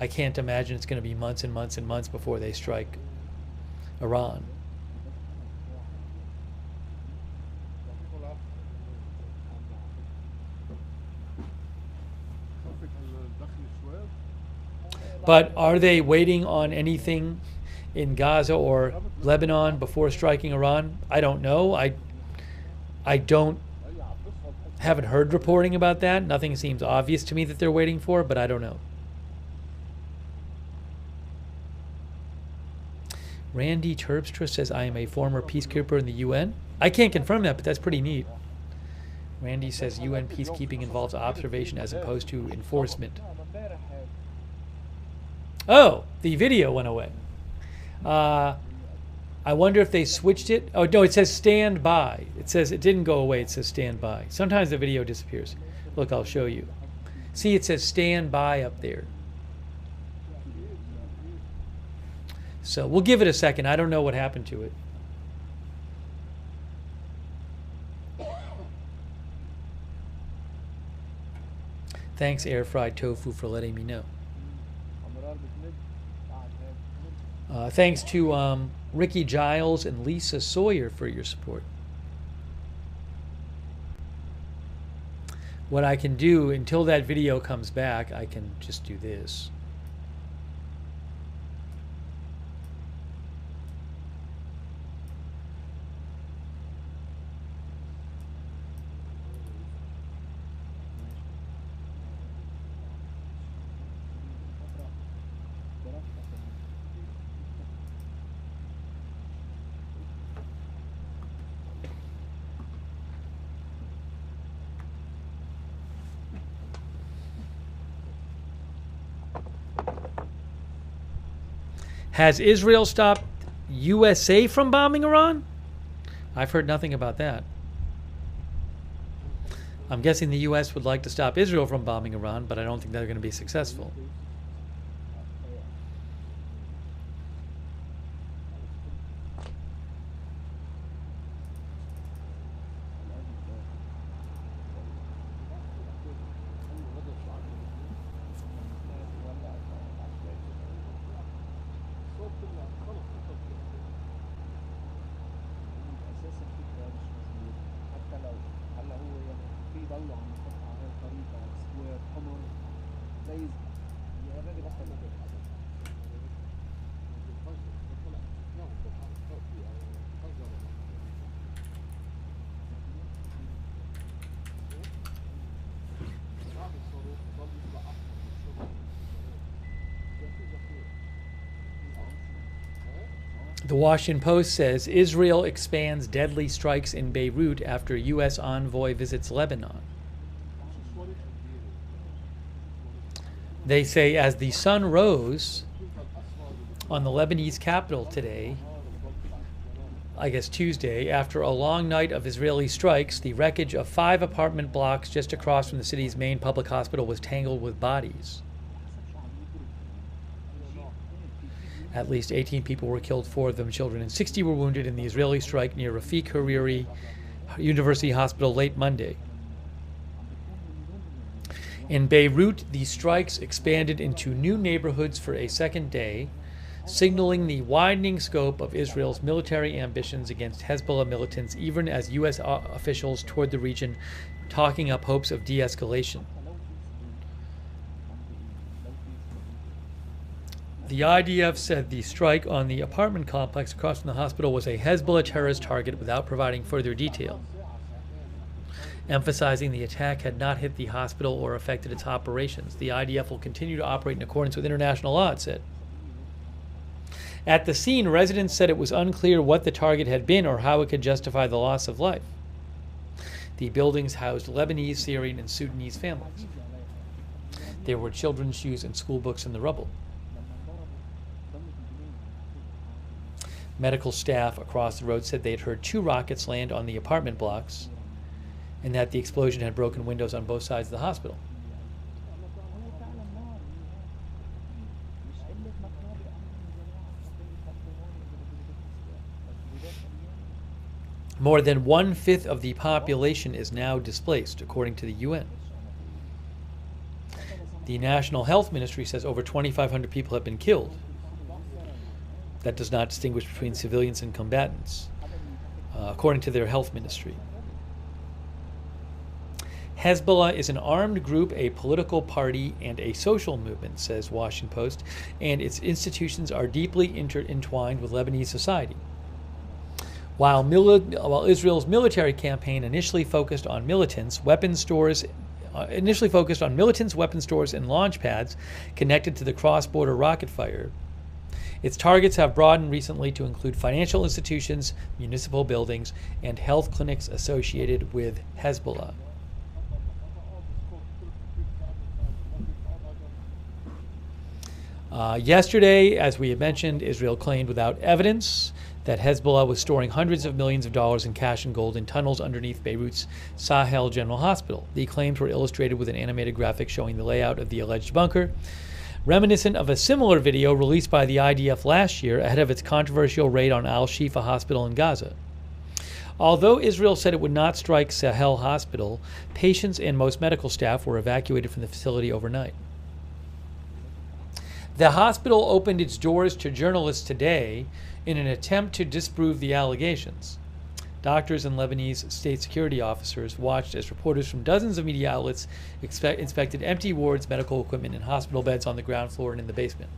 Speaker 1: I can't imagine it's going to be months and months and months before they strike Iran. But are they waiting on anything in Gaza or Lebanon before striking Iran? I don't know. I haven't heard reporting about that. Nothing seems obvious to me that they're waiting for, but I don't know. Randy Terpstra says, I am a former peacekeeper in the UN. I can't confirm that, but that's pretty neat. Randy says UN peacekeeping involves observation as opposed to enforcement. Oh, the video went away. I wonder if they switched it. Oh, no, it says stand by. It says it didn't go away. It says stand by. Sometimes the video disappears. Look, I'll show you. See, it says stand by up there. So we'll give it a second. I don't know what happened to it. Thanks, Air Fried Tofu, for letting me know. Thanks to Ricky Giles and Lisa Sawyer for your support. What I can do until that video comes back, I can just do this. Has Israel stopped USA from bombing Iran? I've heard nothing about that. I'm guessing the US would like to stop Israel from bombing Iran, but I don't think they're going to be successful. The Washington Post says Israel expands deadly strikes in Beirut after U.S. envoy visits Lebanon. They say as the sun rose on the Lebanese capital today, I guess Tuesday, after a long night of Israeli strikes, the wreckage of 5 apartment blocks just across from the city's main public hospital was tangled with bodies. At least 18 people were killed, 4 of them children, and 60 were wounded in the Israeli strike near Rafik Hariri University Hospital late Monday. In Beirut, the strikes expanded into new neighborhoods for a second day, signaling the widening scope of Israel's military ambitions against Hezbollah militants, even as U.S. officials toured the region, talking up hopes of de-escalation. The IDF said the strike on the apartment complex across from the hospital was a Hezbollah terrorist target without providing further detail, emphasizing the attack had not hit the hospital or affected its operations. The IDF will continue to operate in accordance with international law, it said. At the scene, residents said it was unclear what the target had been or how it could justify the loss of life. The buildings housed Lebanese, Syrian, and Sudanese families. There were children's shoes and school books in the rubble. Medical staff across the road said they had heard 2 rockets land on the apartment blocks and that the explosion had broken windows on both sides of the hospital. More than 1/5 of the population is now displaced, according to the UN. The National Health Ministry says over 2,500 people have been killed. That does not distinguish between civilians and combatants, according to their health ministry. Hezbollah is an armed group, a political party, and a social movement, says Washington Post, and its institutions are deeply intertwined with Lebanese society. While Israel's military campaign initially focused on militants, weapon stores, weapon stores, and launch pads connected to the cross-border rocket fire, its targets have broadened recently to include financial institutions, municipal buildings, and health clinics associated with Hezbollah. Yesterday, as we had mentioned, Israel claimed without evidence that Hezbollah was storing hundreds of millions of dollars in cash and gold in tunnels underneath Beirut's Sahel General Hospital. The claims were illustrated with an animated graphic showing the layout of the alleged bunker, reminiscent of a similar video released by the IDF last year ahead of its controversial raid on Al-Shifa Hospital in Gaza. Although Israel said it would not strike Sahel Hospital, patients and most medical staff were evacuated from the facility overnight. The hospital opened its doors to journalists today in an attempt to disprove the allegations. Doctors and Lebanese state security officers watched as reporters from dozens of media outlets inspected empty wards, medical equipment, and hospital beds on the ground floor and in the basement.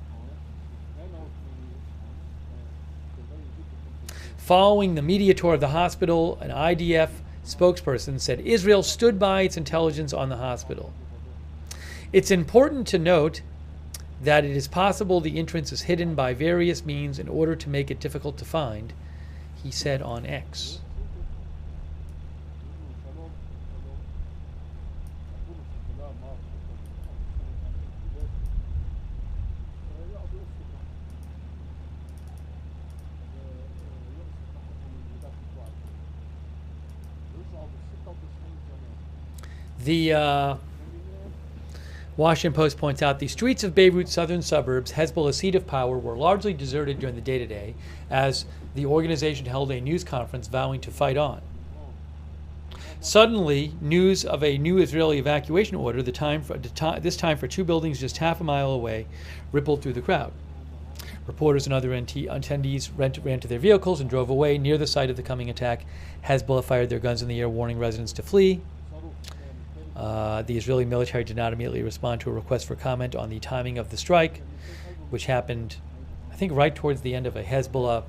Speaker 1: Following the media tour of the hospital, an IDF spokesperson said Israel stood by its intelligence on the hospital. It's important to note that it is possible the entrance is hidden by various means in order to make it difficult to find, he said on X. The Washington Post points out the streets of Beirut's southern suburbs, Hezbollah's seat of power, were largely deserted during the day-to-day as the organization held a news conference vowing to fight on. Suddenly, news of a new Israeli evacuation order, this time for 2 buildings just half a mile away, rippled through the crowd. Reporters and other attendees ran to their vehicles and drove away. Near the site of the coming attack, Hezbollah fired their guns in the air, warning residents to flee. The Israeli military did not immediately respond to a request for comment on the timing of the strike, which happened, I think, right towards the end of a Hezbollah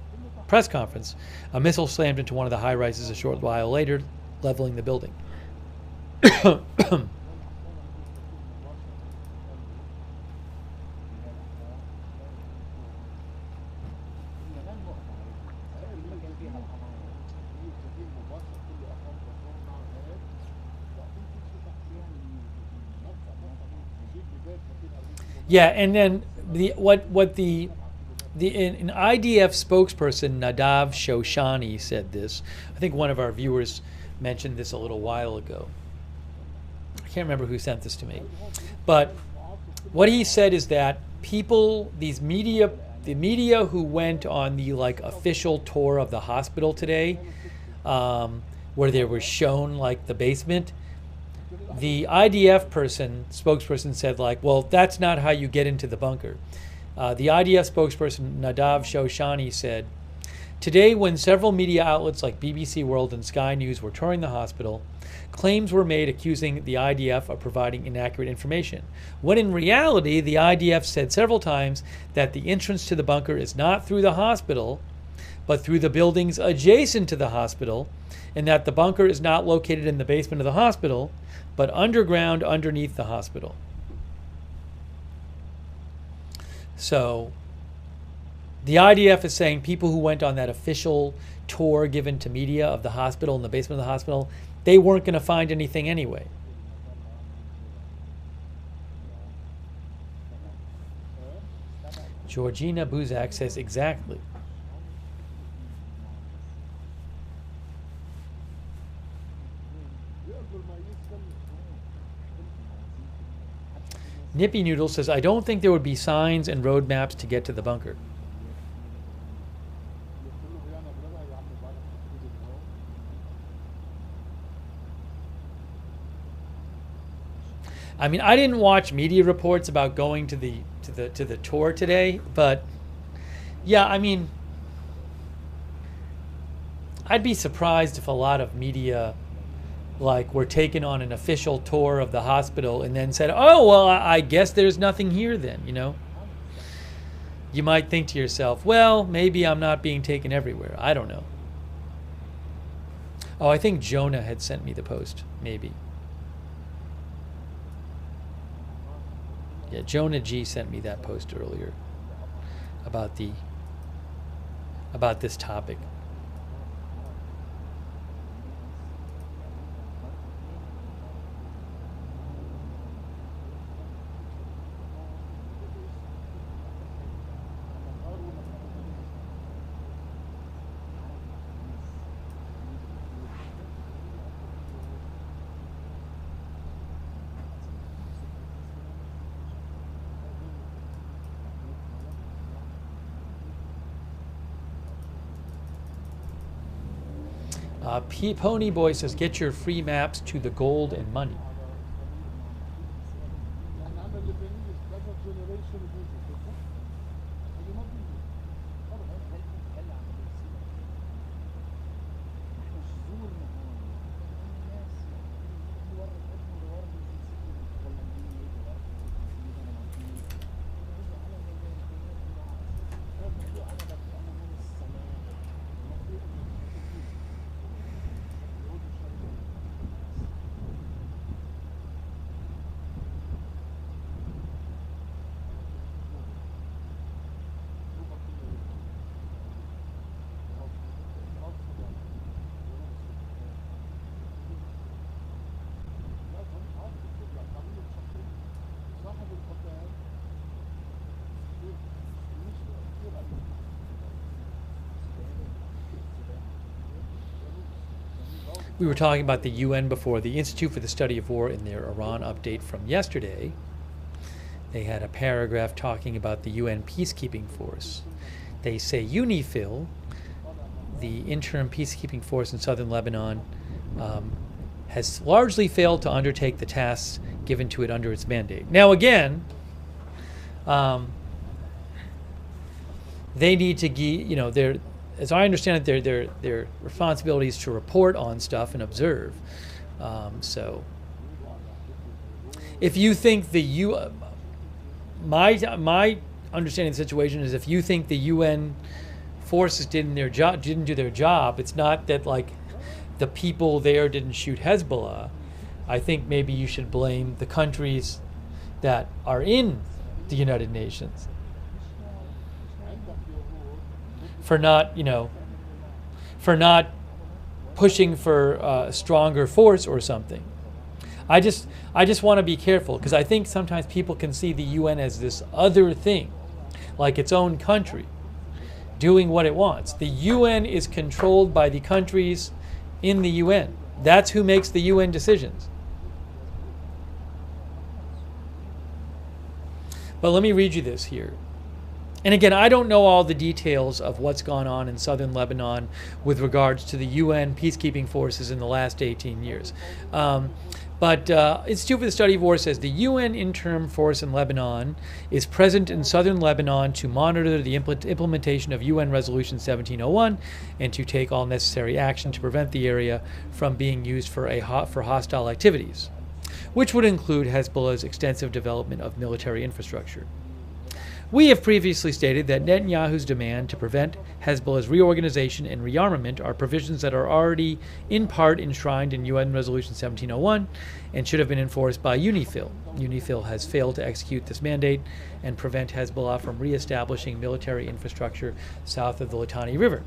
Speaker 1: press conference. A missile slammed into one of the high-rises a short while later, leveling the building. Yeah, and then an IDF spokesperson, Nadav Shoshani, said this. I think one of our viewers mentioned this a little while ago. I can't remember who sent this to me. But what he said is that the media who went on the official tour of the hospital today, where they were shown the basement, the IDF spokesperson said well, that's not how you get into the bunker. The IDF spokesperson, Nadav Shoshani, said, today when several media outlets like BBC World and Sky News were touring the hospital, claims were made accusing the IDF of providing inaccurate information, when in reality the IDF said several times that the entrance to the bunker is not through the hospital, but through the buildings adjacent to the hospital, and that the bunker is not located in the basement of the hospital, but underground underneath the hospital. So the IDF is saying people who went on that official tour given to media of the hospital in the basement of the hospital, they weren't going to find anything anyway. Georgina Buzak says exactly. Nippy Noodle says, I don't think there would be signs and road maps to get to the bunker. I mean, I didn't watch media reports about going to the tour today, but yeah, I mean, I'd be surprised if a lot of media like were taken on an official tour of the hospital and then said, "Oh, well, I guess there's nothing here then," you know? You might think to yourself, "Well, maybe I'm not being taken everywhere. I don't know." Oh, I think Jonah had sent me the post, maybe. Yeah, Jonah G sent me that post earlier about this topic. Pony Boy says, get your free maps to the gold and money. We were talking about the UN before. The Institute for the Study of War, in their Iran update from yesterday, they had a paragraph talking about the UN peacekeeping force. They say UNIFIL, the interim peacekeeping force in southern Lebanon, has largely failed to undertake the tasks given to it under its mandate. Now again, they need to, you know, as I understand it, their responsibility is to report on stuff and observe. So, if you think my understanding of the situation is, if you think the UN forces didn't do their job, it's not that like the people there didn't shoot Hezbollah. I think maybe you should blame the countries that are in the United Nations for not pushing for a stronger force or something. I just want to be careful, because I think sometimes people can see the UN as this other thing, like its own country, doing what it wants. The UN is controlled by the countries in the UN. That's who makes the UN decisions. But let me read you this here. And again, I don't know all the details of what's gone on in southern Lebanon with regards to the UN peacekeeping forces in the last 18 years. But Institute for the Study of War says the UN interim force in Lebanon is present in southern Lebanon to monitor the implementation of UN Resolution 1701 and to take all necessary action to prevent the area from being used for hostile activities, which would include Hezbollah's extensive development of military infrastructure. We have previously stated that Netanyahu's demand to prevent Hezbollah's reorganization and rearmament are provisions that are already in part enshrined in UN Resolution 1701 and should have been enforced by UNIFIL. UNIFIL has failed to execute this mandate and prevent Hezbollah from reestablishing military infrastructure south of the Litani River.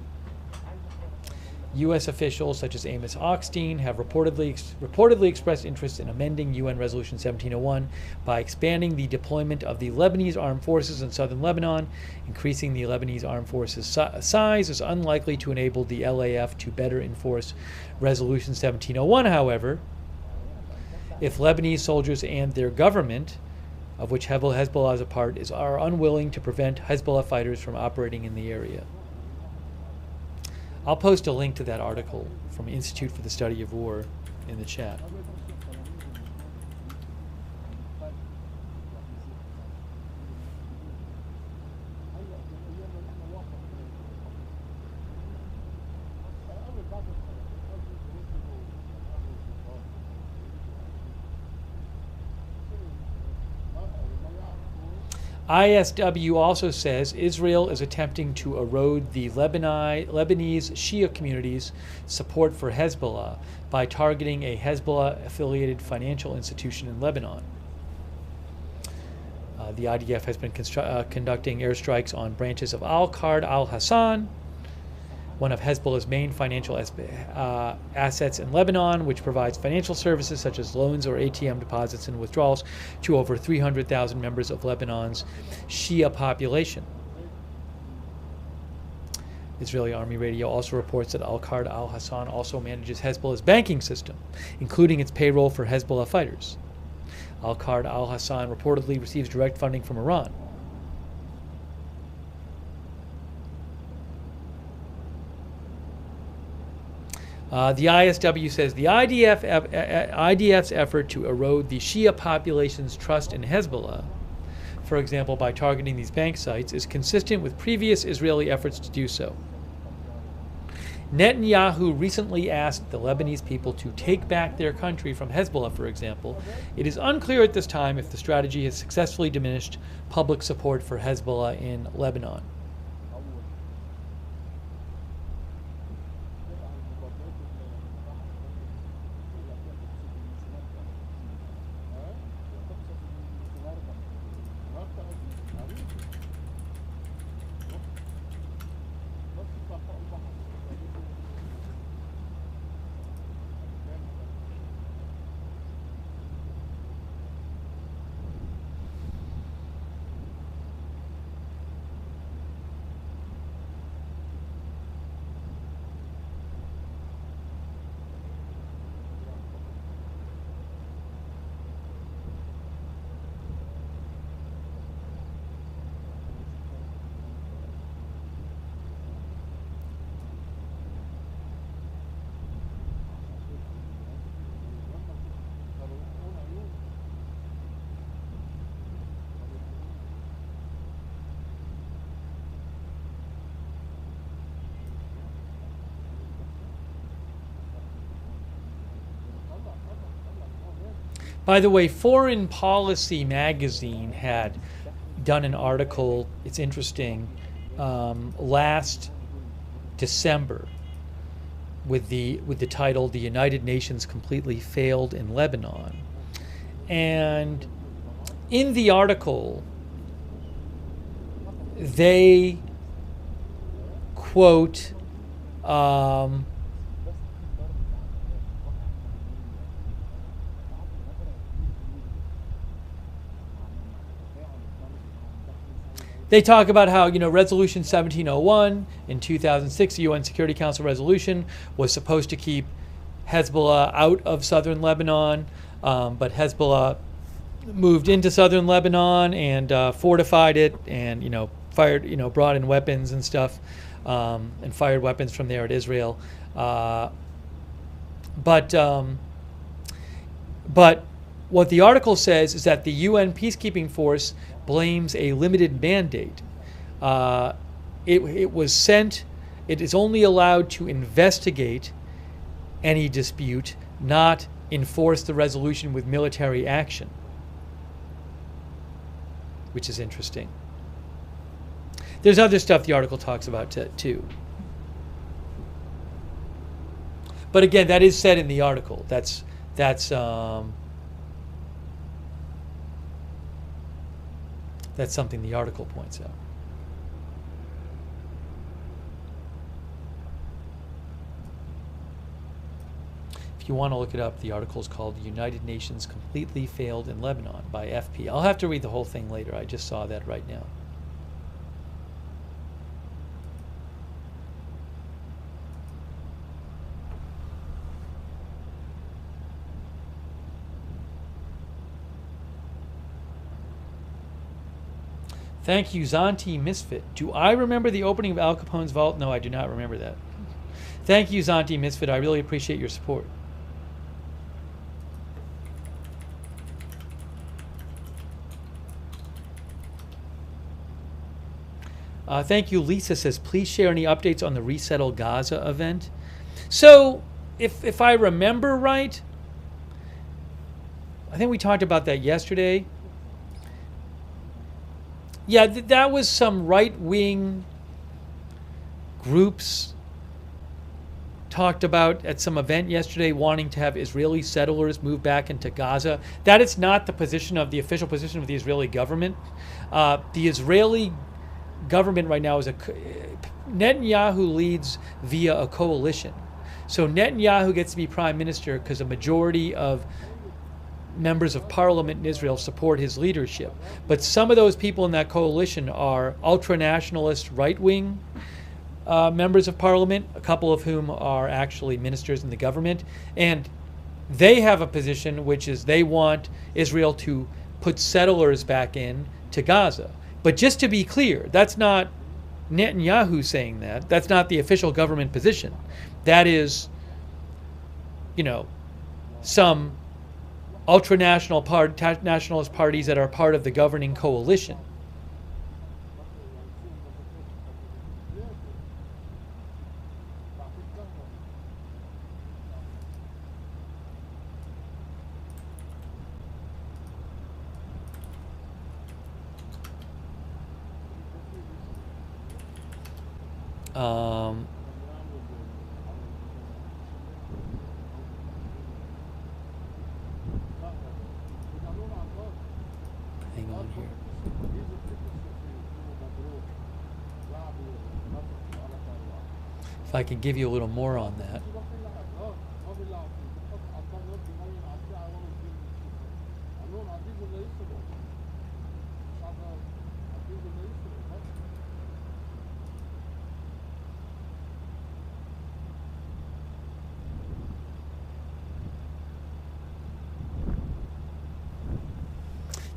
Speaker 1: U.S. officials such as Amos Hochstein have reportedly expressed interest in amending UN Resolution 1701 by expanding the deployment of the Lebanese armed forces in southern Lebanon. Increasing the Lebanese armed forces size is unlikely to enable the LAF to better enforce Resolution 1701, however, if Lebanese soldiers and their government, of which Hezbollah is a part, are unwilling to prevent Hezbollah fighters from operating in the area. I'll post a link to that article from Institute for the Study of War in the chat. ISW also says Israel is attempting to erode the Lebanese Shia community's support for Hezbollah by targeting a Hezbollah-affiliated financial institution in Lebanon. The IDF has been conducting airstrikes on branches of Al-Qard al-Hassan, one of Hezbollah's main financial assets in Lebanon, which provides financial services such as loans or ATM deposits and withdrawals to over 300,000 members of Lebanon's Shia population. Israeli Army Radio also reports that Al-Qard al-Hassan also manages Hezbollah's banking system, including its payroll for Hezbollah fighters. Al-Qard al-Hassan reportedly receives direct funding from Iran. The ISW says the IDF's effort to erode the Shia population's trust in Hezbollah, for example by targeting these bank sites, is consistent with previous Israeli efforts to do so. Netanyahu recently asked the Lebanese people to take back their country from Hezbollah, for example. It is unclear at this time if the strategy has successfully diminished public support for Hezbollah in Lebanon. By the way, Foreign Policy magazine had done an article, it's interesting, last December with the title "The United Nations Completely Failed in Lebanon." And in the article, they quote they talk about how, Resolution 1701 in 2006, the UN Security Council resolution, was supposed to keep Hezbollah out of southern Lebanon, but Hezbollah moved into southern Lebanon and fortified it, and fired, brought in weapons and stuff, and fired weapons from there at Israel. But what the article says is that the UN peacekeeping force blames a limited mandate. It was sent, it is only allowed to investigate any dispute, not enforce the resolution with military action, which is interesting. There's other stuff the article talks about too. But again, that is said in the article. That's something the article points out. If you want to look it up, the article is called "United Nations Completely Failed in Lebanon" by FP. I'll have to read the whole thing later. I just saw that right now. Thank you, Zonti Misfit. Do I remember the opening of Al Capone's vault? No, I do not remember that. Thank you, Zonti Misfit. I really appreciate your support. Thank you, Lisa says, please share any updates on the Resettle Gaza event. So, if I remember right, I think we talked about that yesterday. Yeah, that was some right-wing groups talked about at some event yesterday wanting to have Israeli settlers move back into Gaza. That is not the position of the official position of the Israeli government. The Israeli government right now is Netanyahu leads via a coalition. So Netanyahu gets to be prime minister because a majority of members of parliament in Israel support his leadership. But some of those people in that coalition are ultra-nationalist right-wing members of parliament, a couple of whom are actually ministers in the government. And they have a position which is they want Israel to put settlers back in to Gaza. But just to be clear, that's not Netanyahu saying that. That's not the official government position. That is, some ultra-nationalist parties that are part of the governing coalition. Hang on here. If I could give you a little more on that.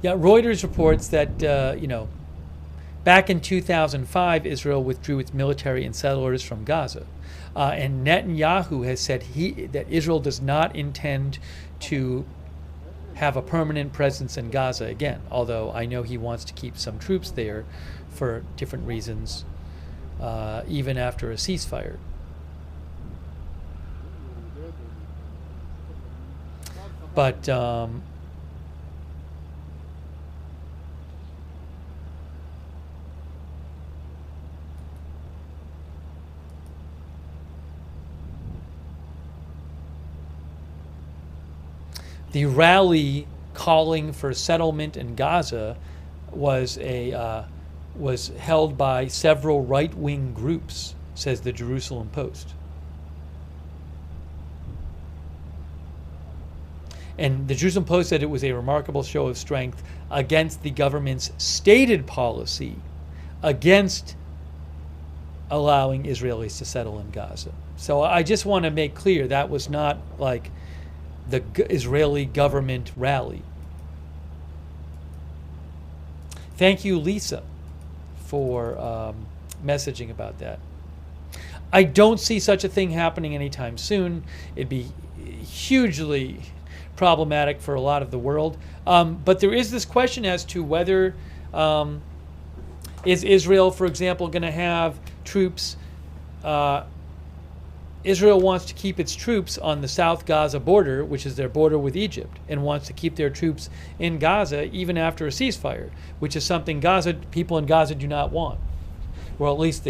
Speaker 1: Yeah, Reuters reports that, back in 2005, Israel withdrew its military and settlers from Gaza. And Netanyahu has said that Israel does not intend to have a permanent presence in Gaza again, although I know he wants to keep some troops there for different reasons, even after a ceasefire. But the rally calling for settlement in Gaza was held by several right-wing groups, says the Jerusalem Post. And the Jerusalem Post said it was a remarkable show of strength against the government's stated policy against allowing Israelis to settle in Gaza. So I just want to make clear that was not like the Israeli government rally. Thank you, Lisa, for messaging about that. I don't see such a thing happening anytime soon. It'd be hugely problematic for a lot of the world. But there is this question as to whether is Israel, for example, going to have troops. Israel wants to keep its troops on the South Gaza border, which is their border with Egypt, and wants to keep their troops in Gaza even after a ceasefire, which is something people in Gaza do not want. Well, at least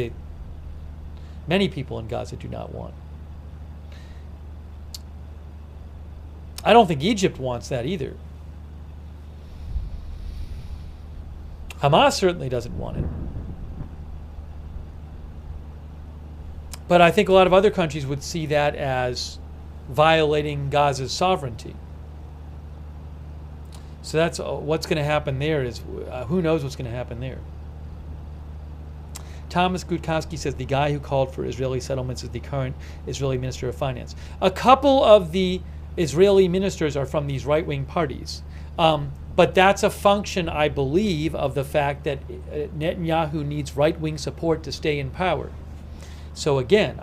Speaker 1: many people in Gaza do not want. I don't think Egypt wants that either. Hamas certainly doesn't want it. But I think a lot of other countries would see that as violating Gaza's sovereignty. So that's what's going to happen there is, who knows what's going to happen there. Thomas Gutkowski says the guy who called for Israeli settlements is the current Israeli Minister of Finance. A couple of the Israeli ministers are from these right-wing parties. But that's a function, I believe, of the fact that Netanyahu needs right-wing support to stay in power. So again,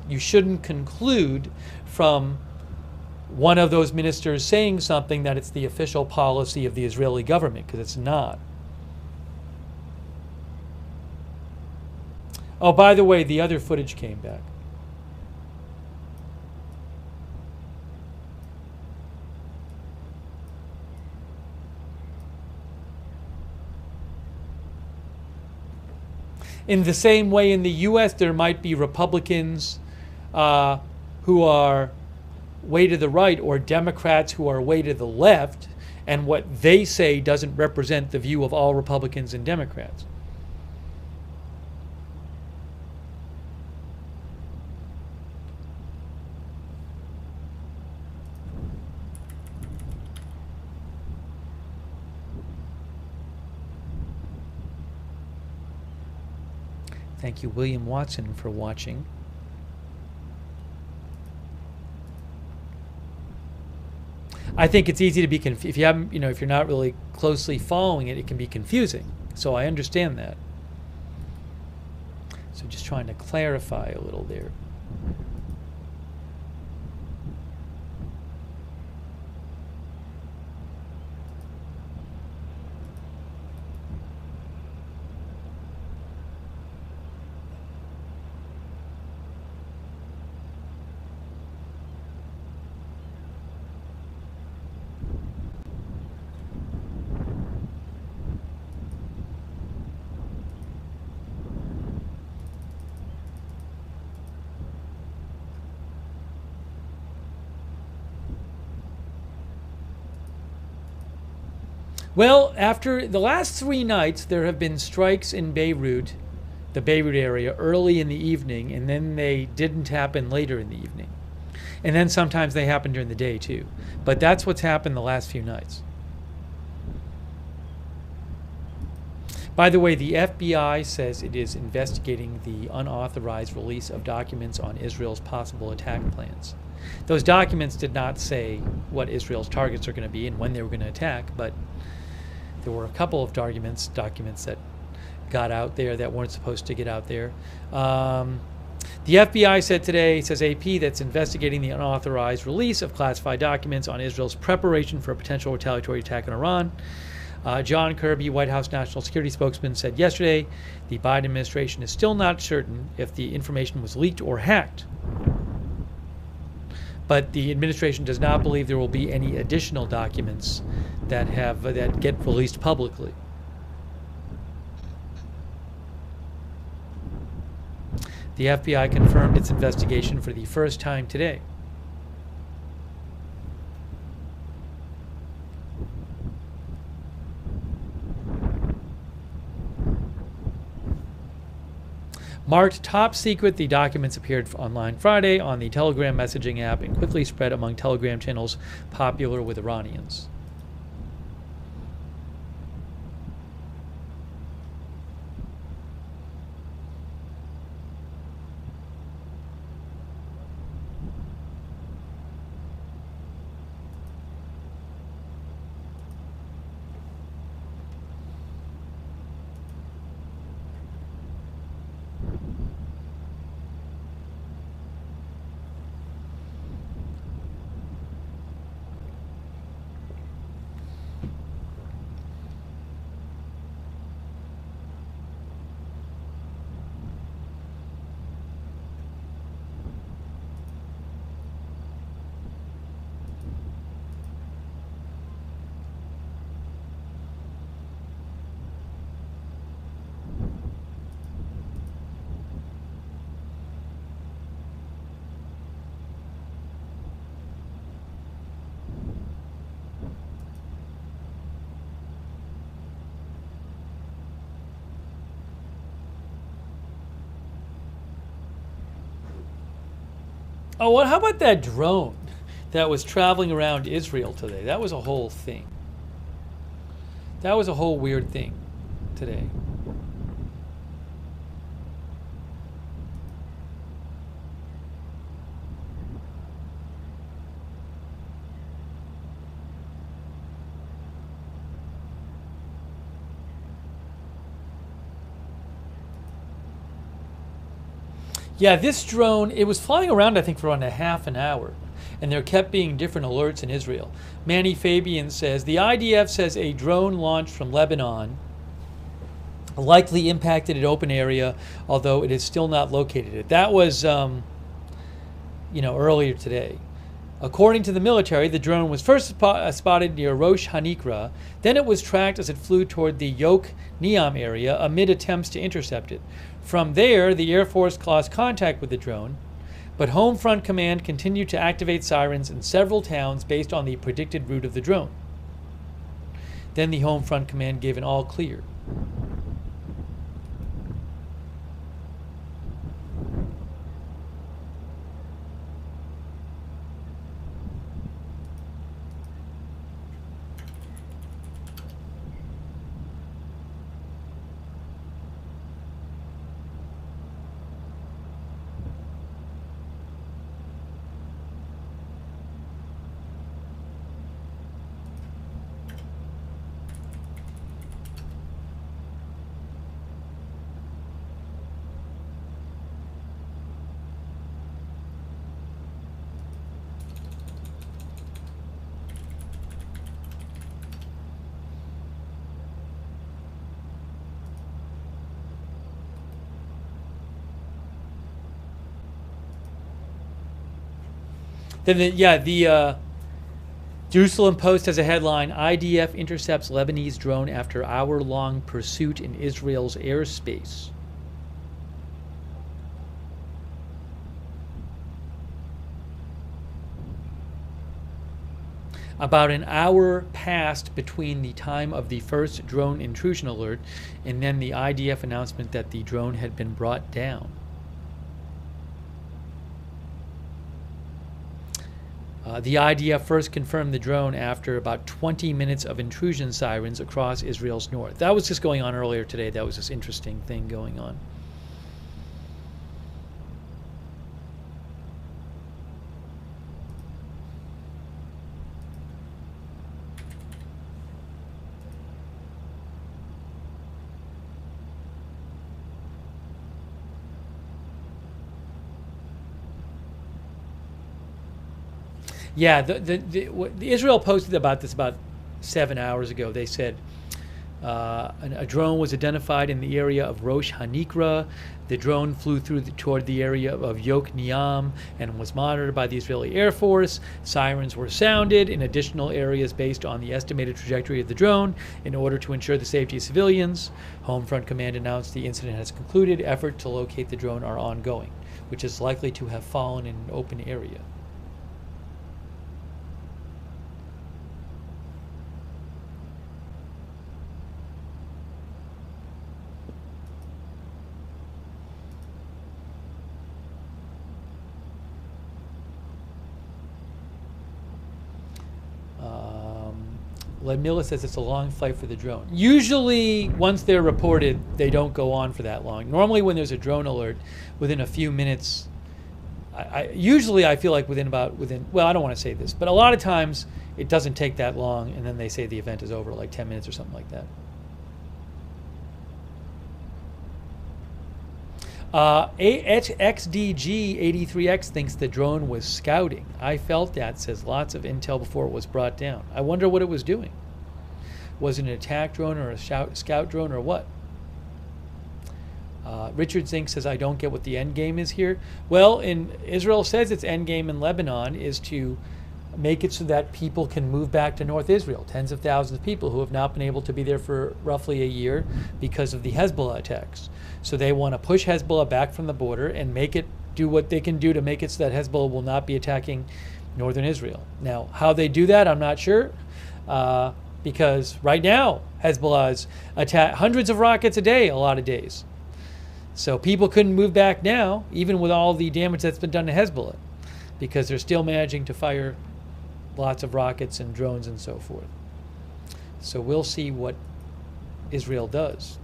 Speaker 1: you shouldn't conclude from one of those ministers saying something that it's the official policy of the Israeli government, because it's not. Oh, by the way, the other footage came back. In the same way, in the U.S., there might be Republicans who are way to the right, or Democrats who are way to the left, and what they say doesn't represent the view of all Republicans and Democrats. Thank you, William Watson, for watching. I think it's easy to be if you haven't, if you're not really closely following it, it can be confusing. So I understand that. So just trying to clarify a little there. Well, after the last 3 nights, there have been strikes in Beirut, the Beirut area, early in the evening, and then they didn't happen later in the evening. And then sometimes they happen during the day, too. But that's what's happened the last few nights. By the way, the FBI says it is investigating the unauthorized release of documents on Israel's possible attack plans. Those documents did not say what Israel's targets are going to be and when they were going to attack, but there were a couple of documents that got out there that weren't supposed to get out there. The FBI said today, says AP, that's investigating the unauthorized release of classified documents on Israel's preparation for a potential retaliatory attack on Iran. John Kirby, White House national security spokesman, said yesterday the Biden administration is still not certain if the information was leaked or hacked. But the administration does not believe there will be any additional documents that get released publicly. The FBI confirmed its investigation for the first time today. Marked top secret, the documents appeared online Friday on the Telegram messaging app and quickly spread among Telegram channels popular with Iranians. Oh, how about that drone? that was traveling around Israel today. That was a whole thing. That was a whole weird thing today. Yeah, this drone, it was flying around, I think, for around a half an hour. And there kept being different alerts in Israel. Manny Fabian says, the IDF says a drone launched from Lebanon likely impacted an open area, although it is still not located it. That was, earlier today. According to the military, the drone was first spotted near Rosh Hanikra. Then it was tracked as it flew toward the Yok Neam area amid attempts to intercept it. From there, the Air Force lost contact with the drone, but Home Front Command continued to activate sirens in several towns based on the predicted route of the drone. Then the Home Front Command gave an all clear. Then the Jerusalem Post has a headline: IDF intercepts Lebanese drone after hour-long pursuit in Israel's airspace. About an hour passed between the time of the first drone intrusion alert and then the IDF announcement that the drone had been brought down. The IDF first confirmed the drone after about 20 minutes of intrusion sirens across Israel's north. That was just going on earlier today. That was this interesting thing going on. Yeah, the Israel posted about this about 7 hours ago. They said a drone was identified in the area of Rosh Hanikra. The drone flew toward the area of Yok Neam and was monitored by the Israeli Air Force. Sirens were sounded in additional areas based on the estimated trajectory of the drone in order to ensure the safety of civilians. Home Front Command announced the incident has concluded. Efforts to locate the drone are ongoing, which is likely to have fallen in an open area. Ledmilla says it's a long flight for the drone. Usually, once they're reported, they don't go on for that long. Normally, when there's a drone alert, within a few minutes, usually I feel like well, I don't want to say this, but a lot of times it doesn't take that long, and then they say the event is over, like 10 minutes or something like that. XDG83X thinks the drone was scouting. I felt that, says lots of intel before it was brought down. I wonder what it was doing. Was it an attack drone or a scout drone or what? Richard Zink says, I don't get what the end game is here. Well, Israel says its end game in Lebanon is to make it so that people can move back to North Israel. Tens of thousands of people who have not been able to be there for roughly a year because of the Hezbollah attacks. So they want to push Hezbollah back from the border and make it do what they can do to make it so that Hezbollah will not be attacking northern Israel. Now, how they do that, I'm not sure, because right now Hezbollah is attack hundreds of rockets a day, a lot of days. So people couldn't move back now, even with all the damage that's been done to Hezbollah, because they're still managing to fire lots of rockets and drones and so forth. So we'll see what Israel does.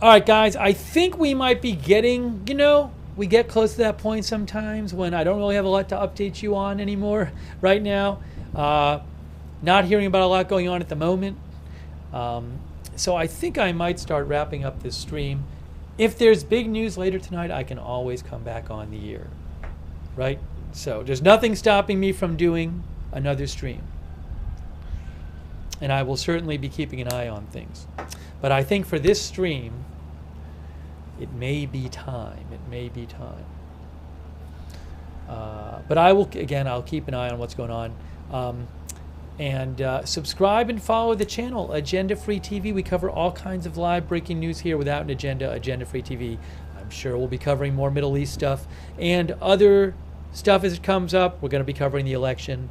Speaker 1: All right, guys, I think we might be getting, we get close to that point sometimes when I don't really have a lot to update you on anymore right now. Not hearing about a lot going on at the moment. So I think I might start wrapping up this stream. If there's big news later tonight, I can always come back on the air, right? So there's nothing stopping me from doing another stream. And I will certainly be keeping an eye on things. But I think for this stream, it may be time. It may be time. But I will, again, I'll keep an eye on what's going on. And subscribe and follow the channel, Agenda Free TV. We cover all kinds of live breaking news here without an agenda, Agenda Free TV. I'm sure we'll be covering more Middle East stuff and other stuff as it comes up. We're going to be covering the election.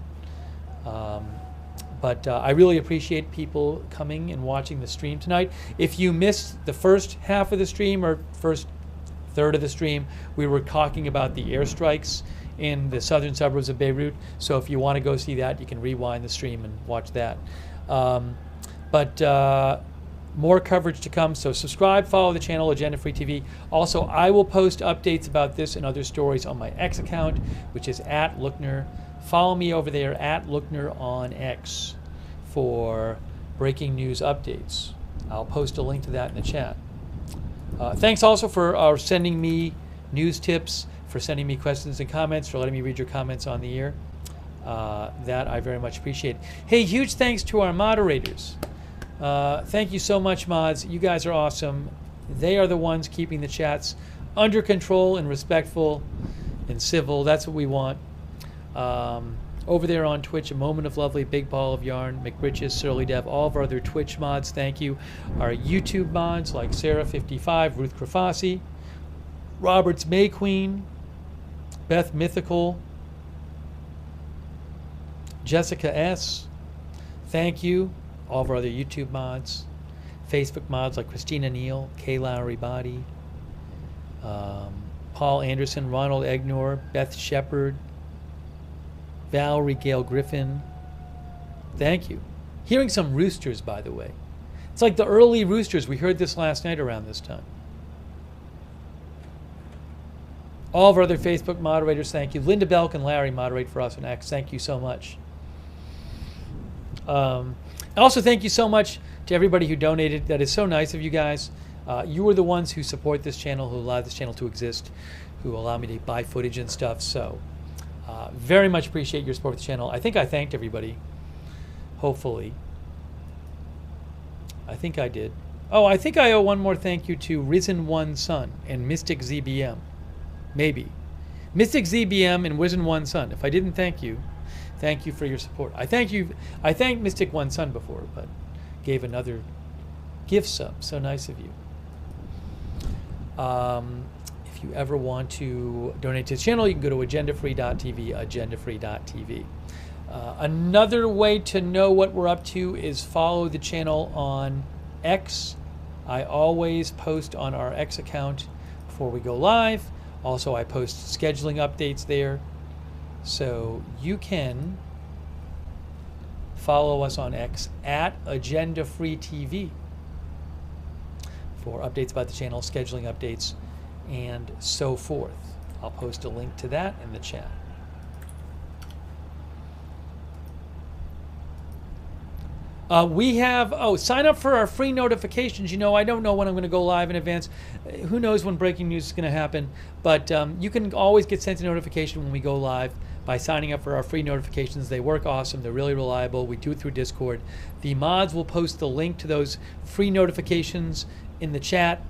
Speaker 1: But I really appreciate people coming and watching the stream tonight. If you missed the first half of the stream or first third of the stream, we were talking about the airstrikes in the southern suburbs of Beirut. So if you want to go see that, you can rewind the stream and watch that. But more coverage to come. So subscribe, follow the channel, Agenda Free TV. Also, I will post updates about this and other stories on my X account, which is @Lookner. Follow me over there @Lookner on X for breaking news updates. I'll post a link to that in the chat. Thanks also for sending me news tips, for sending me questions and comments, for letting me read your comments on the air. That I very much appreciate. Hey, huge thanks to our moderators. Thank you so much, mods. You guys are awesome. They are the ones keeping the chats under control and respectful and civil. That's what we want. Over there on Twitch, A Moment of Lovely, Big Ball of Yarn, McBritches, Surly Dev, all of our other Twitch mods, thank you. Our YouTube mods like Sarah55, Ruth Krafasi, Roberts May Queen, Beth Mythical, Jessica S. Thank you. All of our other YouTube mods. Facebook mods like Christina Neal, Kay Lowry Body, Paul Anderson, Ronald Egnor, Beth Shepard, Valerie Gale Griffin. Thank you. Hearing some roosters, by the way. It's like the early roosters. We heard this last night around this time. All of our other Facebook moderators, thank you. Linda Belk and Larry moderate for us on X. Thank you so much. Also, thank you so much to everybody who donated. That is so nice of you guys. You are the ones who support this channel, who allow this channel to exist, who allow me to buy footage and stuff. So very much appreciate your support of the channel. I think I thanked everybody. Hopefully. I think I did. Oh, I think I owe one more thank you to Risen One Sun and Mystic ZBM. Maybe. Mystic ZBM and Risen One Sun. If I didn't thank you for your support. I thanked Mystic One Sun before, but gave another gift sub. So nice of you. If you ever want to donate to the channel, you can go to agendafree.tv, agendafree.tv. Another way to know what we're up to is follow the channel on X. I always post on our X account before we go live. Also, I post scheduling updates there. So you can follow us on X @AgendaFreeTV for updates about the channel, scheduling updates, and so forth. I'll post a link to that in the chat. We have, sign up for our free notifications. I don't know when I'm going to go live in advance. Who knows when breaking news is going to happen. But you can always get sent a notification when we go live by signing up for our free notifications. They work awesome. They're really reliable. We do it through Discord. The mods will post the link to those free notifications in the chat.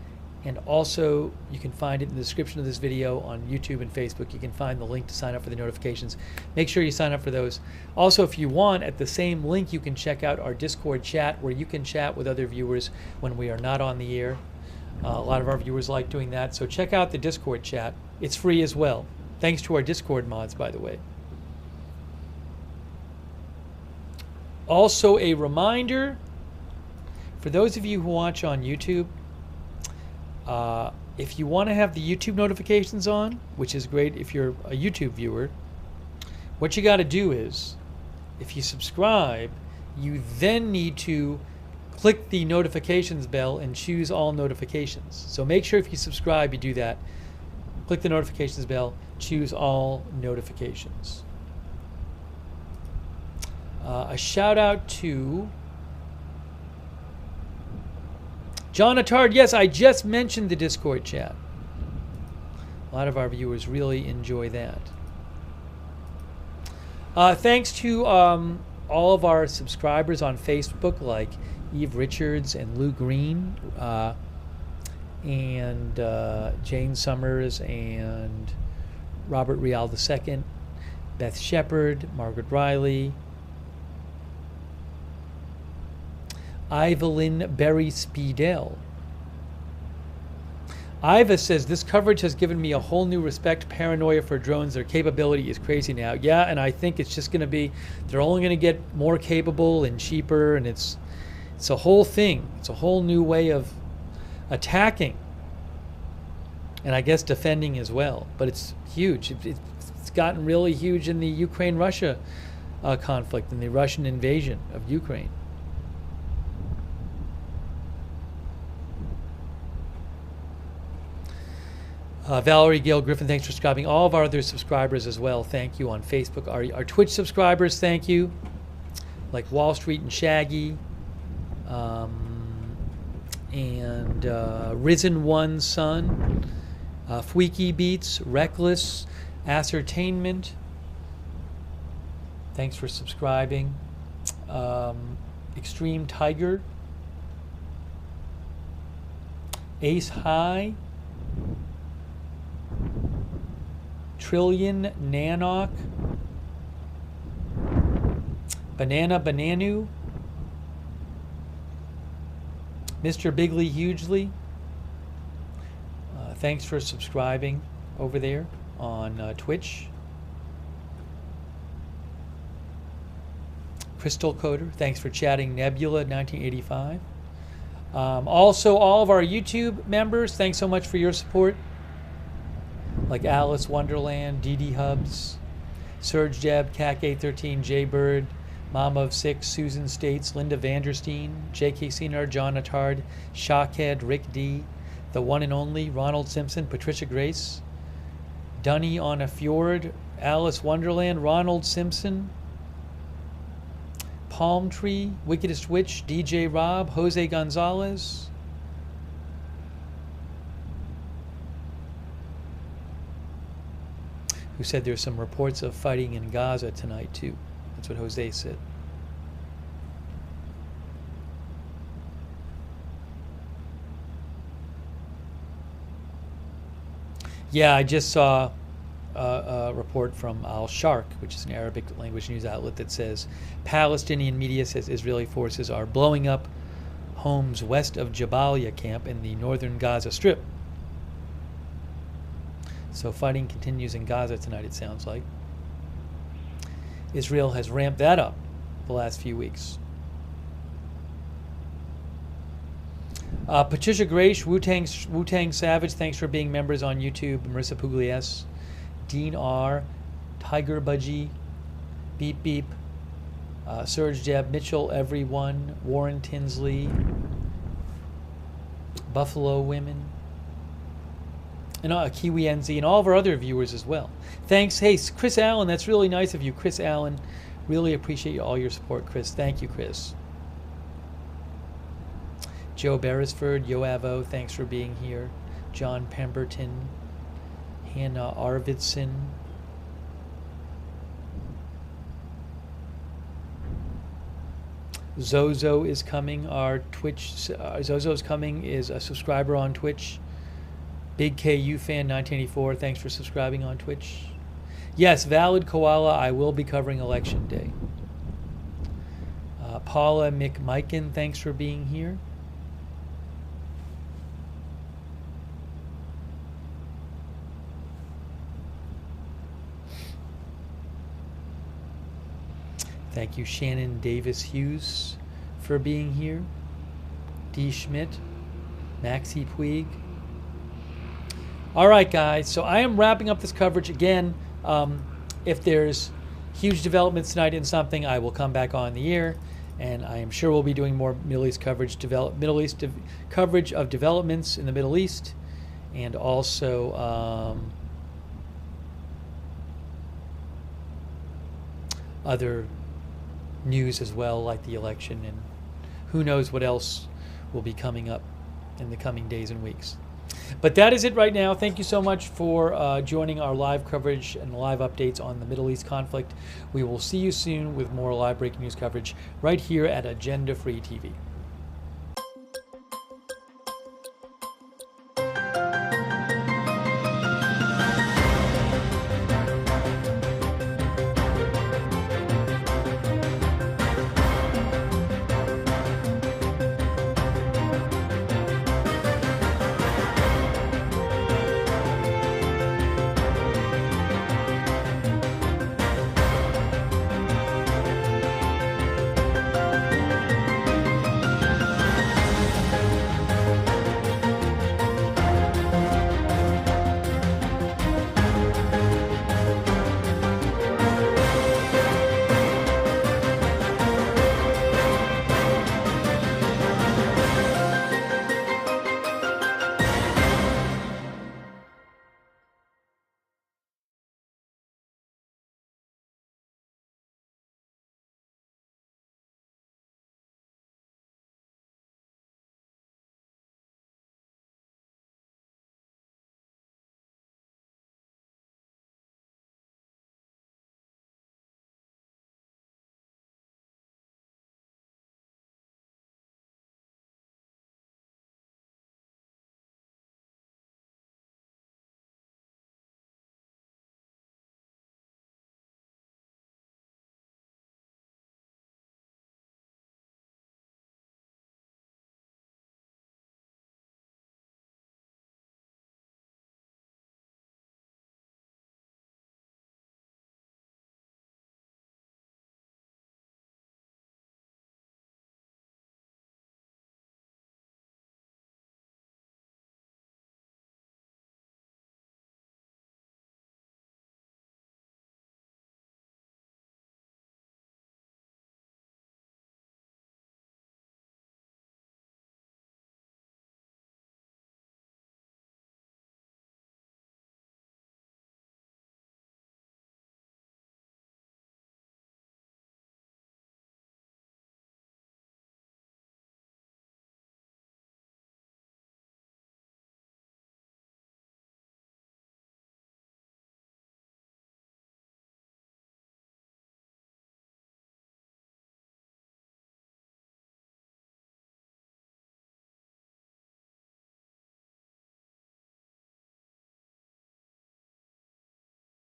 Speaker 1: And also, you can find it in the description of this video on YouTube and Facebook. You can find the link to sign up for the notifications. Make sure you sign up for those. Also, if you want, at the same link, you can check out our Discord chat, where you can chat with other viewers when we are not on the air. A lot of our viewers like doing that. So check out the Discord chat. It's free as well. Thanks to our Discord mods, by the way. Also, a reminder for those of you who watch on YouTube, if you want to have the YouTube notifications on, which is great if you're a YouTube viewer, what you got to do is, if you subscribe, you then need to click the notifications bell and choose all notifications. So make sure if you subscribe, you do that. Click the notifications bell, choose all notifications. A shout out to John Attard. Yes, I just mentioned the Discord chat. A lot of our viewers really enjoy that. Thanks to all of our subscribers on Facebook, like Eve Richards and Lou Green, and Jane Summers and Robert Rial II, Beth Shepard, Margaret Riley, Evelyn Berry Speedell. Iva says, this coverage has given me a whole new respect, paranoia for drones. Their capability is crazy now. Yeah, and I think it's just going to be, they're only going to get more capable and cheaper, and it's a whole thing. It's a whole new way of attacking, and I guess defending as well. But it's huge. It's gotten really huge in the Ukraine-Russia conflict, in the Russian invasion of Ukraine. Valerie Gail Griffin, thanks for subscribing. All of our other subscribers as well, thank you on Facebook. Our Twitch subscribers, thank you. Like Wall Street and Shaggy. And Risen One Son. Fweeky Beats, Reckless, Ascertainment. Thanks for subscribing. Extreme Tiger. Ace High. Trillion Nanok, Banana Bananu, Mr. Bigley Hugely. Thanks for subscribing over there on Twitch. Crystal Coder, thanks for chatting. Nebula 1985. Also, all of our YouTube members, thanks so much for your support. Like Alice Wonderland, DD Hubs, Serge Jeb, CAC813, Jay Bird, Mama of Six, Susan States, Linda Vanderstein, J.K. Senar, John Attard, Shockhead, Rick D, The One and Only, Ronald Simpson, Patricia Grace, Dunny on a Fjord, Alice Wonderland, Ronald Simpson, Palm Tree, Wickedest Witch, DJ Rob, Jose Gonzalez, who said there's some reports of fighting in Gaza tonight too. That's what Jose said. Yeah, I just saw a report from Al Sharq, which is an Arabic language news outlet, that says Palestinian media says Israeli forces are blowing up homes west of Jabalia camp in the northern Gaza Strip. So fighting continues in Gaza tonight, it sounds like. Israel has ramped that up the last few weeks. Patricia Grace, Wu-Tang Savage, thanks for being members on YouTube. Marissa Pugliese, Dean R, Tiger Budgie, Beep Beep, Serge Jeb, Mitchell, Everyone, Warren Tinsley, Buffalo Women, and Kiwi NZ, and all of our other viewers as well. Thanks. Hey, Chris Allen, that's really nice of you. Chris Allen, really appreciate all your support, Chris. Thank you, Chris. Joe Beresford, Yoavo, thanks for being here. John Pemberton, Hannah Arvidsson. Zozo is coming. Our Twitch, Zozo's coming, is a subscriber on Twitch. Big KU fan 1984, thanks for subscribing on Twitch. Yes, Valid Koala, I will be covering Election Day. Paula McMiken, thanks for being here. Thank you, Shannon Davis Hughes, for being here. D. Schmidt, Maxie Puig. All right, guys. So I am wrapping up this coverage again. If there's huge developments tonight in something, I will come back on the air, and I am sure we'll be doing more Middle East coverage, coverage of developments in the Middle East, and also other news as well, like the election, and who knows what else will be coming up in the coming days and weeks. But that is it right now. Thank you so much for joining our live coverage and live updates on the Middle East conflict. We will see you soon with more live breaking news coverage right here at Agenda Free TV.